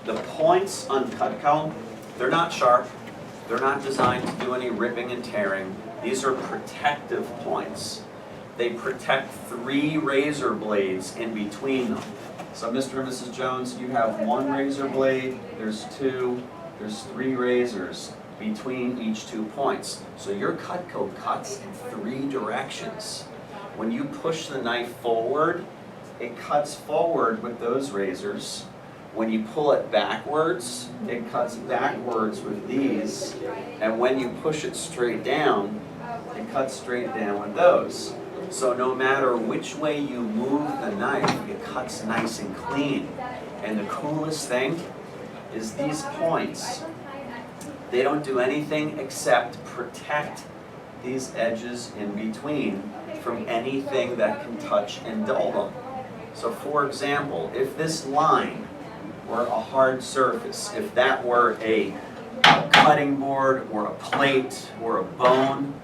the points on Cutco, they're not sharp. They're not designed to do any ripping and tearing. These are protective points. They protect 3 razor blades in between them. So Mr. and Mrs. Jones, you have 1 razor blade, there's 2, there's 3 razors between each 2 points. So your Cutco cuts in 3 directions. When you push the knife forward, it cuts forward with those razors. When you pull it backwards, it cuts backwards with these. And when you push it straight down, it cuts straight down with those. So no matter which way you move the knife, it cuts nice and clean. And the coolest thing is these points. They don't do anything except protect these edges in between from anything that can touch and dull them. So for example, if this line were a hard surface, if that were a cutting board or a plate or a bone,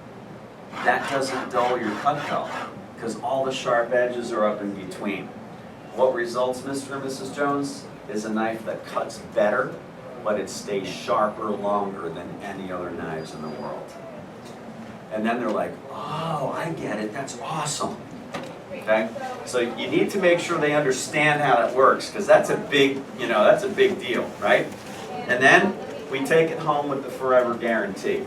that doesn't dull your Cutco because all the sharp edges are up in between. What results, Mr. and Mrs. Jones, is a knife that cuts better, but it stays sharper longer than any other knives in the world. And then they're like, oh, I get it, that's awesome. Okay? So you need to make sure they understand how it works, because that's a big, you know, that's a big deal, right? And then we take it home with the forever guarantee.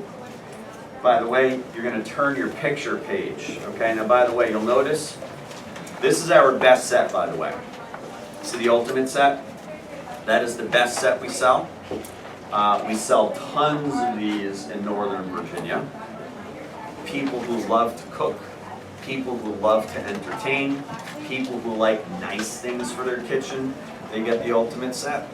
By the way, you're going to turn your picture page. Okay, now by the way, you'll notice this is our best set, by the way. See the ultimate set? That is the best set we sell. We sell tons of these in Northern Virginia. People who love to cook, people who love to entertain, people who like nice things for their kitchen, they get the ultimate set.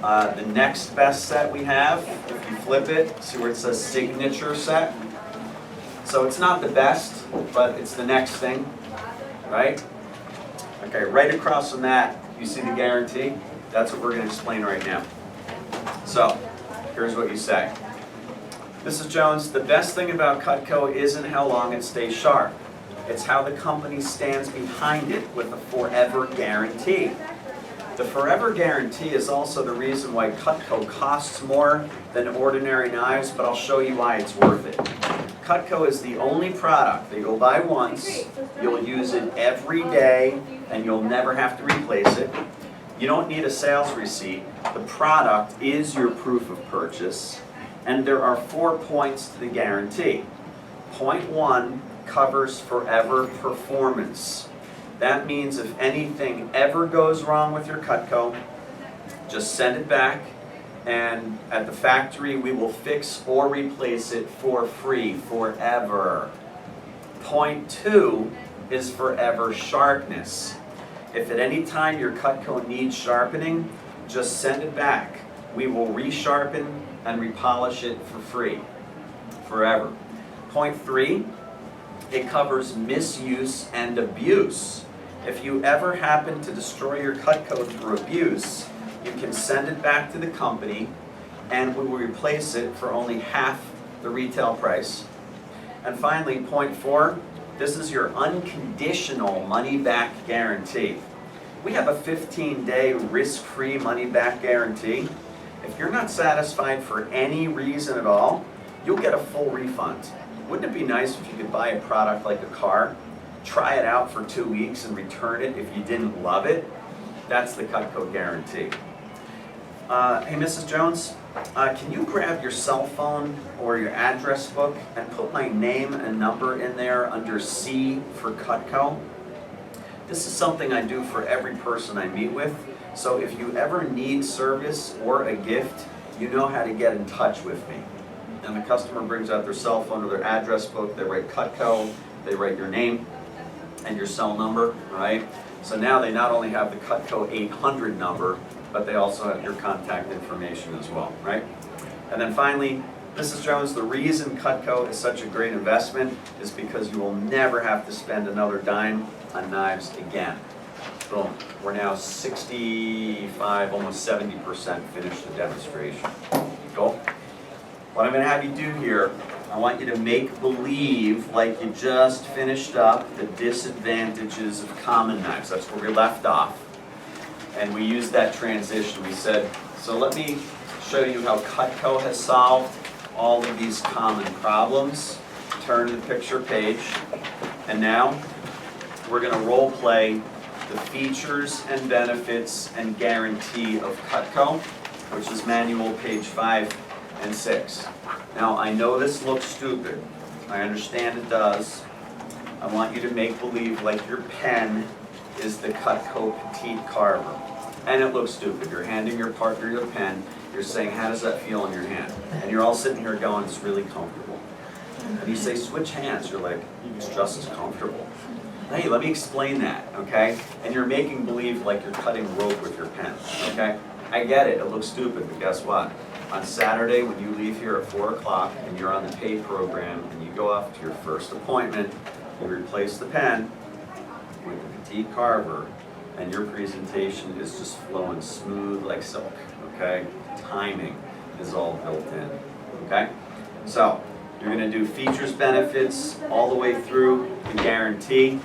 The next best set we have, if you flip it, see where it says signature set? So it's not the best, but it's the next thing. right? Okay, right across from that, you see the guarantee? That's what we're going to explain right now. So, here's what you say. Mrs. Jones, the best thing about Cutco isn't how long it stays sharp. It's how the company stands behind it with a forever guarantee. The forever guarantee is also the reason why Cutco costs more than ordinary knives, but I'll show you why it's worth it. Cutco is the only product that you'll buy once, you'll use it every day, and you'll never have to replace it. You don't need a sales receipt. The product is your proof of purchase, and there are 4 points to the guarantee. Point 1 covers forever performance. That means if anything ever goes wrong with your Cutco, just send it back, and at the factory we will fix or replace it for free, forever. Point 2 is forever sharpness. If at any time your Cutco needs sharpening, just send it back. We will resharpen and repolish it for free, forever. Point 3, it covers misuse and abuse. If you ever happen to destroy your Cutco through abuse, you can send it back to the company and we will replace it for only half the retail price. And finally, point 4, this is your unconditional money-back guarantee. We have a 15-day risk-free money-back guarantee. If you're not satisfied for any reason at all, you'll get a full refund. Wouldn't it be nice if you could buy a product like a car, try it out for 2 weeks and return it if you didn't love it? That's the Cutco guarantee. Hey, Mrs. Jones, can you grab your cell phone or your address book and put my name and number in there under C for Cutco? This is something I do for every person I meet with, so if you ever need service or a gift, you know how to get in touch with me. And the customer brings out their cell phone or their address book, they write Cutco, they write your name and your cell number, right? So now they not only have the Cutco 800 number, but they also have your contact information as well, right? And then finally, Mrs. Jones, the reason Cutco is such a great investment is because you will never have to spend another dime on knives again. Boom. We're now 65, almost 70% finished the demonstration. Cool? What I'm going to have you do here, I want you to make believe like you just finished up the disadvantages of common knives. That's where we left off. And we used that transition. We said, so let me show you how Cutco has solved all of these common problems. Turn to the picture page. And now we're going to role play the features and benefits and guarantee of Cutco, which is manual page 5 and 6. Now I know this looks stupid. I understand it does. I want you to make believe like your pen is the Cutco Petite Carver. And it looks stupid. You're handing your partner your pen. You're saying, how does that feel in your hand? And you're all sitting here going, it's really comfortable. And you say, switch hands. You're like, it's just as comfortable. Hey, let me explain that, okay? And you're making believe like you're cutting rope with your pen, okay? I get it. It looks stupid, but guess what? On Saturday, when you leave here at 4 o'clock and you're on the paid program and you go off to your first appointment, you replace the pen with the Petite Carver, and your presentation is just flowing smooth like silk, okay? Timing is all built in, okay? So, you're going to do features, benefits, all the way through the guarantee.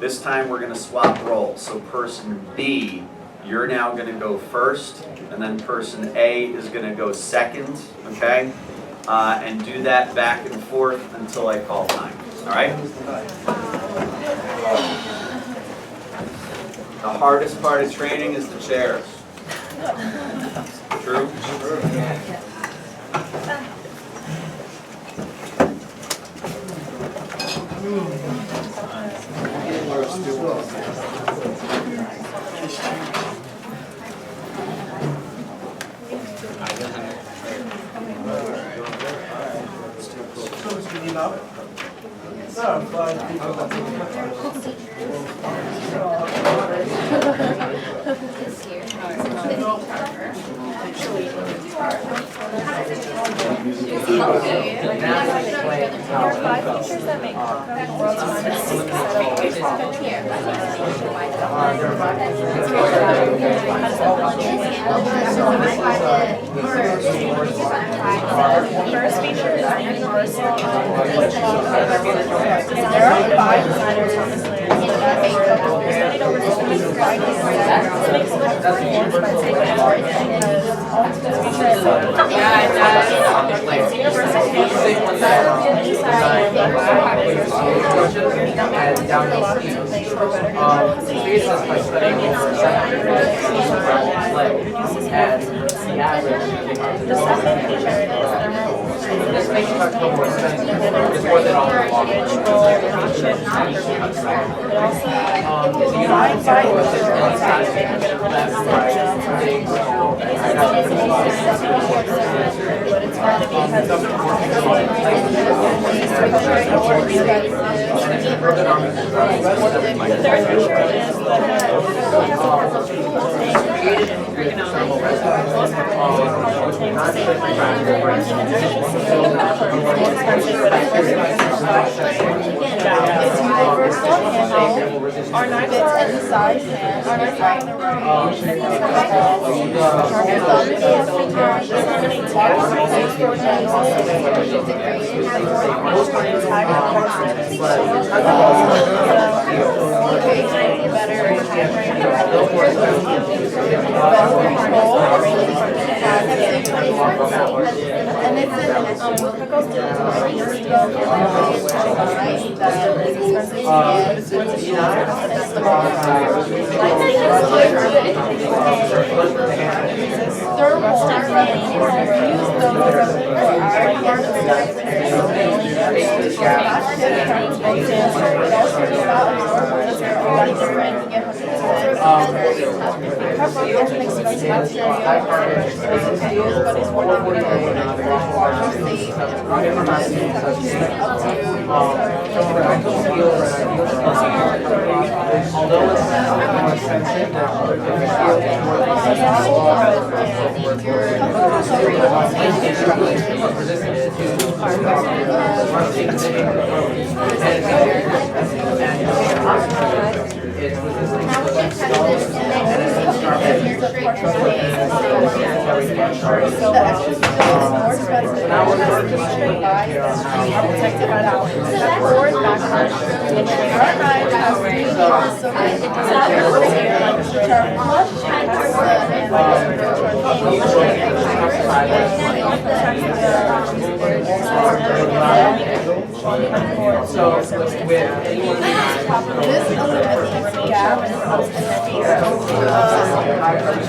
This time we're going to swap roles. So person B, you're now going to go first, and then person A is going to go second, okay? And do that back and forth until I call time, all right? The hardest part of training is the chairs. True? First feature is universal. There are 5 designers on this list. Studied over 6 weeks of writing that makes it performance by taking everything because this feature is so universal the second feature is this makes it more expensive. It's more than all the it also provides but it's hard because the third feature is it's universal handle. Our knives are in the size hand. Our knives are in the room. And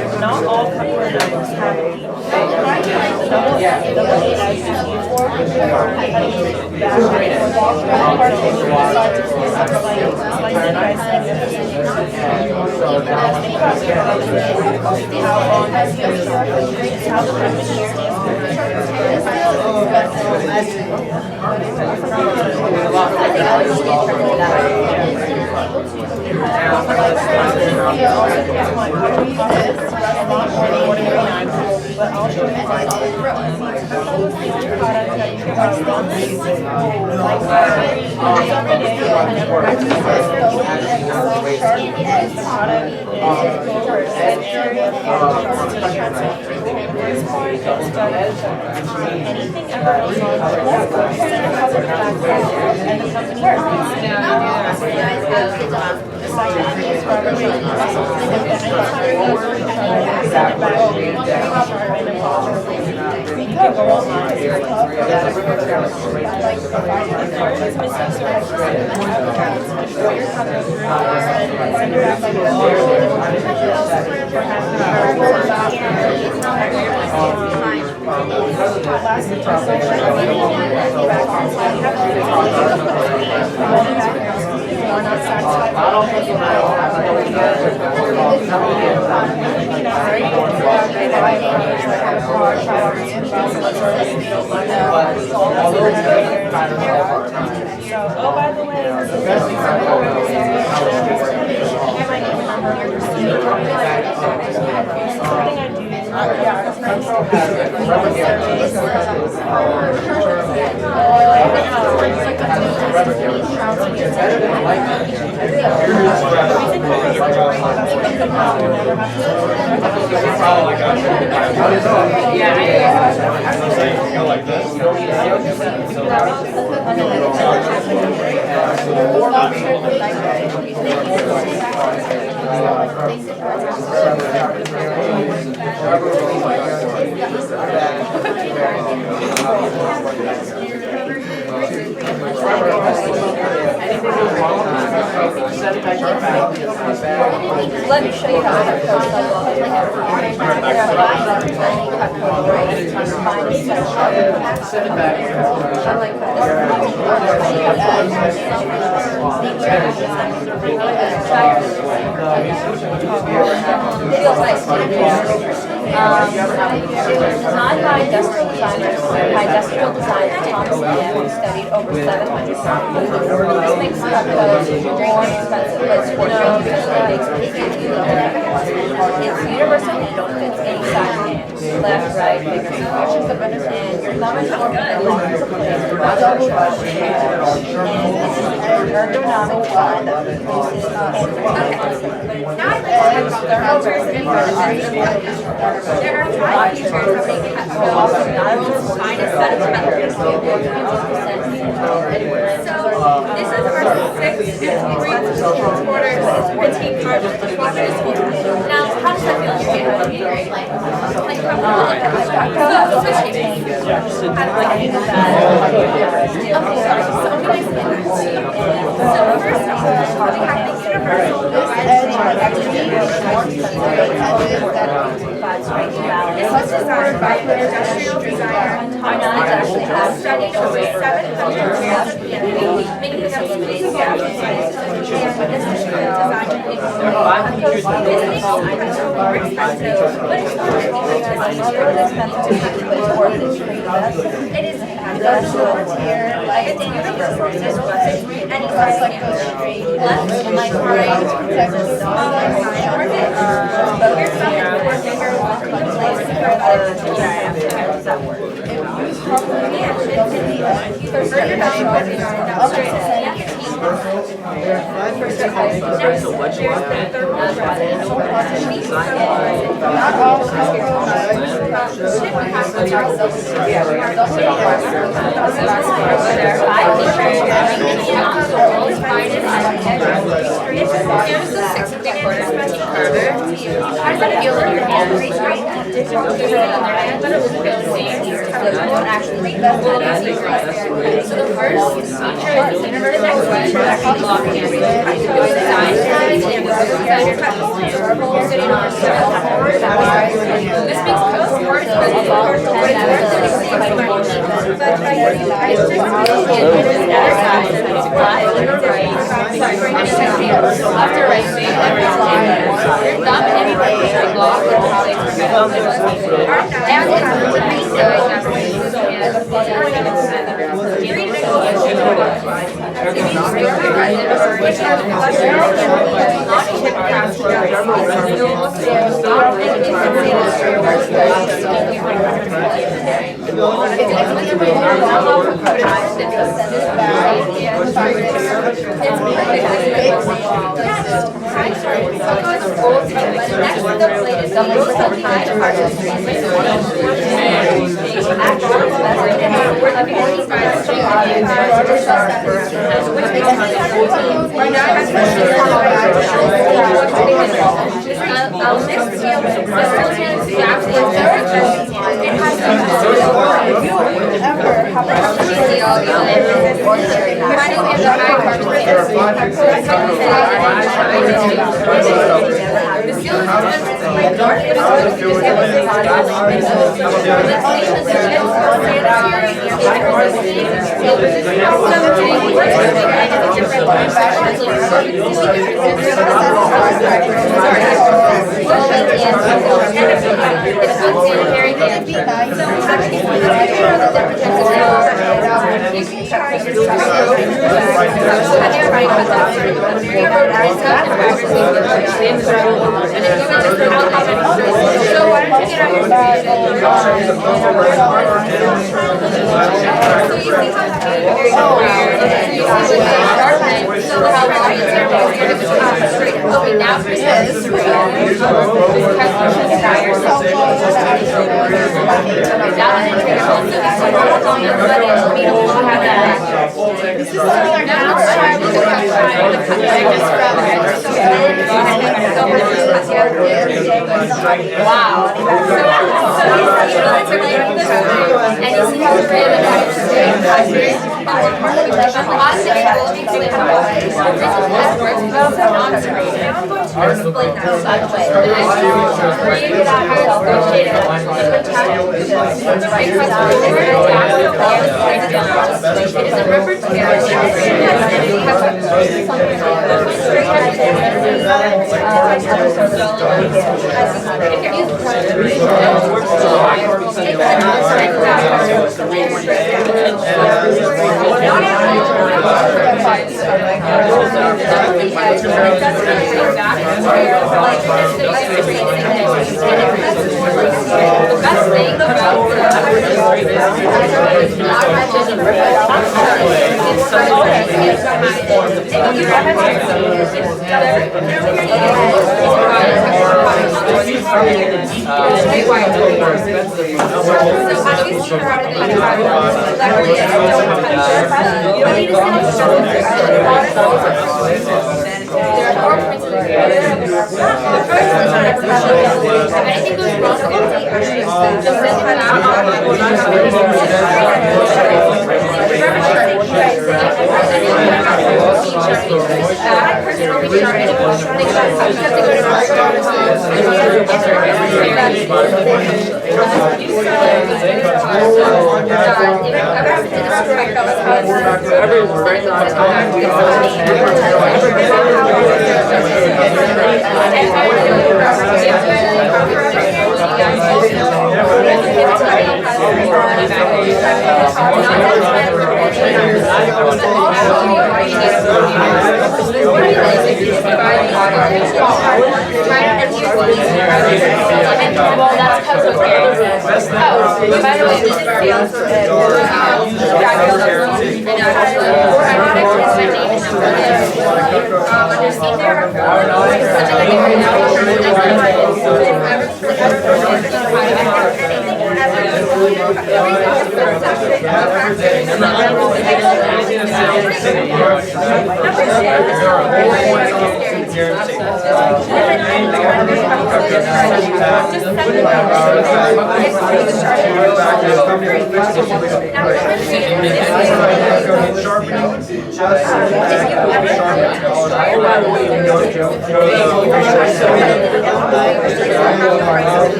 it's not all cutlery knives have but I'll show you So, oh, by the way, this is my name and number. Something I do. Let me show you how I have coached like It was designed by industrial designers, Thomas Lee, who studied over 700 companies. This makes Cutco more expensive, but sports because it makes it's universal handle, fits any size hand, left, right, bigger, smaller, and your thumb and forefinger lock into place, double brush and it's an ergonomic design that reduces there are 5 features that make Cutco not only the finest set of metals, but 50% So this is our 6th quarter critique project. Now, how does that feel? This was designed by an industrial designer who studied over 700 years of PhD, making up space gaps and this is designed to make this makes Cutco more expensive, but it's not it is industrial here, like it's universal, any size left and like right, but we're stopping for bigger one place for that work. Here's the 6th quarter special carver. How does that feel in your hand? But it will feel the same. It won't actually make that so the first feature is the next feature is called lock hand. It was designed and designer Cutco sitting on this makes Cutco more expensive, but it's worth it if you save money. But I just really another side that is flat and right. Left or right, so every time your thumb and everybody should lock and place The seal Okay, now for this three. Wow.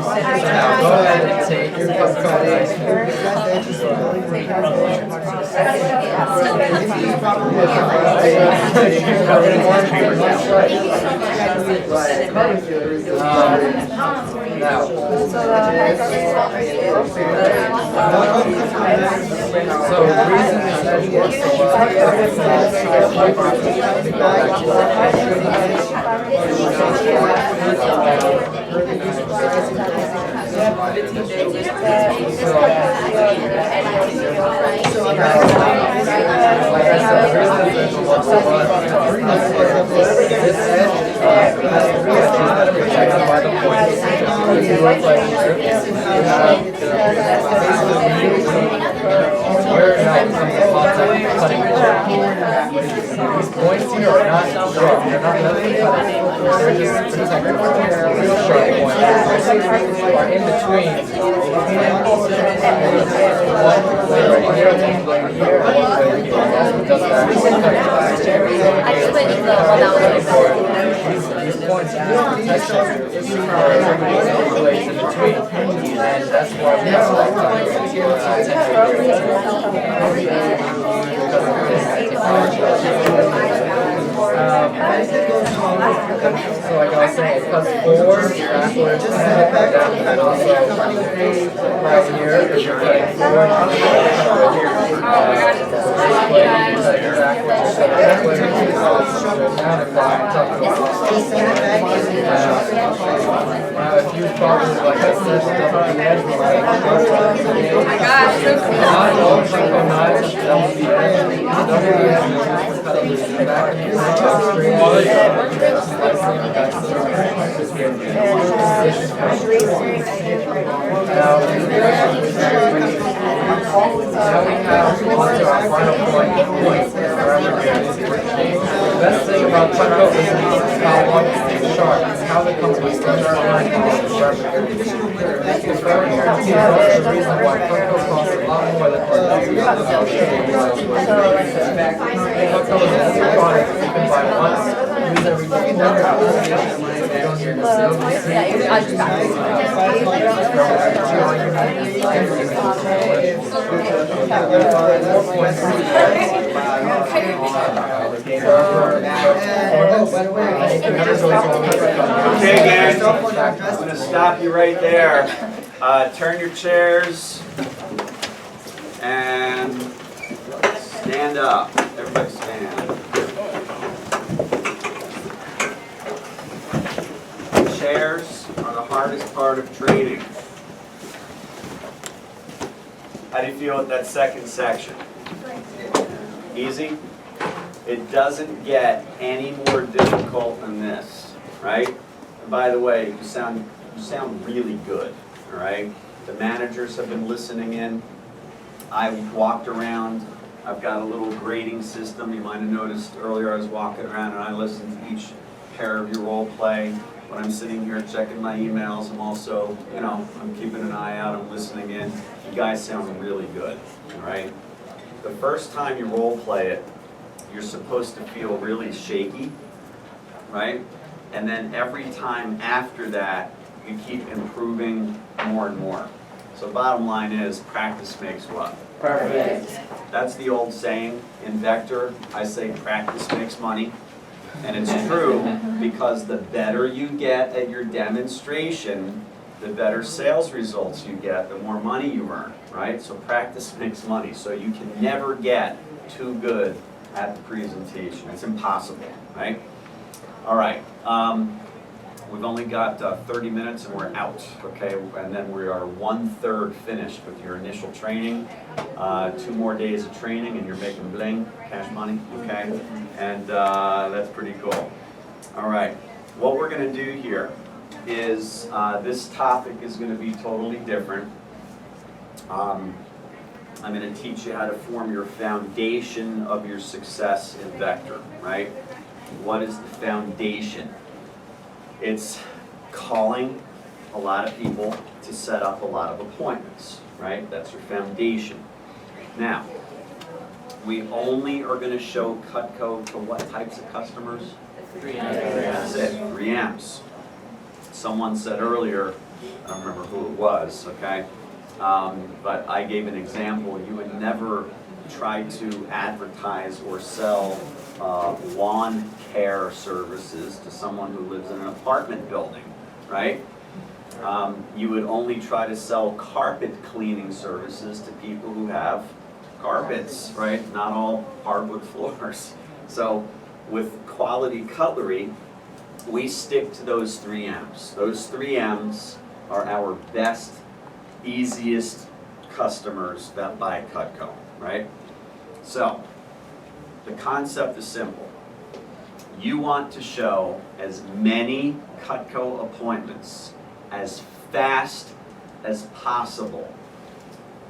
Now go ahead and take your cup of ice So the reason that you work so these points here are not sharp. They're not nothing cutting. They're just real sharp points. Are in between. One right here, one right here, and one right here. That's what does that. These points in this protection are placed in between, and that's why we have a lot so like I was saying, it cuts forward, backwards, and also right here, because you're cutting forward, now if you follow like I said, double the edge, oh my gosh, not all Funko knives, double the edge, double the edge, cut a little back and now we have on to our final point. The best thing about Funko is how long it stays sharp. It's how they come to a sharp line and sharp. It's very guaranteed. That's the reason why Funko costs a lot more than Funko is a product you can buy once, use every day, never Okay, gang, I'm going to stop you right there. Turn your chairs and stand up. Everybody stand. Chairs are the hardest part of training. How do you feel with that second section? Easy? It doesn't get any more difficult than this, right? And by the way, you sound really good, all right? The managers have been listening in. I walked around. I've got a little grading system. You might have noticed earlier I was walking around and I listened to each pair of your role play. When I'm sitting here checking my emails, I'm also, I'm keeping an eye out, I'm listening in. You guys sound really good, all right? The first time you role play it, you're supposed to feel really shaky, right? And then every time after that, you keep improving more and more. So bottom line is, practice makes what? Perfect. That's the old saying in Vector. I say practice makes money. And it's true because the better you get at your demonstration, the better sales results you get, the more money you earn, right? So practice makes money. So you can never get too good at the presentation. It's impossible, right? All right. We've only got 30 minutes and we're out, okay? And then we are 1/3 finished with your initial training. 2 more days of training and you're making bling, cash money, okay? And that's pretty cool. All right, what we're gonna do here is this topic is gonna be totally different. I'm going to teach you how to form your foundation of your success in Vector, right? What is the foundation? It's calling a lot of people to set up a lot of appointments, right? That's your foundation. Now, we only are going to show Cutco to what types of customers? 3Ms. That's it, 3Ms. Someone said earlier, I don't remember who it was, okay? But I gave an example. You would never try to advertise or sell lawn care services to someone who lives in an apartment building, right? You would only try to sell carpet cleaning services to people who have carpets, right? Not all hardwood floors. So with quality cutlery, we stick to those 3Ms. Those 3Ms are our best, easiest customers that buy Cutco, right? So the concept is simple. You want to show as many Cutco appointments as fast as possible.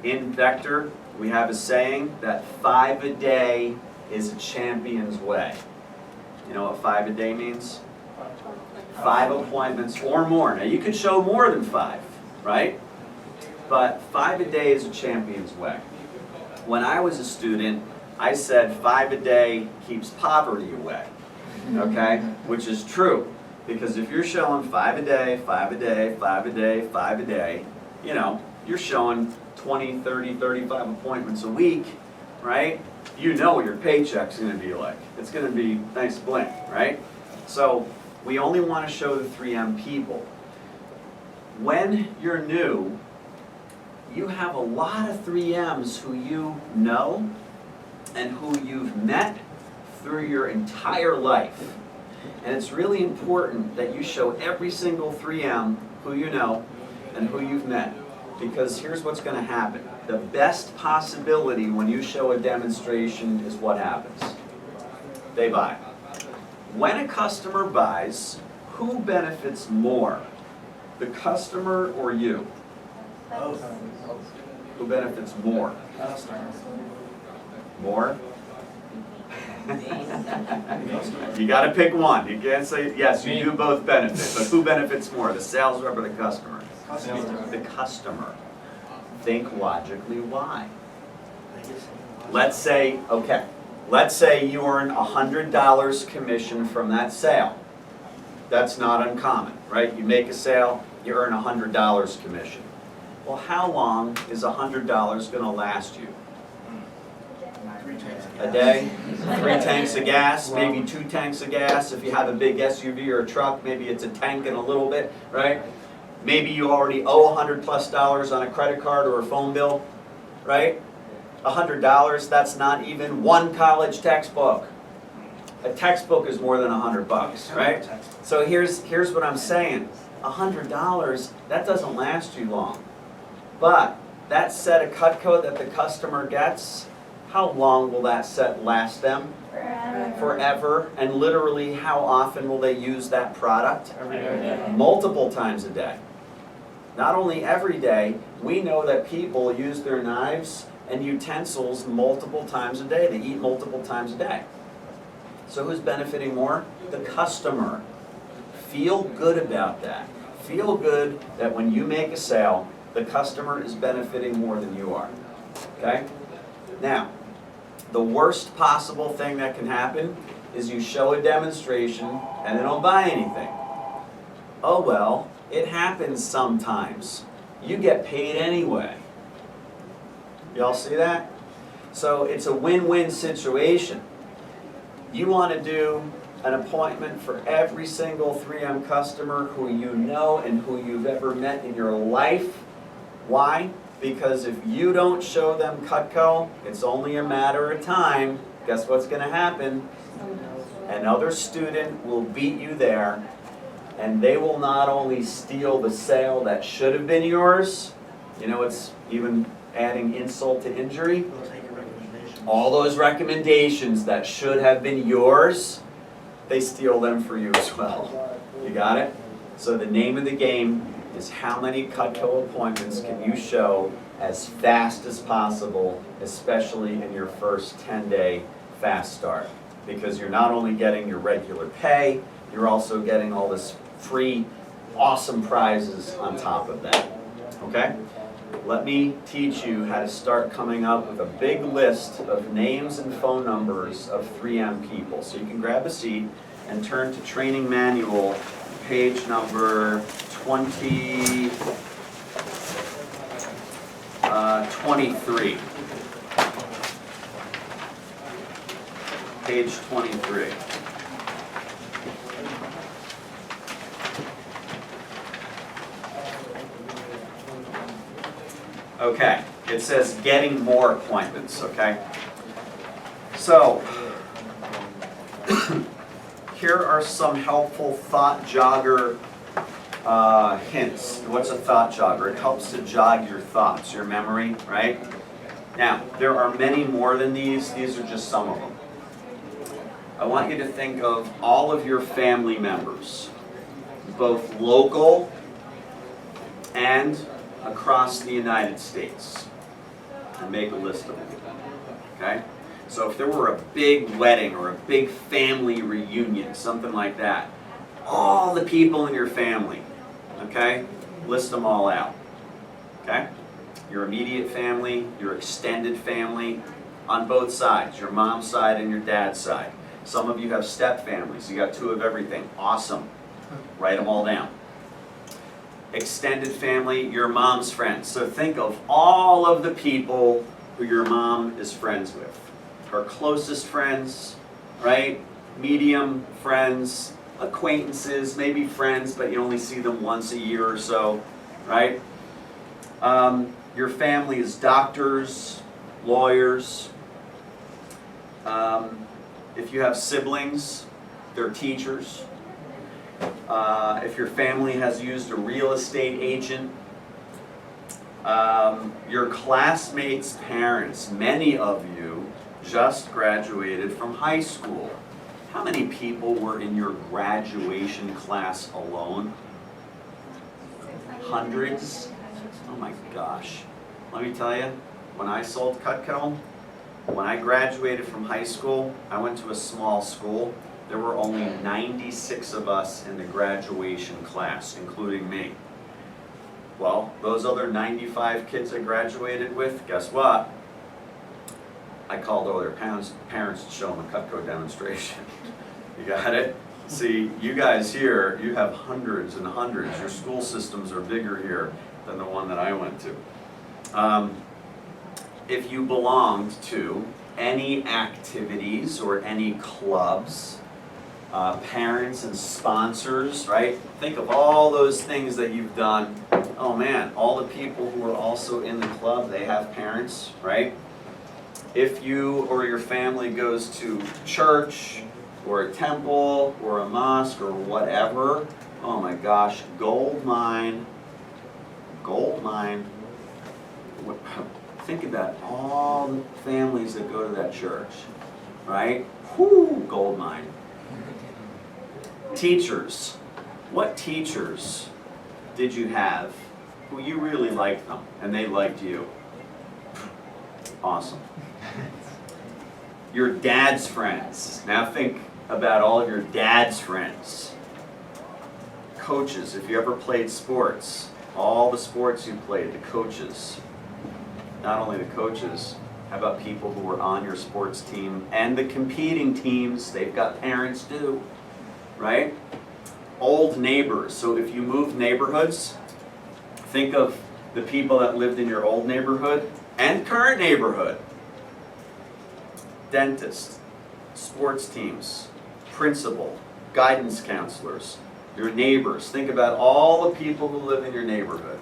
In Vector, we have a saying that 5 a day is a champion's way. You know what 5 a day means? 5 appointments or more. Now you could show more than 5, right? But 5 a day is a champion's way. When I was a student, I said 5 a day keeps poverty away, okay? Which is true, because if you're showing 5 a day, 5 a day, 5 a day, 5 a day, you know, you're showing 20, 30, 35 appointments a week, right? You know what your paycheck's gonna be like. It's gonna be nice bling, right? So we only wanna show the 3M people. When you're new, you have a lot of 3Ms who you know and who you've met through your entire life. And it's really important that you show every single 3M who you know and who you've met. Because here's what's going to happen. The best possibility when you show a demonstration is what happens. They buy. When a customer buys, who benefits more? The customer or you? Who benefits more? More? You got to pick one. You can't say, yes, you do both benefit, but who benefits more, the sales rep or the customer? The customer. Think logically why. Let's say, okay, let's say you earn $100 commission from that sale. That's not uncommon, right? You make a sale, you earn $100 commission. Well, how long is $100 going to last you? A day? 3 tanks of gas, maybe 2 tanks of gas. If you have a big SUV or a truck, maybe it's a tank and a little bit, right? Maybe you already owe $100+ on a credit card or a phone bill, right? $100, that's not even one college textbook. A textbook is more than $100, right? So here's what I'm saying. $100, that doesn't last you long. But that set of Cutco that the customer gets, how long will that set last them? Forever. And literally, how often will they use that product? Every day. Multiple times a day. Not only every day, we know that people use their knives and utensils multiple times a day. They eat multiple times a day. So who's benefiting more? The customer. Feel good about that. Feel good that when you make a sale, the customer is benefiting more than you are. Okay? Now, the worst possible thing that can happen is you show a demonstration and they don't buy anything. Oh well, it happens sometimes. You get paid anyway. Y'all see that? So it's a win-win situation. You want to do an appointment for every single 3M customer who you know and who you've ever met in your life. Why? Because if you don't show them Cutco, it's only a matter of time. Guess what's going to happen? Another student will beat you there, and they will not only steal the sale that should have been yours, you know, it's even adding insult to injury. All those recommendations that should have been yours, they steal them for you as well. You got it? So the name of the game is how many Cutco appointments can you show as fast as possible, especially in your first 10-day fast start. Because you're not only getting your regular pay, you're also getting all this free, awesome prizes on top of that, okay? Let me teach you how to start coming up with a big list of names and phone numbers of 3M people. So you can grab a seat and turn to training manual, page number 23. Page 23. Okay, it says getting more appointments, okay? So, here are some helpful thought jogger hints. What's a thought jogger? It helps to jog your thoughts, your memory, right? Now, there are many more than these. These are just some of them. I want you to think of all of your family members, both local and across the United States, and make a list of them, okay? So if there were a big wedding or a big family reunion, something like that, all the people in your family, okay? List them all out, okay? Your immediate family, your extended family, on both sides, your mom's side and your dad's side. Some of you have step families, you got 2 of everything, awesome. Write them all down. Extended family, your mom's friends. So think of all of the people who your mom is friends with. Her closest friends, right? Medium friends, acquaintances, maybe friends, but you only see them once a year or so, right? Your family is doctors, lawyers. If you have siblings, they're teachers. If your family has used a real estate agent, your classmates' parents, many of you just graduated from high school. How many people were in your graduation class alone? Hundreds? Oh my gosh. Let me tell you, when I sold Cutco, when I graduated from high school, I went to a small school. There were only 96 of us in the graduation class, including me. Well, those other 95 kids I graduated with, guess what? I called all their parents to show them a Cutco demonstration. You got it? See, you guys here, you have hundreds and hundreds. Your school systems are bigger here than the one that I went to. If you belonged to any activities or any clubs, parents and sponsors, right? Think of all those things that you've done. Oh man, all the people who are also in the club, they have parents, right? If you or your family goes to church or a temple or a mosque or whatever, oh my gosh, gold mine. Think about all the families that go to that church, right? Whoo, gold mine. Teachers. What teachers did you have who you really liked them and they liked you? Awesome. Your dad's friends. Now think about all of your dad's friends. Coaches, if you ever played sports, all the sports you played, the coaches. Not only the coaches, how about people who were on your sports team and the competing teams? They've got parents too, right? Old neighbors. So if you moved neighborhoods, think of the people that lived in your old neighborhood and current neighborhood. Dentist, sports teams, principal, guidance counselors, your neighbors. Think about all the people who live in your neighborhood.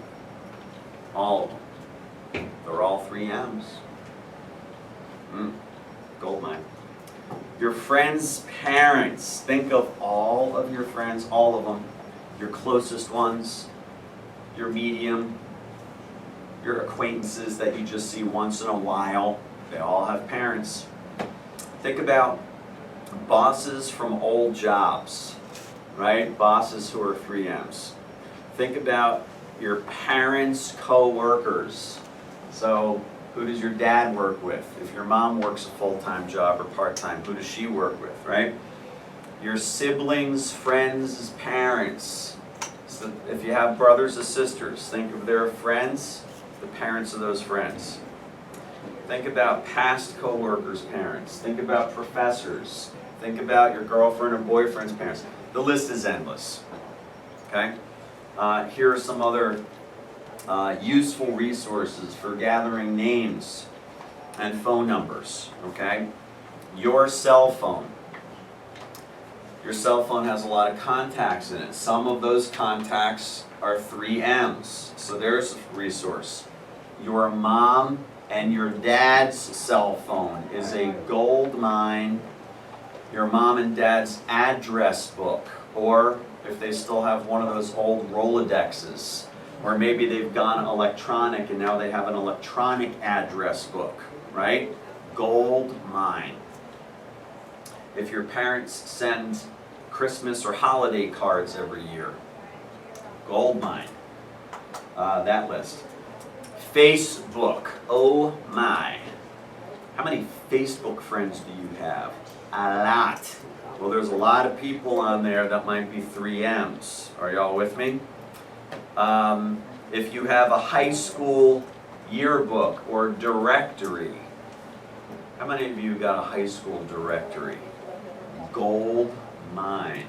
All of them. They're all 3Ms. Gold mine. Your friends' parents. Think of all of your friends, all of them. Your closest ones, your medium, your acquaintances that you just see once in a while. They all have parents. Think about bosses from old jobs, right? Bosses who are 3Ms. Think about your parents' co-workers. So who does your dad work with? If your mom works a full-time job or part-time, who does she work with, right? Your siblings, friends, parents. So if you have brothers or sisters, think of their friends, the parents of those friends. Think about past co-workers' parents. Think about professors. Think about your girlfriend or boyfriend's parents. The list is endless, okay? Here are some other useful resources for gathering names and phone numbers, okay? Your cell phone. Your cell phone has a lot of contacts in it. Some of those contacts are 3Ms, so there's a resource. Your mom and your dad's cell phone is a gold mine. Your mom and dad's address book, or if they still have one of those old Rolodexes, or maybe they've gone electronic and now they have an electronic address book, right? Gold mine. If your parents send Christmas or holiday cards every year, gold mine. That list. Facebook, oh my. How many Facebook friends do you have? A lot. Well, there's a lot of people on there that might be 3Ms. Are y'all with me? If you have a high school yearbook or directory, how many of you got a high school directory? Gold mine.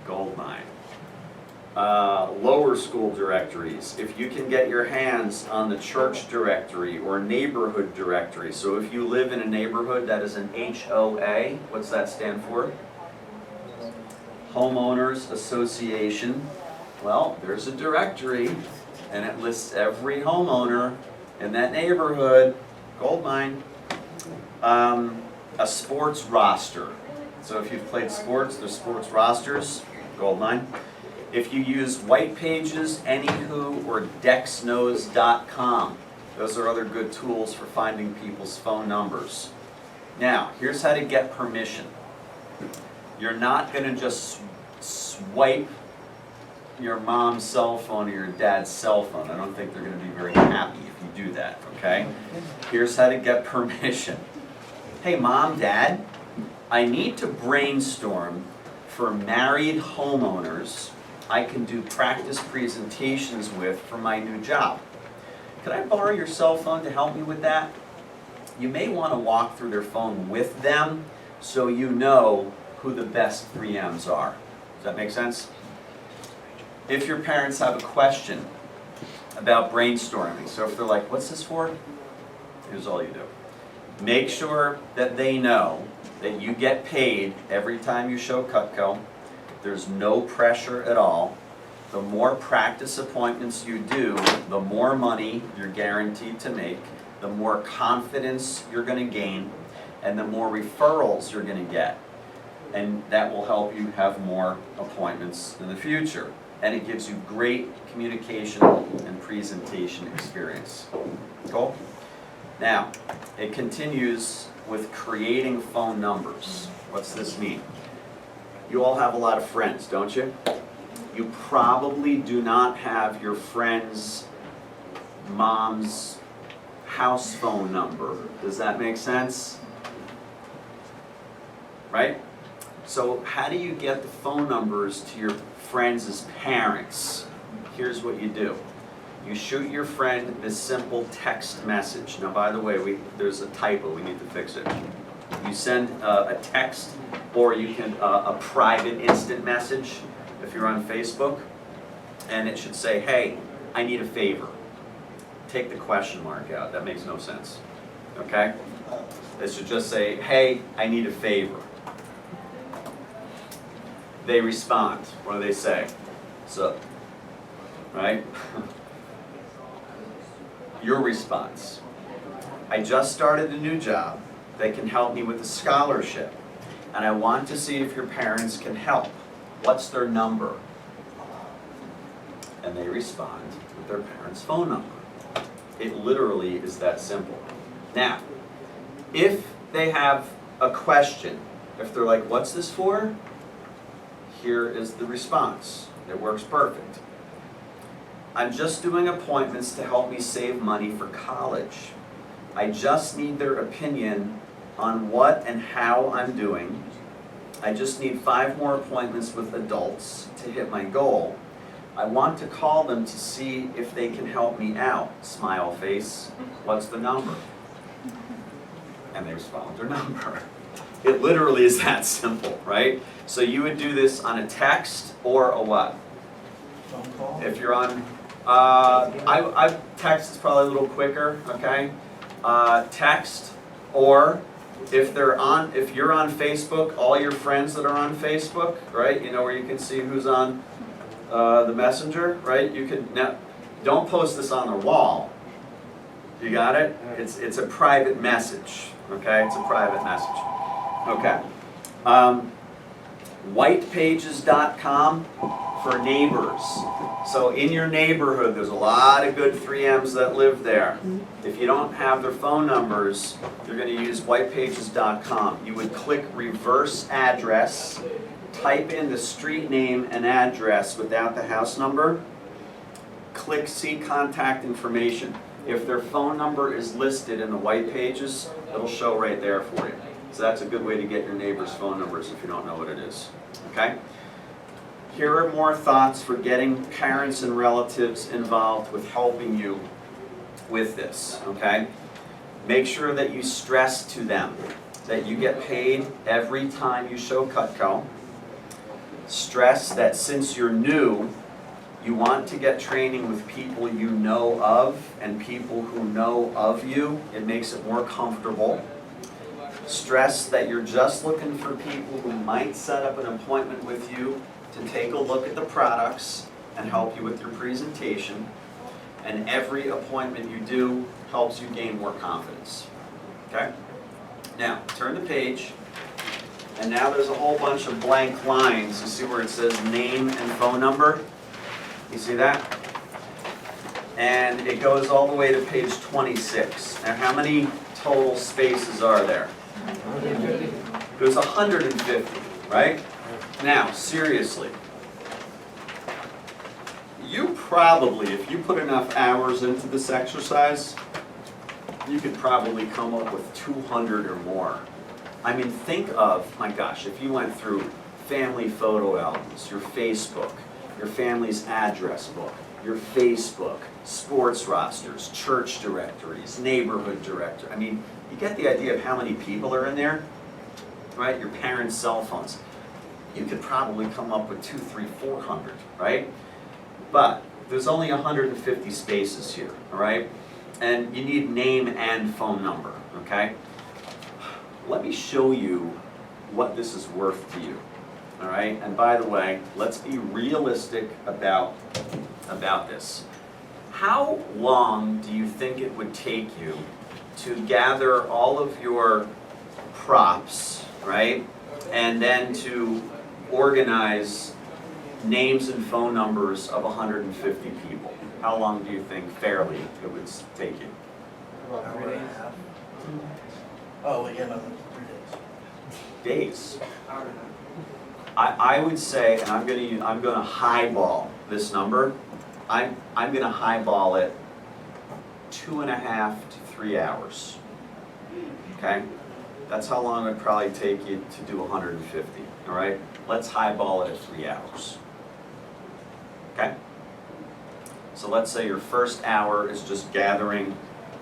Gold mine. Lower school directories, if you can get your hands on the church directory or neighborhood directory. So if you live in a neighborhood that is an HOA, what's that stand for? Homeowners Association. Well, there's a directory and it lists every homeowner in that neighborhood. Gold mine. A sports roster. So if you've played sports, there's sports rosters. Gold mine. If you use White Pages, Anywho, or DexKnows.com, those are other good tools for finding people's phone numbers. Now, here's how to get permission. You're not going to just swipe your mom's cell phone or your dad's cell phone. I don't think they're going to be very happy if you do that, okay? Here's how to get permission. Hey, Mom, Dad, I need to brainstorm for married homeowners I can do practice presentations with for my new job. Could I borrow your cell phone to help me with that? You may want to walk through their phone with them so you know who the best 3Ms are. Does that make sense? If your parents have a question about brainstorming, so if they're like, what's this for? Here's all you do. Make sure that they know that you get paid every time you show Cutco. There's no pressure at all. The more practice appointments you do, the more money you're guaranteed to make, the more confidence you're going to gain, and the more referrals you're going to get. And that will help you have more appointments in the future. And it gives you great communication and presentation experience. Cool? Now, it continues with creating phone numbers. What's this mean? You all have a lot of friends, don't you? You probably do not have your friend's mom's house phone number. Does that make sense? Right? So how do you get the phone numbers to your friends' parents? Here's what you do. You shoot your friend this simple text message. Now, by the way, there's a typo. We need to fix it. You send a text, or you can a private instant message if you're on Facebook, and it should say, hey, I need a favor. Take the question mark out. That makes no sense. Okay? It should just say, hey, I need a favor. They respond. What do they say? So, right? Your response. I just started a new job that can help me with a scholarship, and I want to see if your parents can help. What's their number? And they respond with their parents' phone number. It literally is that simple. Now, if they have a question, if they're like, what's this for? Here is the response. It works perfect. I'm just doing appointments to help me save money for college. I just need their opinion on what and how I'm doing. I just need 5 more appointments with adults to hit my goal. I want to call them to see if they can help me out. Smile face. What's the number? And they respond their number. It literally is that simple, right? So you would do this on a text or a what? Phone call? If you're on, text is probably a little quicker, okay? Text, or if you're on Facebook, all your friends that are on Facebook, right? You know where you can see who's on the messenger, right? You could, now, don't post this on the wall. You got it? It's a private message, okay? It's a private message. Okay. Whitepages.com for neighbors. So in your neighborhood, there's a lot of good 3Ms that live there. If you don't have their phone numbers, you're going to use whitepages.com. You would click reverse address, type in the street name and address without the house number, click see contact information. If their phone number is listed in the white pages, it'll show right there for you. So that's a good way to get your neighbor's phone numbers if you don't know what it is. Okay? Here are more thoughts for getting parents and relatives involved with helping you with this. Okay? Make sure that you stress to them that you get paid every time you show Cutco. Stress that since you're new, you want to get training with people you know of and people who know of you. It makes it more comfortable. Stress that you're just looking for people who might set up an appointment with you to take a look at the products and help you with your presentation. And every appointment you do helps you gain more confidence. Okay? Now, turn the page. And now there's a whole bunch of blank lines. You see where it says name and phone number? You see that? And it goes all the way to page 26. Now, how many total spaces are there? There's 150, right? Now, seriously, you probably, if you put enough hours into this exercise, you could probably come up with 200 or more. I mean, think of, my gosh, if you went through family photo albums, your Facebook, your family's address book, your Facebook, sports rosters, church directories, neighborhood directory. I mean, you get the idea of how many people are in there, right? Your parents' cell phones. You could probably come up with 200, 300, 400, right? But there's only 150 spaces here, all right? And you need name and phone number, okay? Let me show you what this is worth to you, all right? And by the way, let's be realistic about this. How long do you think it would take you to gather all of your props, right? And then to organize names and phone numbers of 150 people. How long do you think fairly it would take you? About 3 days. Oh, wait, yeah, no, 3 days. Days. I would say, and I'm gonna highball this number. I'm gonna highball it 2.5 to 3 hours. Okay? That's how long it would probably take you to do 150. All right? Let's highball it at 3 hours. Okay? So let's say your first hour is just gathering,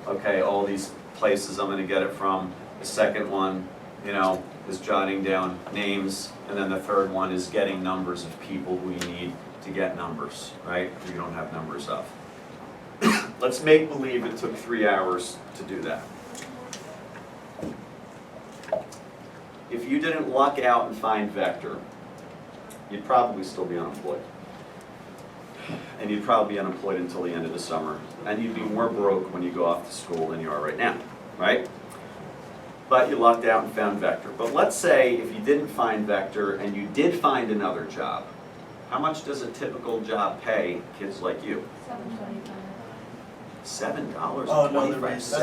okay, all these places I'm going to get it from. The second one, you know, is jotting down names. And then the third one is getting numbers of people who you need to get numbers, right? Who you don't have numbers of. Let's make believe it took 3 hours to do that. If you didn't luck out and find Vector, you'd probably still be unemployed. And you'd probably be unemployed until the end of the summer. And you'd be more broke when you go off to school than you are right now, right? But you lucked out and found Vector. But let's say if you didn't find Vector and you did find another job, how much does a typical job pay kids like you? $7.25. Oh, no, they raised it.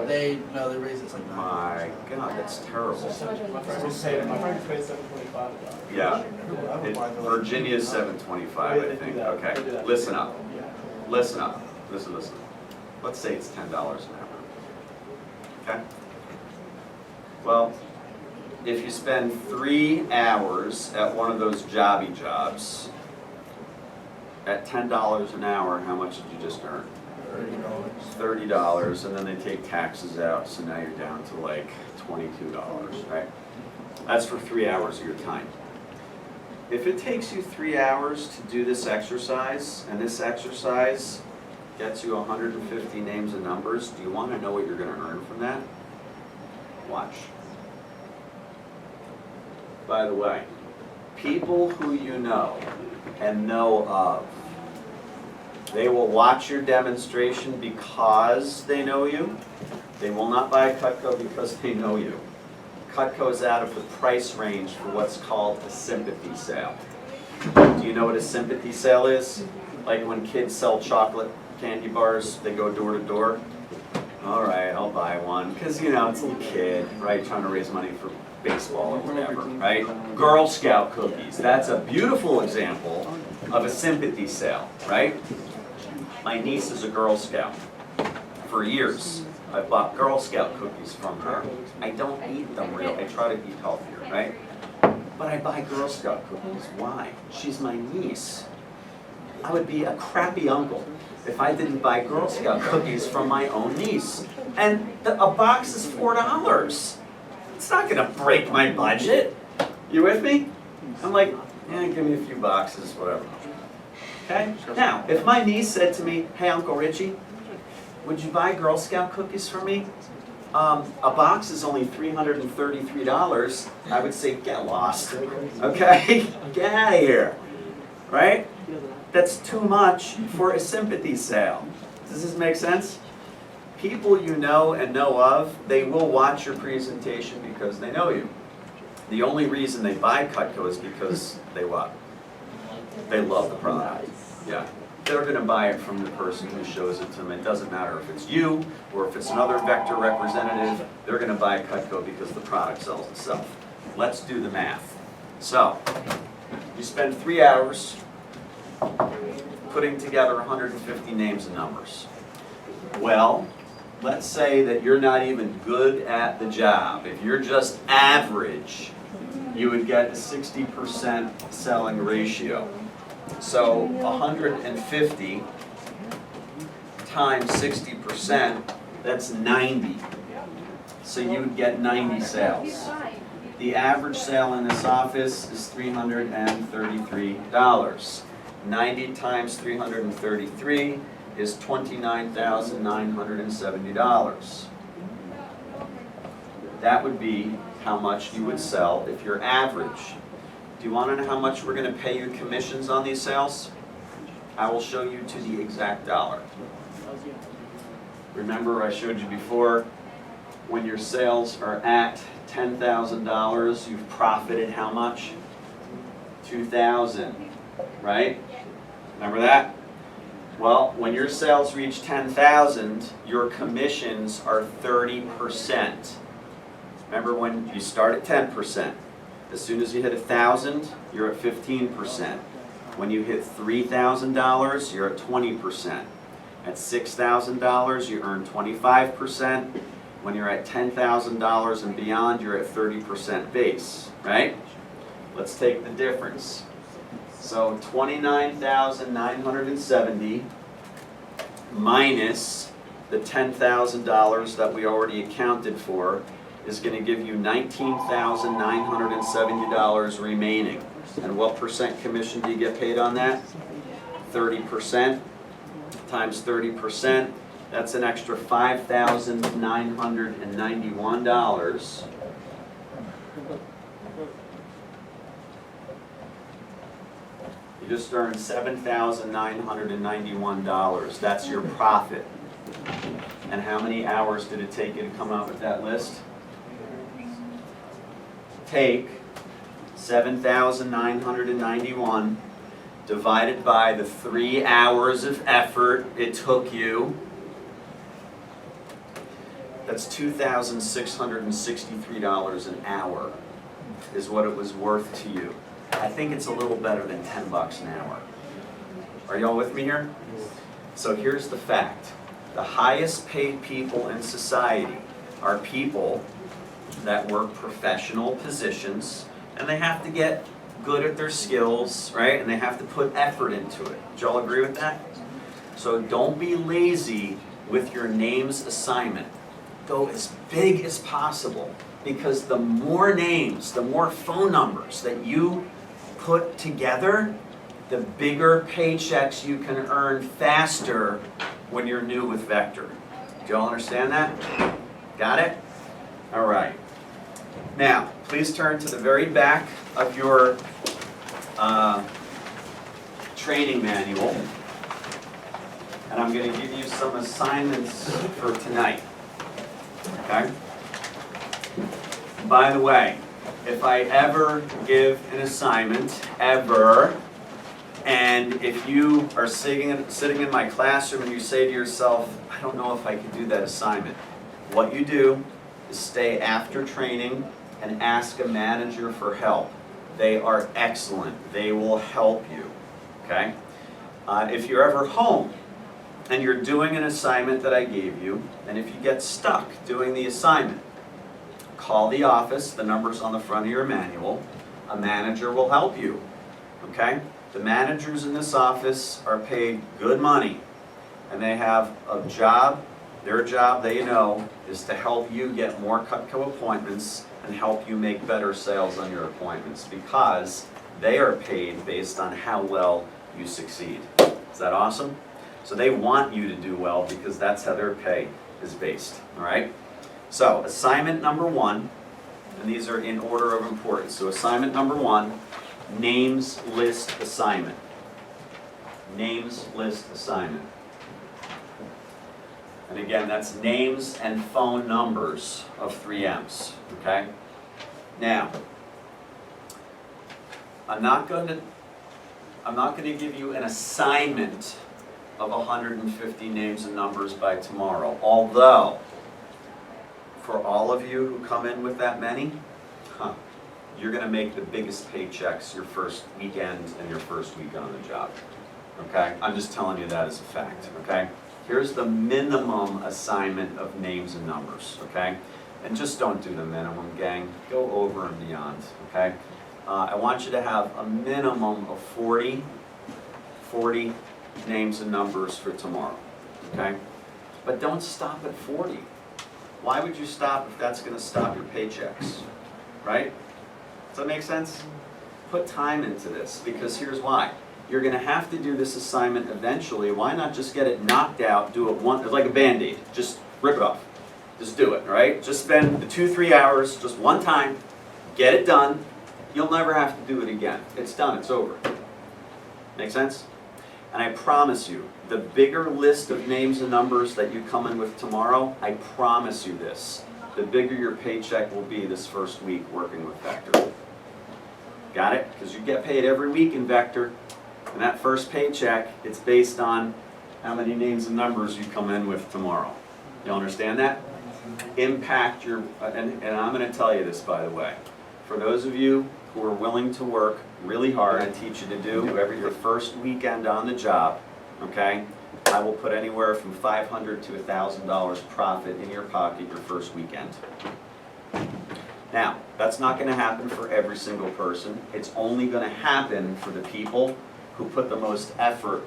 They raised it like My God, that's terrible. My friend paid $7.25. Yeah, Virginia's $7.25, I think. Okay, listen up. Listen up. Listen. Let's say it's $10 an hour. Okay? Well, if you spend 3 hours at one of those jobby jobs, at $10 an hour, how much did you just earn? $30, and then they take taxes out, so now you're down to like $22, right? That's for 3 hours of your time. If it takes you 3 hours to do this exercise, and this exercise gets you 150 names and numbers, do you want to know what you're going to earn from that? Watch. By the way, people who you know and know of, they will watch your demonstration because they know you. They will not buy a Cutco because they know you. Cutco is out of the price range for what's called a sympathy sale. Do you know what a sympathy sale is? Like when kids sell chocolate candy bars, they go door to door. All right, I'll buy one. Because, you know, it's a little kid, right, trying to raise money for baseball or whatever, right? Girl Scout cookies. That's a beautiful example of a sympathy sale, right? My niece is a Girl Scout. For years, I bought Girl Scout cookies from her. I don't eat them real. I try to eat healthier, right? But I buy Girl Scout cookies. Why? She's my niece. I would be a crappy uncle if I didn't buy Girl Scout cookies from my own niece. And a box is $4. It's not gonna break my budget. You with me? I'm like, yeah, give me a few boxes, whatever. Okay? Now, if my niece said to me, hey, Uncle Richie, would you buy Girl Scout cookies for me? A box is only $333. I would say, get lost. Okay? Get out of here. Right? That's too much for a sympathy sale. Does this make sense? People you know and know of, they will watch your presentation because they know you. The only reason they buy Cutco is because they what? They love the product. Yeah. They're going to buy it from the person who shows it to them. It doesn't matter if it's you or if it's another Vector representative. They're going to buy Cutco because the product sells itself. Let's do the math. So, you spend 3 hours putting together 150 names and numbers. Well, let's say that you're not even good at the job. If you're just average, you would get a 60% selling ratio. So 150 times 60%, that's 90. So you would get 90 sales. The average sale in this office is $333. 90 times 333 is $29,970. That would be how much you would sell if you're average. Do you want to know how much we're going to pay you commissions on these sales? I will show you to the exact dollar. Remember I showed you before, when your sales are at $10,000, you've profited how much? $2,000, right? Remember that? Well, when your sales reach 10,000, your commissions are 30%. Remember when you start at 10%. As soon as you hit 1,000, you're at 15%. When you hit $3,000, you're at 20%. At $6,000, you earn 25%. When you're at $10,000 and beyond, you're at 30% base, right? Let's take the difference. So $29,970 minus the $10,000 that we already accounted for is going to give you $19,970 remaining. And what percent commission do you get paid on that? 30% times 30%. That's an extra $5,991. You just earned $7,991. That's your profit. And how many hours did it take you to come up with that list? Take 7,991 divided by the 3 hours of effort it took you, that's $2,663 an hour is what it was worth to you. I think it's a little better than 10 bucks an hour. Are y'all with me here? So here's the fact. The highest paid people in society are people that work professional positions, and they have to get good at their skills, right? And they have to put effort into it. Do y'all agree with that? So don't be lazy with your names assignment. Go as big as possible, because the more names, the more phone numbers that you put together, the bigger paychecks you can earn faster when you're new with Vector. Do y'all understand that? Got it? All right. Now, please turn to the very back of your training manual, and I'm going to give you some assignments for tonight. Okay? By the way, if I ever give an assignment, ever, and if you are sitting in my classroom and you say to yourself, I don't know if I can do that assignment, what you do is stay after training and ask a manager for help. They are excellent. They will help you. Okay? If you're ever home and you're doing an assignment that I gave you, and if you get stuck doing the assignment, call the office. The number's on the front of your manual. A manager will help you. Okay? The managers in this office are paid good money, and they have a job. Their job, they know, is to help you get more Cutco appointments and help you make better sales on your appointments, because they are paid based on how well you succeed. Is that awesome? So they want you to do well because that's how their pay is based. All right? So assignment number 1, and these are in order of importance. So assignment number 1, names list assignment. Names list assignment. And again, that's names and phone numbers of 3Ms, okay? Now, I'm not going to give you an assignment of 150 names and numbers by tomorrow, although for all of you who come in with that many, you're going to make the biggest paychecks your first weekend and your first week on the job. Okay? I'm just telling you that as a fact. Okay? Here's the minimum assignment of names and numbers. Okay? And just don't do the minimum, gang. Go over and beyond. Okay? I want you to have a minimum of 40 names and numbers for tomorrow. Okay? But don't stop at 40. Why would you stop if that's going to stop your paychecks? Right? Does that make sense? Put time into this, because here's why. You're going to have to do this assignment eventually. Why not just get it knocked out, do it once, like a Band-Aid. Just rip it off. Just do it, right? Just spend the 2-3 hours, just one time, get it done. You'll never have to do it again. It's done, it's over. Make sense? And I promise you, the bigger list of names and numbers that you come in with tomorrow, I promise you this, the bigger your paycheck will be this first week working with Vector. Got it? Because you get paid every week in Vector, and that first paycheck, it's based on how many names and numbers you come in with tomorrow. You understand that? Impact your, and I'm going to tell you this, by the way. For those of you who are willing to work really hard, I teach you to do every your first weekend on the job, okay? I will put anywhere from $500 to $1,000 profit in your pocket your first weekend. Now, that's not going to happen for every single person. It's only going to happen for the people who put the most effort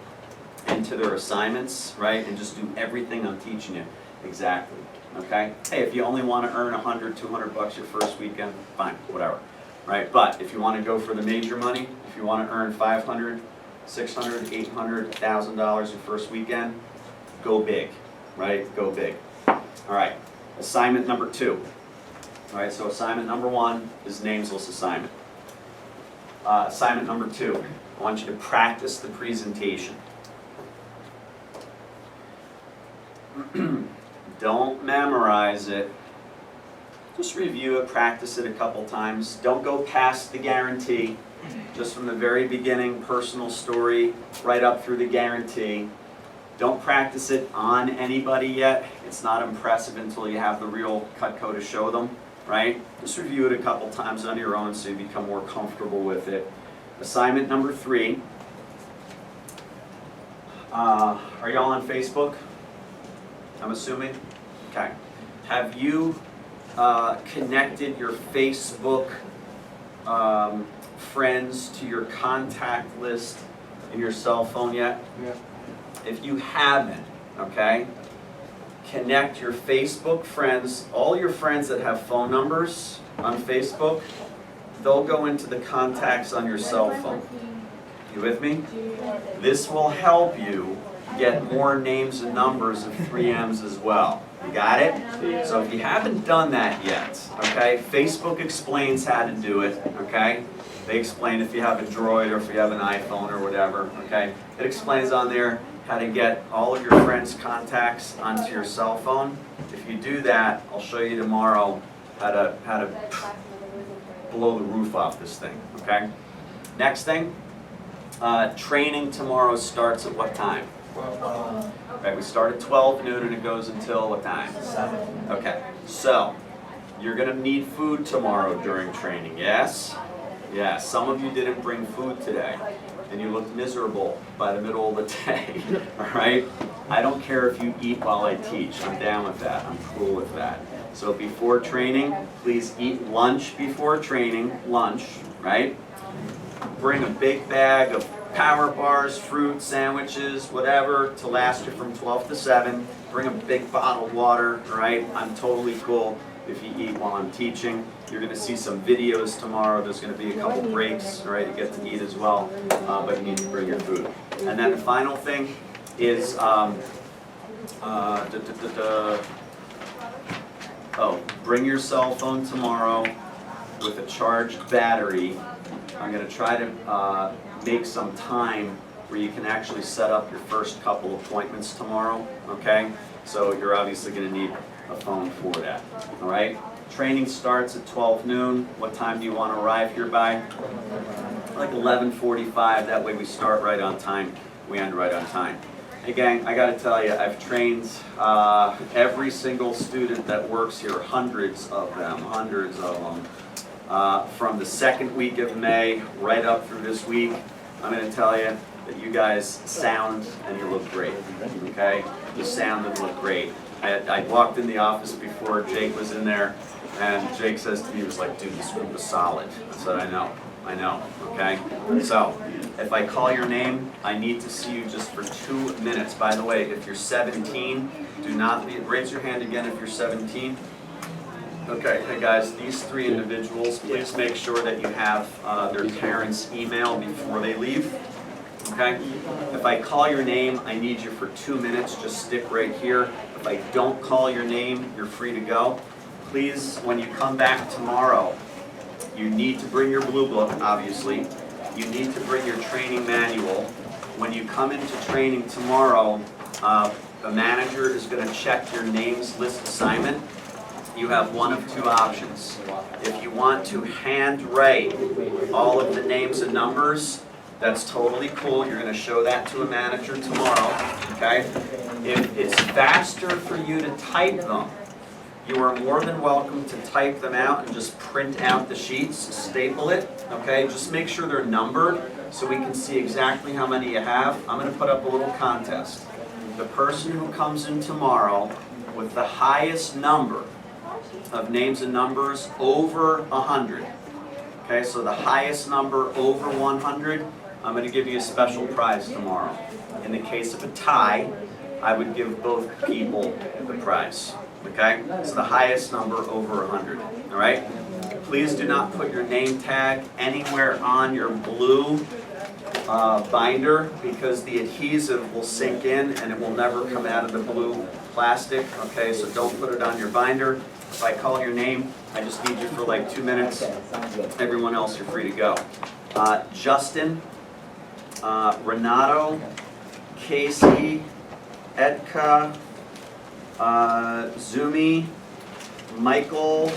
into their assignments, right? And just do everything I'm teaching you exactly, okay? Hey, if you only want to earn $100, $200 your first weekend, fine, whatever, right? But if you want to go for the major money, if you want to earn $500, $600, $800, $1,000 your first weekend, go big, right? Go big. All right, assignment number 2. All right, so assignment number 1 is names list assignment. Assignment number 2, I want you to practice the presentation. Don't memorize it. Just review it, practice it a couple times. Don't go past the guarantee. just from the very beginning, personal story, right up through the guarantee. Don't practice it on anybody yet. It's not impressive until you have the real Cutco to show them, right? Just review it a couple times on your own so you become more comfortable with it. Assignment number 3. Are y'all on Facebook? I'm assuming? Okay. Have you connected your Facebook friends to your contact list in your cell phone yet? Yeah. If you haven't, okay, connect your Facebook friends, all your friends that have phone numbers on Facebook, they'll go into the contacts on your cell phone. You with me? This will help you get more names and numbers of 3Ms as well. You got it? So if you haven't done that yet, okay, Facebook explains how to do it, okay? They explain if you have a Droid or if you have an iPhone or whatever, okay? It explains on there how to get all of your friends' contacts onto your cell phone. If you do that, I'll show you tomorrow how to blow the roof off this thing, okay? Next thing, training tomorrow starts at what time? Right, we start at 12 noon and it goes until what time? 7. Okay, so you're going to need food tomorrow during training, yes? Yes, some of you didn't bring food today and you looked miserable by the middle of the day, all right? I don't care if you eat while I teach. I'm down with that. I'm cool with that. So before training, please eat lunch before training, lunch, right? Bring a big bag of power bars, fruit, sandwiches, whatever, to last you from 12 to 7. Bring a big bottle of water, all right? I'm totally cool if you eat while I'm teaching. You're going to see some videos tomorrow. There's going to be a couple breaks, all right? You get to eat as well, but you need to bring your food. And then the final thing is, bring your cell phone tomorrow with a charged battery. I'm going to try to make some time where you can actually set up your first couple appointments tomorrow, okay? So you're obviously going to need a phone for that, all right? Training starts at 12 noon. What time do you want to arrive here by? Like 11:45. That way we start right on time, we end right on time. Hey gang, I got to tell you, I've trained every single student that works here, hundreds of them, from the second week of May right up through this week. I'm going to tell you that you guys sound and you look great, okay? You sound and look great. I walked in the office before Jake was in there, and Jake says to me, he was like, dude, this group is solid. I said, I know, okay? So, if I call your name, I need to see you just for 2 minutes. By the way, if you're 17, do not raise your hand again if you're 17. Okay, hey guys, these 3 individuals, please make sure that you have their parents' email before they leave, okay? If I call your name, I need you for 2 minutes, just stick right here. If I don't call your name, you're free to go. Please, when you come back tomorrow, you need to bring your blue book, obviously. You need to bring your training manual. When you come into training tomorrow, the manager is going to check your names list assignment. You have one of 2 options. If you want to handwrite all of the names and numbers, that's totally cool. You're going to show that to a manager tomorrow, okay? If it's faster for you to type them, you are more than welcome to type them out and just print out the sheets, staple it, okay? Just make sure they're numbered so we can see exactly how many you have. I'm going to put up a little contest. The person who comes in tomorrow with the highest number of names and numbers over 100. Okay, so the highest number over 100, I'm going to give you a special prize tomorrow. In the case of a tie, I would give both people the prize. Okay, so the highest number over 100. All right, please do not put your name tag anywhere on your blue binder because the adhesive will sink in and it will never come out of the blue plastic. Okay, so don't put it on your binder. If I call your name, I just need you for like 2 minutes. Everyone else, you're free to go. Justin, Renato, Casey, Edka, Zumi, Michael,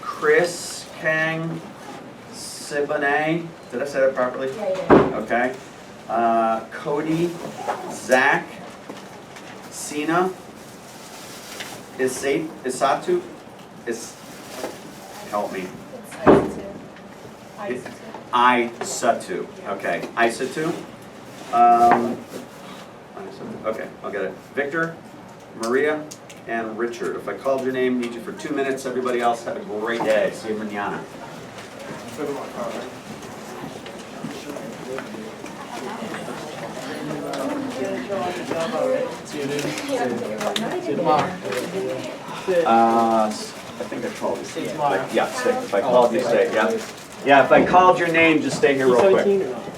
Chris, Kang, Siboney, did I say that properly? Yeah, you did. Okay. Cody, Zach, Sina, Isatu, help me. It's Isatu. Okay, Isatu. Okay, I'll get it. Victor, Maria, and Richard. If I called your name, need you for 2 minutes. Everybody else, have a great day. See you mañana. See you tomorrow. I think I called you. See you tomorrow. Yeah, stay. If I called you, stay. Yeah. Yeah, if I called your name, just stay here real quick.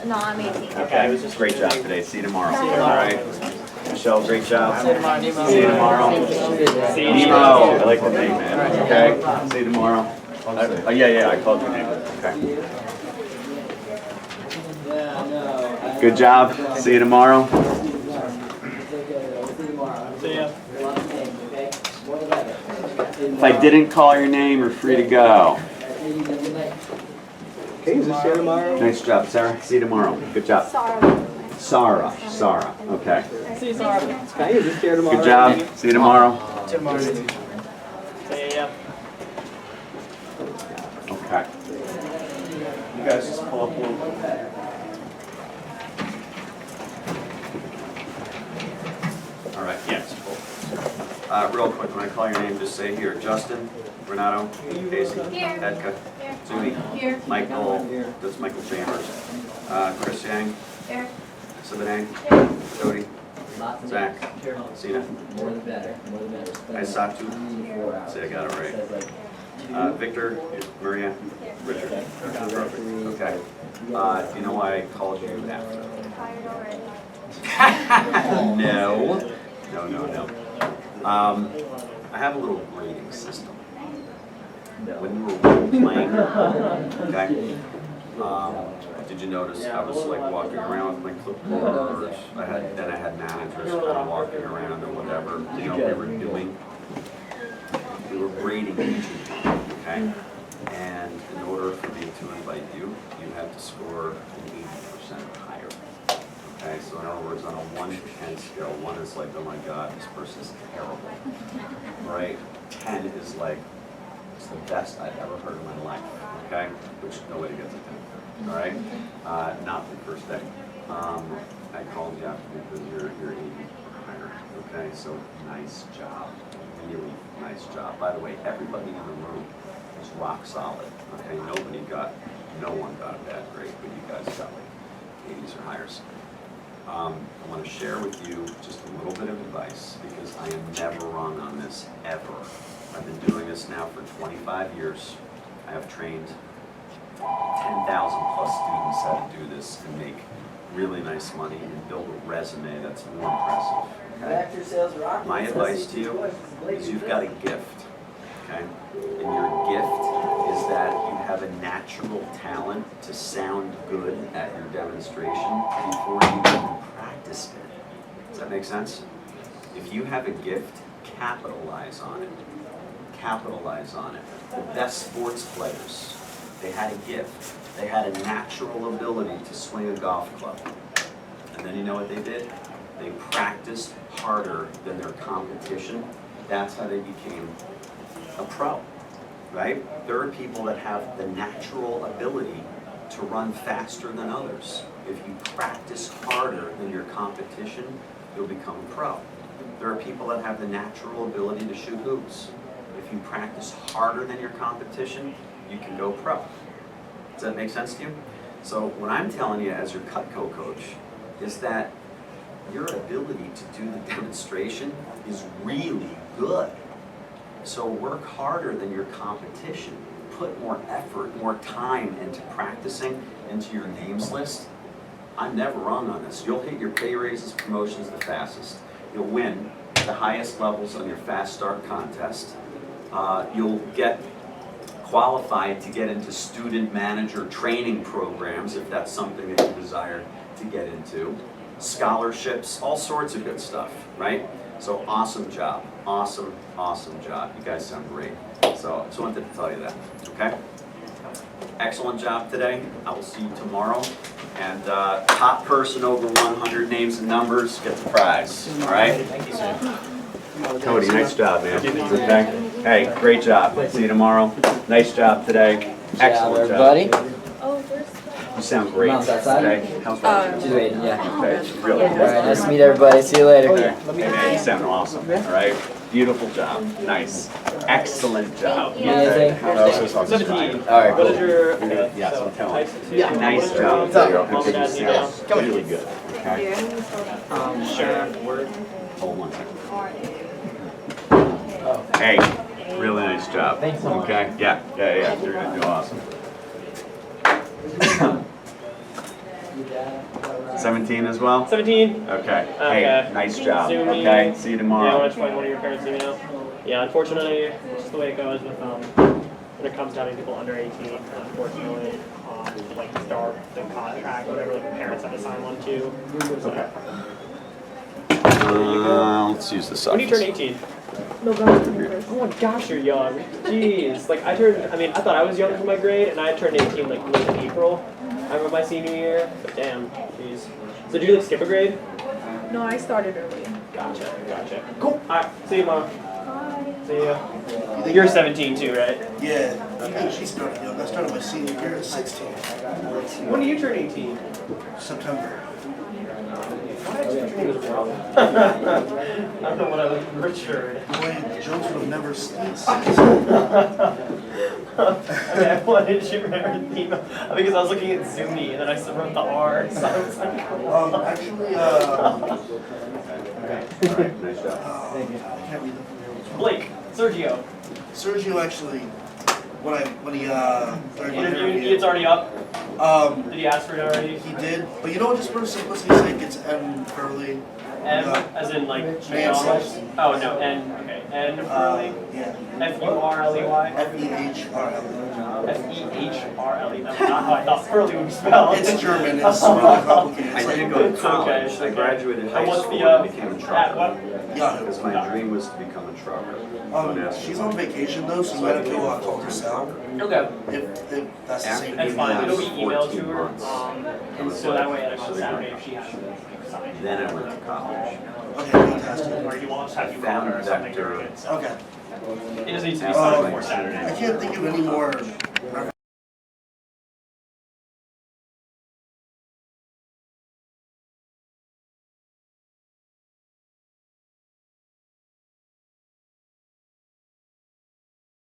No, I'm 18. Okay, great job today. See you tomorrow. All right. Michelle, great job. See you tomorrow, Nemo. See you tomorrow. Nemo. I like the name, man. Okay. See you tomorrow. Oh, yeah, I called your name. Okay. Good job. See you tomorrow. See ya. If I didn't call your name, you're free to go. Okay, is this here tomorrow? Nice job, Sarah. See you tomorrow. Good job. Sarah. Okay. See you tomorrow. Okay, is this here tomorrow? Good job. See you tomorrow. Tomorrow. See ya. Okay. You guys just pull up a little bit. All right, yes, pull. Real quick, when I call your name, just say here. Justin, Renato, Casey, Edka, Zuni, Michael, that's Michael Chambers, Chris Yang, Siboney, Cody, Zach, Sina, Isatu, say I got it right. Victor, Maria, Richard. Perfect. Okay. Do you know why I called you after? No. I have a little grading system. When you were role-playing, okay, did you notice I was like walking around with my clipboard? Then I had managers kind of walking around or whatever. Do you know what we were doing? We were grading each of you, okay? And in order for me to invite you, you had to score an 80% or higher. Okay, so in other words, on a 1 to 10 scale, 1 is like, oh my God, this person's terrible, right? 10 is like, it's the best I've ever heard in my life, okay? Which nobody gets a 10, all right? Not the first day. I called you after because you're 80 or higher, okay? So nice job, really nice job. By the way, everybody in the room is rock solid, okay? No one got a bad grade, but you guys got like 80s or higher. I want to share with you just a little bit of advice because I am never wrong on this, ever. I've been doing this now for 25 years. I have trained 10,000 plus students how to do this and make really nice money and build a resume that's more impressive. Okay? My advice to you is you've got a gift, okay? And your gift is that you have a natural talent to sound good at your demonstration before you even practiced it. Does that make sense? If you have a gift, capitalize on it. Capitalize on it. The best sports players, they had a gift. They had a natural ability to swing a golf club. And then you know what they did? They practiced harder than their competition. That's how they became a pro, right? There are people that have the natural ability to run faster than others. If you practice harder than your competition, you'll become a pro. There are people that have the natural ability to shoot hoops. If you practice harder than your competition, you can go pro. Does that make sense to you? So what I'm telling you as your Cutco coach is that your ability to do the demonstration is really good. So work harder than your competition. Put more effort, more time into practicing, into your names list. I'm never wrong on this. You'll hit your pay raises, promotions the fastest. You'll win the highest levels on your fast start contest. You'll get qualified to get into student manager training programs if that's something that you desire to get into. Scholarships, all sorts of good stuff, right? So awesome job, awesome job. You guys sound great. So I just wanted to tell you that, okay? excellent job today. I will see you tomorrow. And top person over 100 names and numbers gets a prize. All right? Thank you, sir. Cody, nice job, man. Okay? Hey, great job. See you tomorrow. Nice job today. Excellent job. Everybody. You sound great. Mom's outside? Okay? How's that? She's waiting, yeah. Okay, really good. All right, nice to meet everybody. See you later. Okay. Hey, man, you sound awesome. All right? Beautiful job. Nice. Excellent job. Anything? All right, What cool. is your Yes, I'm telling you. Nice job. Okay, you sound really good. Okay? Sure. Hold one second. Hey, really nice job. Thanks so much. Okay? Yeah. You're gonna do awesome. 17 as well? 17. Okay. Hey, nice job. Zoom me. Okay, see you Yeah, tomorrow. I want to find one of your parents' email. Yeah, unfortunately, it's just the way it goes with when it comes down to people under 18. Unfortunately, like start the contract, whatever the parents have to sign one to. Okay. Let's use this. When do you turn 18? November 21st. Oh my gosh, you're young. Jeez. Like I thought I was young for my grade, and I turned 18 like late in April. I remember my senior year, but damn, jeez. So did you like skip a grade? No, I started early. Gotcha. Cool. Alright, see you tomorrow. Bye. See ya. You're 17 too, right? Yeah, she started young. I started my senior year at 16. When do you turn 18? September. I don't know what I was Richard. Boy, Jones would have never seen Okay, what did you remember the email? Because I was looking at Zoomy and then I wrote the R, so I was like, actually, Okay. All right, nice job. I can't read the Blake, Sergio. Sergio actually, when he started Interview, it's already up. Did he ask for it already? He did, but you know what, just for simplicity's sake, it's M Curly. M, as in like McDonald's? Oh no, N, okay. N Furley? Yeah. F-U-R-L-E-Y? F-E-H-R-L-E. F-E-H-R-L-E, that's not how I thought Furley would be spelled. It's German, it's really complicated. I didn't go to college. I graduated high school and became a trucker. Yahoo. Because my dream was to become a trucker. She's on vacation though, so you gotta go talk to Sal. Okay. If that's the same. That's fine, it'll be emailed to 14 her, months. and so that way on Saturday if she has to sign. Then I went to college. Okay, fantastic. Or you want to have you call her or something during it. So. Okay. It doesn't need to be signed before Saturday. I can't think of any more